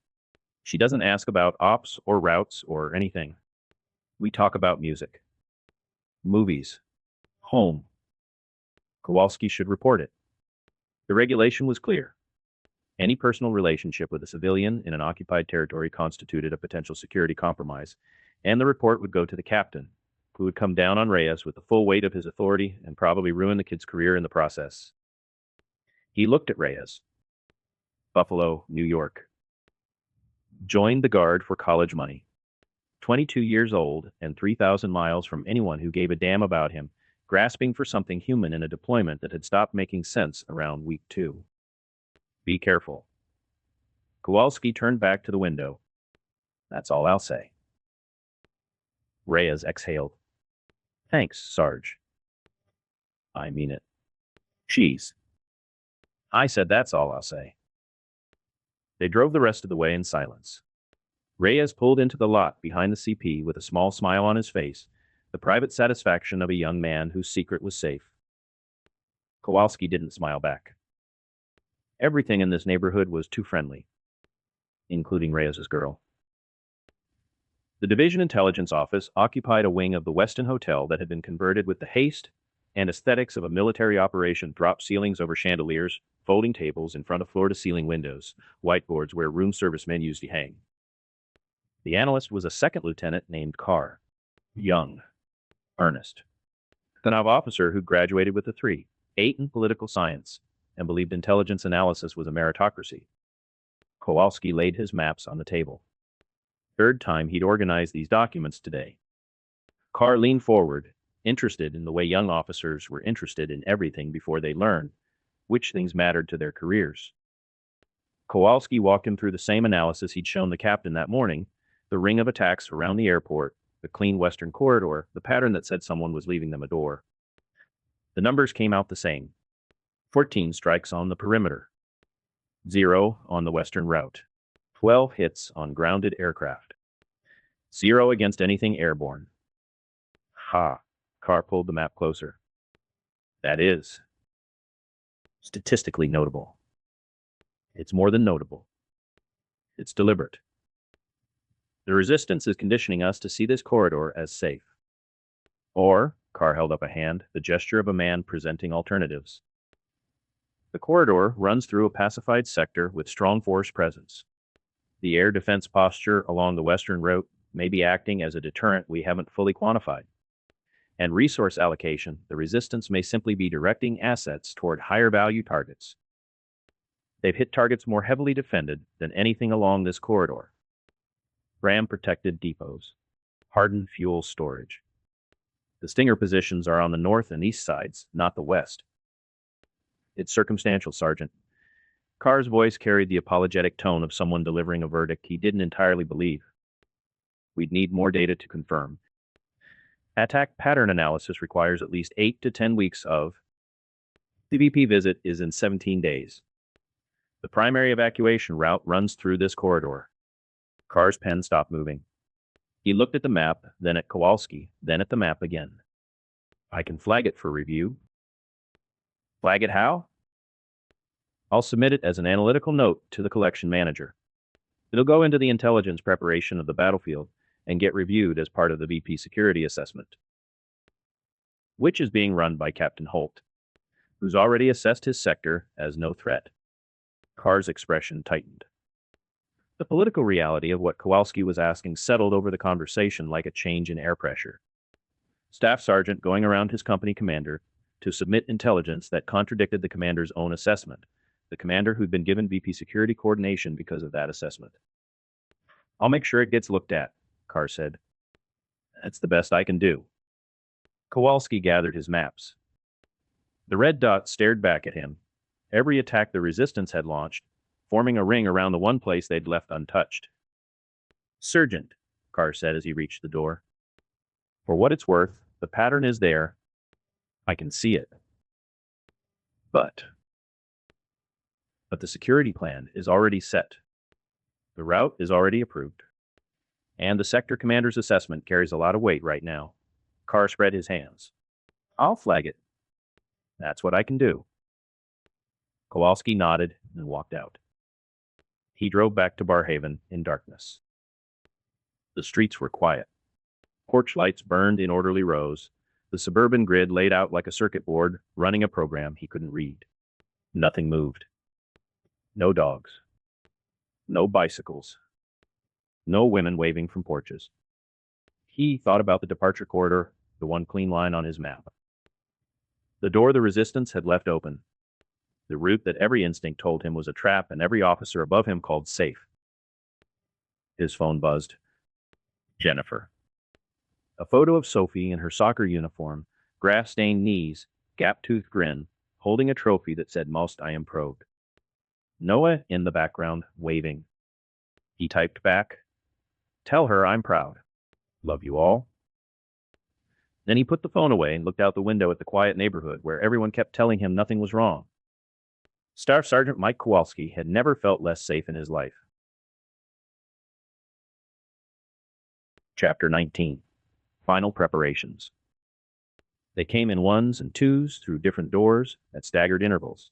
She doesn't ask about ops or routes or anything. We talk about music. Movies. Home. Kowalski should report it. The regulation was clear. Any personal relationship with a civilian in an occupied territory constituted a potential security compromise, and the report would go to the captain, who would come down on Reyes with the full weight of his authority and probably ruin the kid's career in the process. He looked at Reyes. Buffalo, New York. Joined the Guard for college money. 22 years old and 3,000 miles from anyone who gave a damn about him, grasping for something human in a deployment that had stopped making sense around week 2. Be careful. Kowalski turned back to the window. That's all I'll say. Reyes exhaled. Thanks, Sarge. I mean it. Cheese. I said that's all I'll say. They drove the rest of the way in silence. Reyes pulled into the lot behind the CP with a small smile on his face, the private satisfaction of a young man whose secret was safe. Kowalski didn't smile back. Everything in this neighborhood was too friendly, including Reyes's girl. The Division Intelligence Office occupied a wing of the Westin Hotel that had been converted with the haste and aesthetics of a military operation. Drop ceilings over chandeliers, folding tables in front of floor-to-ceiling windows, whiteboards where room service menus hang. The analyst was a second lieutenant named Carr. Young. Earnest. The nav officer who graduated with a 3.8 in political science and believed intelligence analysis was a meritocracy. Kowalski laid his maps on the table. Third time he'd organized these documents today. Carr leaned forward, interested in the way young officers were interested in everything before they learned which things mattered to their careers. Kowalski walked him through the same analysis he'd shown the captain that morning, the ring of attacks around the airport, the clean western corridor, the pattern that said someone was leaving them a door. The numbers came out the same. 14 strikes on the perimeter. 0 on the western route. 12 hits on grounded aircraft. 0 against anything airborne. Ha! Carr pulled the map closer. That is statistically notable. It's more than notable. It's deliberate. The resistance is conditioning us to see this corridor as safe. Or, Carr held up a hand, the gesture of a man presenting alternatives. The corridor runs through a pacified sector with strong force presence. The air defense posture along the western route may be acting as a deterrent we haven't fully quantified. and resource allocation, the resistance may simply be directing assets toward higher value targets. They've hit targets more heavily defended than anything along this corridor. Ram-protected depots. Hardened fuel storage. The Stinger positions are on the north and east sides, not the west. It's circumstantial, Sergeant. Carr's voice carried the apologetic tone of someone delivering a verdict he didn't entirely believe. We'd need more data to confirm. Attack pattern analysis requires at least 8 to 10 weeks of. The VP visit is in 17 days. The primary evacuation route runs through this corridor. Carr's pen stopped moving. He looked at the map, then at Kowalski, then at the map again. I can flag it for review. Flag it how? I'll submit it as an analytical note to the collection manager. It'll go into the intelligence preparation of the battlefield and get reviewed as part of the VP security assessment, which is being run by Captain Holt, who's already assessed his sector as no threat. Carr's expression tightened. The political reality of what Kowalski was asking settled over the conversation like a change in air pressure. Staff sergeant going around his company commander to submit intelligence that contradicted the commander's own assessment, the commander who'd been given VP security coordination because of that assessment. I'll make sure it gets looked at, Carr said. That's the best I can do. Kowalski gathered his maps. The red dots stared back at him. Every attack the resistance had launched, forming a ring around the one place they'd left untouched. Sergeant, Carr said as he reached the door. For what it's worth, the pattern is there. I can see it. But the security plan is already set. The route is already approved. And the sector commander's assessment carries a lot of weight right now. Carr spread his hands. I'll flag it. That's what I can do. Kowalski nodded and walked out. He drove back to Barrhaven in darkness. The streets were quiet. Porch lights burned in orderly rows, the suburban grid laid out like a circuit board running a program he couldn't read. Nothing moved. No dogs. No bicycles. No women waving from porches. He thought about the departure corridor, the one clean line on his map. The door the resistance had left open. The route that every instinct told him was a trap and every officer above him called safe. His phone buzzed. Jennifer. A photo of Sophie in her soccer uniform, grass-stained knees, gap-toothed grin, holding a trophy that said "Most I am proud." Noah in the background, waving. He typed back, "Tell her I'm proud. Love you all." Then he put the phone away and looked out the window at the quiet neighborhood where everyone kept telling him nothing was wrong. Staff Sergeant Mike Kowalski had never felt less safe in his life. Chapter 19. Final Preparations. They came in ones and twos through different doors at staggered intervals.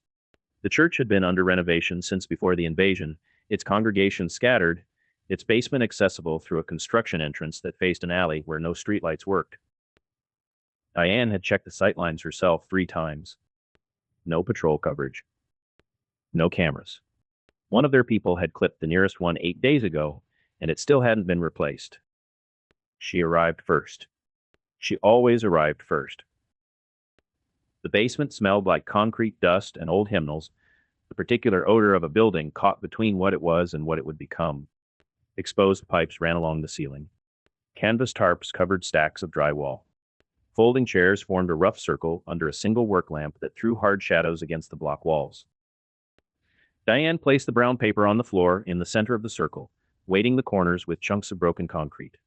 The church had been under renovation since before the invasion, its congregation scattered, its basement accessible through a construction entrance that faced an alley where no streetlights worked. Diane had checked the sightlines herself 3 times. No patrol coverage. No cameras. One of their people had clipped the nearest one 8 days ago, and it still hadn't been replaced. She arrived first. She always arrived first. The basement smelled like concrete dust and old hymnals, the particular odor of a building caught between what it was and what it would become. Exposed pipes ran along the ceiling. Canvas tarps covered stacks of drywall. Folding chairs formed a rough circle under a single work lamp that threw hard shadows against the block walls. Diane placed the brown paper on the floor in the center of the circle, weighting the corners with chunks of broken concrete.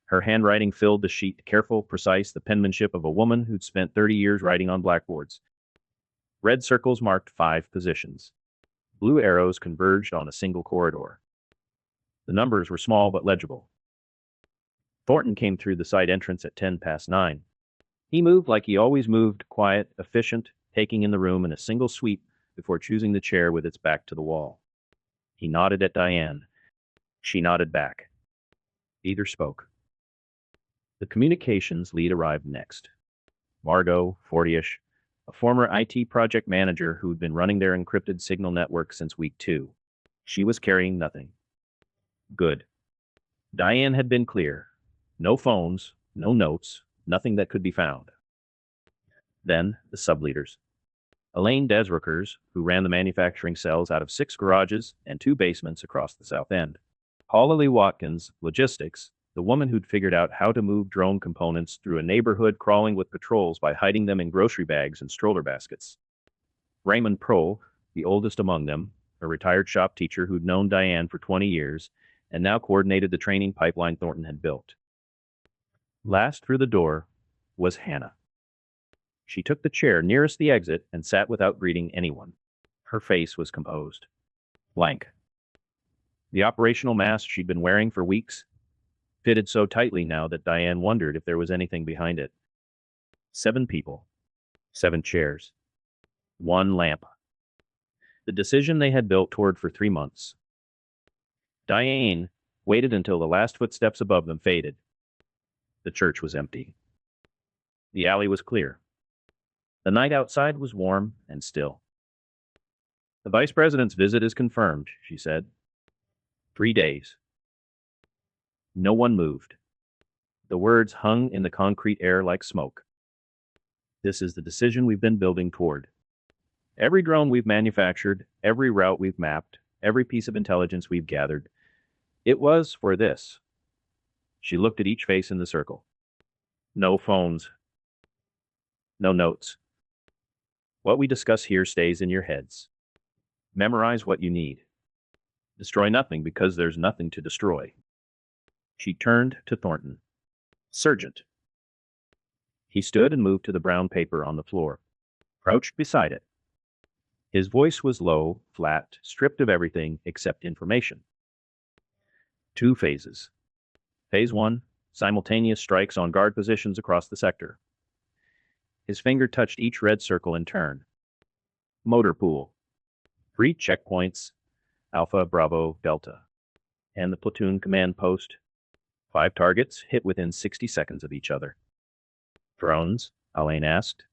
Her handwriting filled the sheet, careful, precise, the penmanship of a woman who'd spent 30 years writing on blackboards. Red circles marked 5 positions. Blue arrows converged on a single corridor. The numbers were small but legible. Thornton came through the side entrance at 9:10. He moved like he always moved, quiet, efficient, taking in the room in a single sweep before choosing the chair with its back to the wall. He nodded at Diane. She nodded back. Neither spoke. The communications lead arrived next. Margot, 40-ish, a former IT project manager who'd been running their encrypted signal network since week 2. She was carrying nothing. Good. Diane had been clear. No phones, no notes, Nothing that could be found. Then, the sub-leaders. Elaine Desrookers, who ran the manufacturing cells out of 6 garages and 2 basements across the South End. Paula Lee Watkins, logistics, the woman who'd figured out how to move drone components through a neighborhood crawling with patrols by hiding them in grocery bags and stroller baskets. Raymond Prohl, the oldest among them, a retired shop teacher who'd known Diane for 20 years and now coordinated the training pipeline Thornton had built. Last through the door was Hannah. She took the chair nearest the exit and sat without greeting anyone. Her face was composed. Blank. The operational mask she'd been wearing for weeks fitted so tightly now that Diane wondered if there was anything behind it. 7 people. 7 chairs. 1 lamp. The decision they had built toward for 3 months. Diane waited until the last footsteps above them faded. The church was empty. The alley was clear. The night outside was warm and still. The vice president's visit is confirmed, she said. 3 days. No one moved. The words hung in the concrete air like smoke. This is the decision we've been building toward. Every drone we've manufactured, every route we've mapped, every piece of intelligence we've gathered, it was for this. She looked at each face in the circle. No phones. No notes. What we discuss here stays in your heads. Memorize what you need. Destroy nothing because there's nothing to destroy. She turned to Thornton. Sergeant. He stood and moved to the brown paper on the floor, crouched beside it. His voice was low, flat, stripped of everything except information. 2 phases. Phase 1, simultaneous strikes on guard positions across the sector. His finger touched each red circle in turn. Motor pool. 3 checkpoints, Alpha, Bravo, Delta. And the platoon command post. 5 targets hit within 60 seconds of each other. Drones? Elaine asked.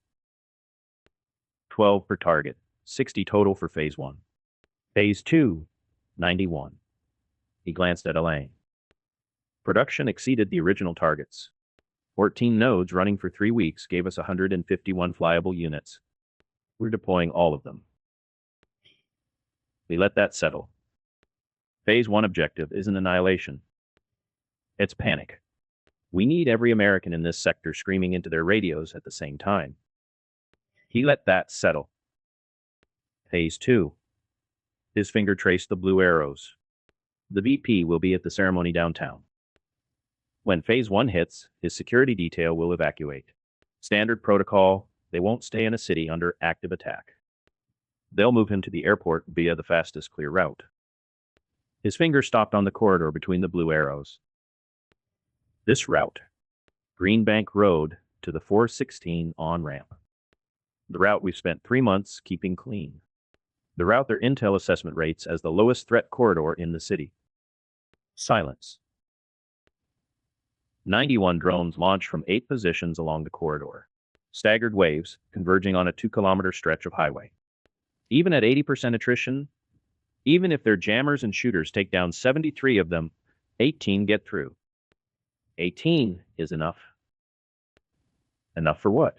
12 per target, 60 total for Phase 1. Phase 2, 91. He glanced at Elaine. Production exceeded the original targets. 14 nodes running for 3 weeks gave us 151 flyable units. We're deploying all of them. We let that settle. Phase 1 objective isn't annihilation. It's panic. We need every American in this sector screaming into their radios at the same time. He let that settle. Phase 2. His finger traced the blue arrows. The VP will be at the ceremony downtown. When Phase 1 hits, his security detail will evacuate. Standard protocol, they won't stay in a city under active attack. They'll move him to the airport via the fastest clear route. His finger stopped on the corridor between the blue arrows. This route, Greenbank Road to the 416 on-ramp. The route we've spent 3 months keeping clean. The route their intel assessment rates as the lowest threat corridor in the city. Silence. 91 drones launched from 8 positions along the corridor. Staggered waves, converging on a 2-kilometer stretch of highway. Even at 80% attrition, even if their jammers and shooters take down 73 of them, 18 get through. 18 is enough. Enough for what?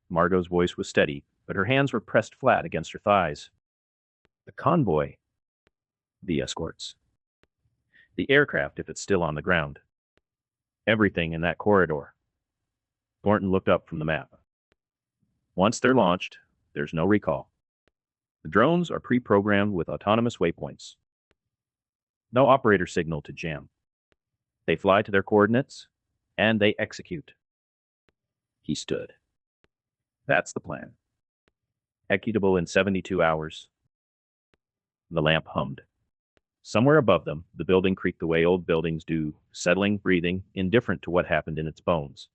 Margot's voice was steady, but her hands were pressed flat against her thighs. The convoy. The escorts. The aircraft if it's still on the ground. Everything in that corridor. Thornton looked up from the map. Once they're launched, there's no recall. The drones are pre-programmed with autonomous waypoints. No operator signal to jam. They fly to their coordinates, and they execute. He stood. That's the plan. Executable in 72 hours. The lamp hummed. Somewhere above them, the building creaked the way old buildings do, settling, breathing, indifferent to what happened in its bones.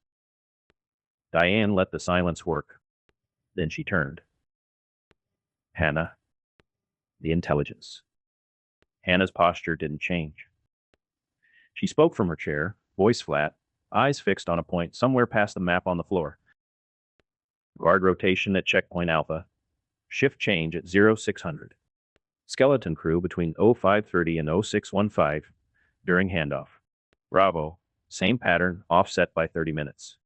Diane let the silence work. Then she turned. Hannah. The intelligence. Hannah's posture didn't change. She spoke from her chair, voice flat, eyes fixed on a point somewhere past the map on the floor. Guard rotation at checkpoint Alpha. Shift change at 0600. Skeleton crew between 0530 and 0615 during handoff. Bravo. Same pattern, offset by 30 minutes.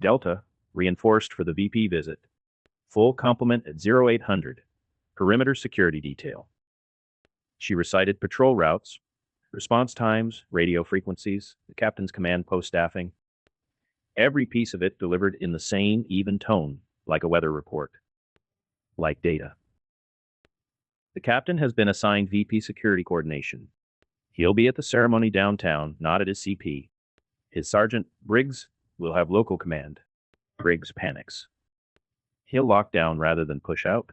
Delta, reinforced for the VP visit. Full complement at 0800. Perimeter security detail. She recited patrol routes, response times, radio frequencies, the captain's command post staffing. Every piece of it delivered in the same even tone, like a weather report. Like data. The captain has been assigned VP security coordination. He'll be at the ceremony downtown, not at his CP. His sergeant, Briggs, will have local command. Briggs panics. He'll lock down rather than push out.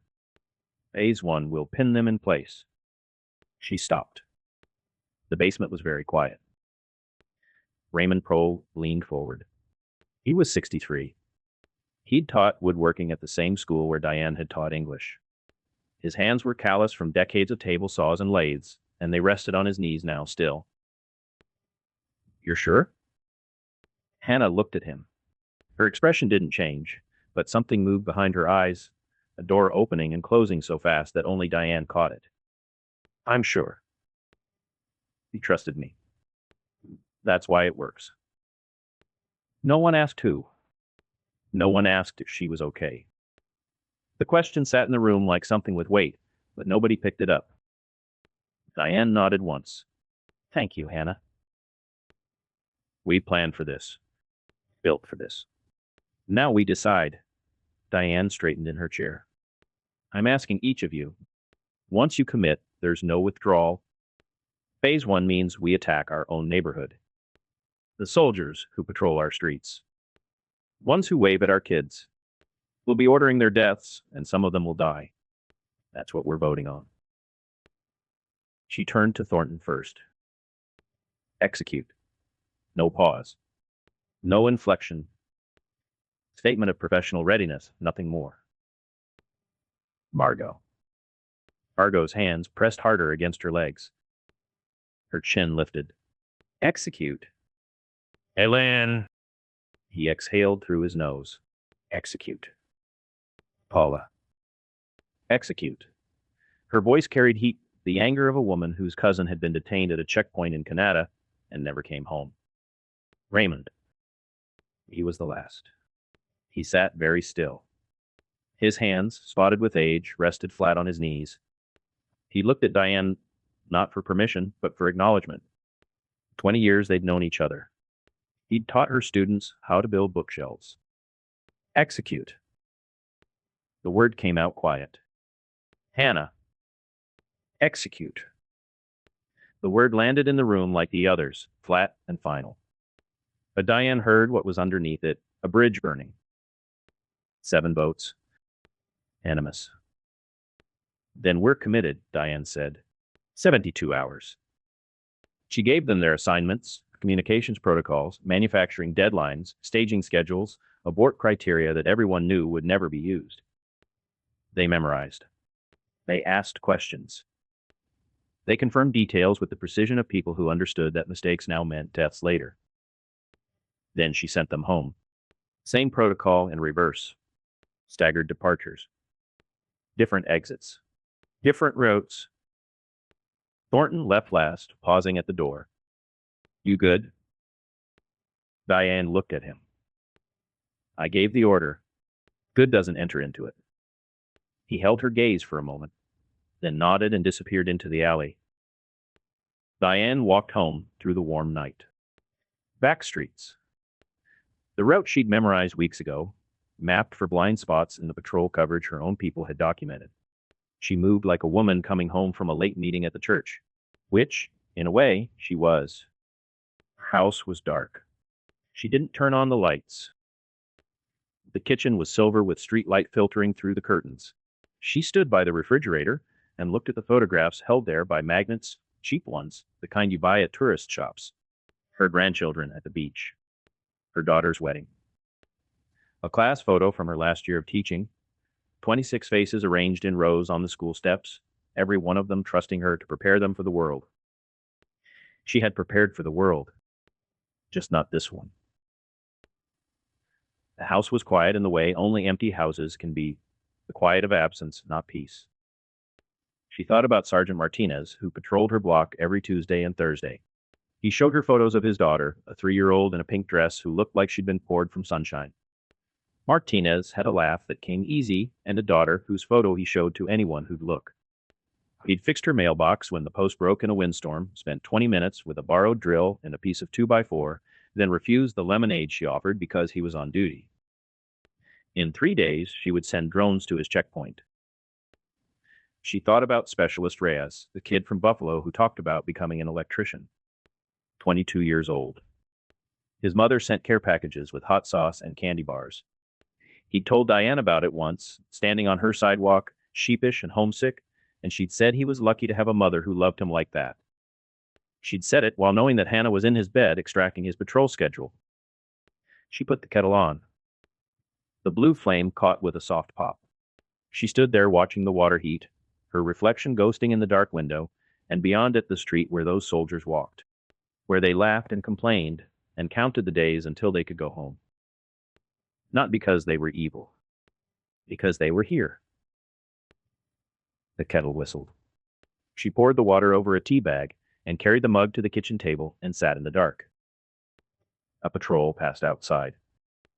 Phase 1 will pin them in place. She stopped. The basement was very quiet. Raymond Prohl leaned forward. He was 63. He'd taught woodworking at the same school where Diane had taught English. His hands were calloused from decades of table saws and lathes, and they rested on his knees now still. "You're sure?" Hannah looked at him. Her expression didn't change, but something moved behind her eyes, a door opening and closing so fast that only Diane caught it. "I'm sure. He trusted me. That's why it works." No one asked who. No one asked if she was okay. The question sat in the room like something with weight, but nobody picked it up. Diane nodded once. "Thank you, Hannah. We planned for this. Built for this. Now we decide." Diane straightened in her chair. "I'm asking each of you. Once you commit, there's no withdrawal. Phase 1 means we attack our own neighborhood. The soldiers who patrol our streets. Ones who wave at our kids. We'll be ordering their deaths, and some of them will die. That's what we're voting on." She turned to Thornton first. Execute. No pause. No inflection. Statement of professional readiness, nothing more. Margot. Margot's hands pressed harder against her legs. Her chin lifted. Execute. "Ellen." He exhaled through his nose. Execute. Paula. Execute. Her voice carried heat, the anger of a woman whose cousin had been detained at a checkpoint in Canada and never came home. Raymond. He was the last. He sat very still. His hands, spotted with age, rested flat on his knees. He looked at Diane, not for permission, but for acknowledgement. 20 years they'd known each other. He'd taught her students how to build bookshelves. Execute. The word came out quiet. Hannah. Execute. The word landed in the room like the others, flat and final. But Diane heard what was underneath it, a bridge burning. 7 boats. Animus. "Then we're committed," Diane said. 72 hours. She gave them their assignments, communications protocols, manufacturing deadlines, staging schedules, abort criteria that everyone knew would never be used. They memorized. They asked questions. They confirmed details with the precision of people who understood that mistakes now meant deaths later. Then she sent them home. Same protocol in reverse. Staggered departures. Different exits. Different routes. Thornton left last, pausing at the door. "You good?" Diane looked at him. "I gave the order. Good doesn't enter into it." He held her gaze for a moment, then nodded and disappeared into the alley. Diane walked home through the warm night. Back streets. The route she'd memorized weeks ago, mapped for blind spots in the patrol coverage her own people had documented. She moved like a woman coming home from a late meeting at the church, which, in a way, she was. Her house was dark. She didn't turn on the lights. The kitchen was silver with street light filtering through the curtains. She stood by the refrigerator and looked at the photographs held there by magnets, cheap ones, the kind you buy at tourist shops. Her grandchildren at the beach. Her daughter's wedding. A class photo from her last year of teaching. 26 faces arranged in rows on the school steps, every one of them trusting her to prepare them for the world. She had prepared for the world, just not this one. The house was quiet in the way only empty houses can be, the quiet of absence, not peace. She thought about Sergeant Martinez, who patrolled her block every Tuesday and Thursday. He showed her photos of his daughter, a 3-year-old in a pink dress who looked like she'd been poured from sunshine. Martinez had a laugh that came easy and a daughter whose photo he showed to anyone who'd look. He'd fixed her mailbox when the post broke in a windstorm, spent 20 minutes with a borrowed drill and a piece of 2x4, then refused the lemonade she offered because he was on duty. In 3 days, she would send drones to his checkpoint. She thought about Specialist Reyes, the kid from Buffalo who talked about becoming an electrician. 22 years old. His mother sent care packages with hot sauce and candy bars. He'd told Diane about it once, standing on her sidewalk, sheepish and homesick, and she'd said he was lucky to have a mother who loved him like that. She'd said it while knowing that Hannah was in his bed extracting his patrol schedule. She put the kettle on. The blue flame caught with a soft pop. She stood there watching the water heat, her reflection ghosting in the dark window, and beyond it the street where those soldiers walked, where they laughed and complained and counted the days until they could go home. Not because they were evil, because they were here. The kettle whistled. She poured the water over a tea bag and carried the mug to the kitchen table and sat in the dark. A patrol passed outside.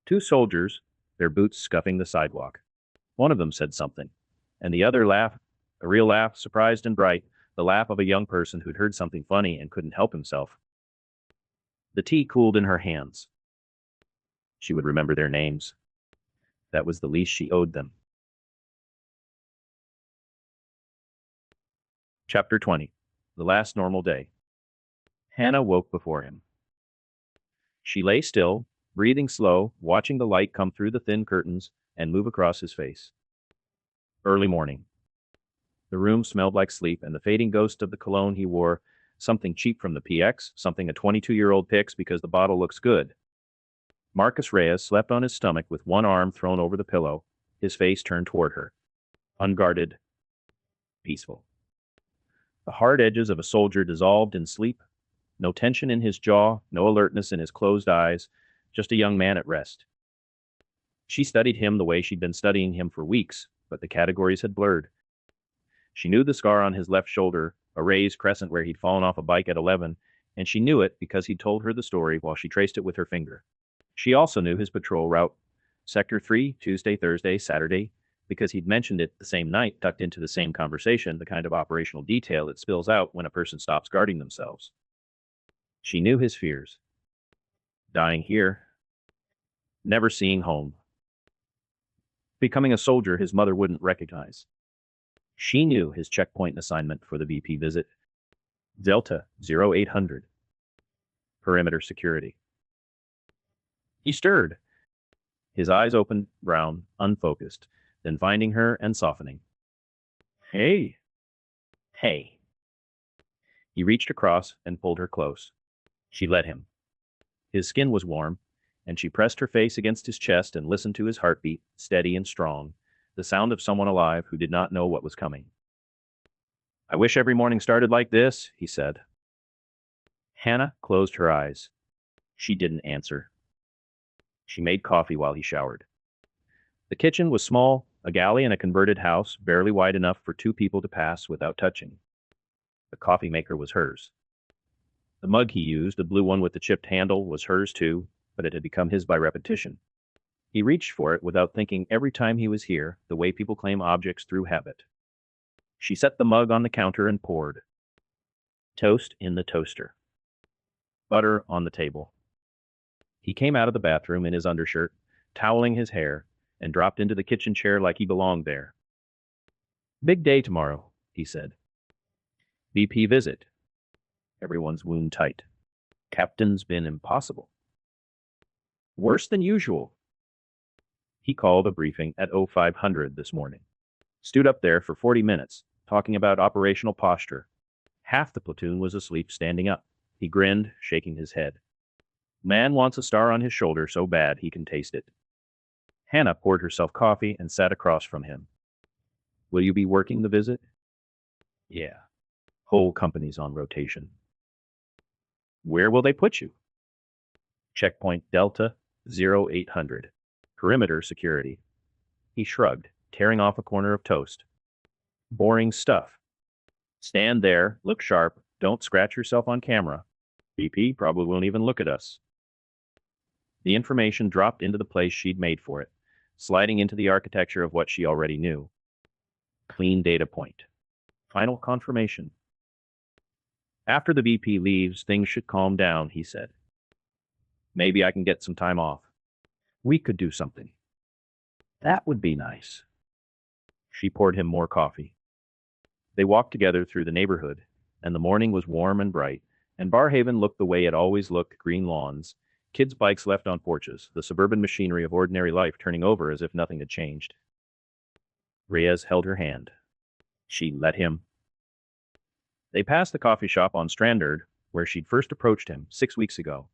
2 soldiers, their boots scuffing the sidewalk. One of them said something, and the other laughed, a real laugh, surprised and bright, the laugh of a young person who'd heard something funny and couldn't help himself. The tea cooled in her hands. She would remember their names. That was the least she owed them. Chapter 20. The Last Normal Day. Hannah woke before him. She lay still, breathing slow, watching the light come through the thin curtains and move across his face. Early morning. The room smelled like sleep, and the fading ghost of the cologne he wore, something cheap from the PX, something a 22-year-old picks because the bottle looks good. Marcus Reyes slept on his stomach with one arm thrown over the pillow, his face turned toward her. Unguarded. Peaceful. The hard edges of a soldier dissolved in sleep. No tension in his jaw, no alertness in his closed eyes, just a young man at rest. She studied him the way she'd been studying him for weeks, but the categories had blurred. She knew the scar on his left shoulder, a raised crescent where he'd fallen off a bike at 11, and she knew it because he'd told her the story while she traced it with her finger. She also knew his patrol route, Sector 3, Tuesday, Thursday, Saturday, because he'd mentioned it the same night, tucked into the same conversation, the kind of operational detail that spills out when a person stops guarding themselves. She knew his fears. Dying here. Never seeing home. Becoming a soldier his mother wouldn't recognize. She knew his checkpoint assignment for the VP visit. Delta 0800. Perimeter security. He stirred. His eyes opened, brown, unfocused, then finding her and softening. Hey. Hey. He reached across and pulled her close. She let him. His skin was warm, and she pressed her face against his chest and listened to his heartbeat, steady and strong, the sound of someone alive who did not know what was coming. I wish every morning started like this, he said. Hannah closed her eyes. She didn't answer. She made coffee while he showered. The kitchen was small, a galley in a converted house, barely wide enough for 2 people to pass without touching. The coffee maker was hers. The mug he used, a blue one with the chipped handle, was hers too, but it had become his by repetition. He reached for it without thinking every time he was here, the way people claim objects through habit. She set the mug on the counter and poured. Toast in the toaster. Butter on the table. He came out of the bathroom in his undershirt, toweling his hair, and dropped into the kitchen chair like he belonged there. Big day tomorrow, he said. VP visit. Everyone's wound tight. Captain's been impossible. Worse than usual. He called a briefing at 0500 this morning. Stood up there for 40 minutes, talking about operational posture. Half the platoon was asleep standing up. He grinned, shaking his head. Man wants a star on his shoulder so bad he can taste it. Hannah poured herself coffee and sat across from him. Will you be working the visit? Yeah. Whole company's on rotation. Where will they put you? Checkpoint Delta 0800. Perimeter security. He shrugged, tearing off a corner of toast. Boring stuff. Stand there, look sharp, don't scratch yourself on camera. VP probably won't even look at us. The information dropped into the place she'd made for it. sliding into the architecture of what she already knew. Clean data point. Final confirmation. After the VP leaves, things should calm down, he said. Maybe I can get some time off. We could do something. That would be nice. She poured him more coffee. They walked together through the neighborhood, and the morning was warm and bright, and Barrhaven looked the way it always looked: green lawns, kids' bikes left on porches, the suburban machinery of ordinary life turning over as if nothing had changed. Reyes held her hand. She let him. They passed the coffee shop on Strandard, where she'd first approached him 6 weeks ago.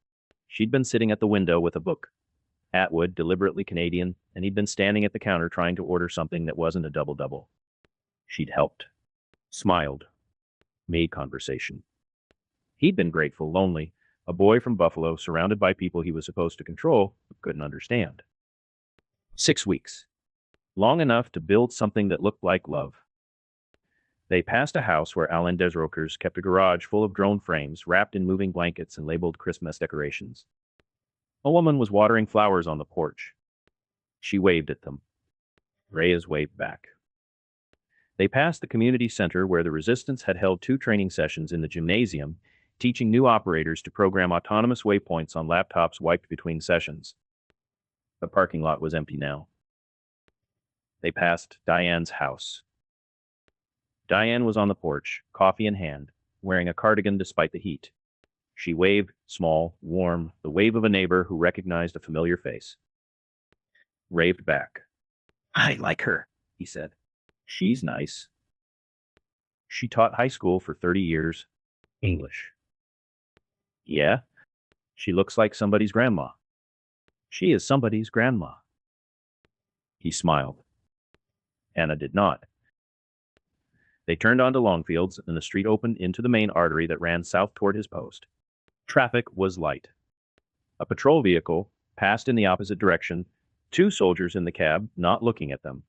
She'd been sitting at the window with a book. Atwood, deliberately Canadian, and he'd been standing at the counter trying to order something that wasn't a double-double. She'd helped. Smiled. Made conversation. He'd been grateful, lonely, a boy from Buffalo surrounded by people he was supposed to control but couldn't understand. 6 weeks. Long enough to build something that looked like love. They passed a house where Alain Desrochers kept a garage full of drone frames wrapped in moving blankets and labeled Christmas decorations. A woman was watering flowers on the porch. She waved at them. Reyes waved back. They passed the community center where the resistance had held 2 training sessions in the gymnasium, teaching new operators to program autonomous waypoints on laptops wiped between sessions. The parking lot was empty now. They passed Diane's house. Diane was on the porch, coffee in hand, wearing a cardigan despite the heat. She waved, small, warm, the wave of a neighbor who recognized a familiar face. Raved back. I like her, he said. She's nice. She taught high school for 30 years. English. Yeah, she looks like somebody's grandma. She is somebody's grandma. He smiled. Anna did not. They turned onto Longfields, and the street opened into the main artery that ran south toward his post. Traffic was light. A patrol vehicle passed in the opposite direction, 2 soldiers in the cab, not looking at them.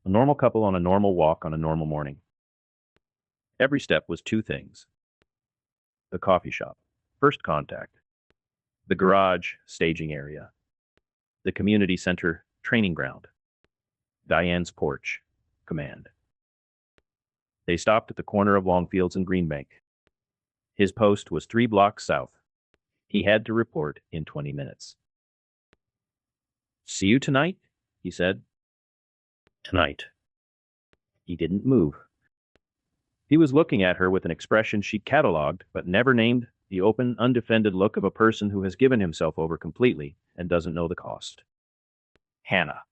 A normal couple on a normal walk on a normal morning. Every step was 2 things. The coffee shop, first contact. The garage, staging area. The community center, training ground. Diane's porch, command. They stopped at the corner of Longfields and Greenbank. His post was 3 blocks south. He had to report in 20 minutes. See you tonight, he said. Tonight. He didn't move. He was looking at her with an expression she'd cataloged but never named, the open, undefended look of a person who has given himself over completely and doesn't know the cost. Hannah.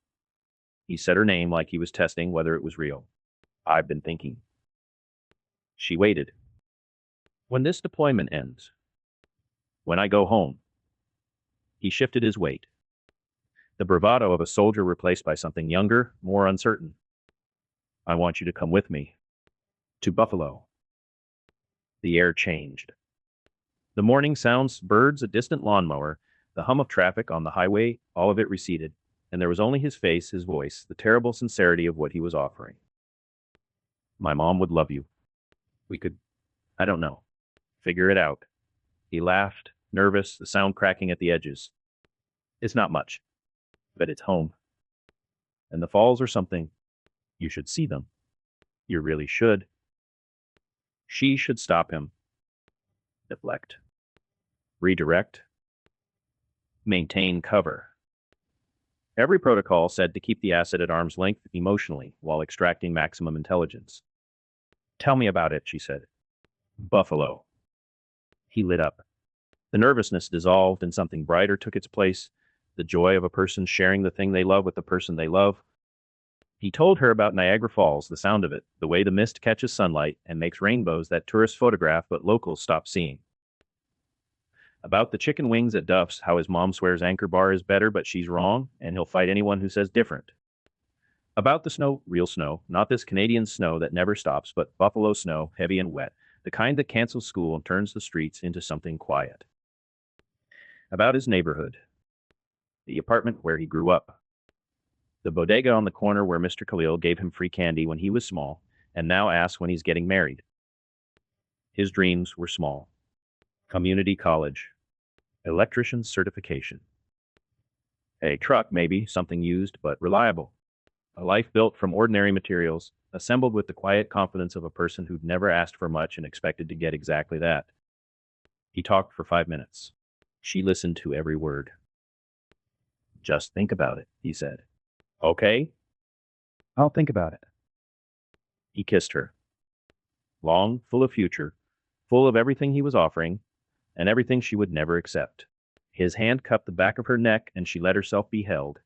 He said her name like he was testing whether it was real. I've been thinking. She waited. When this deployment ends. When I go home. He shifted his weight. The bravado of a soldier replaced by something younger, more uncertain. I want you to come with me. To Buffalo. The air changed. The morning sounds, birds, a distant lawnmower, the hum of traffic on the highway, all of it receded, and there was only his face, his voice, the terrible sincerity of what he was offering. My mom would love you. We could, I don't know, figure it out. He laughed, nervous, the sound cracking at the edges. It's not much, but it's home. And the falls are something. You should see them. You really should. She should stop him. Deflect. Redirect. Maintain cover. Every protocol said to keep the asset at arm's length emotionally while extracting maximum intelligence. Tell me about it, she said. Buffalo. He lit up. The nervousness dissolved and something brighter took its place, the joy of a person sharing the thing they love with the person they love. He told her about Niagara Falls, the sound of it, the way the mist catches sunlight and makes rainbows that tourists photograph but locals stop seeing. About the chicken wings at Duff's, how his mom swears Anchor Bar is better but she's wrong, and he'll fight anyone who says different. About the snow, real snow, not this Canadian snow that never stops, but Buffalo snow, heavy and wet, the kind that cancels school and turns the streets into something quiet. About his neighborhood. The apartment where he grew up. The bodega on the corner where Mr. Khalil gave him free candy when he was small, and now asks when he's getting married. His dreams were small. Community college. Electrician's certification. A truck, maybe, something used but reliable. A life built from ordinary materials, assembled with the quiet confidence of a person who'd never asked for much and expected to get exactly that. He talked for 5 minutes. She listened to every word. Just think about it, he said. Okay? I'll think about it. He kissed her. Long, full of future, full of everything he was offering, and everything she would never accept. His hand cupped the back of her neck, and she let herself be held.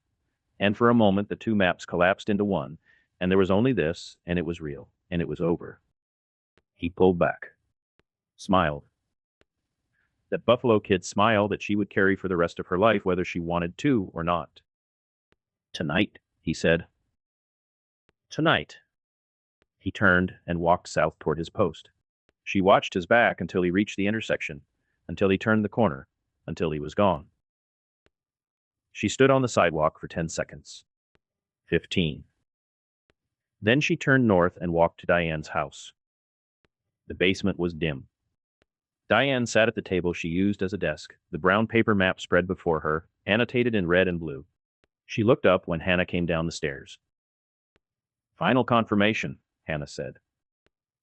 And for a moment the two maps collapsed into one, and there was only this, and it was real, and it was over. He pulled back. Smiled. That Buffalo Kid smile that she would carry for the rest of her life, whether she wanted to or not. Tonight, he said. Tonight. He turned and walked south toward his post. She watched his back until he reached the intersection, until he turned the corner, until he was gone. She stood on the sidewalk for 10 seconds. 15. Then she turned north and walked to Diane's house. The basement was dim. Diane sat at the table she used as a desk, the brown paper map spread before her, annotated in red and blue. She looked up when Hannah came down the stairs. Final confirmation, Hannah said.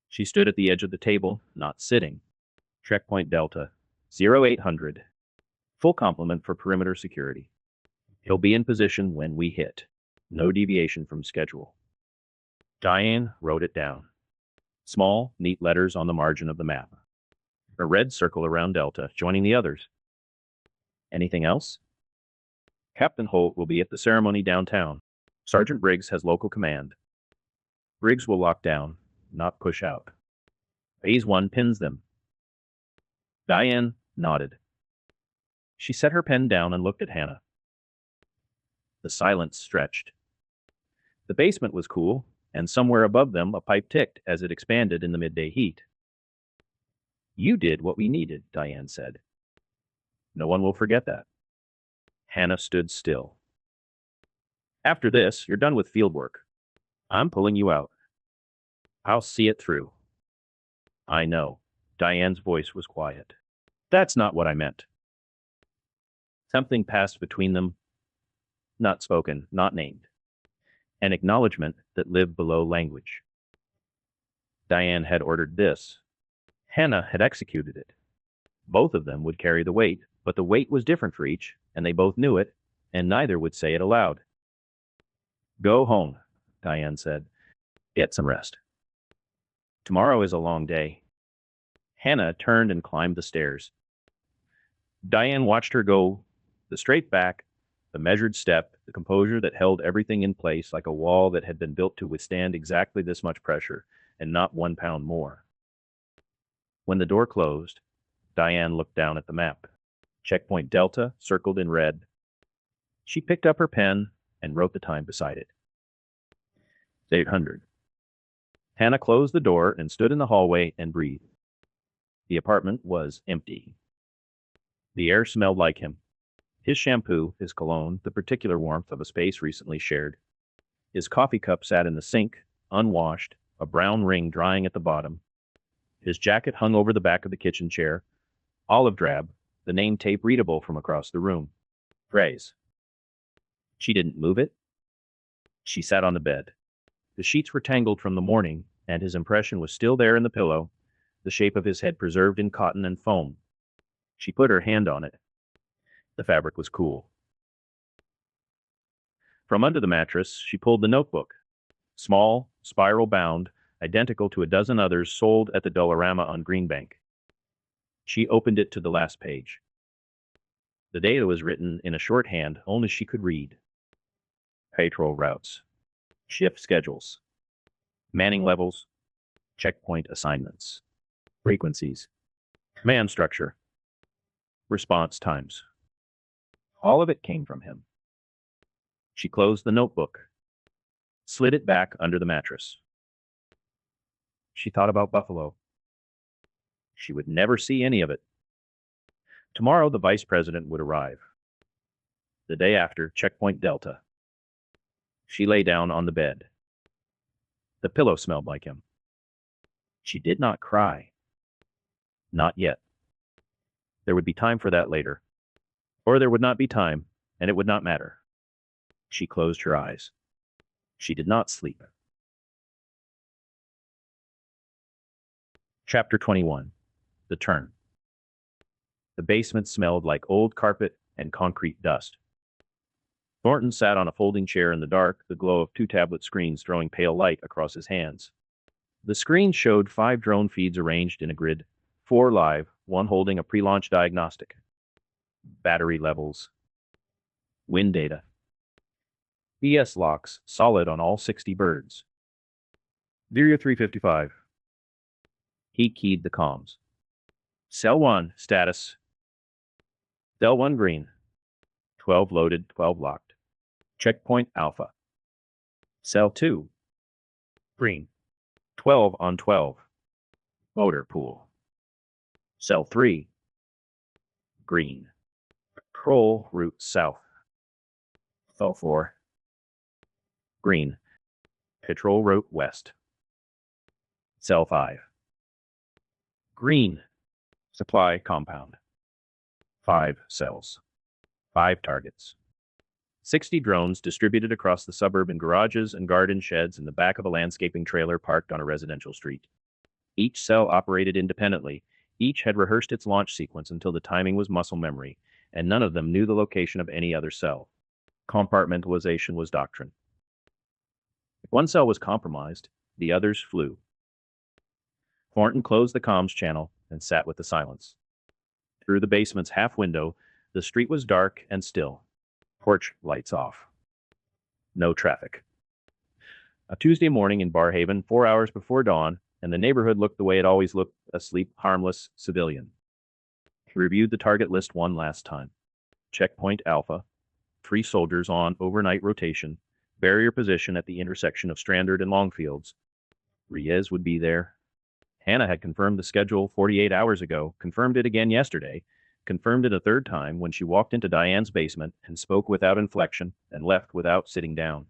She stood at the edge of the table, not sitting. Checkpoint Delta, 0800. Full complement for perimeter security. He'll be in position when we hit. No deviation from schedule. Diane wrote it down. Small, neat letters on the margin of the map. A red circle around Delta, joining the others. Anything else? Captain Holt will be at the ceremony downtown. Sergeant Briggs has local command. Briggs will lock down, not push out. Phase 1 pins them. Diane nodded. She set her pen down and looked at Hannah. The silence stretched. The basement was cool, and somewhere above them a pipe ticked as it expanded in the midday heat. You did what we needed, Diane said. No one will forget that. Hannah stood still. After this, you're done with field work. I'm pulling you out. I'll see it through. I know. Diane's voice was quiet. That's not what I meant. Something passed between them, not spoken, not named. An acknowledgement that lived below language. Diane had ordered this. Hannah had executed it. Both of them would carry the weight, but the weight was different for each, and they both knew it, and neither would say it aloud. Go home, Diane said. Get some rest. Tomorrow is a long day. Hannah turned and climbed the stairs. Diane watched her go, the straight back, the measured step, the composure that held everything in place like a wall that had been built to withstand exactly this much pressure, and not 1 pound more. When the door closed, Diane looked down at the map. Checkpoint Delta, circled in red. She picked up her pen and wrote the time beside it. 800. Hannah closed the door and stood in the hallway and breathed. The apartment was empty. The air smelled like him. His shampoo, his cologne, the particular warmth of a space recently shared. His coffee cup sat in the sink, unwashed, a brown ring drying at the bottom. His jacket hung over the back of the kitchen chair, olive drab, the name tape readable from across the room. Phrase. She didn't move it. She sat on the bed. The sheets were tangled from the morning, and his impression was still there in the pillow, the shape of his head preserved in cotton and foam. She put her hand on it. The fabric was cool. From under the mattress, she pulled the notebook. Small, spiral-bound, identical to a dozen others sold at the Dollarama on Greenbank. She opened it to the last page. The data was written in a shorthand only she could read. Patrol routes. Shift schedules. Manning levels. Checkpoint assignments. Frequencies. Command structure. Response times. All of it came from him. She closed the notebook, slid it back under the mattress. She thought about Buffalo. She would never see any of it. Tomorrow the vice president would arrive. The day after, Checkpoint Delta. She lay down on the bed. The pillow smelled like him. She did not cry. Not yet. There would be time for that later. Or there would not be time, and it would not matter. She closed her eyes. She did not sleep. Chapter 21. The Turn. The basement smelled like old carpet and concrete dust. Thornton sat on a folding chair in the dark, the glow of two tablet screens throwing pale light across his hands. The screen showed 5 drone feeds arranged in a grid, 4 live, 1 holding a pre-launch diagnostic. Battery levels. Wind data. BS locks, solid on all 60 birds. Virya 355. He keyed the comms. Cell 1, status. Cell 1 green. 12 loaded, 12 locked. Checkpoint alpha. Cell 2. Green. 12 on 12. Motor pool. Cell 3. Green. Patrol route south. Cell 4. Green. Patrol route west. Cell 5. Green. Supply compound. 5 cells. 5 targets. 60 drones distributed across the suburb in garages and garden sheds in the back of a landscaping trailer parked on a residential street. Each cell operated independently. Each had rehearsed its launch sequence until the timing was muscle memory, and none of them knew the location of any other cell. Compartmentalization was doctrine. If one cell was compromised, the others flew. Thornton closed the comms channel and sat with the silence. Through the basement's half window, the street was dark and still. Porch lights off. No traffic. A Tuesday morning in Barrhaven, 4 hours before dawn, and the neighborhood looked the way it always looked, asleep, harmless civilian. He reviewed the target list one last time. Checkpoint Alpha, 3 soldiers on overnight rotation, barrier position at the intersection of Strandard and Longfields. Riez would be there. Hannah had confirmed the schedule 48 hours ago, confirmed it again yesterday, confirmed it a third time when she walked into Diane's basement and spoke without inflection and left without sitting down.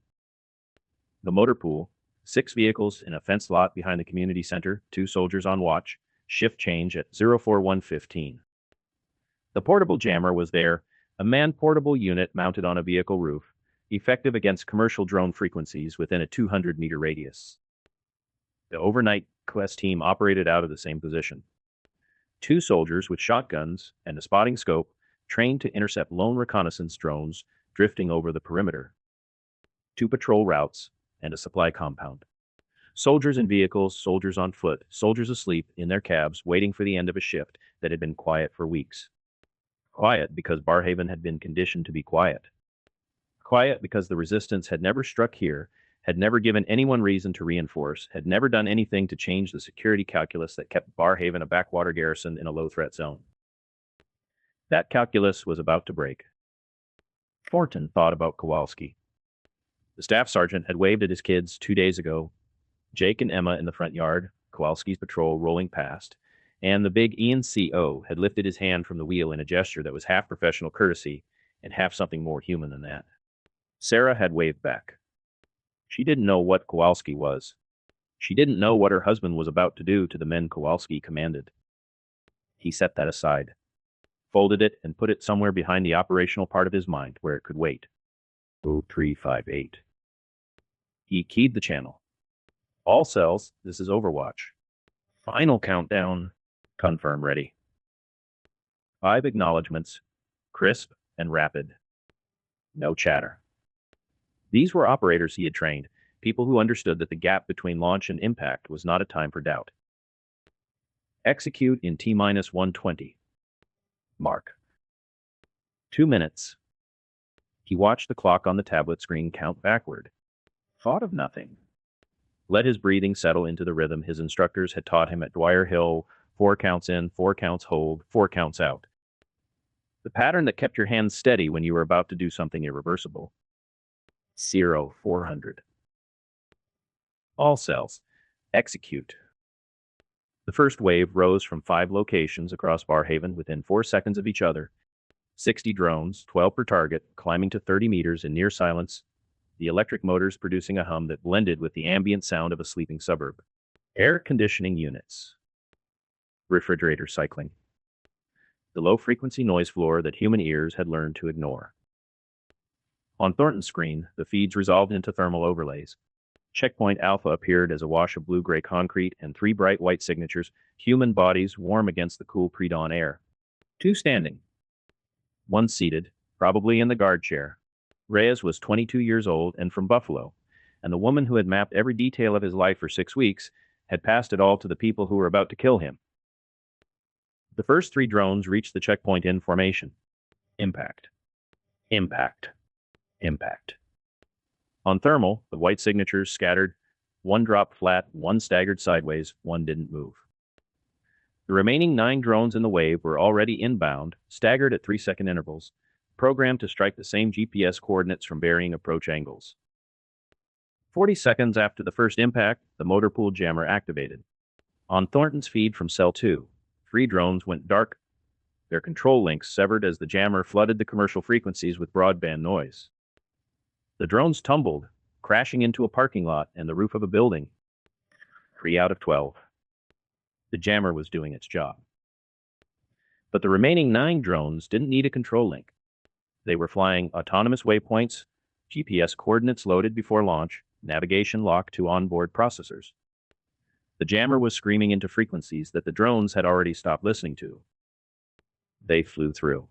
The motor pool, 6 vehicles in a fenced lot behind the community center, 2 soldiers on watch, shift change at 04115. The portable jammer was there, a man-portable unit mounted on a vehicle roof, effective against commercial drone frequencies within a 200-meter radius. The overnight quest team operated out of the same position. 2 soldiers with shotguns and a spotting scope trained to intercept lone reconnaissance drones drifting over the perimeter. 2 patrol routes and a supply compound. Soldiers in vehicles, soldiers on foot, soldiers asleep in their cabs waiting for the end of a shift that had been quiet for weeks. Quiet because Barrhaven had been conditioned to be quiet. Quiet because the resistance had never struck here, had never given anyone reason to reinforce, had never done anything to change the security calculus that kept Barrhaven a backwater garrison in a low-threat zone. That calculus was about to break. Thornton thought about Kowalski. The staff sergeant had waved at his kids 2 days ago, Jake and Emma in the front yard, Kowalski's patrol rolling past, and the big Ian C.O. had lifted his hand from the wheel in a gesture that was half professional courtesy and half something more human than that. Sarah had waved back. She didn't know what Kowalski was. She didn't know what her husband was about to do to the men Kowalski commanded. He set that aside, folded it, and put it somewhere behind the operational part of his mind where it could wait. 0358. He keyed the channel. All cells, this is Overwatch. Final countdown. Confirm ready. 5 acknowledgements, crisp and rapid. No chatter. These were operators he had trained, people who understood that the gap between launch and impact was not a time for doubt. Execute in T-120. Mark. 2 minutes. He watched the clock on the tablet screen count backward. Thought of nothing. Let his breathing settle into the rhythm his instructors had taught him at Dwyer Hill, 4 counts in, 4 counts hold, 4 counts out. The pattern that kept your hands steady when you were about to do something irreversible. 0400. All cells. Execute. The first wave rose from 5 locations across Barrhaven within 4 seconds of each other. 60 drones, 12 per target, climbing to 30 meters in near silence, the electric motors producing a hum that blended with the ambient sound of a sleeping suburb. Air conditioning units. Refrigerator cycling. The low-frequency noise floor that human ears had learned to ignore. On Thornton's screen, the feeds resolved into thermal overlays. Checkpoint Alpha appeared as a wash of blue-gray concrete and 3 bright white signatures, human bodies warm against the cool pre-dawn air. 2 standing. 1 seated, probably in the guard chair. Reyes was 22 years old and from Buffalo, and the woman who had mapped every detail of his life for 6 weeks had passed it all to the people who were about to kill him. The first 3 drones reached the checkpoint in formation. Impact. Impact. Impact. On thermal, the white signatures scattered. 1 dropped flat, 1 staggered sideways, 1 didn't move. The remaining 9 drones in the wave were already inbound, staggered at 3-second intervals, programmed to strike the same GPS coordinates from varying approach angles. 40 seconds after the first impact, the motor pool jammer activated. On Thornton's feed from Cell 2, 3 drones went dark, their control links severed as the jammer flooded the commercial frequencies with broadband noise. The drones tumbled, crashing into a parking lot and the roof of a building. 3 out of 12. The jammer was doing its job. But the remaining 9 drones didn't need a control link. They were flying autonomous waypoints, GPS coordinates loaded before launch, navigation locked to onboard processors. The jammer was screaming into frequencies that the drones had already stopped listening to. They flew through.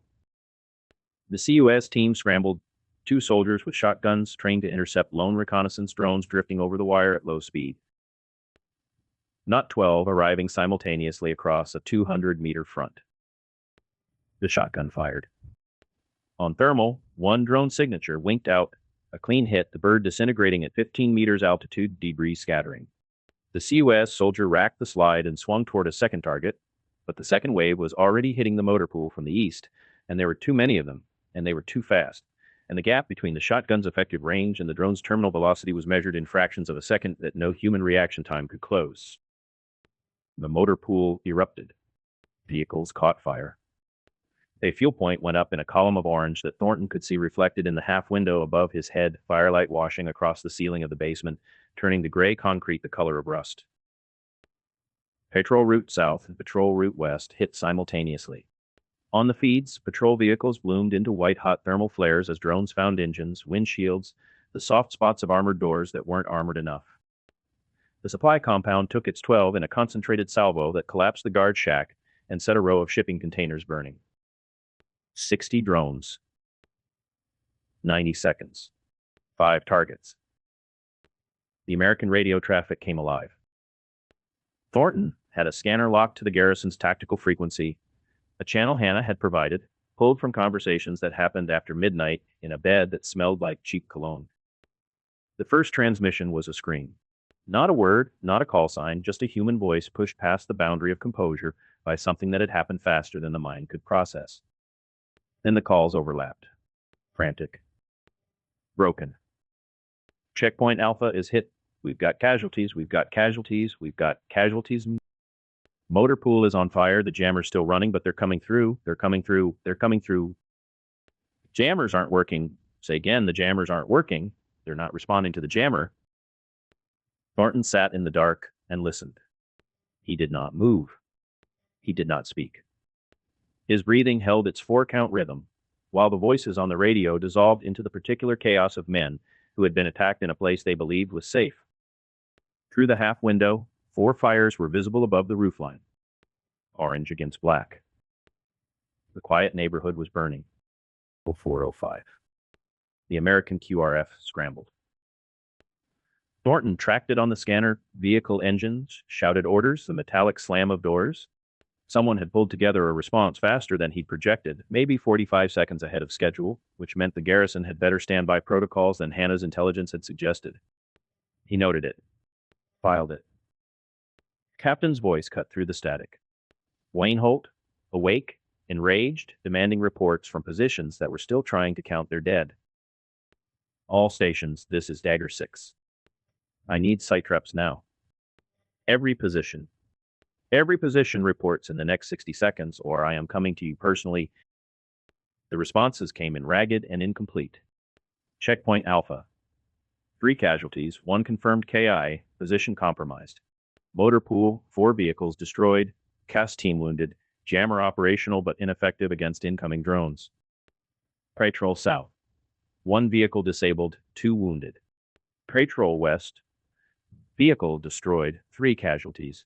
The CUS team scrambled. 2 soldiers with shotguns trained to intercept lone reconnaissance drones drifting over the wire at low speed. Not 12 arriving simultaneously across a 200-meter front. The shotgun fired. On thermal, 1 drone signature winked out, a clean hit, the bird disintegrating at 15 meters altitude, debris scattering. The CUS soldier racked the slide and swung toward a second target, but the second wave was already hitting the motor pool from the east, and there were too many of them, and they were too fast. And the gap between the shotgun's effective range and the drone's terminal velocity was measured in fractions of a second that no human reaction time could close. The motor pool erupted. Vehicles caught fire. A fuel point went up in a column of orange that Thornton could see reflected in the half window above his head, firelight washing across the ceiling of the basement, turning the gray concrete the color of rust. Patrol Route South and Patrol Route West hit simultaneously. On the feeds, patrol vehicles bloomed into white-hot thermal flares as drones found engines, windshields, the soft spots of armored doors that weren't armored enough. The supply compound took its 12 in a concentrated salvo that collapsed the guard shack and set a row of shipping containers burning. 60 drones. 90 seconds. 5 targets. The American radio traffic came alive. Thornton had a scanner locked to the garrison's tactical frequency, a channel Hannah had provided, pulled from conversations that happened after midnight in a bed that smelled like cheap cologne. The first transmission was a scream. Not a word, not a call sign, just a human voice pushed past the boundary of composure by something that had happened faster than the mind could process. Then the calls overlapped. Frantic. Broken. Checkpoint Alpha is hit. We've got casualties, we've got casualties, we've got casualties. Motor pool is on fire. The jammer's still running, but they're coming through. They're coming through. They're coming through. Jammers aren't working. Say again, the jammers aren't working. They're not responding to the jammer. Thornton sat in the dark and listened. He did not move. He did not speak. His breathing held its 4-count rhythm, while the voices on the radio dissolved into the particular chaos of men who had been attacked in a place they believed was safe. Through the half window, 4 fires were visible above the roofline. Orange against black. The quiet neighborhood was burning. 0405. The American QRF scrambled. Thornton tracked it on the scanner. Vehicle engines, shouted orders, the metallic slam of doors. Someone had pulled together a response faster than he'd projected, maybe 45 seconds ahead of schedule, which meant the garrison had better standby protocols than Hannah's intelligence had suggested. He noted it. Filed it. Captain's voice cut through the static. Wayne Holt, awake, enraged, demanding reports from positions that were still trying to count their dead. All stations, this is Dagger 6. I need sight reps now. Every position reports in the next 60 seconds, or I am coming to you personally. The responses came in ragged and incomplete. Checkpoint Alpha. 3 casualties, 1 confirmed KI, position compromised. Motor pool, 4 vehicles destroyed, CAS team wounded, jammer operational but ineffective against incoming drones. Patrol South. 1 vehicle disabled, 2 wounded. Patrol west. Vehicle destroyed, 3 casualties.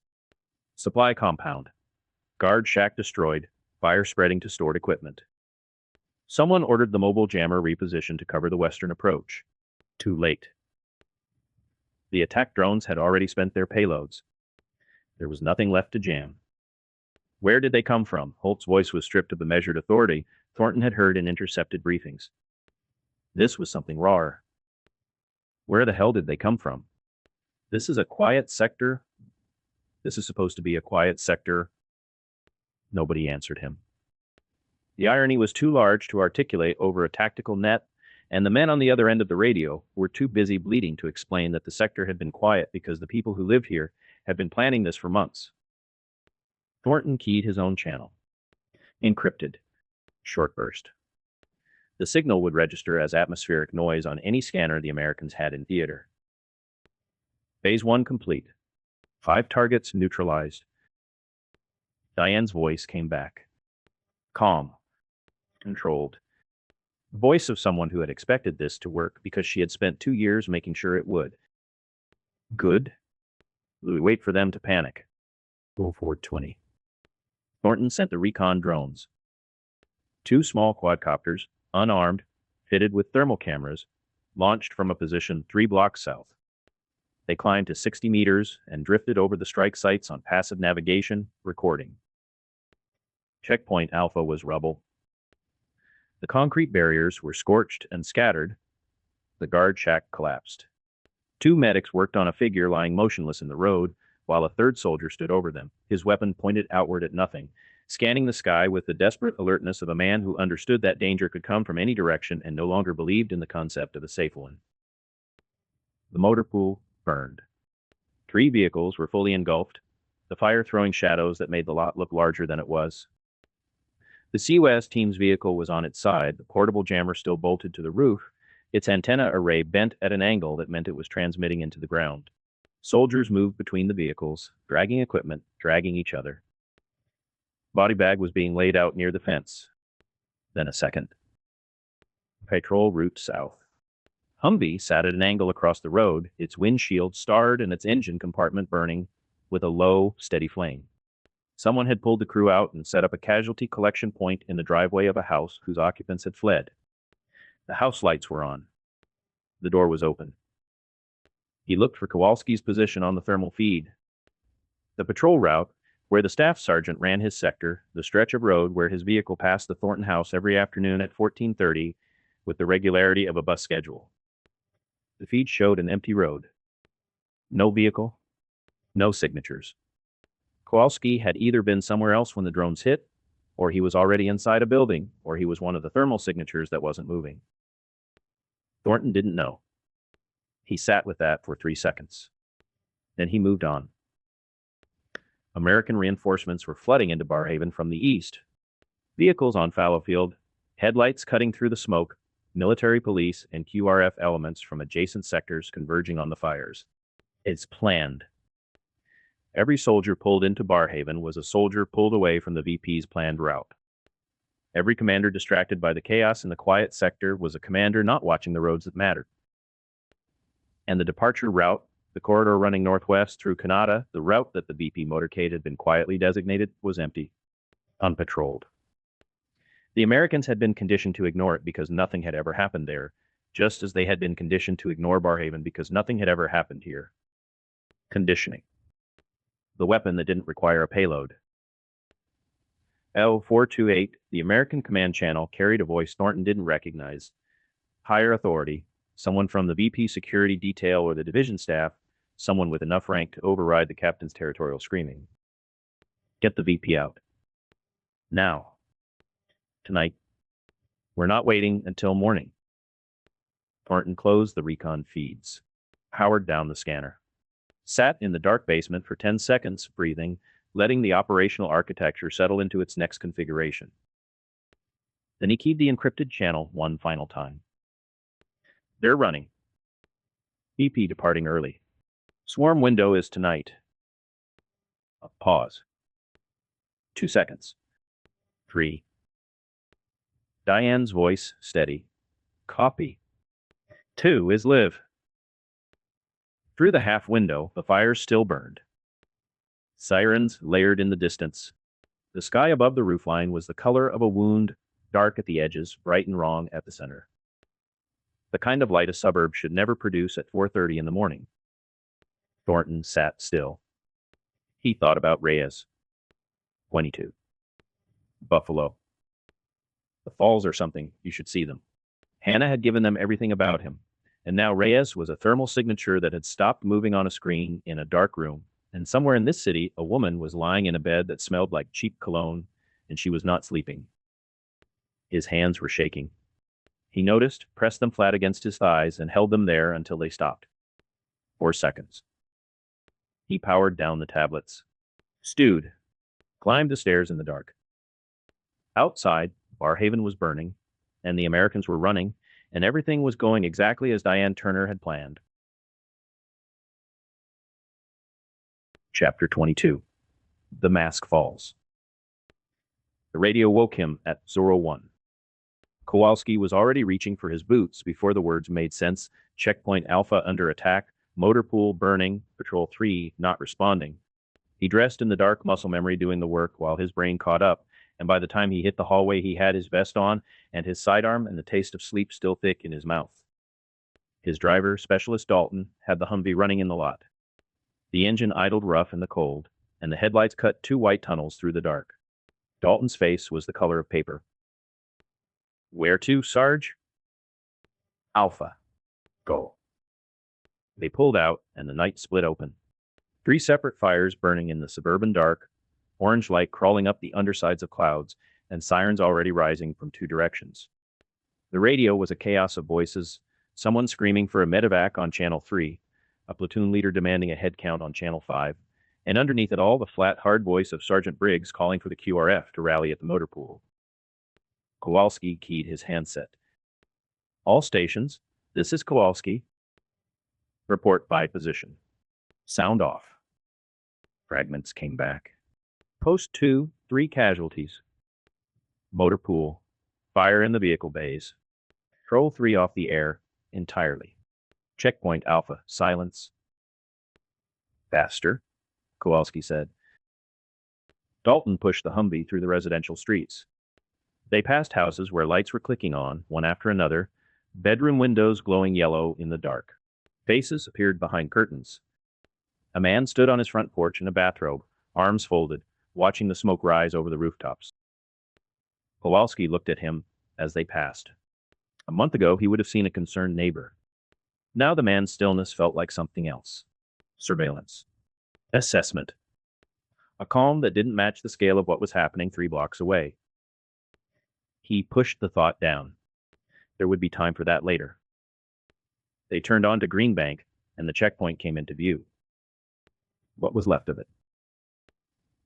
Supply compound. Guard shack destroyed, fire spreading to stored equipment. Someone ordered the mobile jammer repositioned to cover the western approach. Too late. The attack drones had already spent their payloads. There was nothing left to jam. Where did they come from? Holt's voice was stripped of the measured authority Thornton had heard in intercepted briefings. This was something rawer. Where the hell did they come from? This is a quiet sector. This is supposed to be a quiet sector. Nobody answered him. The irony was too large to articulate over a tactical net, and the men on the other end of the radio were too busy bleeding to explain that the sector had been quiet because the people who lived here had been planning this for months. Thornton keyed his own channel. Encrypted. Short burst. The signal would register as atmospheric noise on any scanner the Americans had in theater. Phase 1 complete. 5 targets neutralized. Diane's voice came back. Calm. Controlled. The voice of someone who had expected this to work because she had spent 2 years making sure it would. Good. We wait for them to panic. Go forward 20. Thornton sent the recon drones. 2 small quadcopters, unarmed, fitted with thermal cameras, launched from a position 3 blocks south. They climbed to 60 meters and drifted over the strike sites on passive navigation, recording. Checkpoint Alpha was rubble. The concrete barriers were scorched and scattered. The guard shack collapsed. 2 medics worked on a figure lying motionless in the road, while a 3rd soldier stood over them, his weapon pointed outward at nothing, scanning the sky with the desperate alertness of a man who understood that danger could come from any direction and no longer believed in the concept of a safe one. The motor pool burned. 3 vehicles were fully engulfed, the fire throwing shadows that made the lot look larger than it was. The COS team's vehicle was on its side, the portable jammer still bolted to the roof, its antenna array bent at an angle that meant it was transmitting into the ground. Soldiers moved between the vehicles, dragging equipment, dragging each other. Body bag was being laid out near the fence. Then a second. Patrol route south. Humvee sat at an angle across the road, its windshield starred and its engine compartment burning with a low, steady flame. Someone had pulled the crew out and set up a casualty collection point in the driveway of a house whose occupants had fled. The house lights were on. The door was open. He looked for Kowalski's position on the thermal feed. The patrol route, where the staff sergeant ran his sector, the stretch of road where his vehicle passed the Thornton house every afternoon at 14:30 with the regularity of a bus schedule. The feed showed an empty road. No vehicle, no signatures. Kowalski had either been somewhere else when the drones hit, or he was already inside a building, or he was one of the thermal signatures that wasn't moving. Thornton didn't know. He sat with that for 3 seconds. Then he moved on. American reinforcements were flooding into Barrhaven from the east. Vehicles on Fallowfield, headlights cutting through the smoke, military police and QRF elements from adjacent sectors converging on the fires. It's planned. Every soldier pulled into Barrhaven was a soldier pulled away from the VP's planned route. Every commander distracted by the chaos in the quiet sector was a commander not watching the roads that mattered. And the departure route, the corridor running northwest through Canada, the route that the VP motorcade had been quietly designated, was empty, unpatrolled. The Americans had been conditioned to ignore it because nothing had ever happened there, just as they had been conditioned to ignore Barrhaven because nothing had ever happened here. Conditioning. The weapon that didn't require a payload. L428, the American command channel, carried a voice Thornton didn't recognize. Higher authority, someone from the VP security detail or the division staff, someone with enough rank to override the captain's territorial screaming. Get the VP out. Now. Tonight. We're not waiting until morning. Thornton closed the recon feeds. Powered down the scanner. Sat in the dark basement for 10 seconds, breathing, letting the operational architecture settle into its next configuration. Then he keyed the encrypted channel one final time. They're running. VP departing early. Swarm window is tonight. A pause. 2 seconds. 3. Diane's voice steady. Copy. 2 is live. Through the half window, the fires still burned. Sirens layered in the distance. The sky above the roofline was the color of a wound, dark at the edges, bright and wrong at the center. The kind of light a suburb should never produce at 4:30 in the morning. Thornton sat still. He thought about Reyes. 22. Buffalo. The falls are something. You should see them. Hannah had given them everything about him, and now Reyes was a thermal signature that had stopped moving on a screen in a dark room, and somewhere in this city a woman was lying in a bed that smelled like cheap cologne, and she was not sleeping. His hands were shaking. He noticed, pressed them flat against his thighs, and held them there until they stopped. 4 seconds. He powered down the tablets. Stewed. Climbed the stairs in the dark. Outside, Barrhaven was burning, and the Americans were running, and everything was going exactly as Diane Turner had planned. Chapter 22. The Mask Falls. The radio woke him at 01. Kowalski was already reaching for his boots before the words made sense. Checkpoint Alpha under attack, motor pool burning, Patrol 3 not responding. He dressed in the dark muscle memory doing the work while his brain caught up, and by the time he hit the hallway he had his vest on and his sidearm and the taste of sleep still thick in his mouth. His driver, Specialist Dalton, had the Humvee running in the lot. The engine idled rough in the cold, and the headlights cut 2 white tunnels through the dark. Dalton's face was the color of paper. Where to, Sarge? Alpha. Go. They pulled out, and the night split open. 3 separate fires burning in the suburban dark, orange light crawling up the undersides of clouds, and sirens already rising from 2 directions. The radio was a chaos of voices, someone screaming for a medevac on Channel 3, a platoon leader demanding a head count on Channel 5, and underneath it all the flat, hard voice of Sergeant Briggs calling for the QRF to rally at the motor pool. Kowalski keyed his handset. All stations, this is Kowalski. Report by position. Sound off. Fragments came back. Post 2, 3 casualties. Motor pool. Fire in the vehicle bays. Patrol 3 off the air entirely. Checkpoint Alpha. Silence. Faster, Kowalski said. Dalton pushed the Humvee through the residential streets. They passed houses where lights were clicking on, one after another, bedroom windows glowing yellow in the dark. Faces appeared behind curtains. A man stood on his front porch in a bathrobe, arms folded, watching the smoke rise over the rooftops. Kowalski looked at him as they passed. A month ago, he would have seen a concerned neighbor. Now the man's stillness felt like something else. Surveillance. Assessment. A calm that didn't match the scale of what was happening 3 blocks away. He pushed the thought down. There would be time for that later. They turned on to Greenbank, and the checkpoint came into view. What was left of it?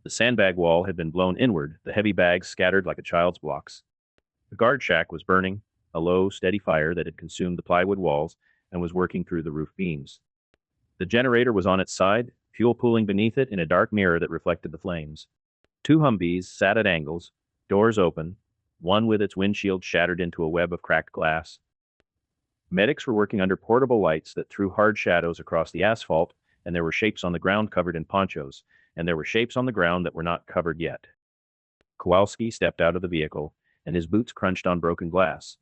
The sandbag wall had been blown inward, the heavy bags scattered like a child's blocks. The guard shack was burning, a low, steady fire that had consumed the plywood walls and was working through the roof beams. The generator was on its side, fuel pooling beneath it in a dark mirror that reflected the flames. 2 Humvees sat at angles, doors open, one with its windshield shattered into a web of cracked glass. Medics were working under portable lights that threw hard shadows across the asphalt, and there were shapes on the ground covered in ponchos, and there were shapes on the ground that were not covered yet. Kowalski stepped out of the vehicle, and his boots crunched on broken glass.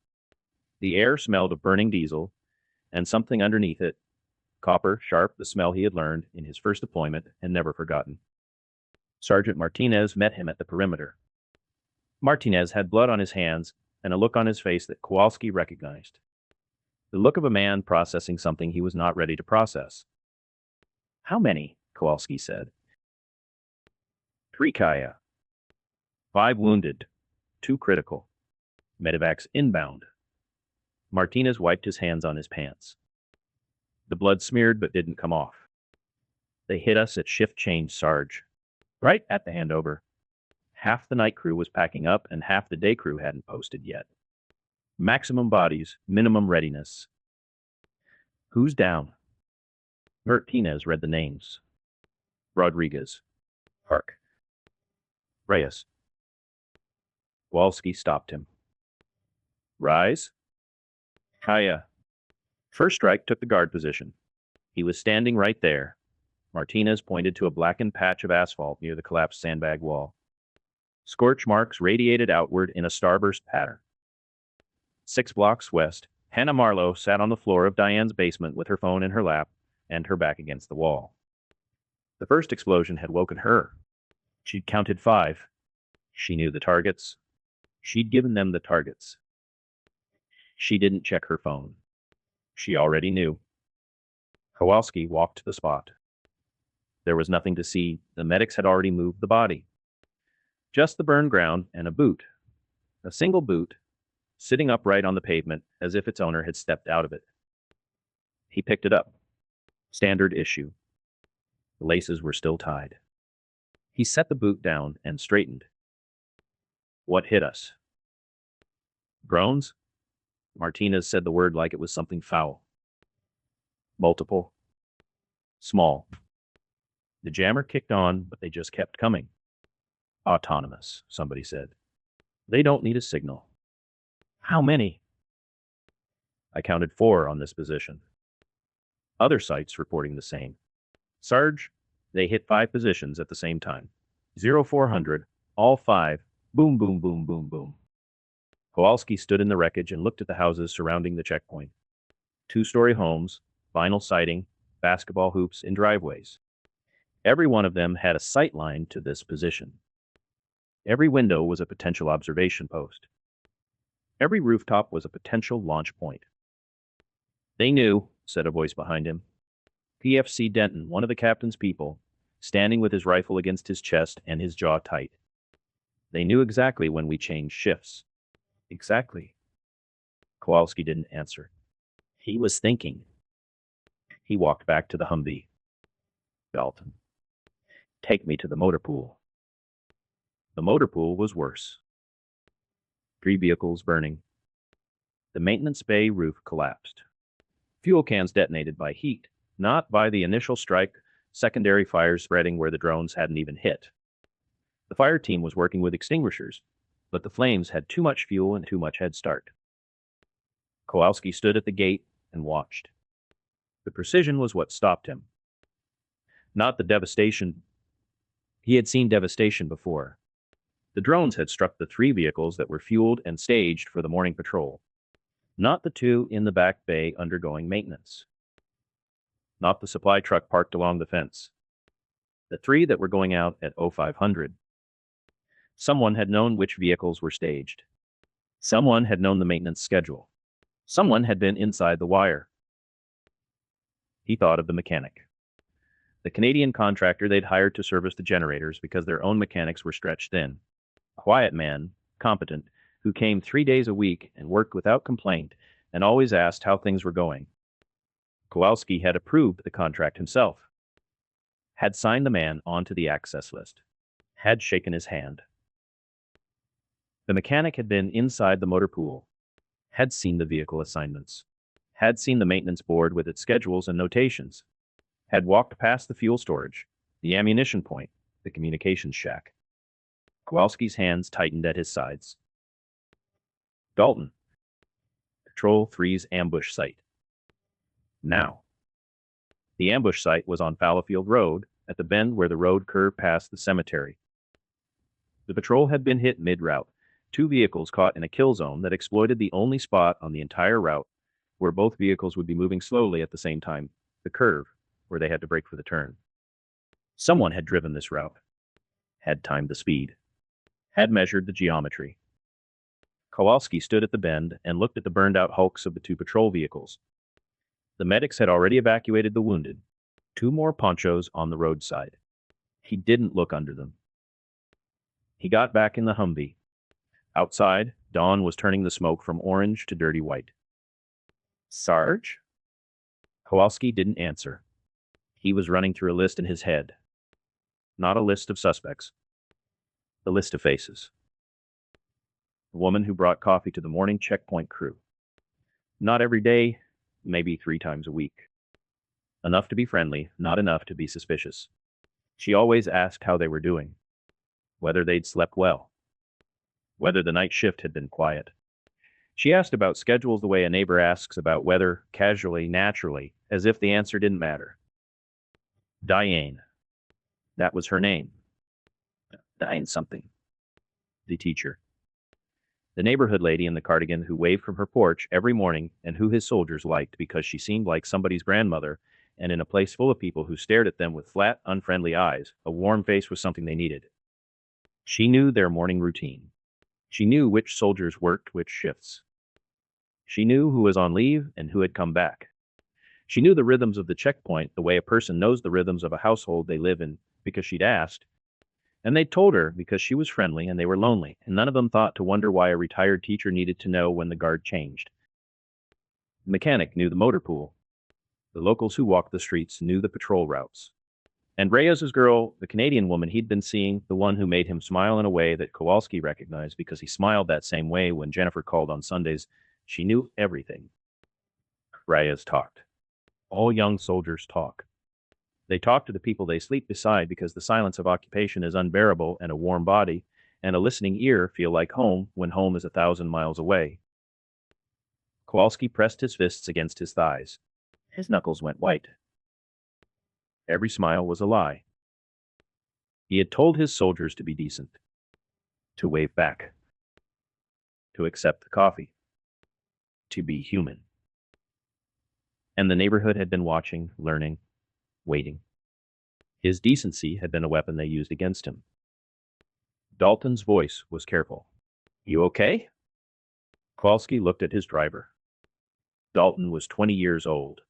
The air smelled of burning diesel, and something underneath it, copper, sharp, the smell he had learned in his first deployment and never forgotten. Sergeant Martinez met him at the perimeter. Martinez had blood on his hands and a look on his face that Kowalski recognized. The look of a man processing something he was not ready to process. How many? Kowalski said. 3 Kaya. 5 wounded. 2 critical. Medevacs inbound. Martinez wiped his hands on his pants. The blood smeared but didn't come off. They hit us at shift change, Sarge. Right at the handover. Half the night crew was packing up and half the day crew hadn't posted yet. Maximum bodies, minimum readiness. Who's down? Martinez read the names. Rodriguez. Park. Reyes. Kowalski stopped him. Rise. Kaya. First strike took the guard position. He was standing right there. Martinez pointed to a blackened patch of asphalt near the collapsed sandbag wall. Scorch marks radiated outward in a starburst pattern. 6 blocks west, Hannah Marlowe sat on the floor of Diane's basement with her phone in her lap and her back against the wall. The first explosion had woken her. She'd counted 5. She knew the targets. She'd given them the targets. She didn't check her phone. She already knew. Kowalski walked to the spot. There was nothing to see. The medics had already moved the body. Just the burned ground and a boot. A single boot, sitting upright on the pavement as if its owner had stepped out of it. He picked it up. Standard issue. The laces were still tied. He set the boot down and straightened. What hit us? Groans? Martinez said the word like it was something foul. Multiple. Small. The jammer kicked on, but they just kept coming. Autonomous, somebody said. They don't need a signal. How many? I counted 4 on this position. Other sites reporting the same. Sarge, they hit 5 positions at the same time. 0400, all 5, boom, boom, boom, boom, boom. Kowalski stood in the wreckage and looked at the houses surrounding the checkpoint. 2-story homes, vinyl siding, basketball hoops in driveways. Every one of them had a sight line to this position. Every window was a potential observation post. Every rooftop was a potential launch point. They knew, said a voice behind him. PFC Denton, one of the captain's people, standing with his rifle against his chest and his jaw tight. They knew exactly when we changed shifts. Exactly. Kowalski didn't answer. He was thinking. He walked back to the Humvee. Dalton, take me to the motor pool. The motor pool was worse. 3 vehicles burning. The maintenance bay roof collapsed. Fuel cans detonated by heat, not by the initial strike, secondary fires spreading where the drones hadn't even hit. The fire team was working with extinguishers, but the flames had too much fuel and too much head start. Kowalski stood at the gate and watched. The precision was what stopped him. Not the devastation. He had seen devastation before. The drones had struck the 3 vehicles that were fueled and staged for the morning patrol. Not the 2 in the back bay undergoing maintenance. Not the supply truck parked along the fence. The 3 that were going out at 0500. Someone had known which vehicles were staged. Someone had known the maintenance schedule. Someone had been inside the wire. He thought of the mechanic. The Canadian contractor they'd hired to service the generators because their own mechanics were stretched thin. A quiet man, competent, who came 3 days a week and worked without complaint and always asked how things were going. Kowalski had approved the contract himself, had signed the man onto the access list, had shaken his hand. The mechanic had been inside the motor pool, had seen the vehicle assignments, had seen the maintenance board with its schedules and notations, had walked past the fuel storage, the ammunition point, the communications shack. Kowalski's hands tightened at his sides. Dalton. Patrol 3's ambush site. Now. The ambush site was on Fallowfield Road, at the bend where the road curved past the cemetery. The patrol had been hit mid-route. 2 vehicles caught in a kill zone that exploited the only spot on the entire route where both vehicles would be moving slowly at the same time, the curve, where they had to brake for the turn. Someone had driven this route, had timed the speed, had measured the geometry. Kowalski stood at the bend and looked at the burned-out hulks of the 2 patrol vehicles. The medics had already evacuated the wounded. 2 more ponchos on the roadside. He didn't look under them. He got back in the Humvee. Outside, dawn was turning the smoke from orange to dirty white. Sarge? Kowalski didn't answer. He was running through a list in his head. Not a list of suspects. The list of faces. The woman who brought coffee to the morning checkpoint crew. Not every day, maybe 3 times a week. Enough to be friendly, not enough to be suspicious. She always asked how they were doing, whether they'd slept well, whether the night shift had been quiet. She asked about schedules the way a neighbor asks about weather, casually, naturally, as if the answer didn't matter. Diane. That was her name. Diane something. The teacher. The neighborhood lady in the cardigan who waved from her porch every morning and who his soldiers liked because she seemed like somebody's grandmother, and in a place full of people who stared at them with flat, unfriendly eyes, a warm face was something they needed. She knew their morning routine. She knew which soldiers worked which shifts. She knew who was on leave and who had come back. She knew the rhythms of the checkpoint the way a person knows the rhythms of a household they live in because she'd asked. And they told her because she was friendly and they were lonely, and none of them thought to wonder why a retired teacher needed to know when the guard changed. The mechanic knew the motor pool. The locals who walked the streets knew the patrol routes. And Reyes's girl, the Canadian woman he'd been seeing, the one who made him smile in a way that Kowalski recognized because he smiled that same way when Jennifer called on Sundays, she knew everything. Reyes talked. All young soldiers talk. They talk to the people they sleep beside because the silence of occupation is unbearable, and a warm body and a listening ear feel like home when home is 1,000 miles away. Kowalski pressed his fists against his thighs. His knuckles went white. Every smile was a lie. He had told his soldiers to be decent, to wave back, to accept the coffee, to be human. And the neighborhood had been watching, learning, waiting. His decency had been a weapon they used against him. Dalton's voice was careful. You okay? Kowalski looked at his driver. Dalton was 20 years old.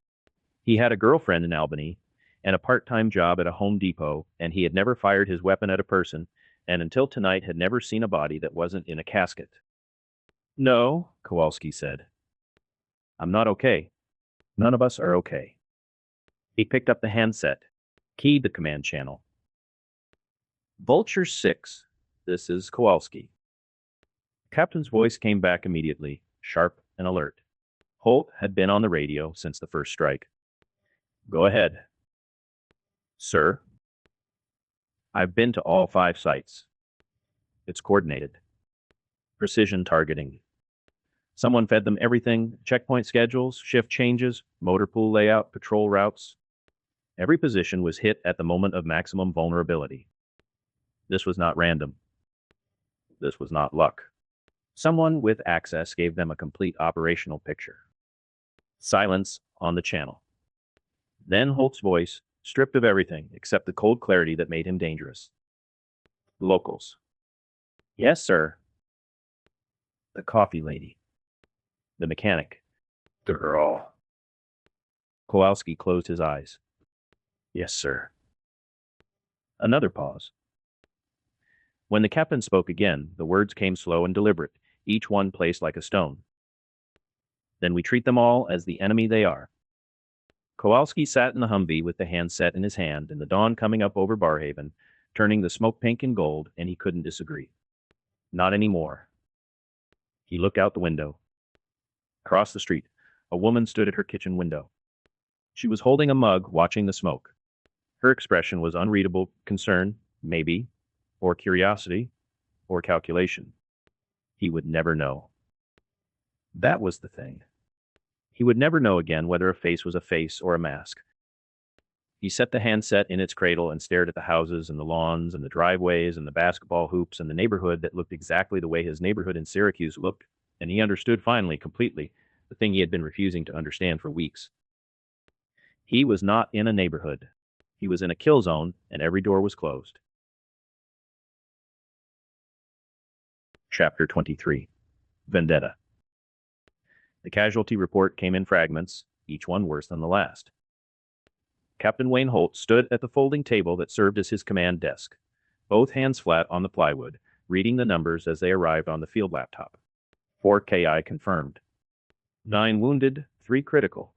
He had a girlfriend in Albany and a part-time job at a Home Depot, and he had never fired his weapon at a person, and until tonight had never seen a body that wasn't in a casket. No, Kowalski said. I'm not okay. None of us are okay. He picked up the handset, keyed the command channel. Vulture 6, this is Kowalski. The captain's voice came back immediately, sharp and alert. Holt had been on the radio since the first strike. Go ahead. Sir, I've been to all 5 sites. It's coordinated. Precision targeting. Someone fed them everything, checkpoint schedules, shift changes, motor pool layout, patrol routes. Every position was hit at the moment of maximum vulnerability. This was not random. This was not luck. Someone with access gave them a complete operational picture. Silence on the channel. Then Holt's voice, stripped of everything except the cold clarity that made him dangerous. Locals. Yes, sir. The coffee lady. The mechanic. The girl. Kowalski closed his eyes. Yes, sir. Another pause. When the captain spoke again, the words came slow and deliberate, each one placed like a stone. Then we treat them all as the enemy they are. Kowalski sat in the Humvee with the handset in his hand and the dawn coming up over Barrhaven, turning the smoke pink and gold, and he couldn't disagree. Not anymore. He looked out the window. Across the street, a woman stood at her kitchen window. She was holding a mug, watching the smoke. Her expression was unreadable concern, maybe, or curiosity, or calculation. He would never know. That was the thing. He would never know again whether a face was a face or a mask. He set the handset in its cradle and stared at the houses and the lawns and the driveways and the basketball hoops and the neighborhood that looked exactly the way his neighborhood in Syracuse looked, and he understood finally, completely, the thing he had been refusing to understand for weeks. He was not in a neighborhood. He was in a kill zone, and every door was closed. Chapter 23. Vendetta. The casualty report came in fragments, each one worse than the last. Captain Wayne Holt stood at the folding table that served as his command desk, both hands flat on the plywood, reading the numbers as they arrived on the field laptop. 4 KI confirmed. 9 wounded, 3 critical.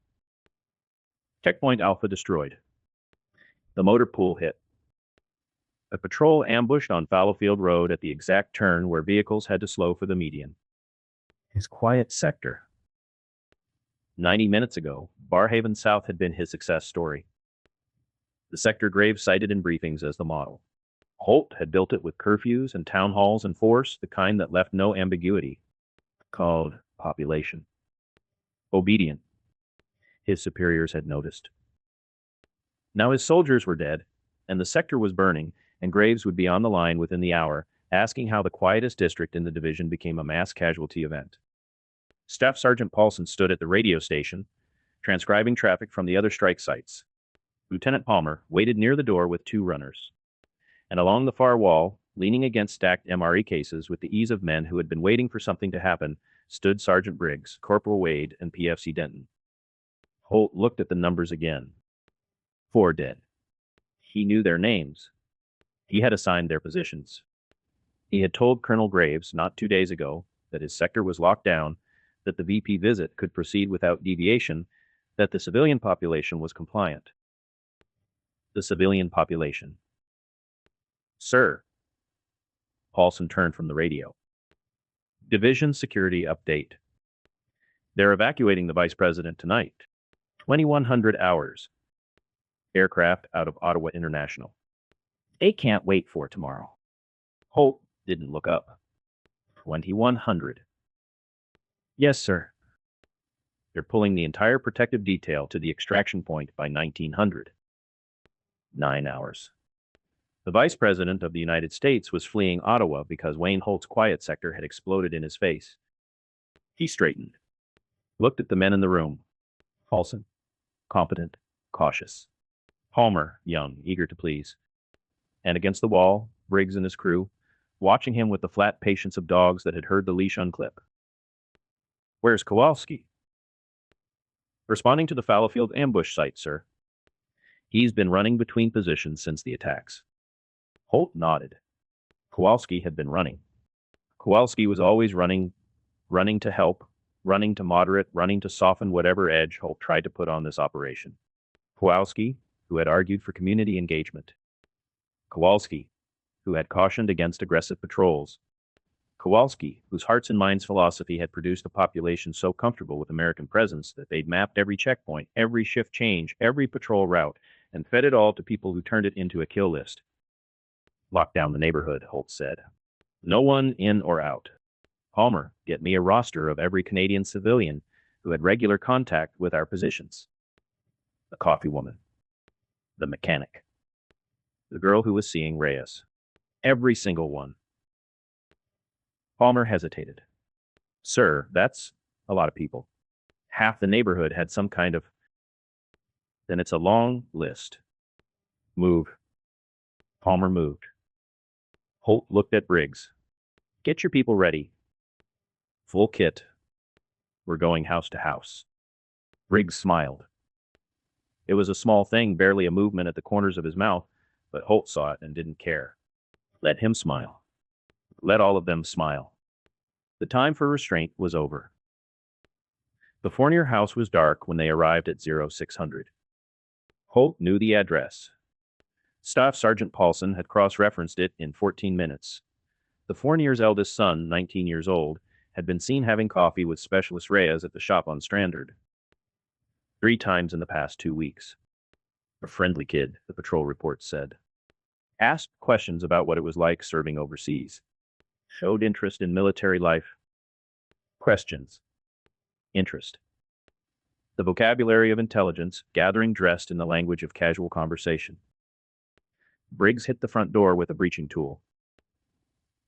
Checkpoint Alpha destroyed. The motor pool hit. A patrol ambushed on Fallowfield Road at the exact turn where vehicles had to slow for the median. His quiet sector. 90 minutes ago, Barrhaven South had been his success story. The sector Graves cited in briefings as the model. Holt had built it with curfews and town halls and force, the kind that left no ambiguity. Called Population. Obedient. His superiors had noticed. Now his soldiers were dead, and the sector was burning, and Graves would be on the line within the hour, asking how the quietest district in the division became a mass casualty event. Staff Sergeant Paulson stood at the radio station, transcribing traffic from the other strike sites. Lieutenant Palmer waited near the door with two runners. And along the far wall, leaning against stacked MRE cases with the ease of men who had been waiting for something to happen, stood Sergeant Briggs, Corporal Wade, and PFC Denton. Holt looked at the numbers again. 4 dead. He knew their names. He had assigned their positions. He had told Colonel Graves not 2 days ago that his sector was locked down, that the VP visit could proceed without deviation, that the civilian population was compliant. The civilian population. Sir. Paulson turned from the radio. Division security update. They're evacuating the Vice President tonight. 2100 hours. Aircraft out of Ottawa International. They can't wait for tomorrow. Holt didn't look up. 2100. Yes, sir. They're pulling the entire protective detail to the extraction point by 1900. 9 hours. The Vice President of the United States was fleeing Ottawa because Wayne Holt's quiet sector had exploded in his face. He straightened, looked at the men in the room. Paulson, competent, cautious. Palmer, young, eager to please. And against the wall, Briggs and his crew, watching him with the flat patience of dogs that had heard the leash unclip. Where's Kowalski? Responding to the Fallowfield ambush site, sir. He's been running between positions since the attacks. Holt nodded. Kowalski had been running. Kowalski was always running to help, running to moderate, running to soften whatever edge Holt tried to put on this operation. Kowalski, who had argued for community engagement. Kowalski, who had cautioned against aggressive patrols. Kowalski, whose hearts and minds philosophy had produced a population so comfortable with American presence that they'd mapped every checkpoint, every shift change, every patrol route, and fed it all to people who turned it into a kill list. Lock down the neighborhood, Holt said. No one in or out. Palmer, get me a roster of every Canadian civilian who had regular contact with our positions. The coffee woman. The mechanic. The girl who was seeing Reyes. Every single one. Palmer hesitated. Sir, that's a lot of people. Half the neighborhood had some kind of... Then it's a long list. Move. Palmer moved. Holt looked at Briggs. Get your people ready. Full kit. We're going house to house. Briggs smiled. It was a small thing, barely a movement at the corners of his mouth, but Holt saw it and didn't care. Let him smile. Let all of them smile. The time for restraint was over. The Fournier house was dark when they arrived at 0600. Holt knew the address. Staff Sergeant Paulson had cross-referenced it in 14 minutes. The Fournier's eldest son, 19 years old, had been seen having coffee with Specialist Reyes at the shop on Strandard. 3 times in the past 2 weeks. A friendly kid, the patrol report said. Asked questions about what it was like serving overseas. Showed interest in military life. Questions. Interest. The vocabulary of intelligence, gathering dressed in the language of casual conversation. Briggs hit the front door with a breaching tool.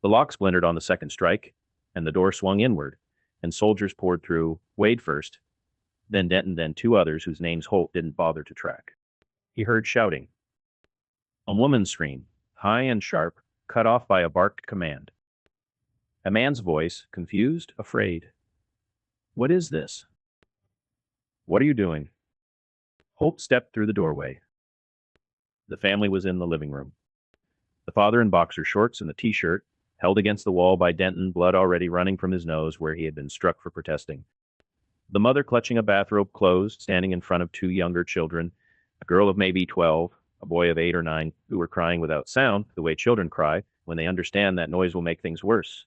The lock splintered on the second strike, and the door swung inward, and soldiers poured through, Wade first, then Denton, then 2 others whose names Holt didn't bother to track. He heard shouting. A woman's scream, high and sharp, cut off by a barked command. A man's voice, confused, afraid. What is this? What are you doing? Holt stepped through the doorway. The family was in the living room. The father in boxer shorts and a t-shirt, held against the wall by Denton, blood already running from his nose where he had been struck for protesting. The mother clutching a bathrobe closed, standing in front of 2 younger children, a girl of maybe 12, a boy of 8 or 9, who were crying without sound, the way children cry when they understand that noise will make things worse.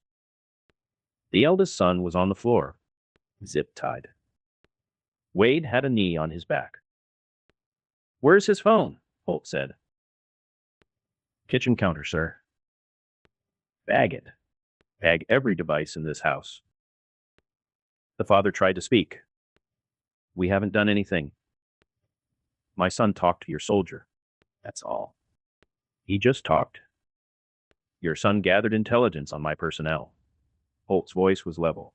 The eldest son was on the floor, zip-tied. Wade had a knee on his back. Where's his phone? Holt said. Kitchen counter, sir. Bag it. Bag every device in this house. The father tried to speak. We haven't done anything. My son talked to your soldier. That's all. He just talked. Your son gathered intelligence on my personnel. Holt's voice was level.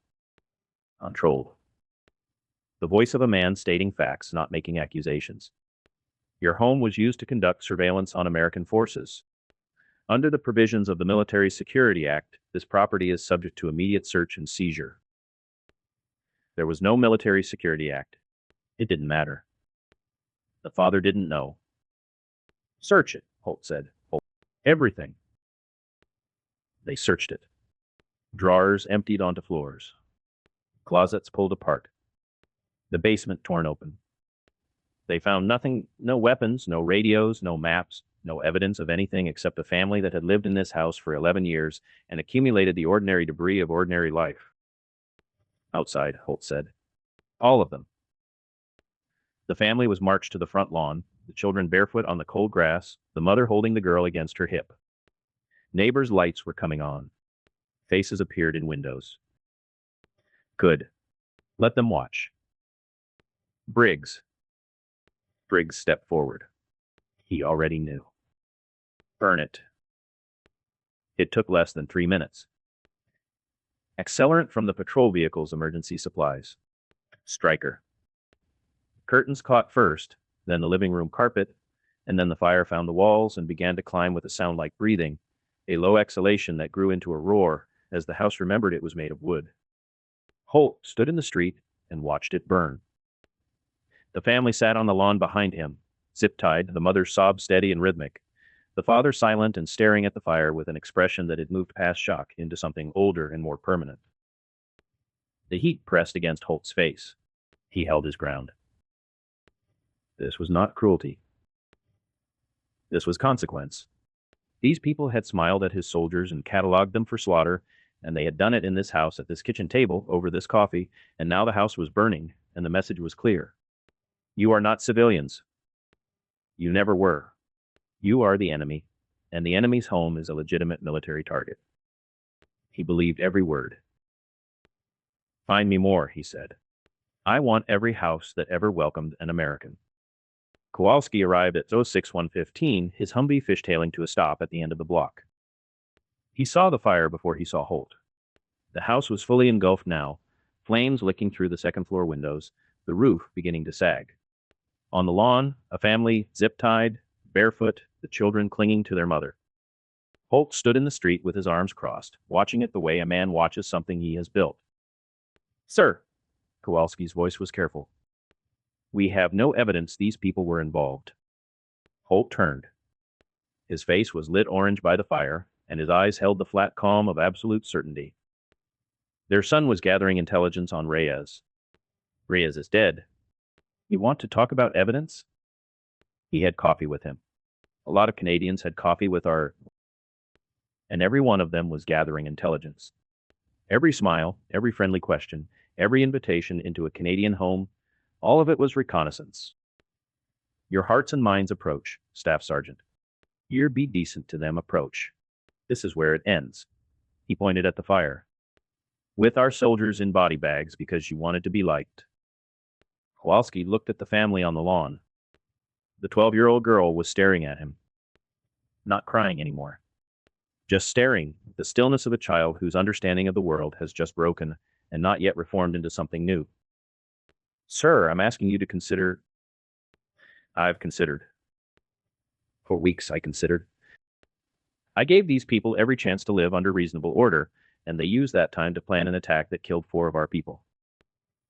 Controlled. The voice of a man stating facts, not making accusations. Your home was used to conduct surveillance on American forces. Under the provisions of the Military Security Act, this property is subject to immediate search and seizure. There was no Military Security Act. It didn't matter. The father didn't know. Search it, Holt said. Everything. They searched it. Drawers emptied onto floors. Closets pulled apart. The basement torn open. They found nothing, no weapons, no radios, no maps, no evidence of anything except a family that had lived in this house for 11 years and accumulated the ordinary debris of ordinary life. Outside, Holt said. All of them. The family was marched to the front lawn, the children barefoot on the cold grass, the mother holding the girl against her hip. Neighbors' lights were coming on. Faces appeared in windows. Good. Let them watch. Briggs. Briggs stepped forward. He already knew. Burn it. It took less than 3 minutes. Accelerant from the patrol vehicle's emergency supplies. Striker. Curtains caught first, then the living room carpet, and then the fire found the walls and began to climb with a sound like breathing, a low exhalation that grew into a roar as the house remembered it was made of wood. Holt stood in the street and watched it burn. The family sat on the lawn behind him, zip-tied, the mother's sob steady and rhythmic, the father silent and staring at the fire with an expression that had moved past shock into something older and more permanent. The heat pressed against Holt's face. He held his ground. This was not cruelty. This was consequence. These people had smiled at his soldiers and catalogued them for slaughter, and they had done it in this house at this kitchen table over this coffee, and now the house was burning, and the message was clear. You are not civilians. You never were. You are the enemy, and the enemy's home is a legitimate military target. He believed every word. Find me more, he said. I want every house that ever welcomed an American. Kowalski arrived at 06115, his Humvee fishtailing to a stop at the end of the block. He saw the fire before he saw Holt. The house was fully engulfed now, flames licking through the second-floor windows, the roof beginning to sag. On the lawn, a family zip-tied, barefoot, the children clinging to their mother. Holt stood in the street with his arms crossed, watching it the way a man watches something he has built. Sir, Kowalski's voice was careful. We have no evidence these people were involved. Holt turned. His face was lit orange by the fire, and his eyes held the flat calm of absolute certainty. Their son was gathering intelligence on Reyes. Reyes is dead. You want to talk about evidence? He had coffee with him. A lot of Canadians had coffee with our... And every one of them was gathering intelligence. Every smile, every friendly question, every invitation into a Canadian home, all of it was reconnaissance. Your hearts and minds approach, Staff Sergeant. Your be decent to them approach. This is where it ends. He pointed at the fire. With our soldiers in body bags because you wanted to be liked. Kowalski looked at the family on the lawn. The 12-year-old girl was staring at him. Not crying anymore. Just staring, with the stillness of a child whose understanding of the world has just broken and not yet reformed into something new. Sir, I'm asking you to consider... I've considered. For weeks I considered. I gave these people every chance to live under reasonable order, and they used that time to plan an attack that killed 4 of our people.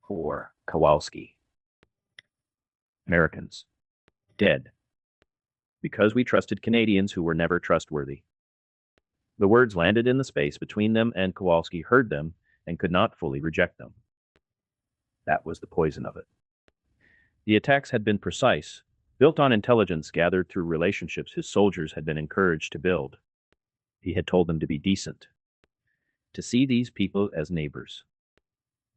4. Kowalski. Americans. Dead. Because we trusted Canadians who were never trustworthy. The words landed in the space between them, and Kowalski heard them and could not fully reject them. That was the poison of it. The attacks had been precise, built on intelligence gathered through relationships his soldiers had been encouraged to build. He had told them to be decent, to see these people as neighbors.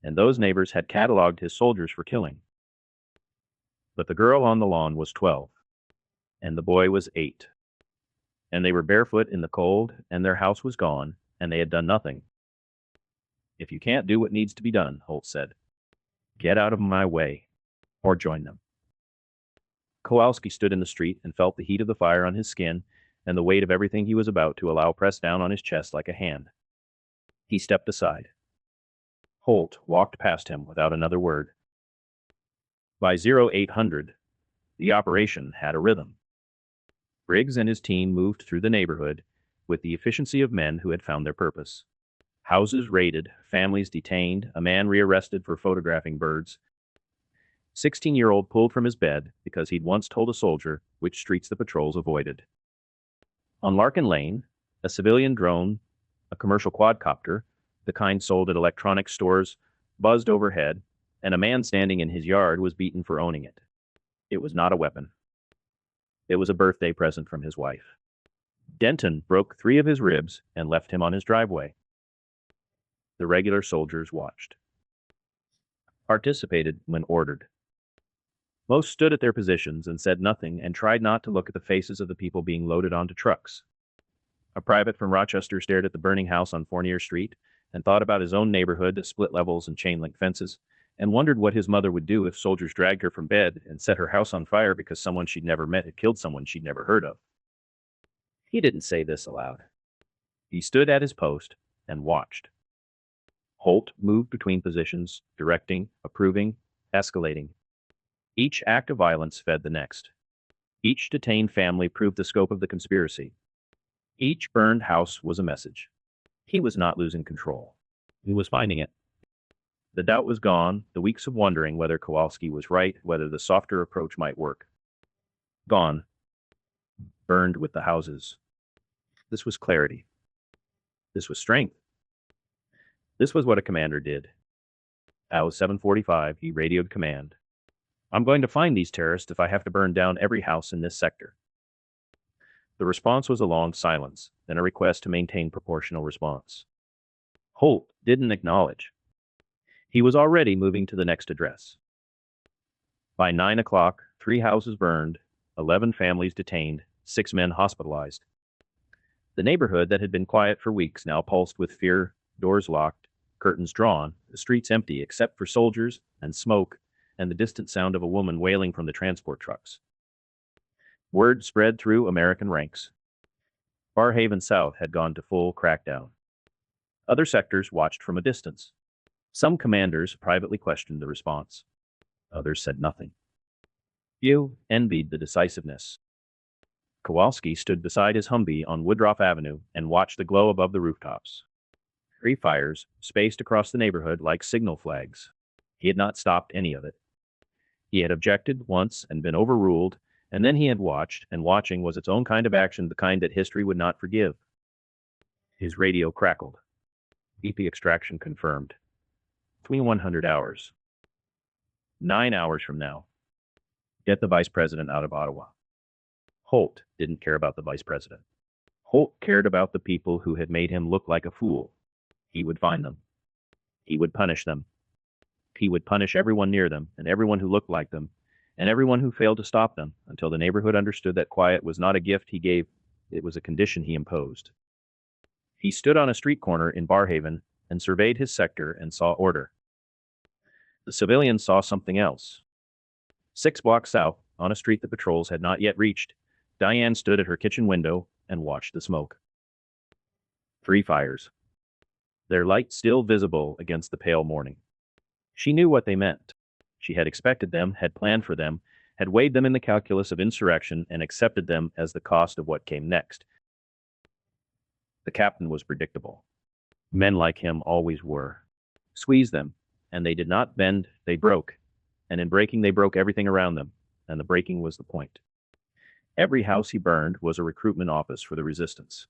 And those neighbors had cataloged his soldiers for killing. But the girl on the lawn was 12, and the boy was 8. And they were barefoot in the cold, and their house was gone, and they had done nothing. If you can't do what needs to be done, Holt said, Get out of my way, or join them. Kowalski stood in the street and felt the heat of the fire on his skin and the weight of everything he was about to allow pressed down on his chest like a hand. He stepped aside. Holt walked past him without another word. By 0800, the operation had a rhythm. Briggs and his team moved through the neighborhood with the efficiency of men who had found their purpose. Houses raided, families detained, a man rearrested for photographing birds. 16-year-old pulled from his bed because he'd once told a soldier which streets the patrols avoided. On Larkin Lane, a civilian drone, a commercial quadcopter, the kind sold at electronics stores, buzzed overhead, and a man standing in his yard was beaten for owning it. It was not a weapon. It was a birthday present from his wife. Denton broke 3 of his ribs and left him on his driveway. The regular soldiers watched. Participated when ordered. Most stood at their positions and said nothing and tried not to look at the faces of the people being loaded onto trucks. A private from Rochester stared at the burning house on Fournier Street and thought about his own neighborhood, split levels and chain-link fences, and wondered what his mother would do if soldiers dragged her from bed and set her house on fire because someone she'd never met had killed someone she'd never heard of. He didn't say this aloud. He stood at his post and watched. Holt moved between positions, directing, approving, escalating. Each act of violence fed the next. Each detained family proved the scope of the conspiracy. Each burned house was a message. He was not losing control. He was finding it. The doubt was gone, the weeks of wondering whether Kowalski was right, whether the softer approach might work. Gone. Burned with the houses. This was clarity. This was strength. This was what a commander did. At 7:45, he radioed command. I'm going to find these terrorists if I have to burn down every house in this sector. The response was a long silence, then a request to maintain proportional response. Holt didn't acknowledge. He was already moving to the next address. By 9 o'clock, 3 houses burned, 11 families detained, 6 men hospitalized. The neighborhood that had been quiet for weeks now pulsed with fear, doors locked, curtains drawn, the streets empty except for soldiers and smoke and the distant sound of a woman wailing from the transport trucks. Word spread through American ranks. Barrhaven South had gone to full crackdown. Other sectors watched from a distance. Some commanders privately questioned the response. Others said nothing. Few envied the decisiveness. Kowalski stood beside his Humvee on Woodruff Avenue and watched the glow above the rooftops. 3 fires spaced across the neighborhood like signal flags. He had not stopped any of it. He had objected once and been overruled, and then he had watched, and watching was its own kind of action, the kind that history would not forgive. His radio crackled. EP extraction confirmed. 2100 hours. 9 hours from now. Get the vice president out of Ottawa. Holt didn't care about the vice president. Holt cared about the people who had made him look like a fool. He would find them. He would punish them. He would punish everyone near them, and everyone who looked like them, and everyone who failed to stop them, until the neighborhood understood that quiet was not a gift he gave, it was a condition he imposed. He stood on a street corner in Barrhaven and surveyed his sector and saw order. The civilians saw something else. 6 blocks south, on a street the patrols had not yet reached, Diane stood at her kitchen window and watched the smoke. 3 fires. Their light still visible against the pale morning. She knew what they meant. She had expected them, had planned for them, had weighed them in the calculus of insurrection and accepted them as the cost of what came next. The captain was predictable. Men like him always were. Squeeze them, and they did not bend, they broke. And in breaking, they broke everything around them, and the breaking was the point. Every house he burned was a recruitment office for the resistance.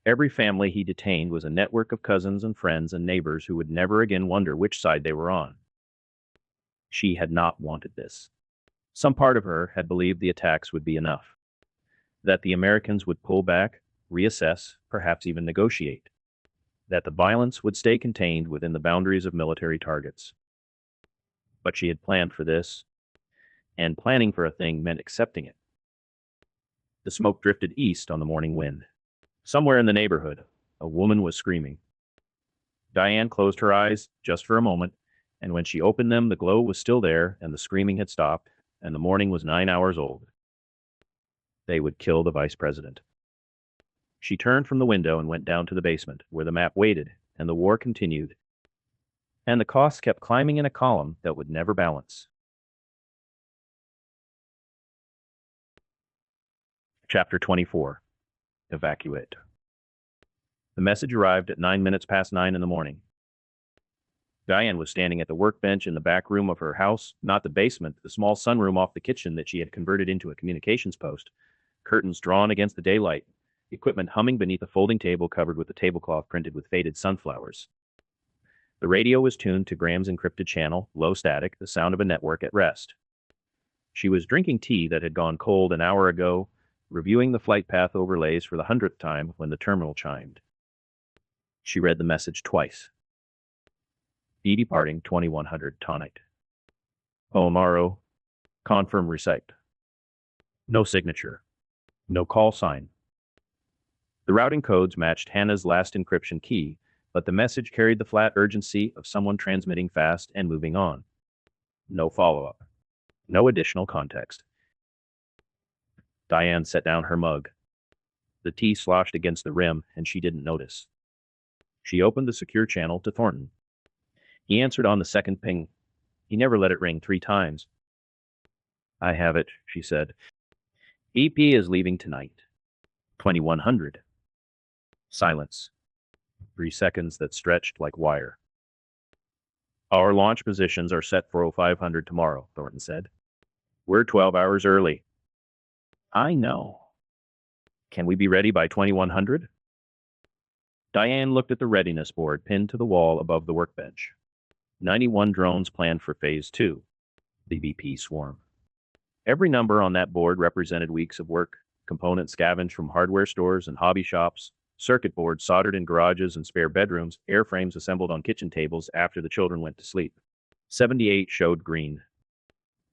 Every family he detained was a network of cousins and friends and neighbors who would never again wonder which side they were on. She had not wanted this. Some part of her had believed the attacks would be enough, that the Americans would pull back, reassess, perhaps even negotiate, that the violence would stay contained within the boundaries of military targets. But she had planned for this, and planning for a thing meant accepting it. The smoke drifted east on the morning wind. Somewhere in the neighborhood, a woman was screaming. Diane closed her eyes just for a moment And when she opened them, the glow was still there, and the screaming had stopped, and the morning was 9 hours old. They would kill the vice president. She turned from the window and went down to the basement, where the map waited, and the war continued. And the costs kept climbing in a column that would never balance. Chapter 24. Evacuate. The message arrived at 9 minutes past 9 in the morning. Diane was standing at the workbench in the back room of her house, not the basement, the small sunroom off the kitchen that she had converted into a communications post. Curtains drawn against the daylight, equipment humming beneath a folding table covered with a tablecloth printed with faded sunflowers. The radio was tuned to Graham's encrypted channel, low static, the sound of a network at rest. She was drinking tea that had gone cold an hour ago, reviewing the flight path overlays for the 100th time when the terminal chimed. She read the message twice. Be departing 2100 tonight. Omaro. Confirm recite. No signature. No call sign. The routing codes matched Hannah's last encryption key, but the message carried the flat urgency of someone transmitting fast and moving on. No follow-up. No additional context. Diane set down her mug. The tea sloshed against the rim, and she didn't notice. She opened the secure channel to Thornton. He answered on the second ping. He never let it ring 3 times. I have it, she said. EP is leaving tonight. 2100. Silence. 3 seconds that stretched like wire. Our launch positions are set for 0500 tomorrow, Thornton said. We're 12 hours early. I know. Can we be ready by 2100? Diane looked at the readiness board pinned to the wall above the workbench. 91 drones planned for Phase 2, the BP swarm. Every number on that board represented weeks of work, components scavenged from hardware stores and hobby shops, circuit boards soldered in garages and spare bedrooms, airframes assembled on kitchen tables after the children went to sleep. 78 showed green.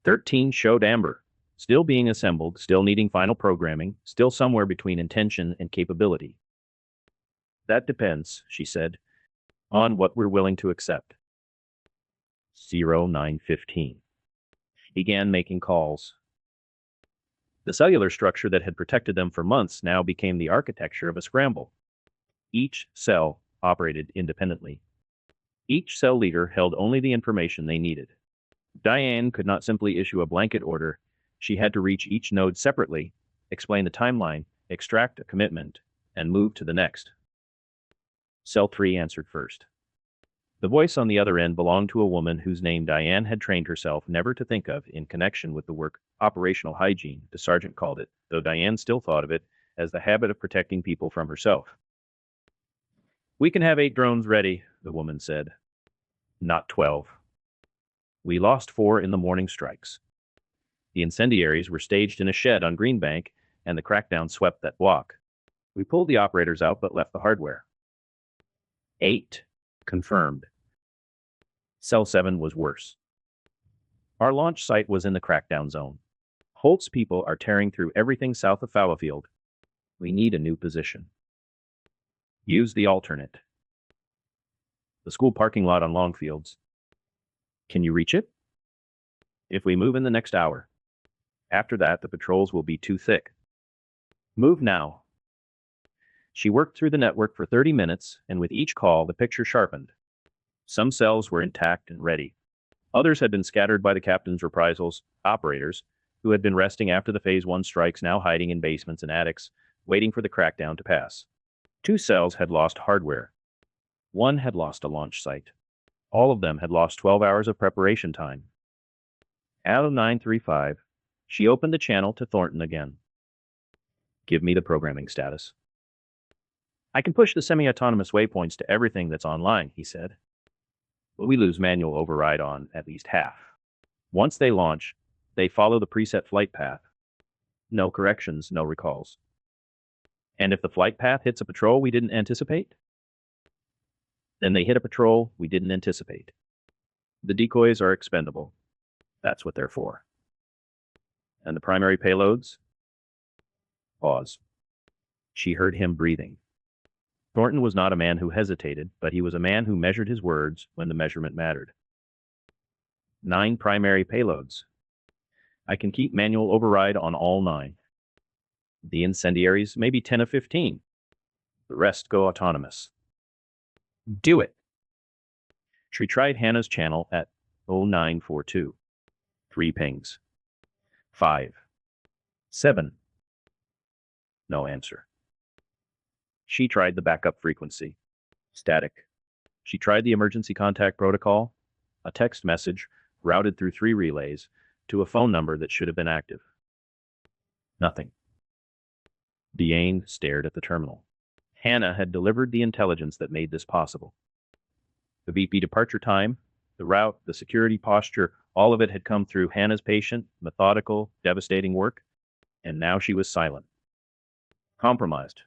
13 showed amber, still being assembled, still needing final programming, still somewhere between intention and capability. That depends, she said, on what we're willing to accept. 0915. Began making calls. The cellular structure that had protected them for months now became the architecture of a scramble. Each cell operated independently. Each cell leader held only the information they needed. Diane could not simply issue a blanket order. She had to reach each node separately, explain the timeline, extract a commitment, and move to the next. Cell 3 answered first. The voice on the other end belonged to a woman whose name Diane had trained herself never to think of in connection with the work operational hygiene, the sergeant called it, though Diane still thought of it as the habit of protecting people from herself. We can have 8 drones ready, the woman said. Not 12. We lost 4 in the morning strikes. The incendiaries were staged in a shed on Greenbank, and the crackdown swept that block. We pulled the operators out but left the hardware. 8. Confirmed. Cell 7 was worse. Our launch site was in the crackdown zone. Holt's people are tearing through everything south of Fallowfield. We need a new position. Use the alternate. The school parking lot on Longfields. Can you reach it? If we move in the next hour. After that, the patrols will be too thick. Move now. She worked through the network for 30 minutes, and with each call, the picture sharpened. Some cells were intact and ready. Others had been scattered by the captain's reprisals, operators, who had been resting after the Phase 1 strikes, now hiding in basements and attics, waiting for the crackdown to pass. 2 cells had lost hardware. 1 had lost a launch site. All of them had lost 12 hours of preparation time. Out of 935, she opened the channel to Thornton again. Give me the programming status. I can push the semi-autonomous waypoints to everything that's online, he said. But we lose manual override on at least half. Once they launch, they follow the preset flight path. No corrections, no recalls. And if the flight path hits a patrol we didn't anticipate? Then they hit a patrol we didn't anticipate. The decoys are expendable. That's what they're for. And the primary payloads? Pause. She heard him breathing. Thornton was not a man who hesitated, but he was a man who measured his words when the measurement mattered. 9 primary payloads. I can keep manual override on all 9. The incendiaries may be 10 of 15. The rest go autonomous. Do it. She tried Hannah's channel at 0942. 3 pings. 5. 7. No answer. She tried the backup frequency. Static. She tried the emergency contact protocol, a text message routed through 3 relays to a phone number that should have been active. Nothing. Diane stared at the terminal. Hannah had delivered the intelligence that made this possible. The VP departure time, the route, the security posture, all of it had come through Hannah's patient, methodical, devastating work, and now she was silent. Compromised.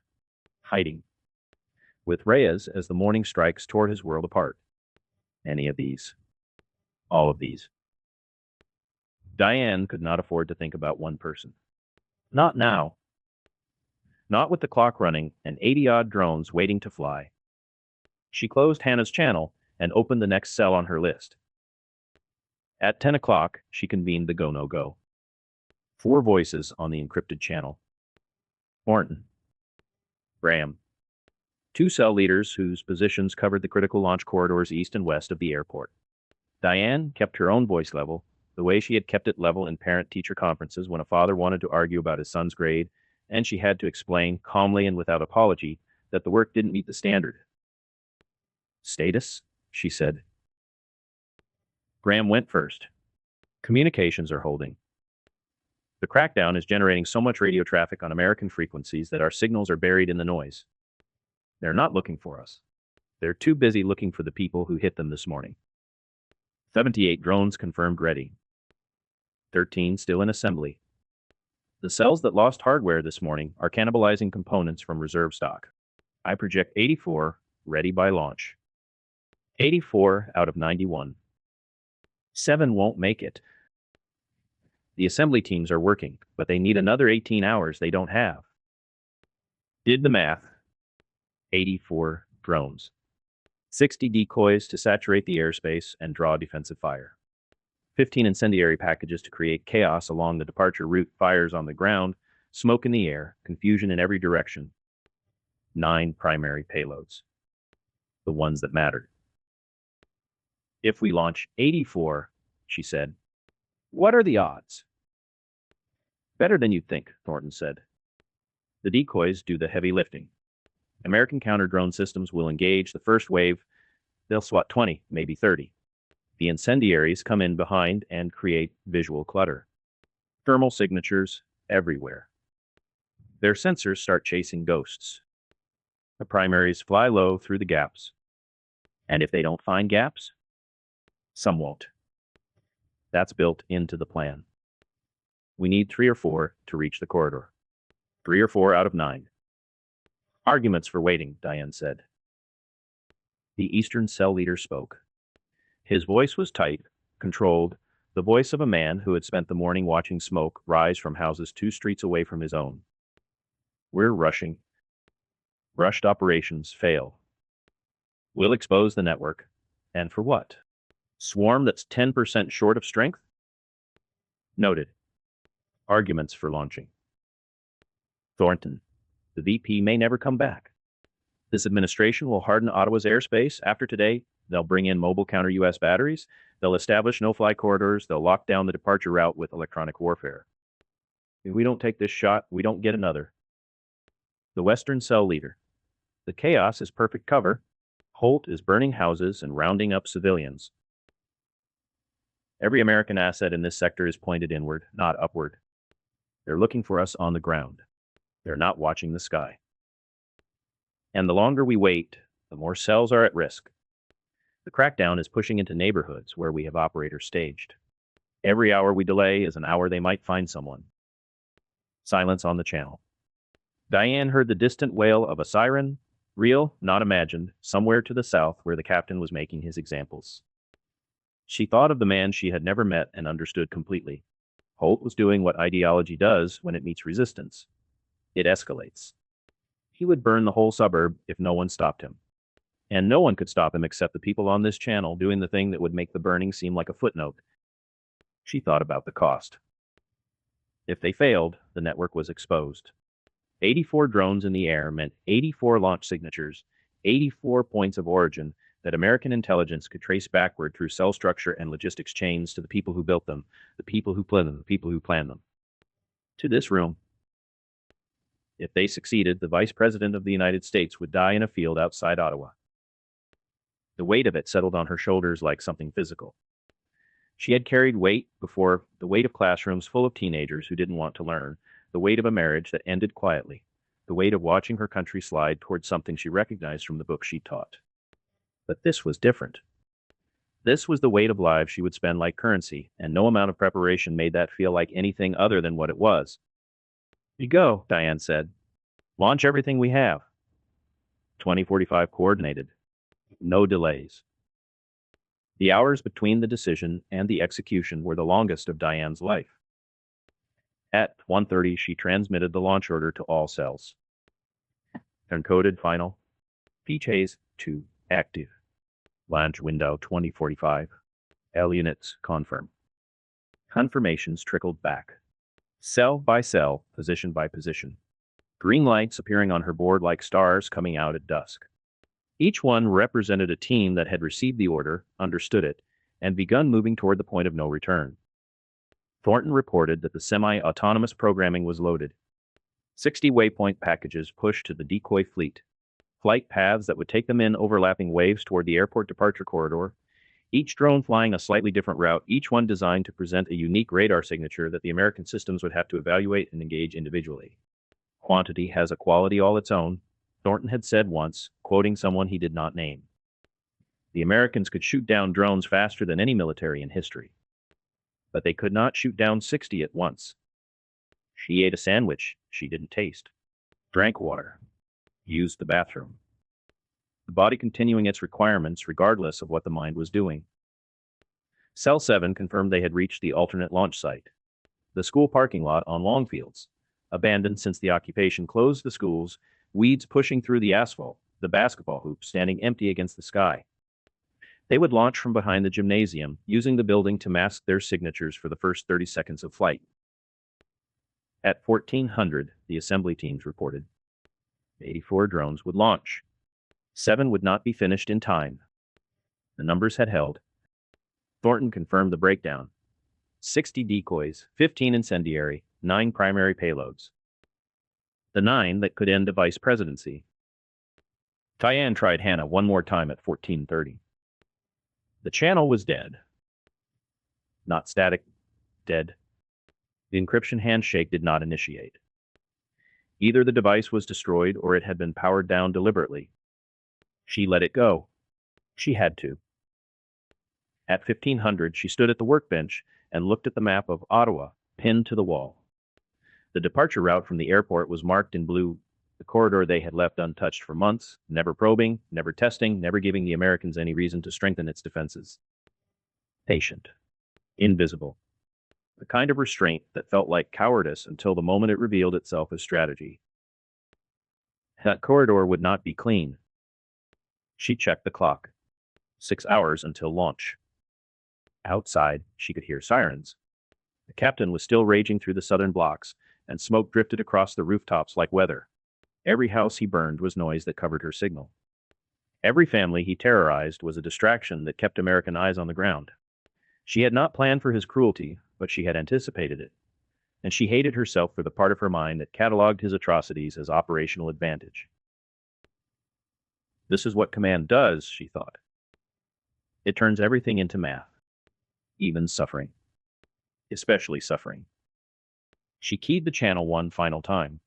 Hiding. With Reyes as the morning strikes tore his world apart. Any of these. All of these. Diane could not afford to think about one person. Not now. Not with the clock running and 80-odd drones waiting to fly. She closed Hannah's channel and opened the next cell on her list. At 10 o'clock, she convened the go-no-go. 4 voices on the encrypted channel. Thornton. Graham. 2 cell leaders whose positions covered the critical launch corridors east and west of the airport. Diane kept her own voice level, the way she had kept it level in parent-teacher conferences when a father wanted to argue about his son's grade, and she had to explain, calmly and without apology, that the work didn't meet the standard. Status? She said. Graham went first. Communications are holding. The crackdown is generating so much radio traffic on American frequencies that our signals are buried in the noise. They're not looking for us. They're too busy looking for the people who hit them this morning. 78 drones confirmed ready. 13 still in assembly. The cells that lost hardware this morning are cannibalizing components from reserve stock. I project 84 ready by launch. 84 out of 91. 7 won't make it. The assembly teams are working, but they need another 18 hours they don't have. Did the math. 84 drones. 60 decoys to saturate the airspace and draw defensive fire. 15 incendiary packages to create chaos along the departure route, fires on the ground, smoke in the air, confusion in every direction. 9 primary payloads. The ones that mattered. If we launch 84, she said. What are the odds? Better than you'd think, Thornton said. The decoys do the heavy lifting. American counter-drone systems will engage the first wave. They'll swat 20, maybe 30. The incendiaries come in behind and create visual clutter. Thermal signatures everywhere. Their sensors start chasing ghosts. The primaries fly low through the gaps. And if they don't find gaps, some won't. That's built into the plan. We need 3 or 4 to reach the corridor. 3 or 4 out of 9. Arguments for waiting, Diane said. The Eastern cell leader spoke. His voice was tight, controlled, the voice of a man who had spent the morning watching smoke rise from houses 2 streets away from his own. We're rushing. Rushed operations fail. We'll expose the network. And for what? Swarm that's 10% short of strength? Noted. Arguments for launching. Thornton. The VP may never come back. This administration will harden Ottawa's airspace. After today, they'll bring in mobile counter-US batteries. They'll establish no-fly corridors. They'll lock down the departure route with electronic warfare. If we don't take this shot, we don't get another. The Western cell leader. The chaos is perfect cover. Holt is burning houses and rounding up civilians. Every American asset in this sector is pointed inward, not upward. They're looking for us on the ground. They're not watching the sky. And the longer we wait, the more cells are at risk. The crackdown is pushing into neighborhoods where we have operators staged. Every hour we delay is an hour they might find someone. Silence on the channel. Diane heard the distant wail of a siren, real, not imagined, somewhere to the south where the captain was making his examples. She thought of the man she had never met and understood completely. Holt was doing what ideology does when it meets resistance. It escalates. He would burn the whole suburb if no one stopped him. And no one could stop him except the people on this channel doing the thing that would make the burning seem like a footnote. She thought about the cost. If they failed, the network was exposed. 84 drones in the air meant 84 launch signatures, 84 points of origin that American intelligence could trace backward through cell structure and logistics chains to the people who built them, the people who planned them, the people who planned them. To this room. If they succeeded, the Vice President of the United States would die in a field outside Ottawa. The weight of it settled on her shoulders like something physical. She had carried weight before, the weight of classrooms full of teenagers who didn't want to learn, the weight of a marriage that ended quietly, the weight of watching her country slide towards something she recognized from the book she taught. But this was different. This was the weight of lives she would spend like currency, and no amount of preparation made that feel like anything other than what it was. "You go," Diane said. "Launch everything we have." 2045 coordinated. No delays. The hours between the decision and the execution were the longest of Diane's life. At 1:30, she transmitted the launch order to all cells. Encoded final. Phase 2 active. Launch window 2045. L units confirm. Confirmations trickled back. Cell by cell, position by position. Green lights appearing on her board like stars coming out at dusk. Each one represented a team that had received the order, understood it, and begun moving toward the point of no return. Thornton reported that the semi-autonomous programming was loaded. 60 waypoint packages pushed to the decoy fleet. Flight paths that would take them in overlapping waves toward the airport departure corridor. Each drone flying a slightly different route, each one designed to present a unique radar signature that the American systems would have to evaluate and engage individually. Quantity has a quality all its own, Thornton had said once, quoting someone he did not name. The Americans could shoot down drones faster than any military in history. But they could not shoot down 60 at once. She ate a sandwich she didn't taste, drank water, used the bathroom. The body continuing its requirements regardless of what the mind was doing. Cell 7 confirmed they had reached the alternate launch site, the school parking lot on Longfields, abandoned since the occupation closed the schools, weeds pushing through the asphalt, the basketball hoop standing empty against the sky. They would launch from behind the gymnasium, using the building to mask their signatures for the first 30 seconds of flight. At 1400, the assembly teams reported. 84 drones would launch. 7 would not be finished in time. The numbers had held. Thornton confirmed the breakdown. 60 decoys, 15 incendiary, 9 primary payloads. The 9 that could end a vice presidency. Diane tried Hannah one more time at 1430. The channel was dead. Not static, dead. The encryption handshake did not initiate. Either the device was destroyed or it had been powered down deliberately. She let it go. She had to. At 1500, she stood at the workbench and looked at the map of Ottawa, pinned to the wall. The departure route from the airport was marked in blue, the corridor they had left untouched for months, never probing, never testing, never giving the Americans any reason to strengthen its defenses. Patient. Invisible. The kind of restraint that felt like cowardice until the moment it revealed itself as strategy. That corridor would not be clean. She checked the clock. 6 hours until launch. Outside, she could hear sirens. The captain was still raging through the southern blocks, and smoke drifted across the rooftops like weather. Every house he burned was noise that covered her signal. Every family he terrorized was a distraction that kept American eyes on the ground. She had not planned for his cruelty, but she had anticipated it. And she hated herself for the part of her mind that cataloged his atrocities as operational advantage. This is what command does, she thought. It turns everything into math. Even suffering. Especially suffering. She keyed the channel one final time.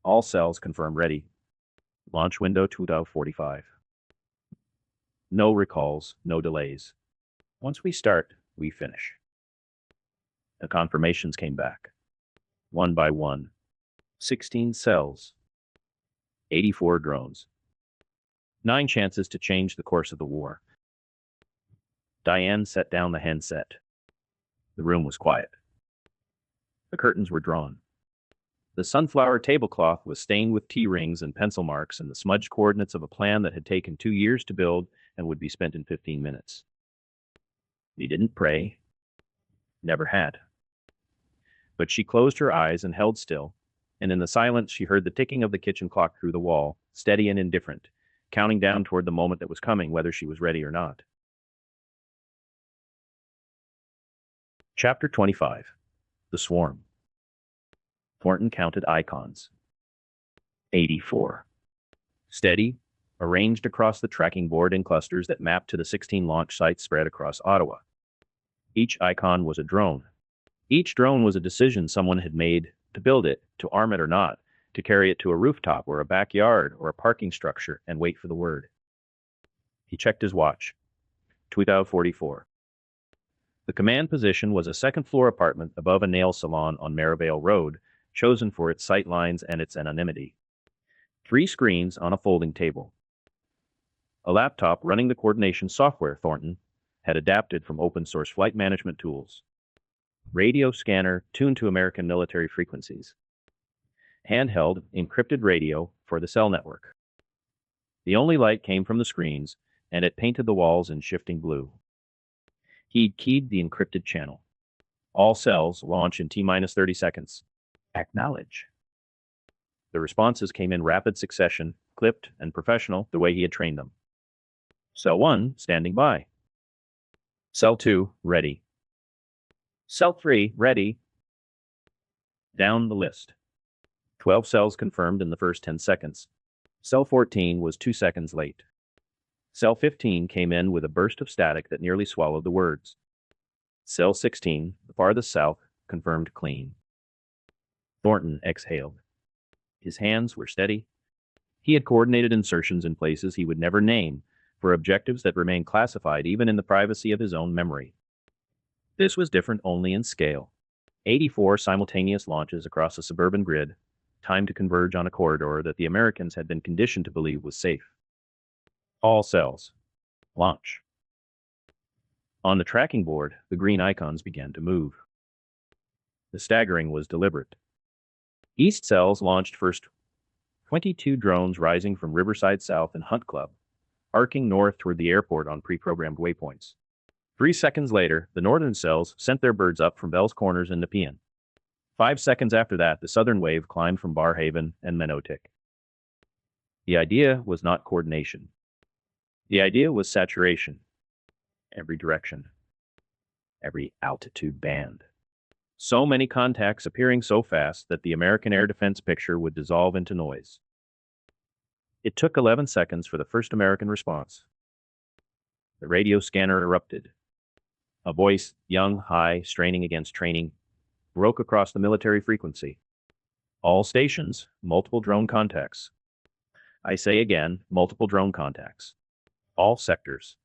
All cells confirmed ready. Launch window 2045. No recalls, no delays. Once we start, we finish. The confirmations came back. One by one. 16 cells. 84 drones. 9 chances to change the course of the war. Diane set down the handset. The room was quiet. The curtains were drawn. The sunflower tablecloth was stained with tea rings and pencil marks and the smudged coordinates of a plan that had taken 2 years to build and would be spent in 15 minutes. He didn't pray. Never had. But she closed her eyes and held still, and in the silence she heard the ticking of the kitchen clock through the wall, steady and indifferent, counting down toward the moment that was coming, whether she was ready or not. Chapter 25. The Swarm. Thornton counted icons. 84. Steady, arranged across the tracking board in clusters that mapped to the 16 launch sites spread across Ottawa. Each icon was a drone. Each drone was a decision someone had made to build it, to arm it or not, to carry it to a rooftop or a backyard or a parking structure and wait for the word. He checked his watch. 12:44. The command position was a second-floor apartment above a nail salon on Merivale Road, chosen for its sight lines and its anonymity. 3 screens on a folding table. A laptop running the coordination software Thornton had adapted from open-source flight management tools. Radio scanner tuned to American military frequencies. Handheld, encrypted radio for the cell network. The only light came from the screens, and it painted the walls in shifting blue. He'd keyed the encrypted channel. All cells launch in T-minus 30 seconds. Acknowledge. The responses came in rapid succession, clipped and professional the way he had trained them. Cell 1, standing by. Cell 2, ready. Cell 3, ready. Down the list. 12 cells confirmed in the first 10 seconds. Cell 14 was 2 seconds late. Cell 15 came in with a burst of static that nearly swallowed the words. Cell 16, the farthest south, confirmed clean. Thornton exhaled. His hands were steady. He had coordinated insertions in places he would never name for objectives that remained classified even in the privacy of his own memory. This was different only in scale. 84 simultaneous launches across a suburban grid, timed to converge on a corridor that the Americans had been conditioned to believe was safe. All cells. Launch. On the tracking board, the green icons began to move. The staggering was deliberate. East cells launched first, 22 drones rising from Riverside South and Hunt Club, arcing north toward the airport on pre-programmed waypoints. 3 seconds later, the northern cells sent their birds up from Bell's Corners and Nepean. 5 seconds after that, the southern wave climbed from Barrhaven and Menotic. The idea was not coordination. The idea was saturation. Every direction. Every altitude band. So many contacts appearing so fast that the American air defense picture would dissolve into noise. It took 11 seconds for the first American response. The radio scanner erupted. A voice, young, high, straining against training, broke across the military frequency. All stations, multiple drone contacts. I say again, multiple drone contacts. All sectors.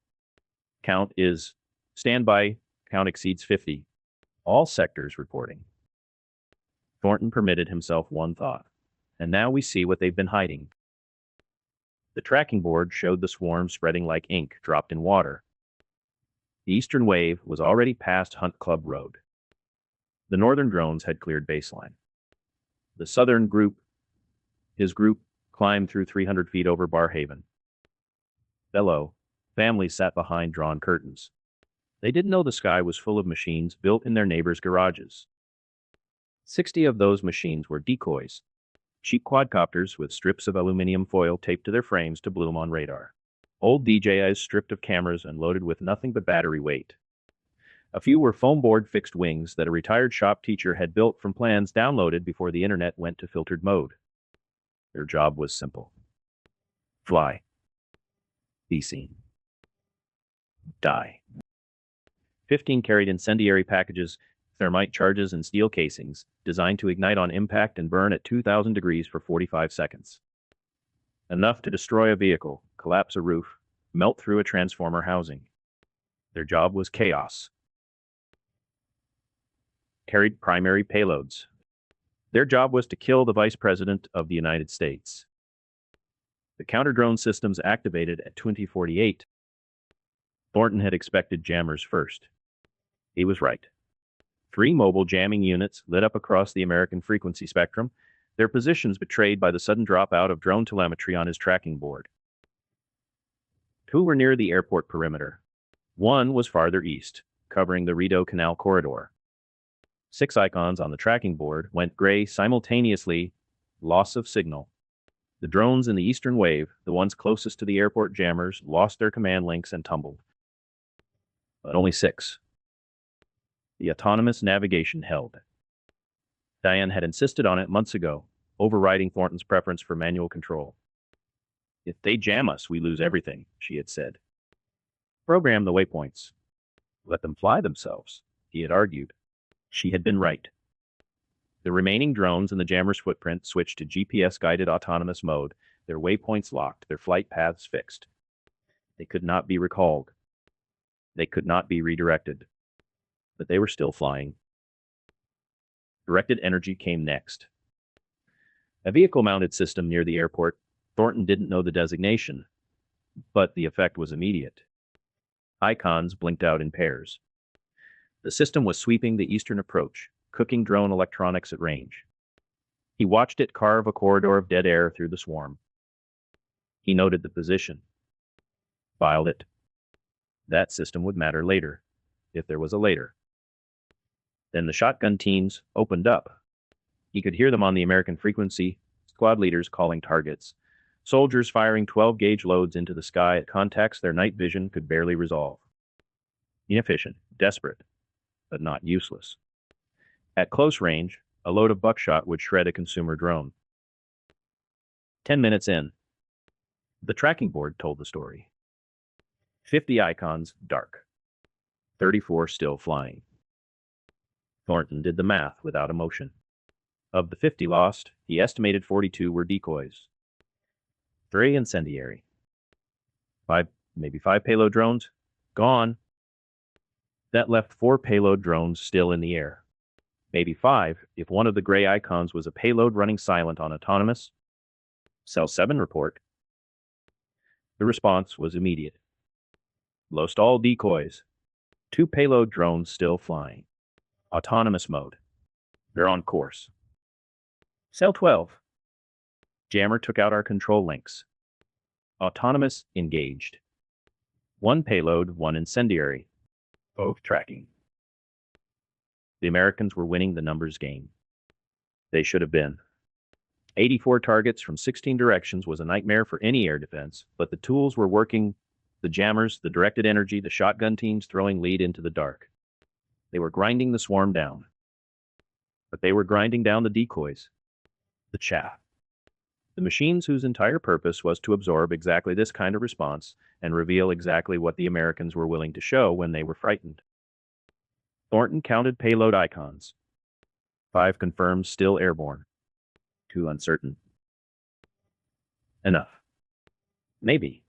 Count is standby, count exceeds 50. All sectors reporting. Thornton permitted himself one thought. And now we see what they've been hiding. The tracking board showed the swarm spreading like ink dropped in water. The eastern wave was already past Hunt Club Road. The northern drones had cleared baseline. The southern group, his group, climbed through 300 feet over Barrhaven. Below, families sat behind drawn curtains. They didn't know the sky was full of machines built in their neighbors' garages. 60 of those machines were decoys, cheap quadcopters with strips of aluminum foil taped to their frames to bloom on radar. Old DJIs stripped of cameras and loaded with nothing but battery weight. A few were foam board fixed wings that a retired shop teacher had built from plans downloaded before the internet went to filtered mode. Their job was simple. Fly. Be seen. Die. 15 carried incendiary packages, thermite charges and steel casings, designed to ignite on impact and burn at 2,000 degrees for 45 seconds. Enough to destroy a vehicle, collapse a roof, melt through a transformer housing. Their job was chaos. Carried primary payloads. Their job was to kill the Vice President of the United States. The counter-drone systems activated at 2048. Thornton had expected jammers first. He was right. 3 mobile jamming units lit up across the American frequency spectrum, their positions betrayed by the sudden dropout of drone telemetry on his tracking board. 2 were near the airport perimeter. 1 was farther east, covering the Rideau Canal corridor. 6 icons on the tracking board went gray simultaneously. Loss of signal. The drones in the eastern wave, the ones closest to the airport jammers, lost their command links and tumbled. But only 6. The autonomous navigation held. Diane had insisted on it months ago, overriding Thornton's preference for manual control. If they jam us, we lose everything, she had said. Program the waypoints. Let them fly themselves, he had argued. She had been right. The remaining drones in the jammer's footprint switched to GPS-guided autonomous mode, their waypoints locked, their flight paths fixed. They could not be recalled. They could not be redirected. But they were still flying. Directed energy came next. A vehicle-mounted system near the airport. Thornton didn't know the designation, but the effect was immediate. Icons blinked out in pairs. The system was sweeping the eastern approach, cooking drone electronics at range. He watched it carve a corridor of dead air through the swarm. He noted the position. Filed it. That system would matter later, if there was a later. Then the shotgun teams opened up. He could hear them on the American frequency, squad leaders calling targets. Soldiers firing 12-gauge loads into the sky at contacts their night vision could barely resolve. Inefficient, desperate, but not useless. At close range, a load of buckshot would shred a consumer drone. 10 minutes in, the tracking board told the story. 50 icons, dark. 34 still flying. Thornton did the math without emotion. Of the 50 lost, he estimated 42 were decoys. 3 incendiary. 5, maybe 5 payload drones? Gone. That left 4 payload drones still in the air. Maybe 5 if one of the gray icons was a payload running silent on autonomous. Cell 7 report. The response was immediate. Lost all decoys. 2 payload drones still flying. Autonomous mode. They're on course. Cell 12. Jammer took out our control links. Autonomous engaged. 1 payload, 1 incendiary. Both tracking. The Americans were winning the numbers game. They should have been. 84 targets from 16 directions was a nightmare for any air defense, but the tools were working. The jammers, the directed energy, the shotgun teams throwing lead into the dark. They were grinding the swarm down. But they were grinding down the decoys. The chaff. The machines whose entire purpose was to absorb exactly this kind of response and reveal exactly what the Americans were willing to show when they were frightened. Thornton counted payload icons. 5 confirmed still airborne. 2 uncertain. Enough. Maybe.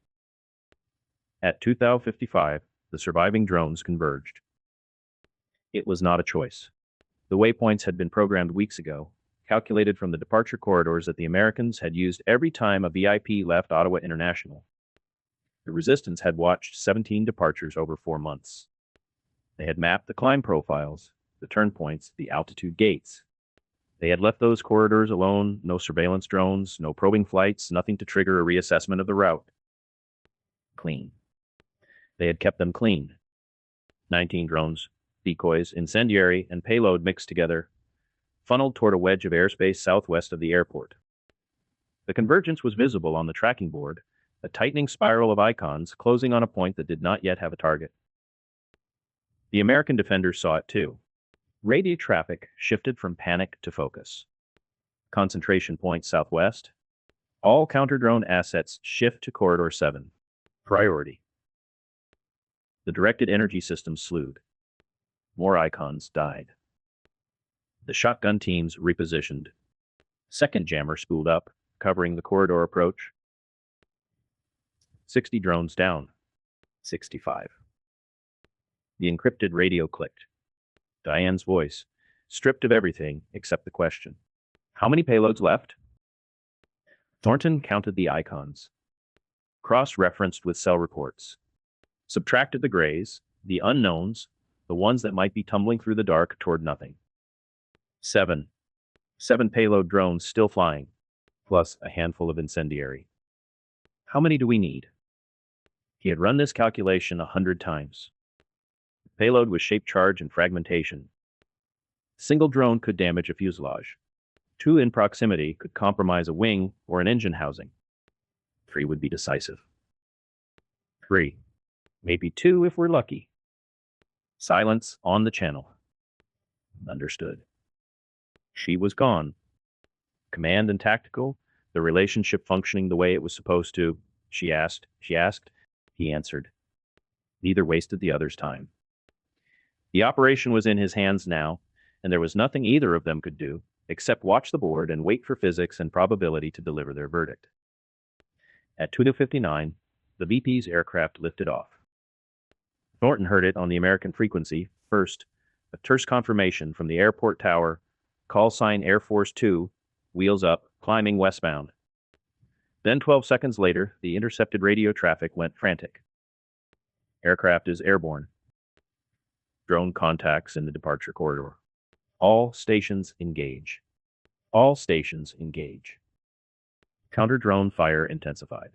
At 2055, the surviving drones converged. It was not a choice. The waypoints had been programmed weeks ago, calculated from the departure corridors that the Americans had used every time a VIP left Ottawa International. The Resistance had watched 17 departures over 4 months. They had mapped the climb profiles, the turn points, the altitude gates. They had left those corridors alone, no surveillance drones, no probing flights, nothing to trigger a reassessment of the route. Clean. They had kept them clean. 19 drones, decoys, incendiary, and payload mixed together, funneled toward a wedge of airspace southwest of the airport. The convergence was visible on the tracking board, a tightening spiral of icons closing on a point that did not yet have a target. The American defenders saw it too. Radio traffic shifted from panic to focus. Concentration point southwest. All counter-drone assets shift to Corridor 7. Priority. The directed energy system slewed. More icons died. The shotgun teams repositioned. Second jammer spooled up, covering the corridor approach. 60 drones down. 65. The encrypted radio clicked. Diane's voice, stripped of everything except the question. How many payloads left? Thornton counted the icons. Cross-referenced with cell reports. Subtracted the grays, the unknowns, the ones that might be tumbling through the dark toward nothing. 7. 7 payload drones still flying, plus a handful of incendiary. How many do we need? He had run this calculation 100 times. The payload was shape charge and fragmentation. Single drone could damage a fuselage. 2 in proximity could compromise a wing or an engine housing. 3 would be decisive. 3. Maybe 2 if we're lucky. Silence on the channel. Understood. She was gone. Command and tactical, the relationship functioning the way it was supposed to. She asked. He answered. Neither wasted the other's time. The operation was in his hands now, and there was nothing either of them could do except watch the board and wait for physics and probability to deliver their verdict. At 2:59, the VP's aircraft lifted off. Thornton heard it on the American frequency. First, a terse confirmation from the airport tower, call sign Air Force 2, wheels up, climbing westbound. Then 12 seconds later, the intercepted radio traffic went frantic. Aircraft is airborne. Drone contacts in the departure corridor. All stations engage. All stations engage. Counter-drone fire intensified.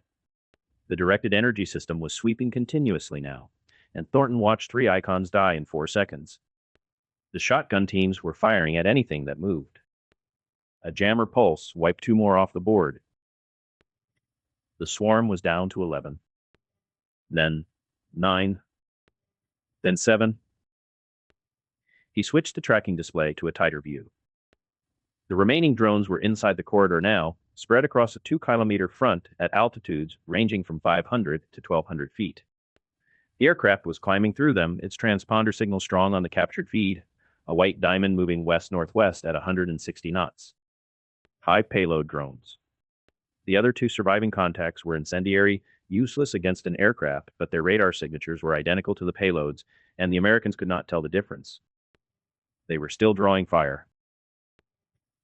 The directed energy system was sweeping continuously now, and Thornton watched 3 icons die in 4 seconds. The shotgun teams were firing at anything that moved. A jammer pulse wiped 2 more off the board. The swarm was down to 11. Then 9. Then 7. He switched the tracking display to a tighter view. The remaining drones were inside the corridor now, spread across a 2-kilometer front at altitudes ranging from 500 to 1,200 feet. The aircraft was climbing through them, its transponder signal strong on the captured feed, a white diamond moving west-northwest at 160 knots. High payload drones. The other 2 surviving contacts were incendiary, useless against an aircraft, but their radar signatures were identical to the payloads, and the Americans could not tell the difference. They were still drawing fire.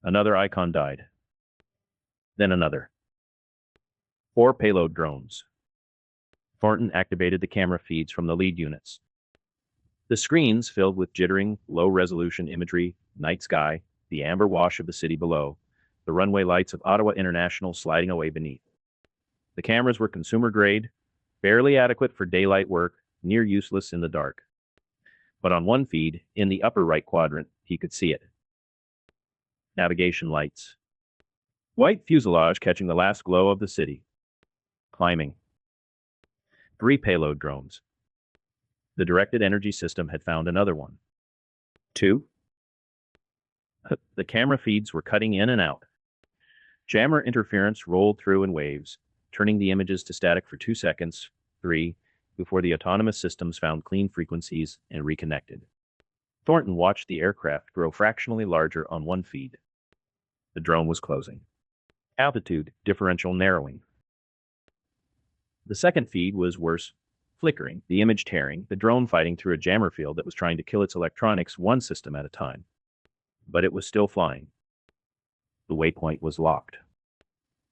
Another icon died. Then another. 4 payload drones. Thornton activated the camera feeds from the lead units. The screens filled with jittering, low-resolution imagery, night sky, the amber wash of the city below, the runway lights of Ottawa International sliding away beneath. The cameras were consumer-grade, barely adequate for daylight work, near useless in the dark. But on one feed, in the upper right quadrant, he could see it. Navigation lights. White fuselage catching the last glow of the city. Climbing. 3 payload drones. The directed energy system had found another one. 2. The camera feeds were cutting in and out. Jammer interference rolled through in waves, turning the images to static for 2 seconds. 3. Before the autonomous systems found clean frequencies and reconnected. Thornton watched the aircraft grow fractionally larger on one feed. The drone was closing. Altitude differential narrowing. The second feed was worse, flickering, the image tearing, the drone fighting through a jammer field that was trying to kill its electronics one system at a time. But it was still flying. The waypoint was locked.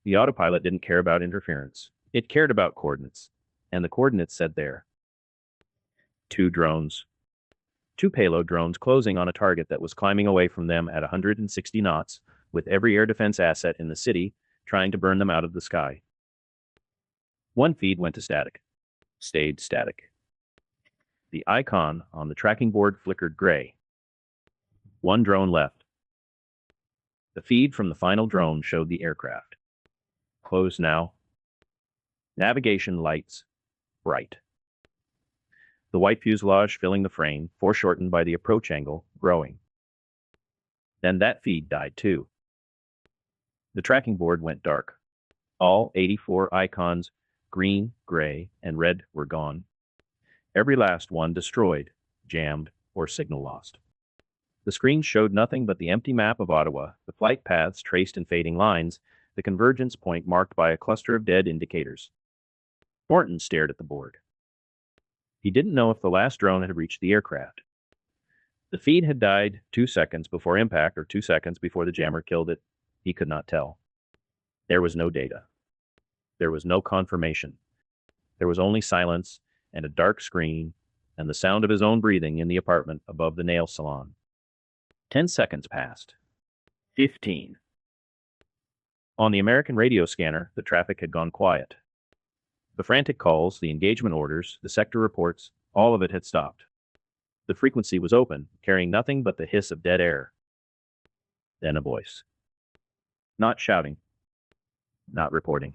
The autopilot didn't care about interference. It cared about coordinates. And the coordinates said there. 2 drones. 2 payload drones closing on a target that was climbing away from them at 160 knots, with every air defense asset in the city trying to burn them out of the sky. One feed went to static. Stayed static. The icon on the tracking board flickered gray. 1 drone left. The feed from the final drone showed the aircraft. Closed now. Navigation lights. Bright. The white fuselage filling the frame, foreshortened by the approach angle, growing. Then that feed died too. The tracking board went dark. All 84 icons, green, gray, and red, were gone. Every last one destroyed, jammed, or signal lost. The screen showed nothing but the empty map of Ottawa, the flight paths traced in fading lines, the convergence point marked by a cluster of dead indicators. Thornton stared at the board. He didn't know if the last drone had reached the aircraft. The feed had died 2 seconds before impact or 2 seconds before the jammer killed it. He could not tell. There was no data. There was no confirmation. There was only silence and a dark screen and the sound of his own breathing in the apartment above the nail salon. 10 seconds passed. 15. On the American radio scanner, the traffic had gone quiet. The frantic calls, the engagement orders, the sector reports, all of it had stopped. The frequency was open, carrying nothing but the hiss of dead air. Then a voice. Not shouting. Not reporting.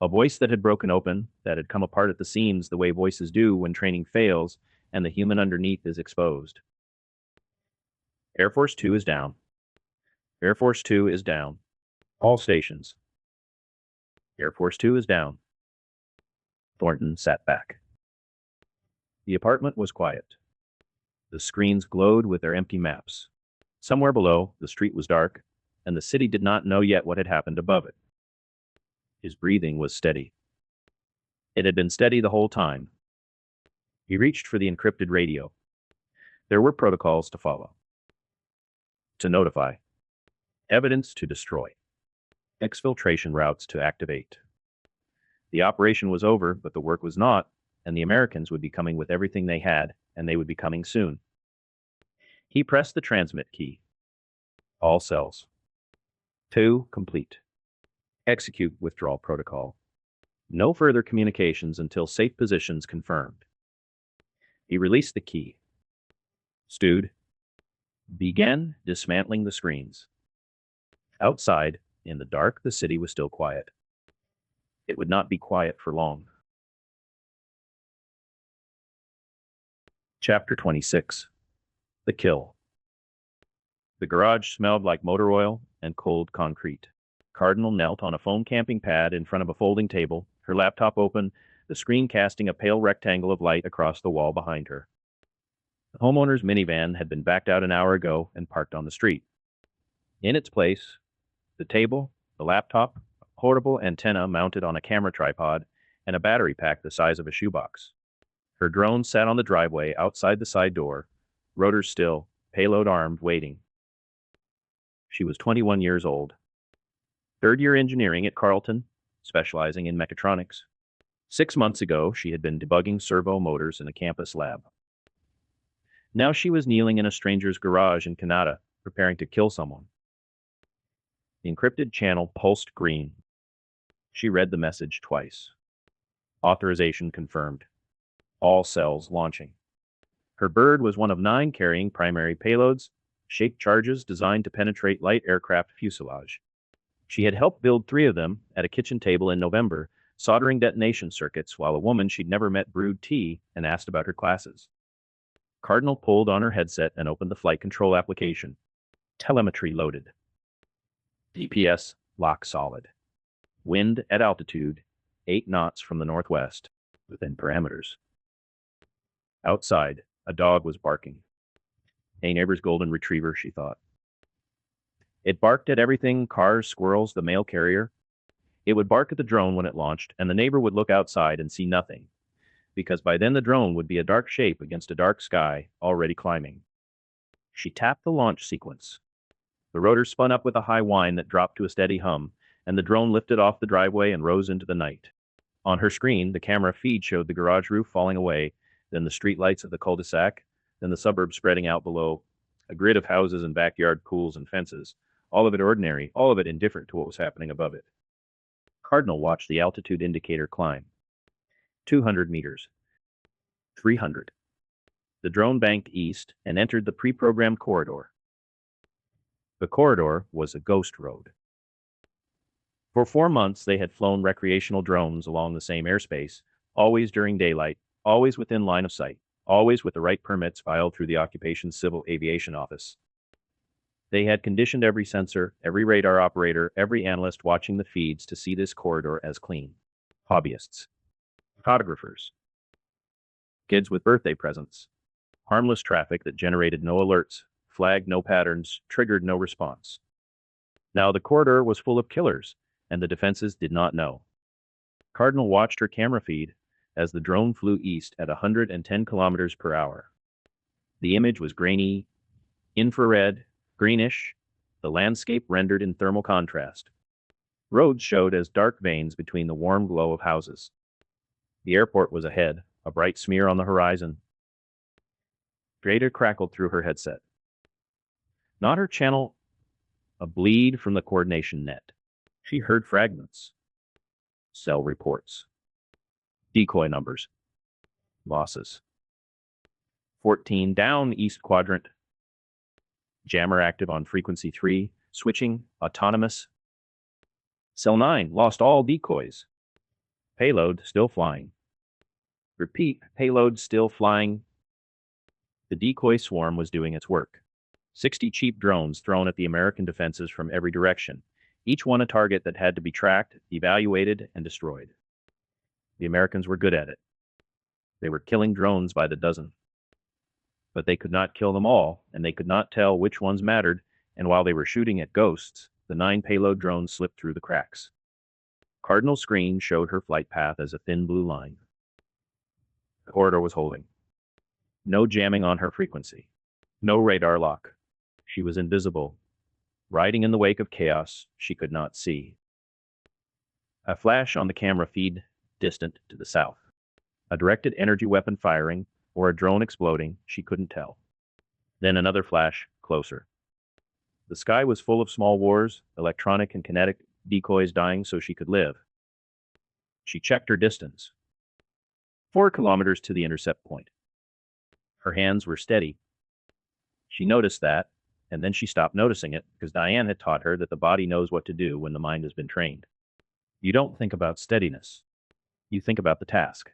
A voice that had broken open, that had come apart at the seams the way voices do when training fails and the human underneath is exposed. Air Force 2 is down. Air Force 2 is down. All stations. Air Force 2 is down. Thornton sat back. The apartment was quiet. The screens glowed with their empty maps. Somewhere below, the street was dark, and the city did not know yet what had happened above it. His breathing was steady. It had been steady the whole time. He reached for the encrypted radio. There were protocols to follow. To notify. Evidence to destroy. Exfiltration routes to activate. The operation was over, but the work was not, and the Americans would be coming with everything they had, and they would be coming soon. He pressed the transmit key. All cells. 2 complete. Execute withdrawal protocol. No further communications until safe positions confirmed. He released the key. Stewed. Began dismantling the screens. Outside, in the dark, the city was still quiet. It would not be quiet for long. Chapter 26. The Kill. The garage smelled like motor oil and cold concrete. Cardinal knelt on a foam camping pad in front of a folding table, her laptop open, the screen casting a pale rectangle of light across the wall behind her. The homeowner's minivan had been backed out an hour ago and parked on the street. In its place, the table, the laptop, a portable antenna mounted on a camera tripod, and a battery pack the size of a shoebox. Her drone sat on the driveway outside the side door, rotors still, payload armed, waiting. She was 21 years old. Third-year engineering at Carleton, specializing in mechatronics. 6 months ago, she had been debugging servo motors in a campus lab. Now she was kneeling in a stranger's garage in Canada, preparing to kill someone. The encrypted channel pulsed green. She read the message twice. Authorization confirmed. All cells launching. Her bird was one of 9 carrying primary payloads, shaped charges designed to penetrate light aircraft fuselage. She had helped build 3 of them at a kitchen table in November, soldering detonation circuits while a woman she'd never met brewed tea and asked about her classes. Cardinal pulled on her headset and opened the flight control application. Telemetry loaded. GPS lock solid. Wind at altitude, 8 knots from the northwest, within parameters. Outside, a dog was barking. A neighbor's golden retriever, she thought. It barked at everything, cars, squirrels, the mail carrier. It would bark at the drone when it launched, and the neighbor would look outside and see nothing, because by then the drone would be a dark shape against a dark sky, already climbing. She tapped the launch sequence. The rotor spun up with a high whine that dropped to a steady hum, and the drone lifted off the driveway and rose into the night. On her screen, the camera feed showed the garage roof falling away, then the street lights of the cul-de-sac, then the suburb spreading out below, a grid of houses and backyard pools and fences, all of it ordinary, all of it indifferent to what was happening above it. Cardinal watched the altitude indicator climb. 200 meters. 300. The drone banked east and entered the pre-programmed corridor. The corridor was a ghost road. For 4 months, they had flown recreational drones along the same airspace, always during daylight, always within line of sight, always with the right permits filed through the occupation's civil aviation office. They had conditioned every sensor, every radar operator, every analyst watching the feeds to see this corridor as clean. Hobbyists. Photographers. Kids with birthday presents. Harmless traffic that generated no alerts, flagged no patterns, triggered no response. Now the corridor was full of killers, and the defenses did not know. Cardinal watched her camera feed as the drone flew east at 110 kilometers per hour. The image was grainy, infrared, greenish, the landscape rendered in thermal contrast. Roads showed as dark veins between the warm glow of houses. The airport was ahead, a bright smear on the horizon. Data crackled through her headset. Not her channel, a bleed from the coordination net. She heard fragments. Cell reports. Decoy numbers. Losses. 14 down, East Quadrant. Jammer active on frequency 3, switching, autonomous. Cell 9, lost all decoys. Payload still flying. Repeat, payload still flying. The decoy swarm was doing its work. 60 cheap drones thrown at the American defenses from every direction, each one a target that had to be tracked, evaluated, and destroyed. The Americans were good at it. They were killing drones by the dozen. But they could not kill them all, and they could not tell which ones mattered, and while they were shooting at ghosts, the 9 payload drones slipped through the cracks. Cardinal's screen showed her flight path as a thin blue line. The corridor was holding. No jamming on her frequency. No radar lock. She was invisible. Riding in the wake of chaos she could not see. A flash on the camera feed, distant to the south. A directed energy weapon firing, or a drone exploding, she couldn't tell. Then another flash, closer. The sky was full of small wars, electronic and kinetic decoys dying so she could live. She checked her distance. 4 kilometers to the intercept point. Her hands were steady. She noticed that, and then she stopped noticing it because Diane had taught her that the body knows what to do when the mind has been trained. You don't think about steadiness. You think about the task.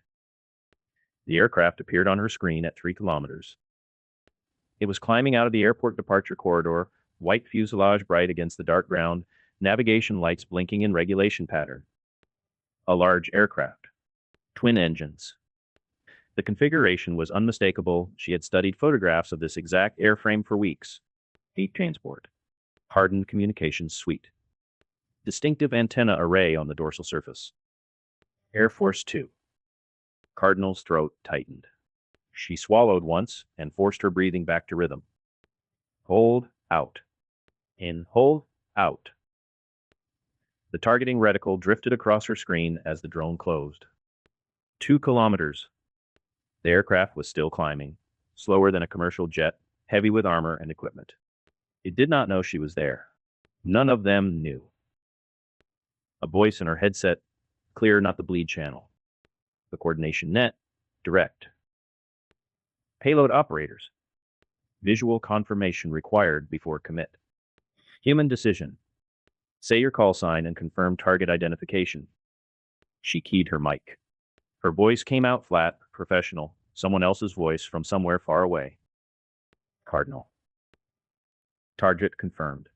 The aircraft appeared on her screen at 3 kilometers. It was climbing out of the airport departure corridor, white fuselage bright against the dark ground, navigation lights blinking in regulation pattern. A large aircraft. Twin engines. The configuration was unmistakable. She had studied photographs of this exact airframe for weeks. Heat transport. Hardened communications suite. Distinctive antenna array on the dorsal surface. Air Force 2. Cardinal's throat tightened. She swallowed once and forced her breathing back to rhythm. Hold, out. In, hold, out. The targeting reticle drifted across her screen as the drone closed. 2 kilometers. The aircraft was still climbing, slower than a commercial jet, heavy with armor and equipment. It did not know she was there. None of them knew. A voice in her headset, clear, not the bleed channel. The coordination net, direct. Payload operators. Visual confirmation required before commit. Human decision. Say your call sign and confirm target identification. She keyed her mic. Her voice came out flat, professional, someone else's voice from somewhere far away. Cardinal. Target confirmed.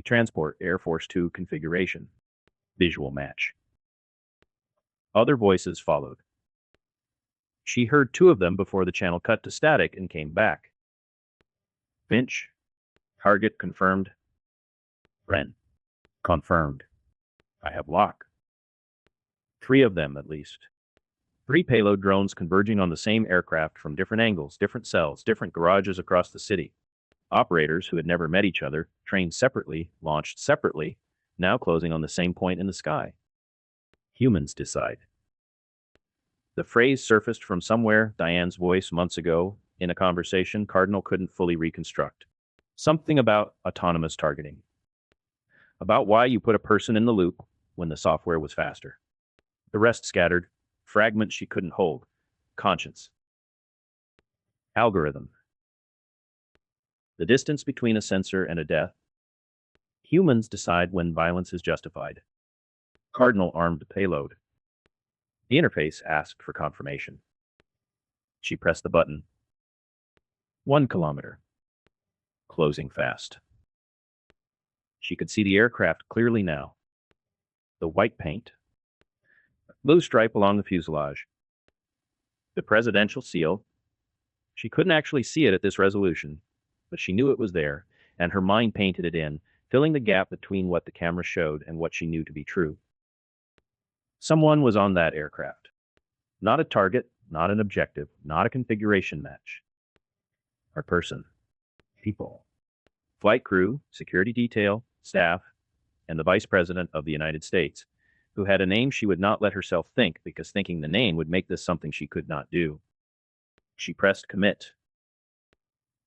Transport Air Force 2 configuration. Visual match. Other voices followed. She heard 2 of them before the channel cut to static and came back. Finch. Target confirmed. Wren. Confirmed. I have lock. 3 of them, at least. 3 payload drones converging on the same aircraft from different angles, different cells, different garages across the city. Operators who had never met each other, trained separately, launched separately, now closing on the same point in the sky. Humans decide. The phrase surfaced from somewhere, Diane's voice months ago, in a conversation Cardinal couldn't fully reconstruct. Something about autonomous targeting. About why you put a person in the loop when the software was faster. The rest scattered, fragments she couldn't hold. Conscience. Algorithm. The distance between a sensor and a death. Humans decide when violence is justified. Cardinal armed payload. The interface asked for confirmation. She pressed the button. 1 kilometer. Closing fast. She could see the aircraft clearly now. The white paint. Blue stripe along the fuselage. The presidential seal. She couldn't actually see it at this resolution, but she knew it was there, and her mind painted it in, filling the gap between what the camera showed and what she knew to be true. Someone was on that aircraft. Not a target, not an objective, not a configuration match. A person. People. Flight crew, security detail, staff, and the Vice President of the United States, who had a name she would not let herself think because thinking the name would make this something she could not do. She pressed commit.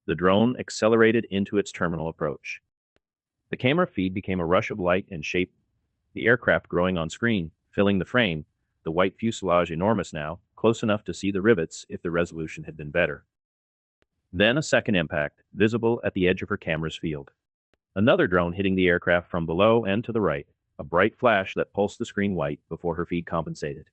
The drone accelerated into its terminal approach. The camera feed became a rush of light and shape, the aircraft growing on screen, filling the frame, the white fuselage enormous now, close enough to see the rivets if the resolution had been better. Then a second impact, visible at the edge of her camera's field. Another drone hitting the aircraft from below and to the right, a bright flash that pulsed the screen white before her feed compensated.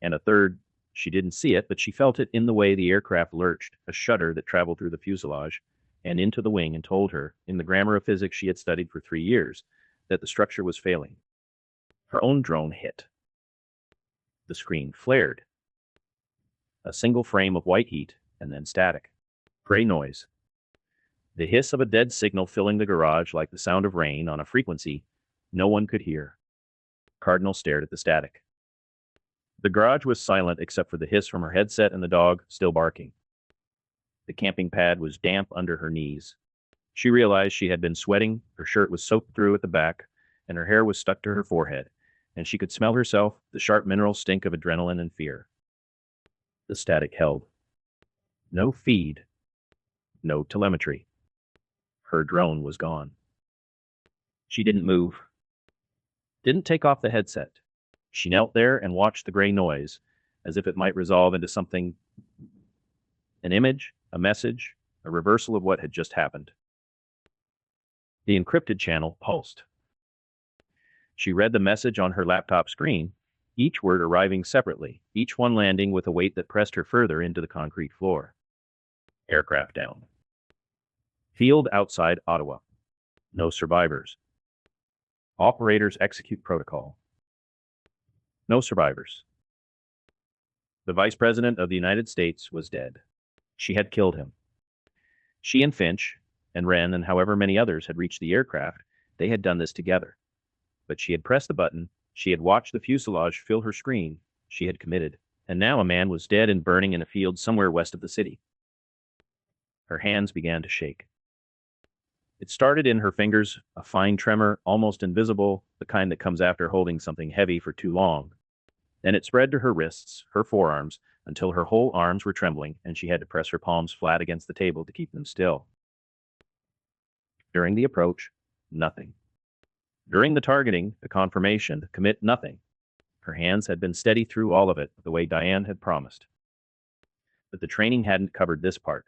And a third, she didn't see it, but she felt it in the way the aircraft lurched, a shudder that traveled through the fuselage and into the wing and told her, in the grammar of physics she had studied for 3 years, that the structure was failing. Her own drone hit. The screen flared. A single frame of white heat, and then static. Gray noise. The hiss of a dead signal filling the garage like the sound of rain on a frequency no one could hear. Cardinal stared at the static. The garage was silent except for the hiss from her headset and the dog still barking. The camping pad was damp under her knees. She realized she had been sweating, her shirt was soaked through at the back, and her hair was stuck to her forehead, and she could smell herself, the sharp mineral stink of adrenaline and fear. The static held. No feed. No telemetry. Her drone was gone. She didn't move. Didn't take off the headset. She knelt there and watched the gray noise, as if it might resolve into something, an image, a message, a reversal of what had just happened. The encrypted channel pulsed. She read the message on her laptop screen, each word arriving separately, each one landing with a weight that pressed her further into the concrete floor. Aircraft down. Field outside Ottawa. No survivors. Operators execute protocol. No survivors. The Vice President of the United States was dead. She had killed him. She and Finch, and Wren, and however many others had reached the aircraft, they had done this together. But she had pressed the button, she had watched the fuselage fill her screen, she had committed, and now a man was dead and burning in a field somewhere west of the city. Her hands began to shake. It started in her fingers, a fine tremor, almost invisible, the kind that comes after holding something heavy for too long. Then it spread to her wrists, her forearms, until her whole arms were trembling and she had to press her palms flat against the table to keep them still. During the approach, nothing. During the targeting, the confirmation, the commit, nothing. Her hands had been steady through all of it, the way Diane had promised. But the training hadn't covered this part.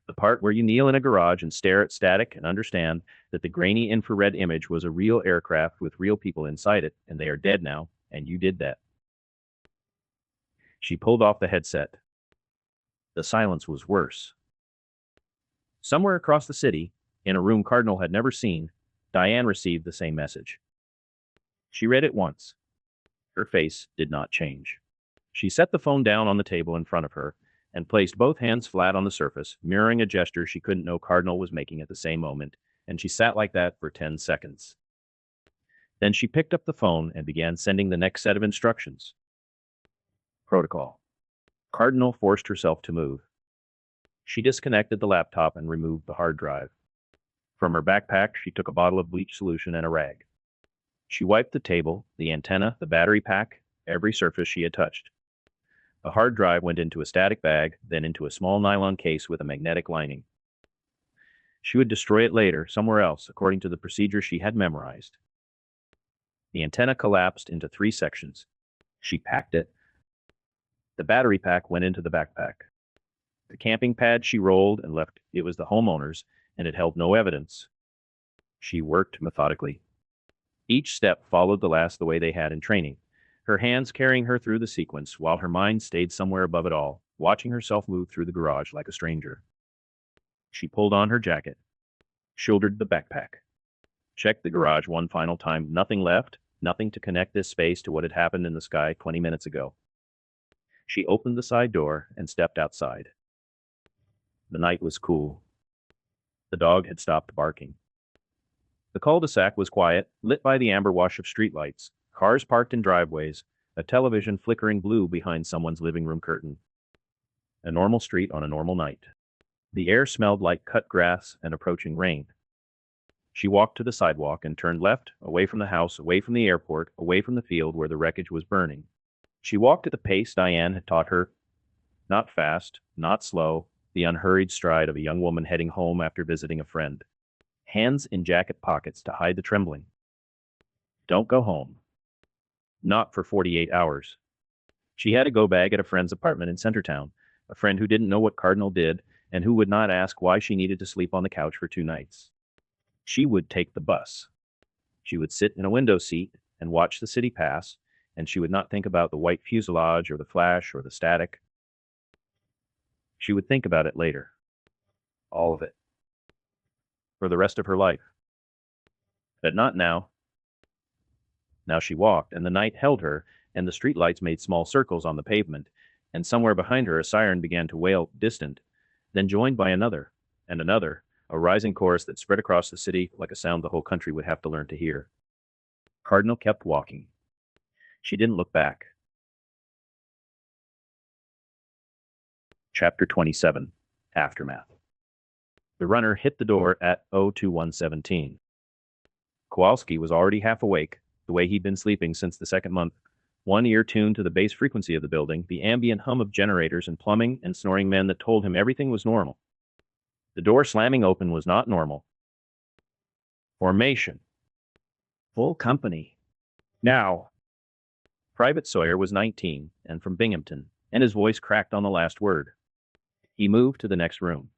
The part where you kneel in a garage and stare at static and understand that the grainy infrared image was a real aircraft with real people inside it, and they are dead now, and you did that. She pulled off the headset. The silence was worse. Somewhere across the city, in a room Cardinal had never seen, Diane received the same message. She read it once. Her face did not change. She set the phone down on the table in front of her and placed both hands flat on the surface, mirroring a gesture she couldn't know Cardinal was making at the same moment, and she sat like that for 10 seconds. Then she picked up the phone and began sending the next set of instructions. Protocol. Cardinal forced herself to move. She disconnected the laptop and removed the hard drive. From her backpack, she took a bottle of bleach solution and a rag. She wiped the table, the antenna, the battery pack, every surface she had touched. The hard drive went into a static bag, then into a small nylon case with a magnetic lining. She would destroy it later, somewhere else, according to the procedure she had memorized. The antenna collapsed into 3 sections. She packed it. The battery pack went into the backpack. The camping pad she rolled and left. It was the homeowner's, and it held no evidence. She worked methodically. Each step followed the last the way they had in training, her hands carrying her through the sequence while her mind stayed somewhere above it all, watching herself move through the garage like a stranger. She pulled on her jacket, shouldered the backpack, checked the garage one final time. Nothing left, nothing to connect this space to what had happened in the sky 20 minutes ago. She opened the side door and stepped outside. The night was cool. The dog had stopped barking. The cul-de-sac was quiet, lit by the amber wash of streetlights, cars parked in driveways, a television flickering blue behind someone's living room curtain. A normal street on a normal night. The air smelled like cut grass and approaching rain. She walked to the sidewalk and turned left, away from the house, away from the airport, away from the field where the wreckage was burning. She walked at the pace Diane had taught her. Not fast, not slow, the unhurried stride of a young woman heading home after visiting a friend. Hands in jacket pockets to hide the trembling. Don't go home. Not for 48 hours. She had a go bag at a friend's apartment in Centertown, a friend who didn't know what Cardinal did and who would not ask why she needed to sleep on the couch for 2 nights. She would take the bus. She would sit in a window seat and watch the city pass, and she would not think about the white fuselage or the flash or the static. She would think about it later. All of it. For the rest of her life. But not now. Now she walked, and the night held her, and the streetlights made small circles on the pavement, and somewhere behind her a siren began to wail, distant, then joined by another, and another, a rising chorus that spread across the city like a sound the whole country would have to learn to hear. Cardinal kept walking. She didn't look back. Chapter 27. Aftermath. The runner hit the door at 02117. Kowalski was already half awake, the way he'd been sleeping since the second month, one ear tuned to the base frequency of the building, the ambient hum of generators and plumbing and snoring men that told him everything was normal. The door slamming open was not normal. Formation. Full company. Now. Private Sawyer was 19 and from Binghamton, and his voice cracked on the last word. He moved to the next room.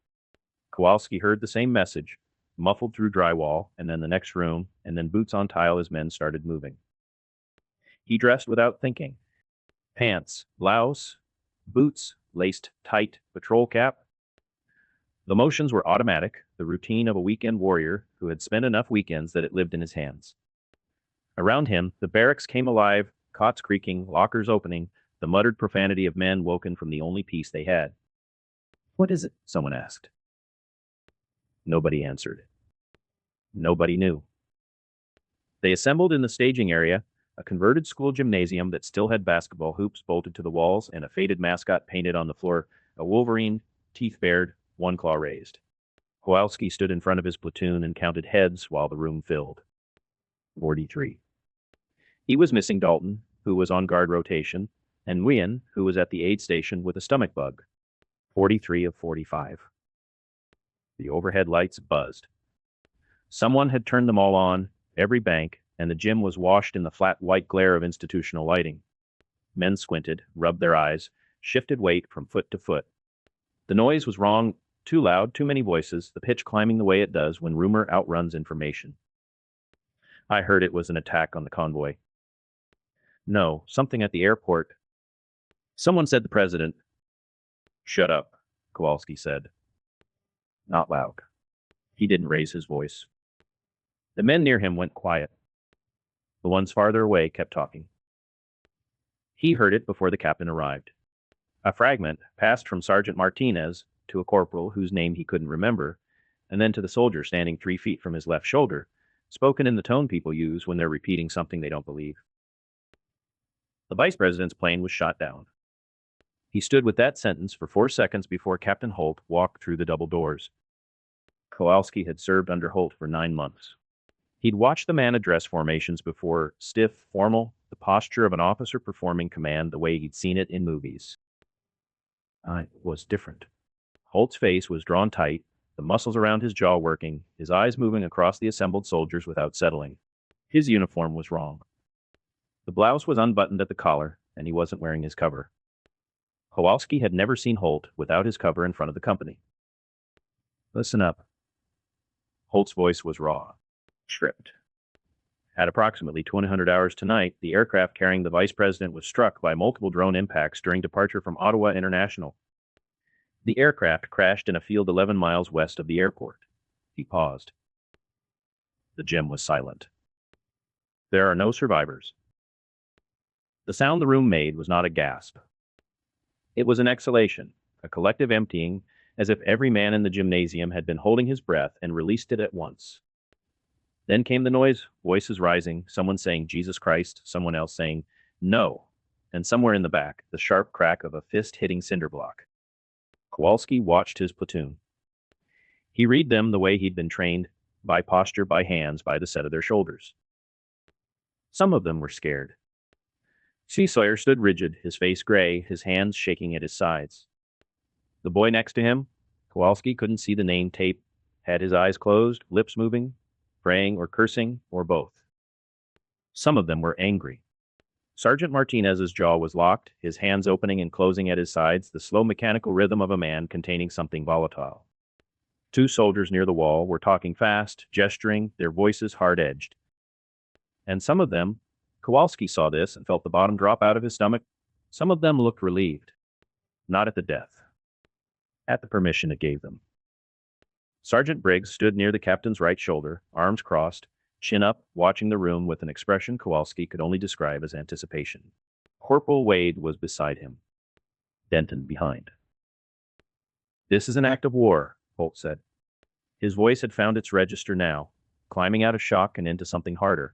Kowalski heard the same message, muffled through drywall, and then the next room, and then boots on tile as men started moving. He dressed without thinking. Pants, blouse, boots, laced tight, patrol cap. The motions were automatic, the routine of a weekend warrior who had spent enough weekends that it lived in his hands. Around him, the barracks came alive, cots creaking, lockers opening, the muttered profanity of men woken from the only peace they had. "What is it?" someone asked. Nobody answered. Nobody knew. They assembled in the staging area, a converted school gymnasium that still had basketball hoops bolted to the walls and a faded mascot painted on the floor, a wolverine, teeth bared, one claw raised. Kowalski stood in front of his platoon and counted heads while the room filled. 43. He was missing Dalton, who was on guard rotation, and Nguyen, who was at the aid station with a stomach bug. 43 of 45. The overhead lights buzzed. Someone had turned them all on, every bank, and the gym was washed in the flat white glare of institutional lighting. Men squinted, rubbed their eyes, shifted weight from foot to foot. The noise was wrong, too loud, too many voices, the pitch climbing the way it does when rumor outruns information. I heard it was an attack on the convoy. No, something at the airport. Someone said the president. Shut up, Kowalski said. Not loud. He didn't raise his voice. The men near him went quiet. The ones farther away kept talking. He heard it before the captain arrived. A fragment passed from Sergeant Martinez to a corporal whose name he couldn't remember, and then to the soldier standing 3 feet from his left shoulder, spoken in the tone people use when they're repeating something they don't believe. The vice president's plane was shot down. He stood with that sentence for 4 seconds before Captain Holt walked through the double doors. Kowalski had served under Holt for 9 months. He'd watched the man address formations before, stiff, formal, the posture of an officer performing command the way he'd seen it in movies. It was different. Holt's face was drawn tight, the muscles around his jaw working, his eyes moving across the assembled soldiers without settling. His uniform was wrong. The blouse was unbuttoned at the collar, and he wasn't wearing his cover. Kowalski had never seen Holt without his cover in front of the company. Listen up. Holt's voice was raw, stripped. At approximately 200 hours tonight, the aircraft carrying the vice president was struck by multiple drone impacts during departure from Ottawa International. The aircraft crashed in a field 11 miles west of the airport. He paused. The gym was silent. There are no survivors. The sound the room made was not a gasp. It was an exhalation, a collective emptying, as if every man in the gymnasium had been holding his breath and released it at once. Then came the noise, voices rising, someone saying, "Jesus Christ," someone else saying, "No," and somewhere in the back, the sharp crack of a fist hitting cinder block. Kowalski watched his platoon. He read them the way he'd been trained, by posture, by hands, by the set of their shoulders. Some of them were scared. Sawyer stood rigid, his face gray, his hands shaking at his sides. The boy next to him, Kowalski couldn't see the name tape, had his eyes closed, lips moving, praying or cursing, or both. Some of them were angry. Sergeant Martinez's jaw was locked, his hands opening and closing at his sides, the slow mechanical rhythm of a man containing something volatile. Two soldiers near the wall were talking fast, gesturing, their voices hard-edged. And some of them, Kowalski saw this and felt the bottom drop out of his stomach, some of them looked relieved. Not at the death. At the permission it gave them. Sergeant Briggs stood near the captain's right shoulder, arms crossed, chin up, watching the room with an expression Kowalski could only describe as anticipation. Corporal Wade was beside him. Denton behind. "This is an act of war," Holt said. His voice had found its register now, climbing out of shock and into something harder.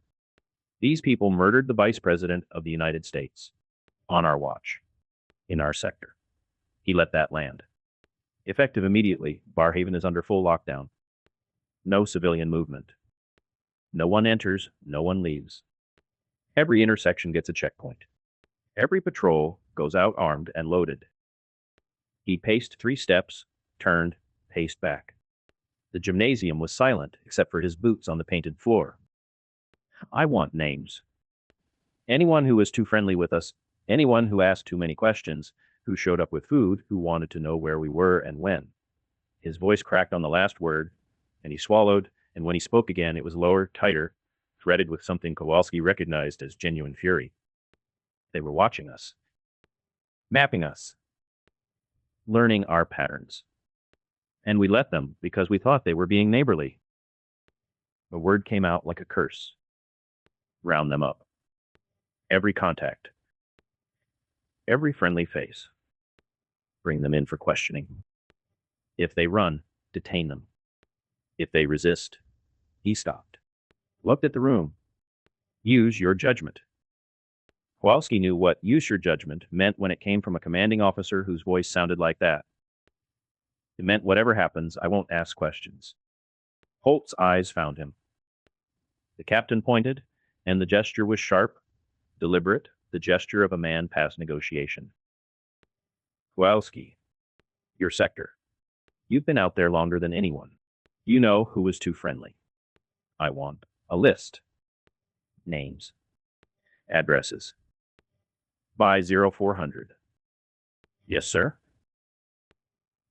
"These people murdered the Vice President of the United States. On our watch. In our sector." He let that land. "Effective immediately, Barrhaven is under full lockdown. No civilian movement. No one enters, no one leaves. Every intersection gets a checkpoint. Every patrol goes out armed and loaded." He paced 3 steps, turned, paced back. The gymnasium was silent, except for his boots on the painted floor. "I want names. Anyone who was too friendly with us, anyone who asked too many questions, who showed up with food, who wanted to know where we were and when." His voice cracked on the last word, and he swallowed, and when he spoke again, it was lower, tighter, threaded with something Kowalski recognized as genuine fury. "They were watching us. Mapping us. Learning our patterns. And we let them because we thought they were being neighborly." A word came out like a curse. "Round them up. Every contact. Every friendly face. Bring them in for questioning. If they run, detain them. If they resist." He stopped. Looked at the room. "Use your judgment." Kowalski knew what "use your judgment" meant when it came from a commanding officer whose voice sounded like that. It meant whatever happens, I won't ask questions. Holt's eyes found him. The captain pointed, and the gesture was sharp, deliberate, the gesture of a man past negotiation. "Kowalski, your sector. You've been out there longer than anyone. You know who was too friendly. I want a list. Names. Addresses. By 0400. "Yes, sir."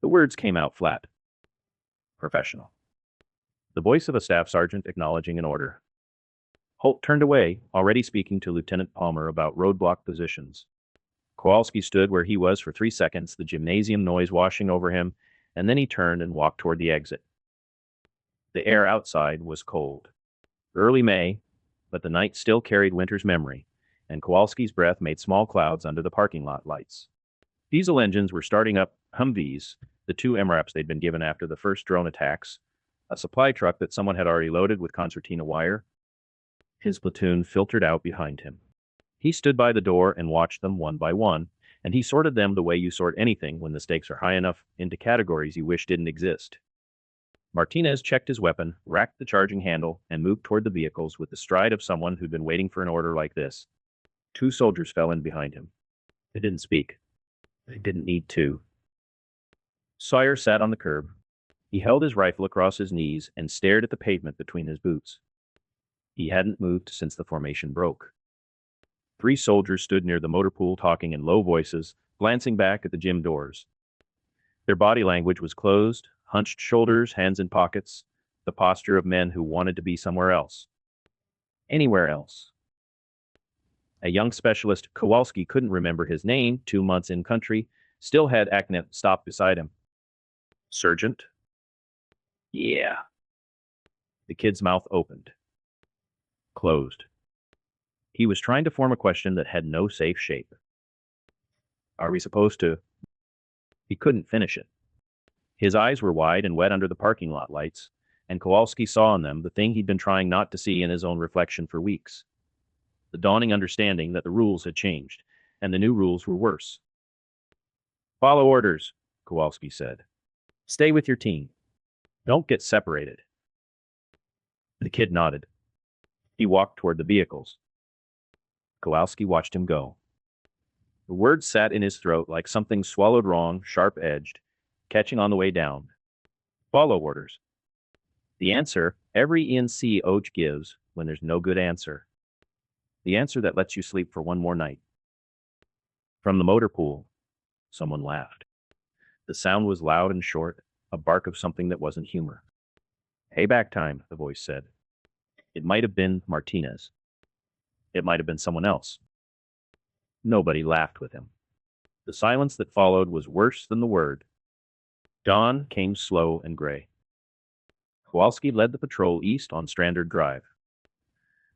The words came out flat. Professional. The voice of a staff sergeant acknowledging an order. Holt turned away, already speaking to Lieutenant Palmer about roadblock positions. Kowalski stood where he was for 3 seconds, the gymnasium noise washing over him, and then he turned and walked toward the exit. The air outside was cold. Early May, but the night still carried winter's memory, and Kowalski's breath made small clouds under the parking lot lights. Diesel engines were starting up Humvees, the 2 MRAPs they'd been given after the first drone attacks, a supply truck that someone had already loaded with concertina wire. His platoon filtered out behind him. He stood by the door and watched them one by one, and he sorted them the way you sort anything when the stakes are high enough, into categories you wish didn't exist. Martinez checked his weapon, racked the charging handle, and moved toward the vehicles with the stride of someone who'd been waiting for an order like this. 2 soldiers fell in behind him. They didn't speak. They didn't need to. Sawyer sat on the curb. He held his rifle across his knees and stared at the pavement between his boots. He hadn't moved since the formation broke. 3 soldiers stood near the motor pool talking in low voices, glancing back at the gym doors. Their body language was closed, hunched shoulders, hands in pockets, the posture of men who wanted to be somewhere else. Anywhere else. A young specialist, Kowalski couldn't remember his name, 2 months in country, still had Aknet stopped beside him. "Sergeant?" "Yeah." The kid's mouth opened. Closed. He was trying to form a question that had no safe shape. "Are we supposed to?" He couldn't finish it. His eyes were wide and wet under the parking lot lights, and Kowalski saw in them the thing he'd been trying not to see in his own reflection for weeks. The dawning understanding that the rules had changed, and the new rules were worse. "Follow orders," Kowalski said. "Stay with your team. Don't get separated." The kid nodded. He walked toward the vehicles. Kowalski watched him go. The words sat in his throat like something swallowed wrong, sharp-edged, catching on the way down. Follow orders. The answer every ENC OJ gives when there's no good answer. The answer that lets you sleep for one more night. From the motor pool, someone laughed. The sound was loud and short, a bark of something that wasn't humor. Payback time, the voice said. It might have been Martinez. It might have been someone else. Nobody laughed with him. The silence that followed was worse than the word. Dawn came slow and gray. Kowalski led the patrol east on Strandard Drive.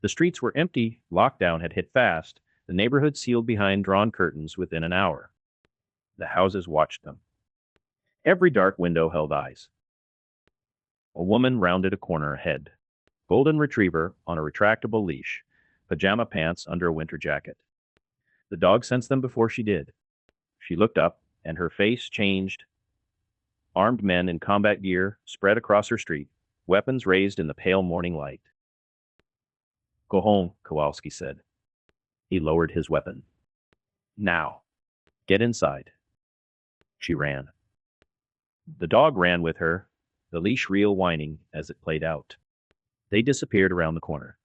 The streets were empty, lockdown had hit fast, the neighborhood sealed behind drawn curtains within an hour. The houses watched them. Every dark window held eyes. A woman rounded a corner ahead. Golden retriever on a retractable leash, pajama pants under a winter jacket. The dog sensed them before she did. She looked up, and her face changed. Armed men in combat gear spread across her street, weapons raised in the pale morning light. Go home, Kowalski said. He lowered his weapon. Now, get inside. She ran. The dog ran with her, the leash reel whining as it played out. They disappeared around the corner.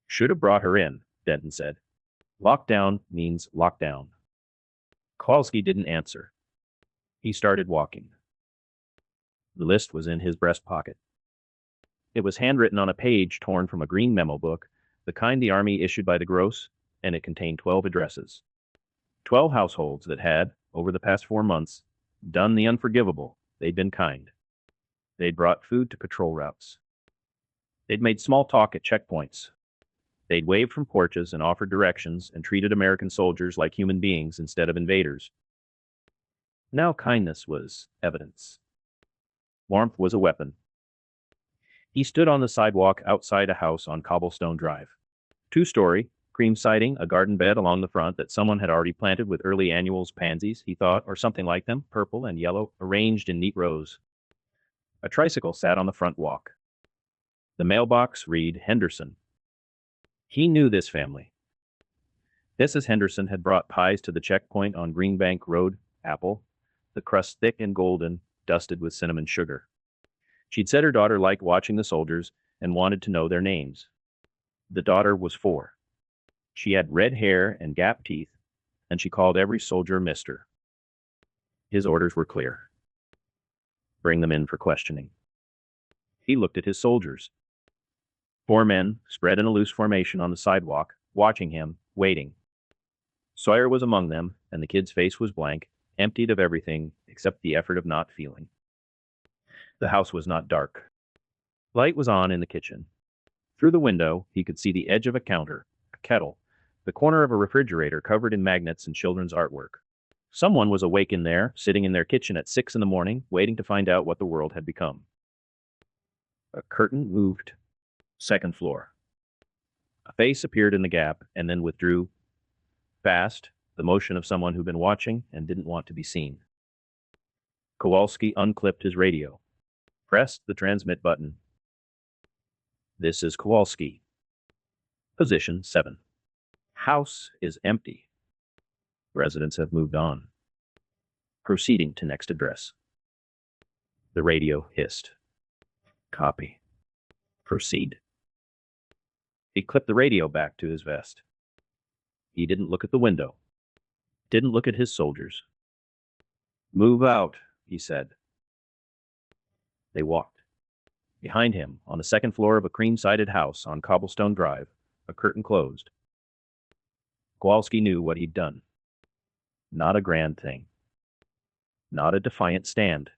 Should have brought her in, Denton said. Lockdown means lockdown. Kowalski didn't answer. He started walking. The list was in his breast pocket. It was handwritten on a page torn from a green memo book, the kind the Army issued by the gross, and it contained 12 addresses. 12 households that had, over the past 4 months, done the unforgivable. They'd been kind. They'd brought food to patrol routes. They'd made small talk at checkpoints. They'd waved from porches and offered directions and treated American soldiers like human beings instead of invaders. Now kindness was evidence. Warmth was a weapon. He stood on the sidewalk outside a house on Cobblestone Drive. 2-story, cream siding, a garden bed along the front that someone had already planted with early annuals, pansies, he thought, or something like them, purple and yellow, arranged in neat rows. A tricycle sat on the front walk. The mailbox read Henderson. He knew this family. Mrs. Henderson had brought pies to the checkpoint on Greenbank Road, apple, the crust thick and golden, dusted with cinnamon sugar. She'd said her daughter liked watching the soldiers and wanted to know their names. The daughter was 4. She had red hair and gap teeth, and she called every soldier Mister. His orders were clear. Bring them in for questioning. He looked at his soldiers. 4 men spread in a loose formation on the sidewalk, watching him, waiting. Sawyer was among them, and the kid's face was blank, emptied of everything except the effort of not feeling. The house was not dark. Light was on in the kitchen. Through the window, he could see the edge of a counter, a kettle, the corner of a refrigerator covered in magnets and children's artwork. Someone was awake in there, sitting in their kitchen at 6 in the morning, waiting to find out what the world had become. A curtain moved. 2nd floor. A face appeared in the gap and then withdrew. Fast, the motion of someone who'd been watching and didn't want to be seen. Kowalski unclipped his radio, pressed the transmit button. This is Kowalski. Position 7. House is empty. Residents have moved on. Proceeding to next address. The radio hissed. Copy. Proceed. He clipped the radio back to his vest. He didn't look at the window. Didn't look at his soldiers. Move out, he said. They walked. Behind him, on the 2nd floor of a cream-sided house on Cobblestone Drive, a curtain closed. Kowalski knew what he'd done. Not a grand thing. Not a defiant stand.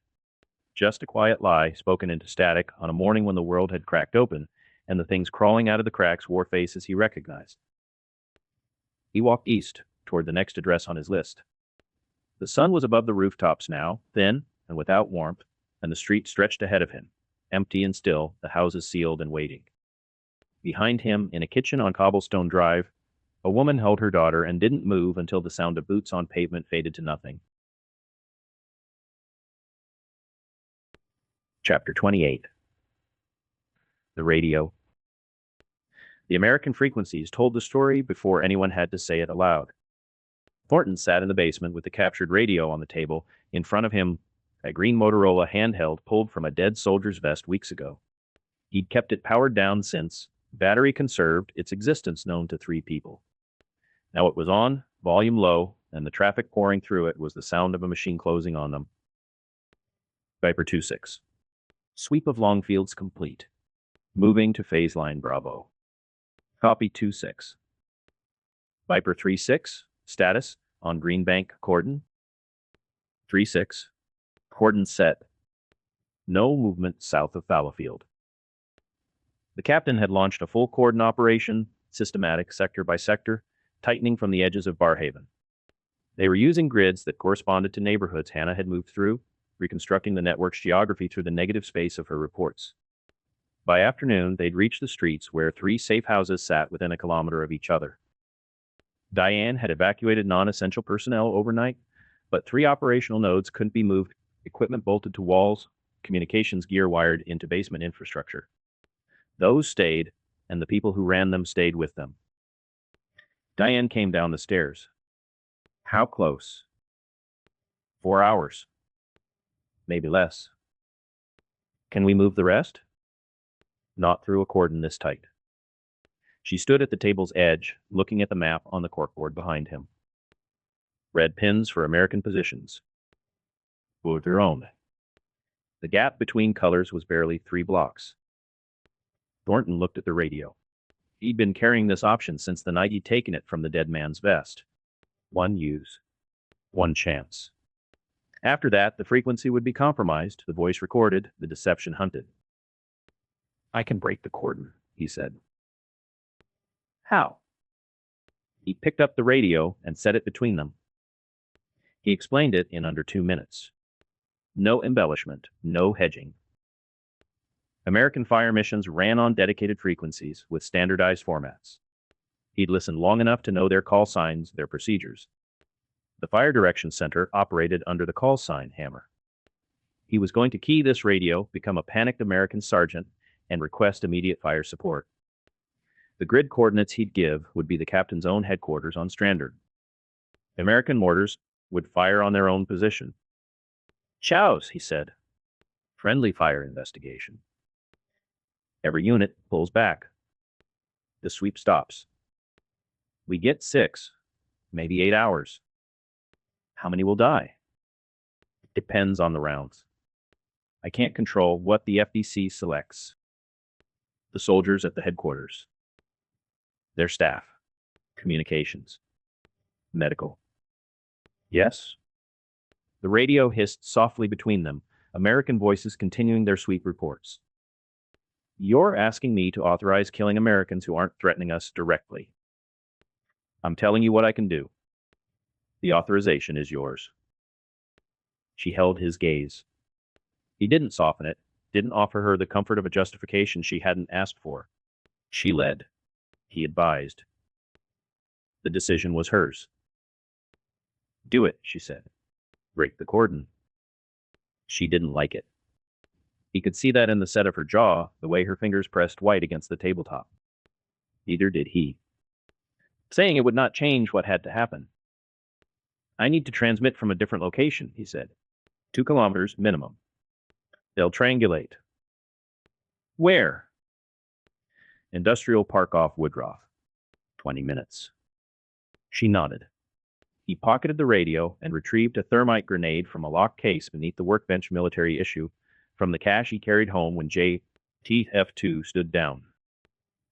Just a quiet lie spoken into static on a morning when the world had cracked open, and the things crawling out of the cracks wore faces he recognized. He walked east, toward the next address on his list. The sun was above the rooftops now, thin and without warmth, and the street stretched ahead of him, empty and still, the houses sealed and waiting. Behind him, in a kitchen on Cobblestone Drive, a woman held her daughter and didn't move until the sound of boots on pavement faded to nothing. Chapter 28. The radio. The American frequencies told the story before anyone had to say it aloud. Thornton sat in the basement with the captured radio on the table, in front of him a green Motorola handheld pulled from a dead soldier's vest weeks ago. He'd kept it powered down since, Battery conserved, its existence known to 3 people. Now it was on, volume low, and the traffic pouring through it was the sound of a machine closing on them. Viper 26. Sweep of long fields complete. Moving to phase line Bravo. Copy 26. Viper 36. Status on Greenbank cordon. 36. Cordon set. No movement south of Fallowfield. The captain had launched a full cordon operation, systematic sector by sector, tightening from the edges of Barrhaven. They were using grids that corresponded to neighborhoods Hannah had moved through, reconstructing the network's geography through the negative space of her reports. By afternoon, they'd reached the streets where 3 safe houses sat within a kilometer of each other. Diane had evacuated non-essential personnel overnight, but 3 operational nodes couldn't be moved, equipment bolted to walls, communications gear wired into basement infrastructure. Those stayed, and the people who ran them stayed with them. Diane came down the stairs. How close? 4 hours. Maybe less. Can we move the rest? Not through a cordon this tight. She stood at the table's edge, looking at the map on the corkboard behind him. Red pins for American positions. Move their own. The gap between colors was barely 3 blocks. Thornton looked at the radio. He'd been carrying this option since the night he'd taken it from the dead man's vest. 1 use. 1 chance. After that, the frequency would be compromised, the voice recorded, the deception hunted. I can break the cordon, he said. How? He picked up the radio and set it between them. He explained it in under 2 minutes. No embellishment, no hedging. American fire missions ran on dedicated frequencies with standardized formats. He'd listened long enough to know their call signs, their procedures. The Fire Direction Center operated under the call sign hammer. He was going to key this radio, become a panicked American sergeant, and request immediate fire support. The grid coordinates he'd give would be the captain's own headquarters on Strandard. American mortars would fire on their own position. Chows, he said. Friendly fire investigation. Every unit pulls back. The sweep stops. We get 6, maybe 8 hours. How many will die? It depends on the rounds. I can't control what the FDC selects. The soldiers at the headquarters. Their staff. Communications. Medical. Yes? The radio hissed softly between them, American voices continuing their sweep reports. You're asking me to authorize killing Americans who aren't threatening us directly. I'm telling you what I can do. The authorization is yours. She held his gaze. He didn't soften it, didn't offer her the comfort of a justification she hadn't asked for. She led. He advised. The decision was hers. Do it, she said. Break the cordon. She didn't like it. He could see that in the set of her jaw, the way her fingers pressed white against the tabletop. Neither did he. Saying it would not change what had to happen. I need to transmit from a different location, he said. 2 kilometers minimum. They'll triangulate. Where? Industrial Park off Woodroff. 20 minutes. She nodded. He pocketed the radio and retrieved a thermite grenade from a locked case beneath the workbench military issue from the cache he carried home when JTF2 stood down.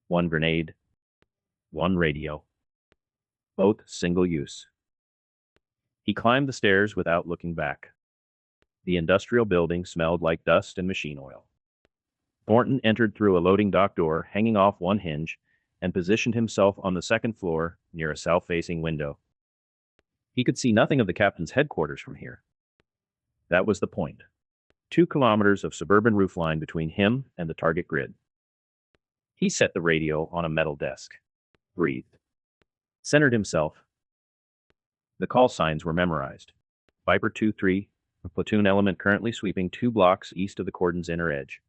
1 grenade. 1 radio. Both single use. He climbed the stairs without looking back. The industrial building smelled like dust and machine oil. Thornton entered through a loading dock door hanging off 1 hinge and positioned himself on the 2nd floor near a south-facing window. He could see nothing of the captain's headquarters from here. That was the point. 2 kilometers of suburban roofline between him and the target grid. He set the radio on a metal desk. Breathed. Centered himself. The call signs were memorized. Viper 2-3, a platoon element currently sweeping 2 blocks east of the cordon's inner edge.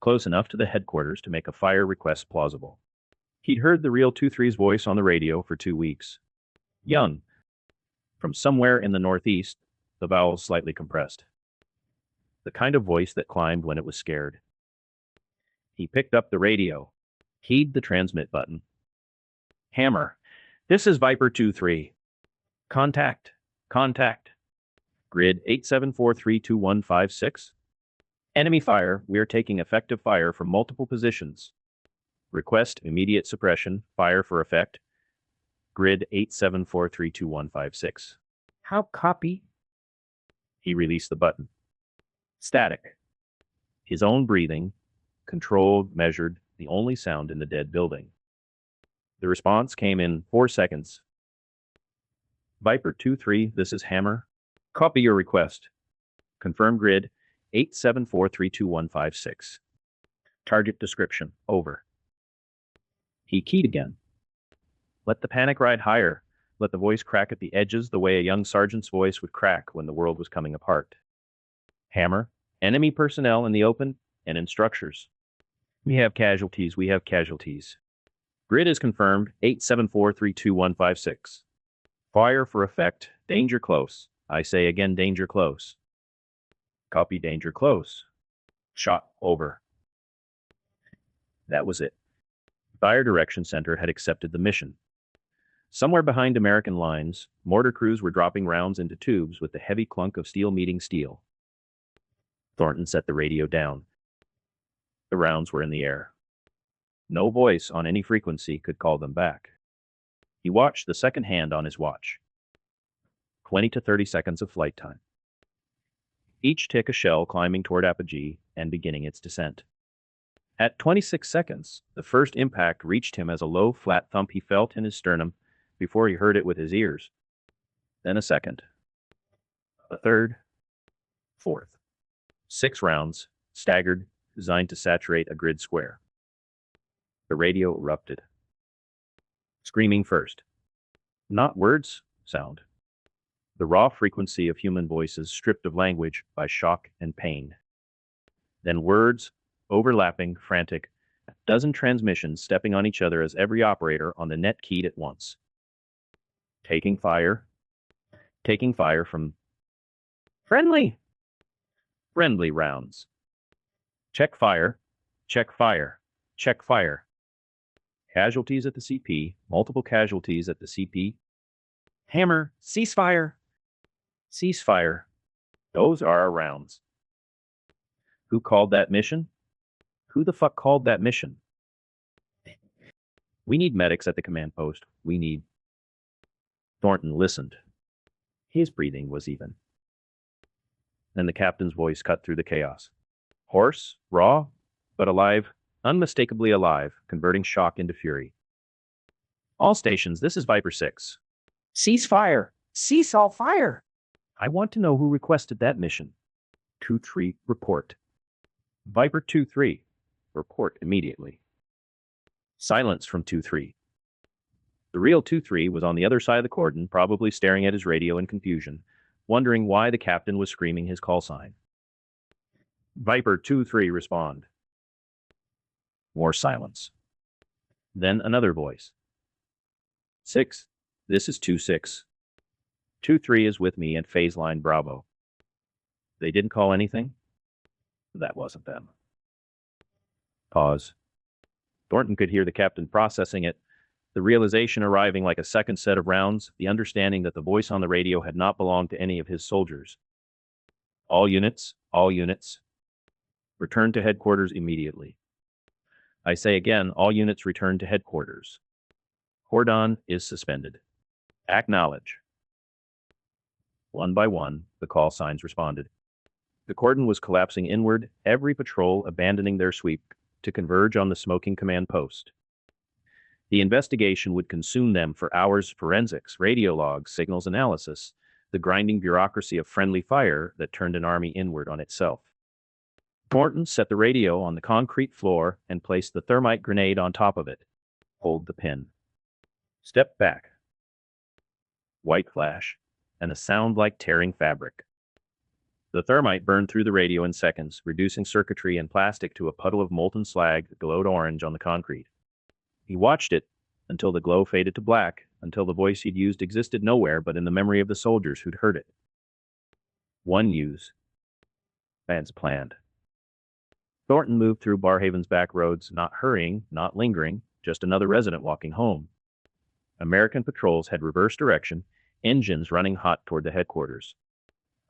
Close enough to the headquarters to make a fire request plausible. He'd heard the real 2-3's voice on the radio for 2 weeks. Young. From somewhere in the northeast, the vowels slightly compressed. The kind of voice that climbed when it was scared. He picked up the radio. Heed the transmit button. Hammer. This is Viper 2-3. Contact. Contact. Grid 87432156. Enemy fire. We are taking effective fire from multiple positions. Request immediate suppression. Fire for effect. Grid 87432156. How copy? He released the button. Static. His own breathing, controlled, measured, the only sound in the dead building. The response came in 4 seconds. Viper 2-3, this is Hammer. Copy your request. Confirm grid 87432156. Target description, over. He keyed again. Let the panic ride higher. Let the voice crack at the edges the way a young sergeant's voice would crack when the world was coming apart. Hammer, enemy personnel in the open and in structures. We have casualties, we have casualties. Grid is confirmed, 87432156. Fire for effect, danger close. I say again, danger close. Copy, danger close. Shot, over. That was it. Fire Direction Center had accepted the mission. Somewhere behind American lines, mortar crews were dropping rounds into tubes with the heavy clunk of steel meeting steel. Thornton set the radio down. The rounds were in the air. No voice on any frequency could call them back. He watched the second hand on his watch. 20 to 30 seconds of flight time. Each tick a shell climbing toward apogee and beginning its descent. At 26 seconds, the first impact reached him as a low, flat thump he felt in his sternum before he heard it with his ears. Then a second. A third. Fourth. 6 rounds, staggered, designed to saturate a grid square. The radio erupted. Screaming first. Not words, sound. The raw frequency of human voices stripped of language by shock and pain. Then words, overlapping, frantic, a dozen transmissions stepping on each other as every operator on the net keyed at once. Taking fire from friendly rounds. Check fire, check fire, check fire. Casualties at the CP, multiple casualties at the CP. Hammer, ceasefire. Ceasefire. Those are our rounds. Who called that mission? Who the fuck called that mission? We need medics at the command post. We need... Thornton listened. His breathing was even. Then the captain's voice cut through the chaos. Hoarse, raw, but alive, unmistakably alive, converting shock into fury. All stations, this is Viper 6. Cease fire! Cease all fire! I want to know who requested that mission. 2-3, report. Viper 2-3, report immediately. Silence from 2-3. The real 2-3 was on the other side of the cordon, probably staring at his radio in confusion, wondering why the captain was screaming his call sign. Viper 2-3, respond. More silence. Then another voice. 6, this is 2-6. 2-3 is with me at phase line Bravo. They didn't call anything? That wasn't them. Pause. Thornton could hear the captain processing it, the realization arriving like a second set of rounds, the understanding that the voice on the radio had not belonged to any of his soldiers. All units, return to headquarters immediately. I say again, all units return to headquarters. Cordon is suspended. Acknowledge. One by one, the call signs responded. The cordon was collapsing inward, every patrol abandoning their sweep to converge on the smoking command post. The investigation would consume them for hours: forensics, radio logs, signals analysis, the grinding bureaucracy of friendly fire that turned an army inward on itself. Thornton set the radio on the concrete floor and placed the thermite grenade on top of it. Hold the pin. Step back. White flash, and a sound like tearing fabric. The thermite burned through the radio in seconds, reducing circuitry and plastic to a puddle of molten slag that glowed orange on the concrete. He watched it until the glow faded to black, until the voice he'd used existed nowhere but in the memory of the soldiers who'd heard it. One use. As planned. Thornton moved through Barrhaven's back roads, not hurrying, not lingering, just another resident walking home. American patrols had reversed direction, engines running hot toward the headquarters.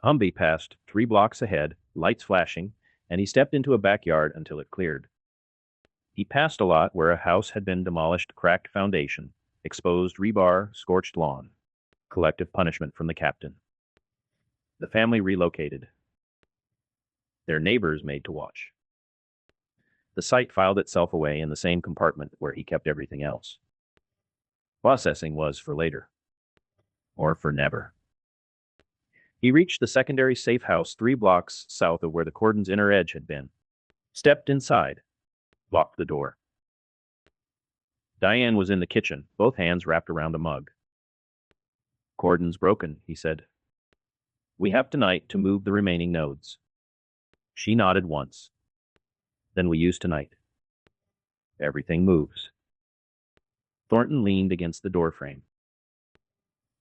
Humvee passed 3 blocks ahead, lights flashing, and he stepped into a backyard until it cleared. He passed a lot where a house had been demolished, cracked foundation, exposed rebar, scorched lawn. Collective punishment from the captain. The family relocated. Their neighbors made to watch. The site filed itself away in the same compartment where he kept everything else. Processing was for later. Or for never. He reached the secondary safe house 3 blocks south of where the cordon's inner edge had been. Stepped inside. Locked the door. Diane was in the kitchen, both hands wrapped around a mug. "Cordon's broken," he said. "We have tonight to move the remaining nodes." She nodded once. "Then we use tonight." Everything moves. Thornton leaned against the doorframe.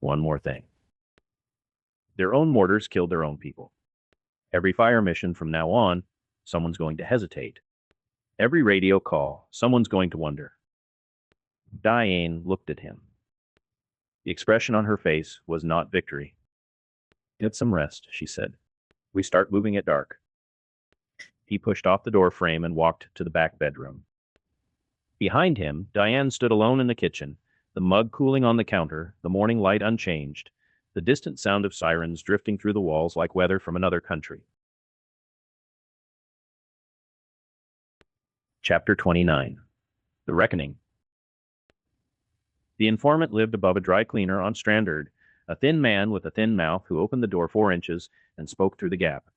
"One more thing. Their own mortars killed their own people. Every fire mission from now on, someone's going to hesitate. Every radio call, someone's going to wonder." Diane looked at him. The expression on her face was not victory. "Get some rest," she said. "We start moving at dark." He pushed off the door frame and walked to the back bedroom. Behind him, Diane stood alone in the kitchen, the mug cooling on the counter, the morning light unchanged, the distant sound of sirens drifting through the walls like weather from another country. Chapter 29. The Reckoning. The informant lived above a dry cleaner on Strandard, a thin man with a thin mouth who opened the door 4 inches and spoke through the gap.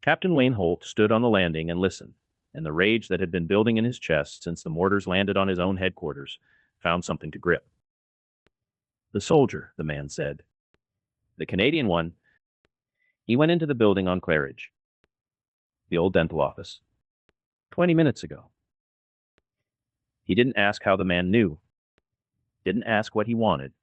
Captain Wayne Holt stood on the landing and listened, and the rage that had been building in his chest since the mortars landed on his own headquarters found something to grip. "The soldier," the man said. "The Canadian one. He went into the building on Claridge. The old dental office. 20 minutes ago." He didn't ask how the man knew. Didn't ask what he wanted.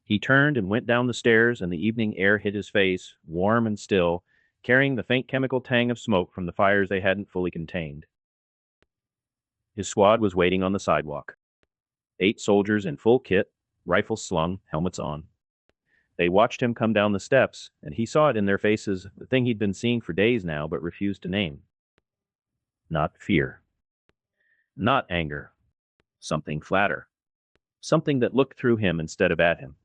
He turned and went down the stairs, and the evening air hit his face, warm and still, carrying the faint chemical tang of smoke from the fires they hadn't fully contained. His squad was waiting on the sidewalk. 8 soldiers in full kit, rifles slung, helmets on. They watched him come down the steps, and he saw it in their faces, the thing he'd been seeing for days now but refused to name. Not fear. Not anger. Something flatter. Something that looked through him instead of at him.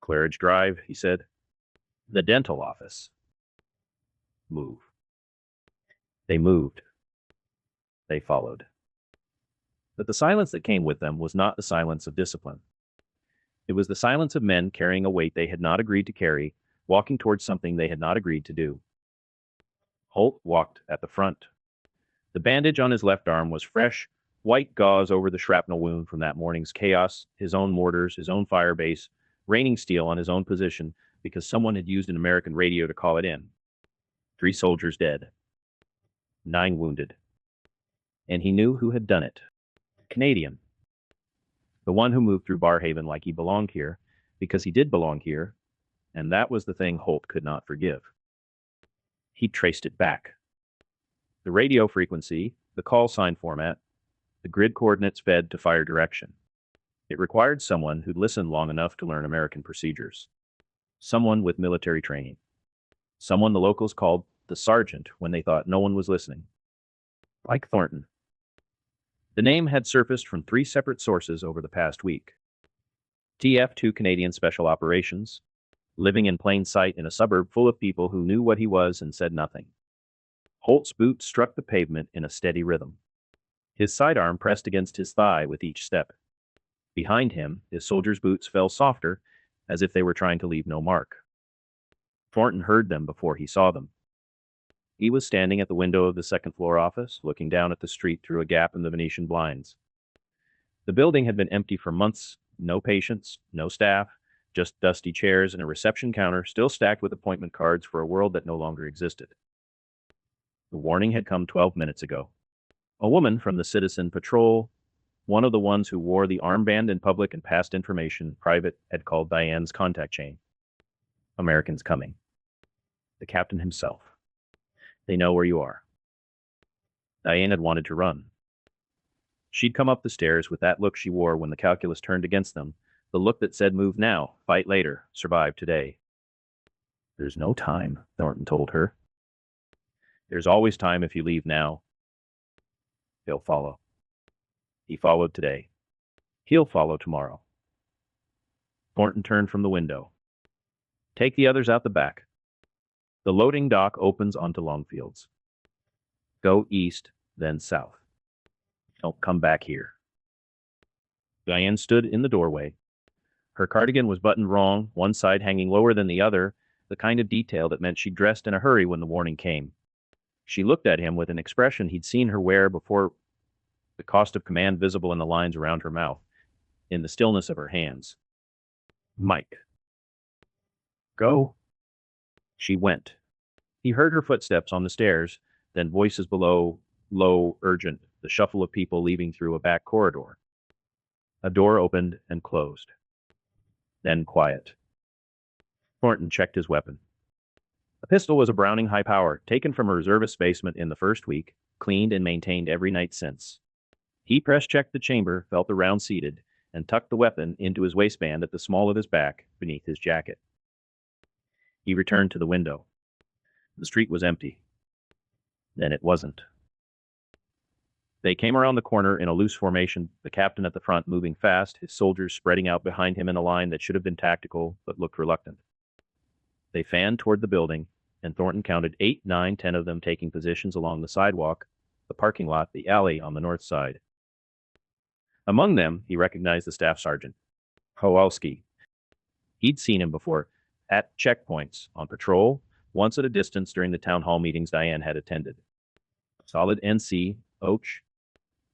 "Claridge Drive," he said. "The dental office." Move. They moved. They followed. But the silence that came with them was not the silence of discipline. It was the silence of men carrying a weight they had not agreed to carry, walking towards something they had not agreed to do. Holt walked at the front. The bandage on his left arm was fresh, white gauze over the shrapnel wound from that morning's chaos, his own mortars, his own fire base, raining steel on his own position because someone had used an American radio to call it in. 3 soldiers dead. 9 wounded. And he knew who had done it. Canadian. The one who moved through Barrhaven like he belonged here, because he did belong here, and that was the thing Holt could not forgive. He traced it back. The radio frequency, the call sign format, the grid coordinates fed to fire direction. It required someone who'd listened long enough to learn American procedures. Someone with military training. Someone the locals called the sergeant when they thought no one was listening. Like Thornton. The name had surfaced from 3 separate sources over the past week. TF2 Canadian Special Operations, living in plain sight in a suburb full of people who knew what he was and said nothing. Holt's boot struck the pavement in a steady rhythm. His sidearm pressed against his thigh with each step. Behind him, his soldier's boots fell softer, as if they were trying to leave no mark. Thornton heard them before he saw them. He was standing at the window of the second-floor office, looking down at the street through a gap in the Venetian blinds. The building had been empty for months, no patients, no staff, just dusty chairs and a reception counter still stacked with appointment cards for a world that no longer existed. The warning had come 12 minutes ago. A woman from the Citizen Patrol, one of the ones who wore the armband in public and passed information private, had called Diane's contact chain. Americans coming. The captain himself. They know where you are. Diane had wanted to run. She'd come up the stairs with that look she wore when the calculus turned against them, the look that said move now, fight later, survive today. There's no time, Thornton told her. There's always time if you leave now. He'll follow. He followed today. He'll follow tomorrow. Thornton turned from the window. Take the others out the back. The loading dock opens onto Longfields. Go east, then south. Don't come back here. Diane stood in the doorway. Her cardigan was buttoned wrong, one side hanging lower than the other, the kind of detail that meant she dressed in a hurry when the warning came. She looked at him with an expression he'd seen her wear before, the cost of command visible in the lines around her mouth, in the stillness of her hands. Mike. Go. She went. He heard her footsteps on the stairs, then voices below, low, urgent, the shuffle of people leaving through a back corridor. A door opened and closed. Then quiet. Thornton checked his weapon. A pistol was a Browning high power, taken from a reservist basement in the first week, cleaned and maintained every night since. He press-checked the chamber, felt the round seated, and tucked the weapon into his waistband at the small of his back, beneath his jacket. He returned to the window. The street was empty. Then it wasn't. They came around the corner in a loose formation, the captain at the front moving fast, his soldiers spreading out behind him in a line that should have been tactical, but looked reluctant. They fanned toward the building, and Thornton counted 8, 9, 10 of them taking positions along the sidewalk, the parking lot, the alley on the north side. Among them, he recognized the staff sergeant, Kowalski. He'd seen him before, at checkpoints, on patrol, once at a distance during the town hall meetings Diane had attended. Solid NC, Och.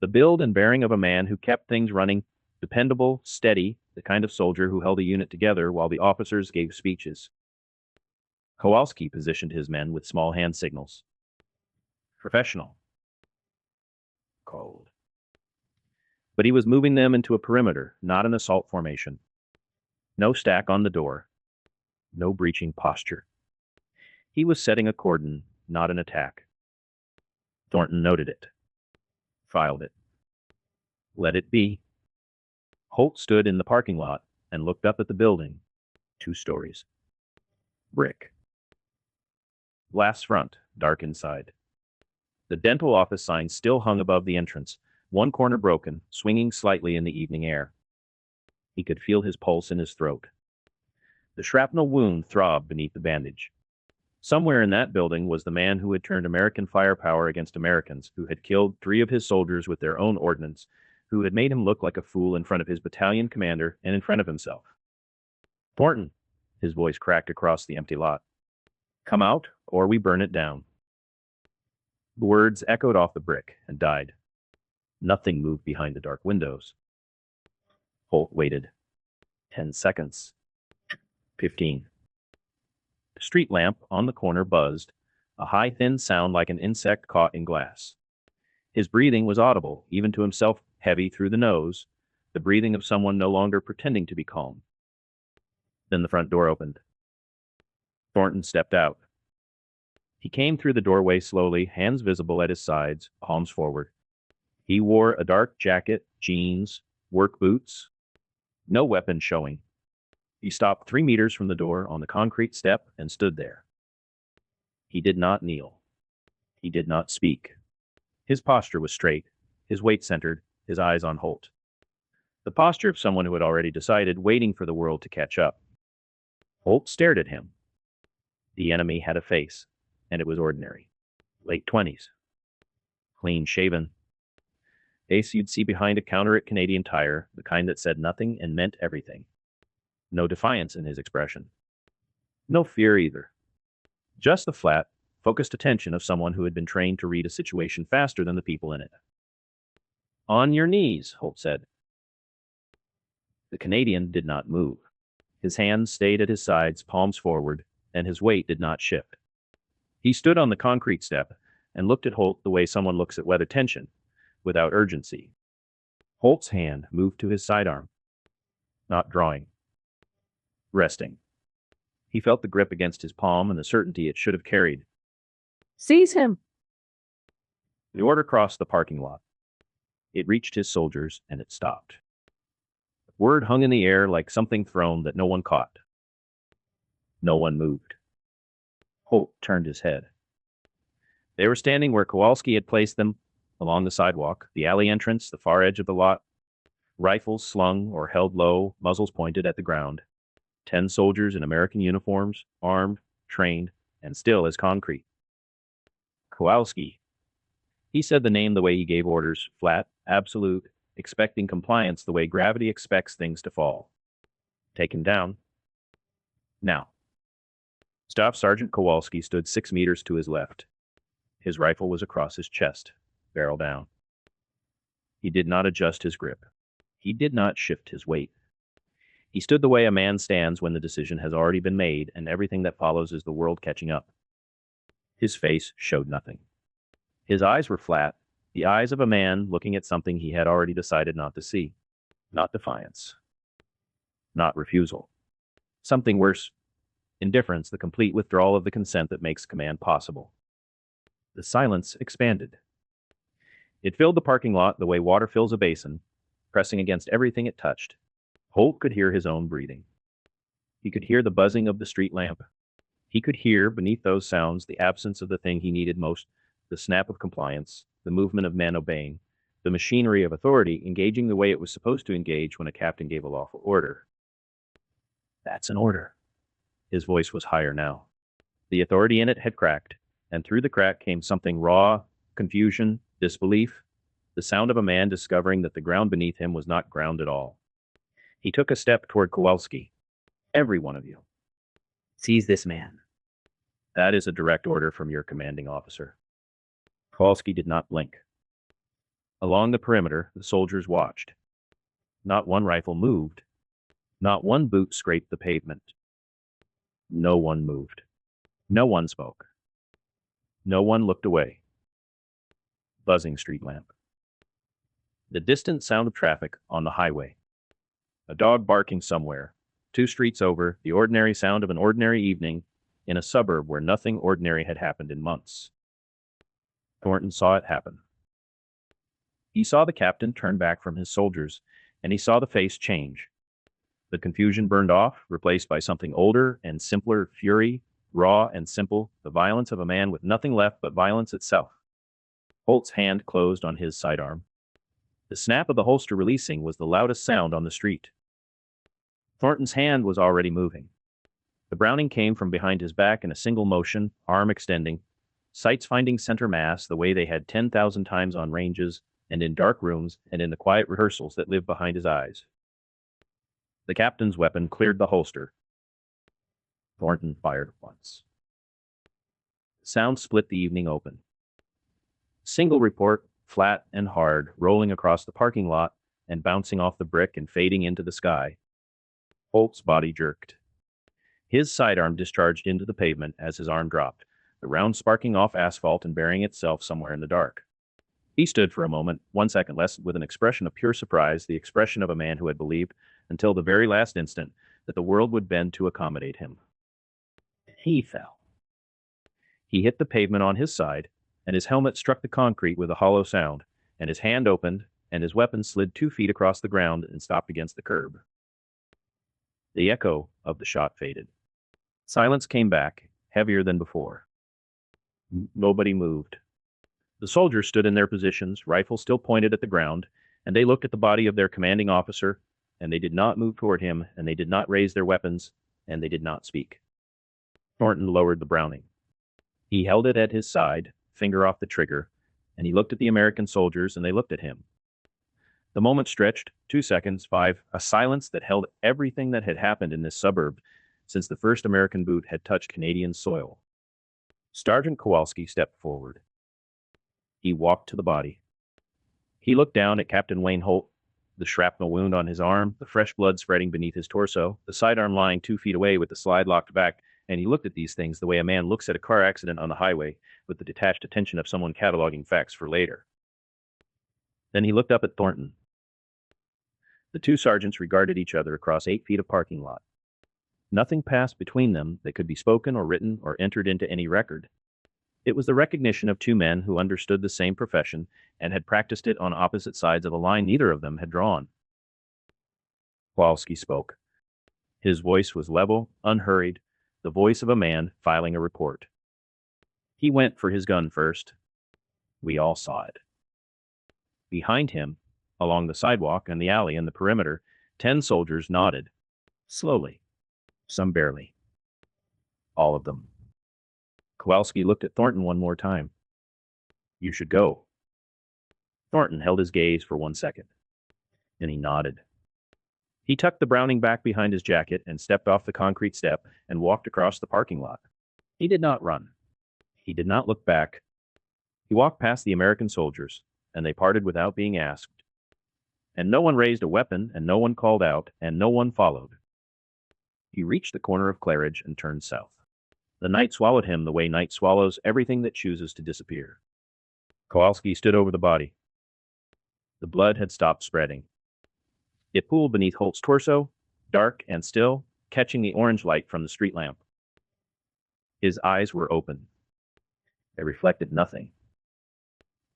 The build and bearing of a man who kept things running, dependable, steady, the kind of soldier who held a unit together while the officers gave speeches. Kowalski positioned his men with small hand signals. Professional. Cold. But he was moving them into a perimeter, not an assault formation. No stack on the door. No breaching posture. He was setting a cordon, not an attack. Thornton noted it. Filed it. Let it be. Holt stood in the parking lot and looked up at the building. 2 stories. Brick. Glass front, dark inside. The dental office sign still hung above the entrance, one corner broken, swinging slightly in the evening air. He could feel his pulse in his throat. The shrapnel wound throbbed beneath the bandage. Somewhere in that building was the man who had turned American firepower against Americans, who had killed 3 of his soldiers with their own ordnance, who had made him look like a fool in front of his battalion commander and in front of himself. Thornton, his voice cracked across the empty lot. Come out, or we burn it down. The words echoed off the brick and died. Nothing moved behind the dark windows. Holt waited. 10 seconds. 15. The street lamp on the corner buzzed, a high, thin sound like an insect caught in glass. His breathing was audible, even to himself, heavy through the nose, the breathing of someone no longer pretending to be calm. Then the front door opened. Thornton stepped out. He came through the doorway slowly, hands visible at his sides, palms forward. He wore a dark jacket, jeans, work boots, no weapon showing. He stopped 3 meters from the door on the concrete step and stood there. He did not kneel. He did not speak. His posture was straight, his weight centered, his eyes on Holt. The posture of someone who had already decided, waiting for the world to catch up. Holt stared at him. The enemy had a face, and it was ordinary. Late 20s. Clean shaven. Face you'd see behind a counter at Canadian Tire, the kind that said nothing and meant everything. No defiance in his expression. No fear either. Just the flat, focused attention of someone who had been trained to read a situation faster than the people in it. On your knees, Holt said. The Canadian did not move. His hands stayed at his sides, palms forward, and his weight did not shift. He stood on the concrete step and looked at Holt the way someone looks at weather tension, without urgency. Holt's hand moved to his sidearm. Not drawing. Resting. He felt the grip against his palm and the certainty it should have carried. Seize him! The order crossed the parking lot. It reached his soldiers, and it stopped. The word hung in the air like something thrown that no one caught. No one moved. Holt turned his head. They were standing where Kowalski had placed them, along the sidewalk, the alley entrance, the far edge of the lot, rifles slung or held low, muzzles pointed at the ground. 10 soldiers in American uniforms, armed, trained, and still as concrete. Kowalski. He said the name the way he gave orders, flat, absolute, expecting compliance the way gravity expects things to fall. Taken down. Now. Staff Sergeant Kowalski stood 6 meters to his left. His rifle was across his chest, barrel down. He did not adjust his grip. He did not shift his weight. He stood the way a man stands when the decision has already been made and everything that follows is the world catching up. His face showed nothing. His eyes were flat, the eyes of a man looking at something he had already decided not to see. Not defiance. Not refusal. Something worse. Indifference, the complete withdrawal of the consent that makes command possible. The silence expanded. It filled the parking lot the way water fills a basin, pressing against everything it touched. Holt could hear his own breathing. He could hear the buzzing of the street lamp. He could hear, beneath those sounds, the absence of the thing he needed most, the snap of compliance, the movement of men obeying, the machinery of authority engaging the way it was supposed to engage when a captain gave a lawful order. That's an order. His voice was higher now. The authority in it had cracked, and through the crack came something raw, confusion, disbelief, the sound of a man discovering that the ground beneath him was not ground at all. He took a step toward Kowalski. Every one of you. Seize this man. That is a direct order from your commanding officer. Kowalski did not blink. Along the perimeter, the soldiers watched. Not one rifle moved. Not one boot scraped the pavement. No one moved. No one spoke. No one looked away. Buzzing street lamp. The distant sound of traffic on the highway. A dog barking somewhere. 2 streets over, the ordinary sound of an ordinary evening in a suburb where nothing ordinary had happened in months. Thornton saw it happen. He saw the captain turn back from his soldiers, and he saw the face change. The confusion burned off, replaced by something older and simpler, fury, raw and simple, the violence of a man with nothing left but violence itself. Holt's hand closed on his sidearm. The snap of the holster releasing was the loudest sound on the street. Thornton's hand was already moving. The Browning came from behind his back in a single motion, arm extending, sights finding center mass the way they had 10,000 times on ranges and in dark rooms and in the quiet rehearsals that lived behind his eyes. The captain's weapon cleared the holster. Thornton fired once. The sound split the evening open. Single report, flat and hard, rolling across the parking lot and bouncing off the brick and fading into the sky. Holt's body jerked. His sidearm discharged into the pavement as his arm dropped, the round sparking off asphalt and burying itself somewhere in the dark. He stood for a moment, 1 second less, with an expression of pure surprise, the expression of a man who had believed, until the very last instant, that the world would bend to accommodate him. He fell. He hit the pavement on his side, and his helmet struck the concrete with a hollow sound, and his hand opened, and his weapon slid 2 feet across the ground and stopped against the curb. The echo of the shot faded. Silence came back, heavier than before. Nobody moved. The soldiers stood in their positions, rifles still pointed at the ground, and they looked at the body of their commanding officer, and they did not move toward him, and they did not raise their weapons, and they did not speak. Thornton lowered the Browning. He held it at his side, finger off the trigger, and he looked at the American soldiers, and they looked at him. The moment stretched, 2 seconds, 5, a silence that held everything that had happened in this suburb since the first American boot had touched Canadian soil. Sergeant Kowalski stepped forward. He walked to the body. He looked down at Captain Wayne Holt, the shrapnel wound on his arm, the fresh blood spreading beneath his torso, the sidearm lying 2 feet away with the slide locked back, and he looked at these things the way a man looks at a car accident on the highway with the detached attention of someone cataloging facts for later. Then he looked up at Thornton. The 2 sergeants regarded each other across 8 feet of parking lot. Nothing passed between them that could be spoken or written or entered into any record. It was the recognition of two men who understood the same profession and had practiced it on opposite sides of a line neither of them had drawn. Kowalski spoke. His voice was level, unhurried, the voice of a man filing a report. He went for his gun first. We all saw it. Behind him, along the sidewalk and the alley and the perimeter, 10 soldiers nodded. Slowly. Some barely. All of them. Kowalski looked at Thornton one more time. You should go. Thornton held his gaze for 1 second. Then he nodded. He tucked the Browning back behind his jacket and stepped off the concrete step and walked across the parking lot. He did not run. He did not look back. He walked past the American soldiers, and they parted without being asked. And no one raised a weapon, and no one called out, and no one followed. He reached the corner of Claridge and turned south. The night swallowed him the way night swallows everything that chooses to disappear. Kowalski stood over the body. The blood had stopped spreading. It pooled beneath Holt's torso, dark and still, catching the orange light from the street lamp. His eyes were open. They reflected nothing.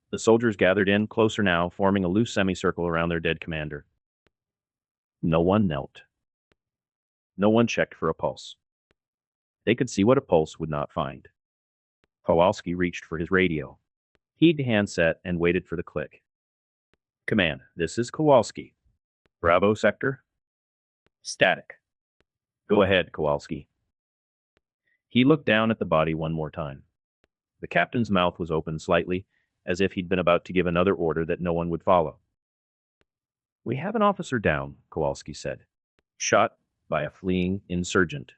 The soldiers gathered in closer now, forming a loose semicircle around their dead commander. No one knelt. No one checked for a pulse. They could see what a pulse would not find. Kowalski reached for his radio. He heaved the handset and waited for the click. Command, this is Kowalski. Bravo sector. Static. Go ahead, Kowalski. He looked down at the body one more time. The captain's mouth was open slightly, as if he'd been about to give another order that no one would follow. We have an officer down, Kowalski said. Shot by a fleeing insurgent.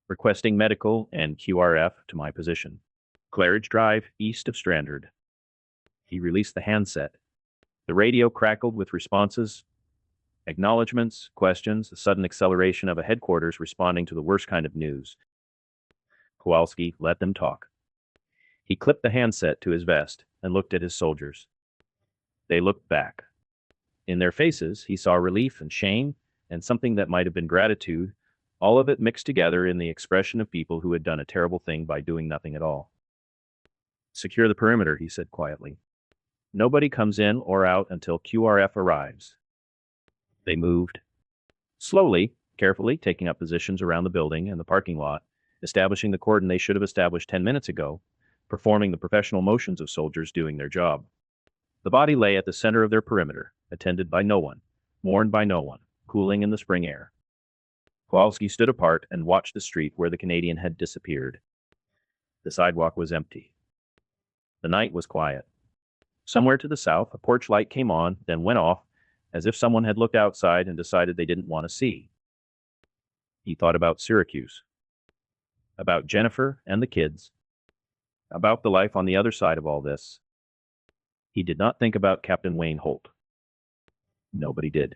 Requesting medical and QRF to my position. Claridge Drive, east of Strandard. He released the handset. The radio crackled with responses, acknowledgments, questions, a sudden acceleration of a headquarters responding to the worst kind of news. Kowalski let them talk. He clipped the handset to his vest and looked at his soldiers. They looked back. In their faces, he saw relief and shame and something that might have been gratitude, all of it mixed together in the expression of people who had done a terrible thing by doing nothing at all. Secure the perimeter, he said quietly. Nobody comes in or out until QRF arrives. They moved. Slowly, carefully, taking up positions around the building and the parking lot, establishing the cordon they should have established 10 minutes ago, performing the professional motions of soldiers doing their job. The body lay at the center of their perimeter, attended by no one, mourned by no one, cooling in the spring air. Kowalski stood apart and watched the street where the Canadian had disappeared. The sidewalk was empty. The night was quiet. Somewhere to the south, a porch light came on, then went off, as if someone had looked outside and decided they didn't want to see. He thought about Syracuse, about Jennifer and the kids, about the life on the other side of all this. He did not think about Captain Wayne Holt. Nobody did.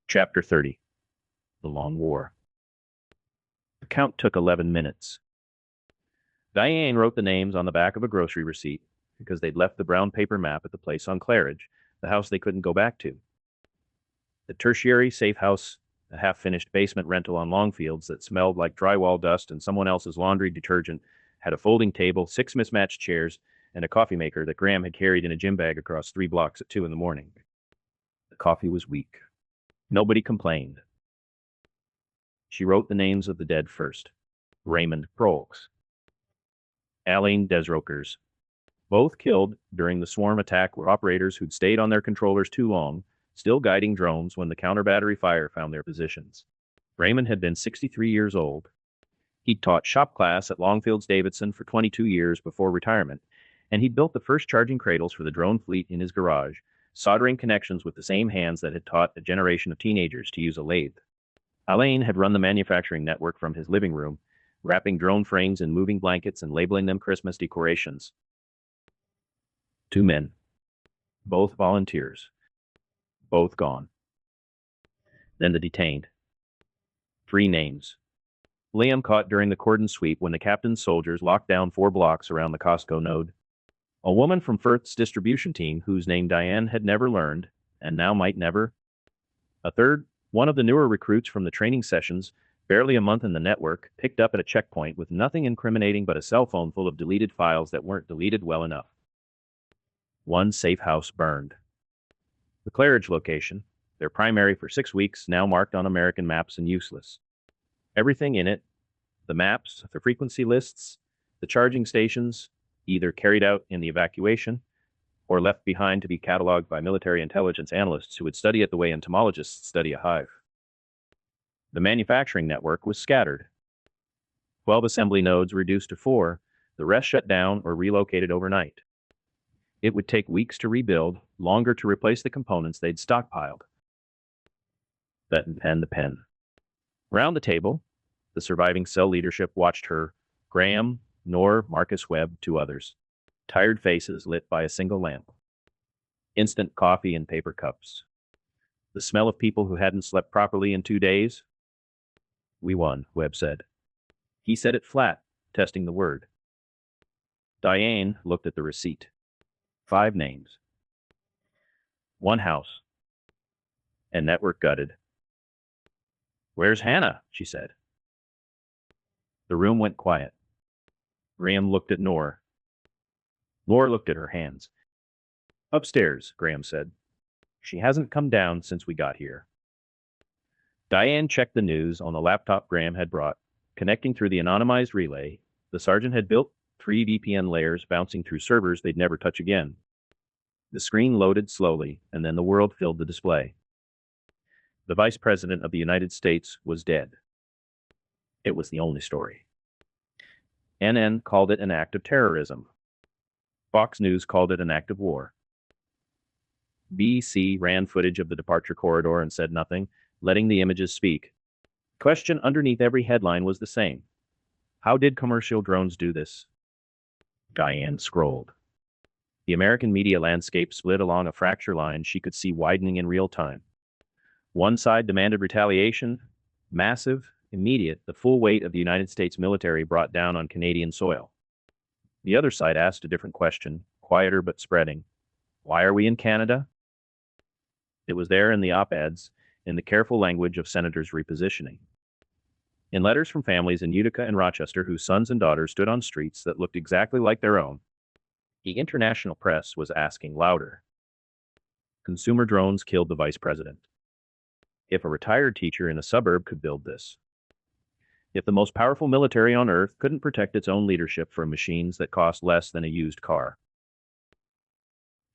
Chapter 30. The Long War. The count took 11 minutes. Diane wrote the names on the back of a grocery receipt because they'd left the brown paper map at the place on Claridge, the house they couldn't go back to. The tertiary safe house, a half-finished basement rental on Longfields that smelled like drywall dust and someone else's laundry detergent, had a folding table, 6 mismatched chairs, and a coffee maker that Graham had carried in a gym bag across 3 blocks at 2 in the morning. The coffee was weak. Nobody complained. She wrote the names of the dead first. Raymond Prolks. Alain Desrokers. Both killed during the swarm attack were operators who'd stayed on their controllers too long, still guiding drones when the counter-battery fire found their positions. Raymond had been 63 years old. He'd taught shop class at Longfields Davidson for 22 years before retirement, and he'd built the first charging cradles for the drone fleet in his garage, soldering connections with the same hands that had taught a generation of teenagers to use a lathe. Alain had run the manufacturing network from his living room, wrapping drone frames in moving blankets and labeling them Christmas decorations. 2 men. Both volunteers. Both gone. Then the detained. 3 names. Liam caught during the cordon sweep when the captain's soldiers locked down 4 blocks around the Costco node. A woman from Firth's distribution team whose name Diane had never learned, and now might never. A third, one of the newer recruits from the training sessions, Barely a month in the network, picked up at a checkpoint with nothing incriminating but a cell phone full of deleted files that weren't deleted well enough. One safe house burned. The Claridge location, their primary for 6 weeks, now marked on American maps and useless. Everything in it, the maps, the frequency lists, the charging stations, either carried out in the evacuation or left behind to be cataloged by military intelligence analysts who would study it the way entomologists study a hive. The manufacturing network was scattered. 12 assembly nodes reduced to 4, the rest shut down or relocated overnight. It would take weeks to rebuild, longer to replace the components they'd stockpiled. Benton penned the pen. Round the table, the surviving cell leadership watched her, Graham, Nor, Marcus Webb, 2 others. Tired faces lit by a single lamp. Instant coffee in paper cups. The smell of people who hadn't slept properly in 2 days. We won, Webb said. He said it flat, testing the word. Diane looked at the receipt. 5 names. 1 house. And network gutted. Where's Hannah? She said. The room went quiet. Graham looked at Nor. Nor looked at her hands. Upstairs, Graham said. She hasn't come down since we got here. Diane checked the news on the laptop Graham had brought. Connecting through the anonymized relay, the sergeant had built 3 VPN layers bouncing through servers they'd never touch again. The screen loaded slowly, and then the world filled the display. The Vice President of the United States was dead. It was the only story. NN called it an act of terrorism. Fox News called it an act of war. BBC ran footage of the departure corridor and said nothing, letting the images speak. The question underneath every headline was the same. How did commercial drones do this? Diane scrolled. The American media landscape split along a fracture line she could see widening in real time. One side demanded retaliation, massive, immediate, the full weight of the United States military brought down on Canadian soil. The other side asked a different question, quieter but spreading. Why are we in Canada? It was there in the op-eds, in the careful language of senators repositioning. In letters from families in Utica and Rochester whose sons and daughters stood on streets that looked exactly like their own, the international press was asking louder. Consumer drones killed the vice president. If a retired teacher in a suburb could build this, if the most powerful military on earth couldn't protect its own leadership from machines that cost less than a used car.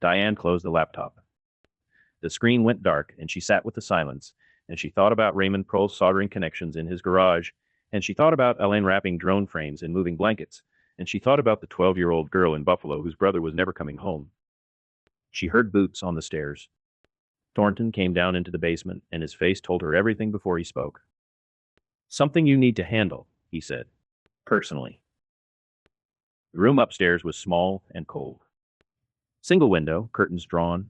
Diane closed the laptop. The screen went dark, and she sat with the silence, and she thought about Raymond Prohl's soldering connections in his garage, and she thought about Elaine wrapping drone frames in moving blankets, and she thought about the 12-year-old girl in Buffalo whose brother was never coming home. She heard boots on the stairs. Thornton came down into the basement, and his face told her everything before he spoke. Something you need to handle, he said, personally. The room upstairs was small and cold. Single window, curtains drawn.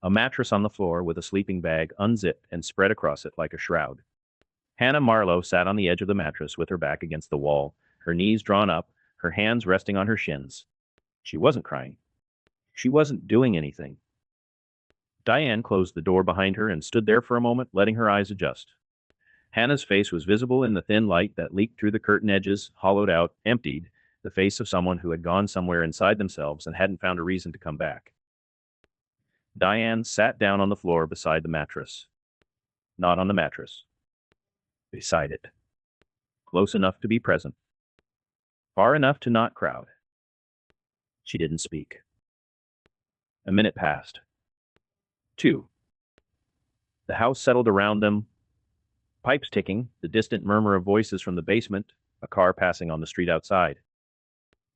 A mattress on the floor with a sleeping bag unzipped and spread across it like a shroud. Hannah Marlowe sat on the edge of the mattress with her back against the wall, her knees drawn up, her hands resting on her shins. She wasn't crying. She wasn't doing anything. Diane closed the door behind her and stood there for a moment, letting her eyes adjust. Hannah's face was visible in the thin light that leaked through the curtain edges, hollowed out, emptied, the face of someone who had gone somewhere inside themselves and hadn't found a reason to come back. Diane sat down on the floor beside the mattress. Not on the mattress. Beside it. Close enough to be present. Far enough to not crowd. She didn't speak. A minute passed. 2. The house settled around them. Pipes ticking, the distant murmur of voices from the basement, a car passing on the street outside.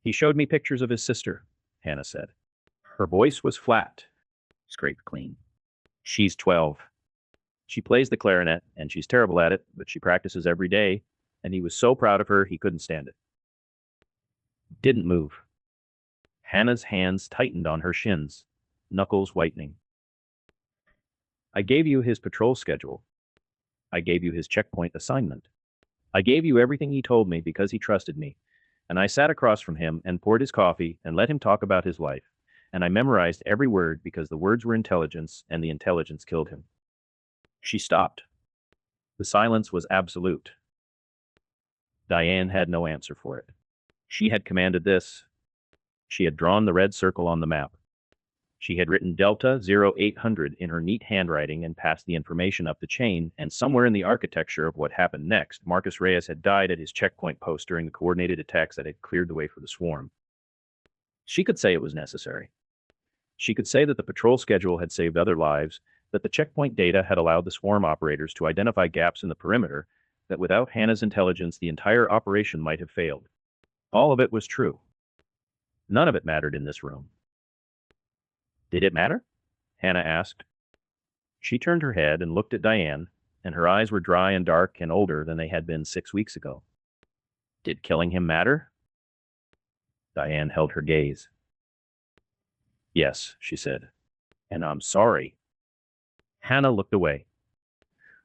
He showed me pictures of his sister, Hannah said. Her voice was flat, scraped clean. She's 12. She plays the clarinet, and she's terrible at it, but she practices every day, and he was so proud of her he couldn't stand it. Didn't move. Hannah's hands tightened on her shins, knuckles whitening. I gave you his patrol schedule. I gave you his checkpoint assignment. I gave you everything he told me because he trusted me, and I sat across from him and poured his coffee and let him talk about his life, and I memorized every word because the words were intelligence, and the intelligence killed him. She stopped. The silence was absolute. Diane had no answer for it. She had commanded this. She had drawn the red circle on the map. She had written Delta 0800 in her neat handwriting and passed the information up the chain, and somewhere in the architecture of what happened next, Marcus Reyes had died at his checkpoint post during the coordinated attacks that had cleared the way for the swarm. She could say it was necessary. She could say that the patrol schedule had saved other lives, that the checkpoint data had allowed the swarm operators to identify gaps in the perimeter, that without Hannah's intelligence the entire operation might have failed. All of it was true. None of it mattered in this room. Did it matter? Hannah asked. She turned her head and looked at Diane, and her eyes were dry and dark and older than they had been 6 weeks ago. Did killing him matter? Diane held her gaze. Yes, she said. And I'm sorry. Hannah looked away.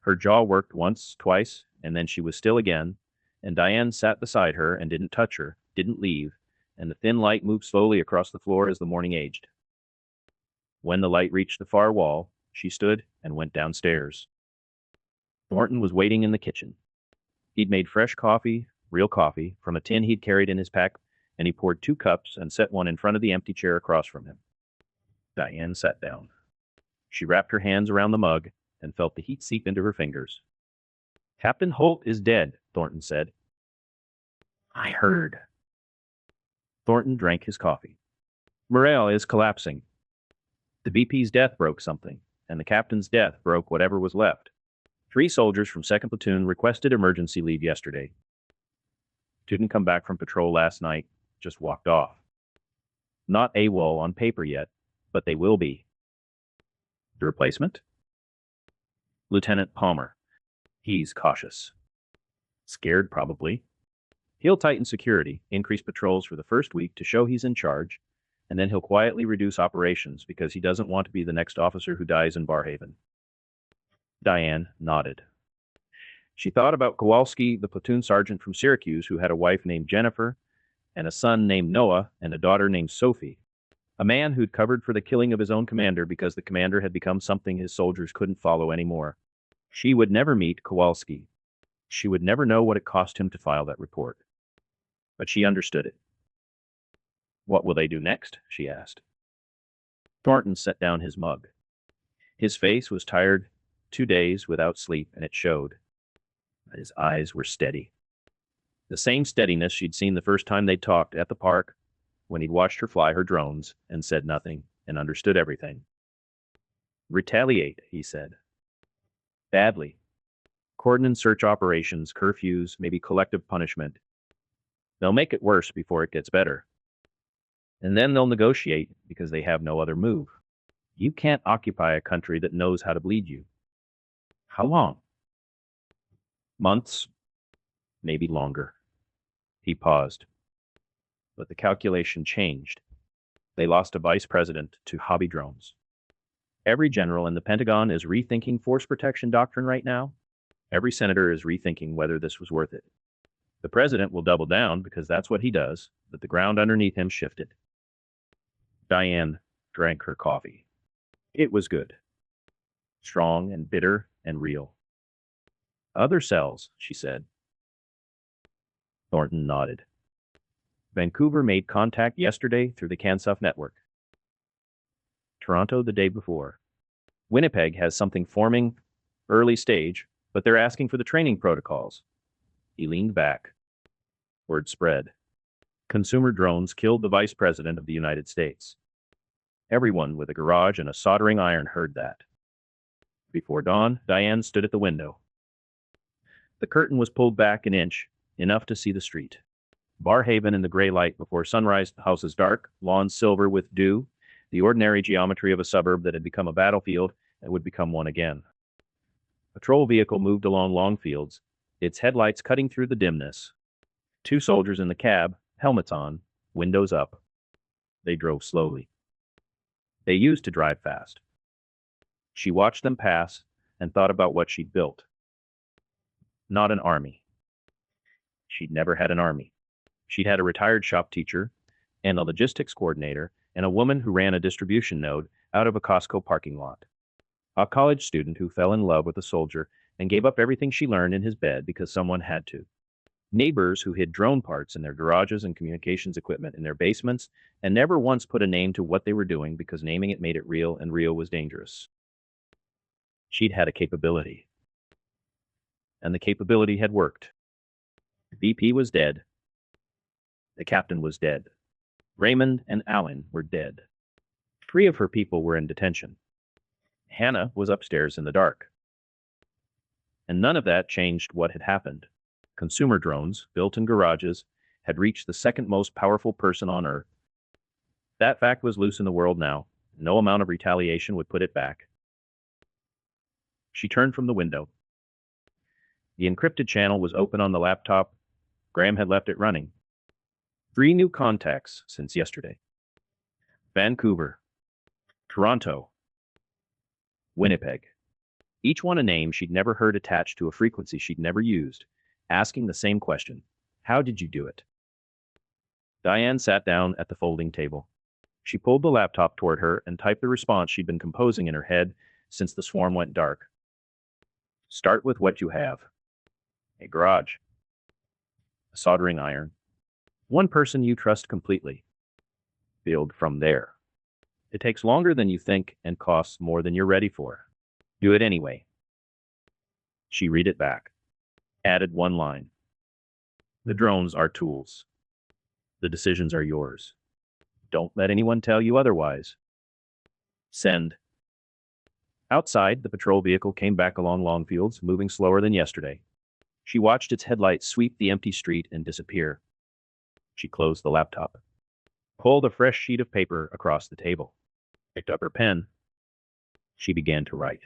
Her jaw worked once, twice, and then she was still again, and Diane sat beside her and didn't touch her, didn't leave, and the thin light moved slowly across the floor as the morning aged. When the light reached the far wall, she stood and went downstairs. Thornton was waiting in the kitchen. He'd made fresh coffee, real coffee, from a tin he'd carried in his pack, and he poured 2 cups and set one in front of the empty chair across from him. Diane sat down. She wrapped her hands around the mug and felt the heat seep into her fingers. Captain Holt is dead, Thornton said. I heard. Thornton drank his coffee. Morale is collapsing. The VP's death broke something, and the captain's death broke whatever was left. 3 soldiers from 2nd Platoon requested emergency leave yesterday. Didn't come back from patrol last night, just walked off. Not AWOL on paper yet, but they will be. The replacement? Lieutenant Palmer. He's cautious. Scared, probably. He'll tighten security, increase patrols for the first week to show he's in charge, and then he'll quietly reduce operations because he doesn't want to be the next officer who dies in Barrhaven. Diane nodded. She thought about Kowalski, the platoon sergeant from Syracuse who had a wife named Jennifer, and a son named Noah, and a daughter named Sophie. A man who'd covered for the killing of his own commander because the commander had become something his soldiers couldn't follow anymore. She would never meet Kowalski. She would never know what it cost him to file that report. But she understood it. What will they do next? She asked. Thornton set down his mug. His face was tired, 2 days without sleep, and it showed. But his eyes were steady. The same steadiness she'd seen the first time they'd talked at the park, when he'd watched her fly her drones and said nothing and understood everything. Retaliate, he said. Badly. Cordon search operations, curfews, maybe collective punishment. They'll make it worse before it gets better. And then they'll negotiate because they have no other move. You can't occupy a country that knows how to bleed you. How long? Months, maybe longer. He paused. But the calculation changed. They lost a vice president to hobby drones. Every general in the Pentagon is rethinking force protection doctrine right now. Every senator is rethinking whether this was worth it. The president will double down because that's what he does, but the ground underneath him shifted. Diane drank her coffee. It was good. Strong and bitter and real. Other cells, she said. Thornton nodded. Vancouver made contact yesterday through the CANSUF network. Toronto the day before. Winnipeg has something forming, early stage, but they're asking for the training protocols. He leaned back. Word spread. Consumer drones killed the Vice President of the United States. Everyone with a garage and a soldering iron heard that. Before dawn, Diane stood at the window. The curtain was pulled back an inch, enough to see the street. Barrhaven in the gray light before sunrise, houses dark, lawns silver with dew, the ordinary geometry of a suburb that had become a battlefield and would become one again. A patrol vehicle moved along long fields, its headlights cutting through the dimness. 2 soldiers in the cab, helmets on, windows up. They drove slowly. They used to drive fast. She watched them pass and thought about what she'd built. Not an army. She'd never had an army. She'd had a retired shop teacher and a logistics coordinator and a woman who ran a distribution node out of a Costco parking lot. A college student who fell in love with a soldier and gave up everything she learned in his bed because someone had to. Neighbors who hid drone parts in their garages and communications equipment in their basements and never once put a name to what they were doing because naming it made it real and real was dangerous. She'd had a capability. And the capability had worked. BP was dead. The captain was dead. Raymond and Alan were dead. 3 of her people were in detention. Hannah was upstairs in the dark. And none of that changed what had happened. Consumer drones, built in garages, had reached the second most powerful person on Earth. That fact was loose in the world now. No amount of retaliation would put it back. She turned from the window. The encrypted channel was open on the laptop. Graham had left it running. 3 new contacts since yesterday. Vancouver, Toronto, Winnipeg. Each one a name she'd never heard attached to a frequency she'd never used, asking the same question. How did you do it? Diane sat down at the folding table. She pulled the laptop toward her and typed the response she'd been composing in her head since the swarm went dark. Start with what you have. A garage. A soldering iron. One person you trust completely. Build from there. It takes longer than you think and costs more than you're ready for. Do it anyway. She read it back. Added one line. The drones are tools. The decisions are yours. Don't let anyone tell you otherwise. Send. Outside, the patrol vehicle came back along Longfields, moving slower than yesterday. She watched its headlights sweep the empty street and disappear. She closed the laptop. Pulled a fresh sheet of paper across the table. Picked up her pen. She began to write.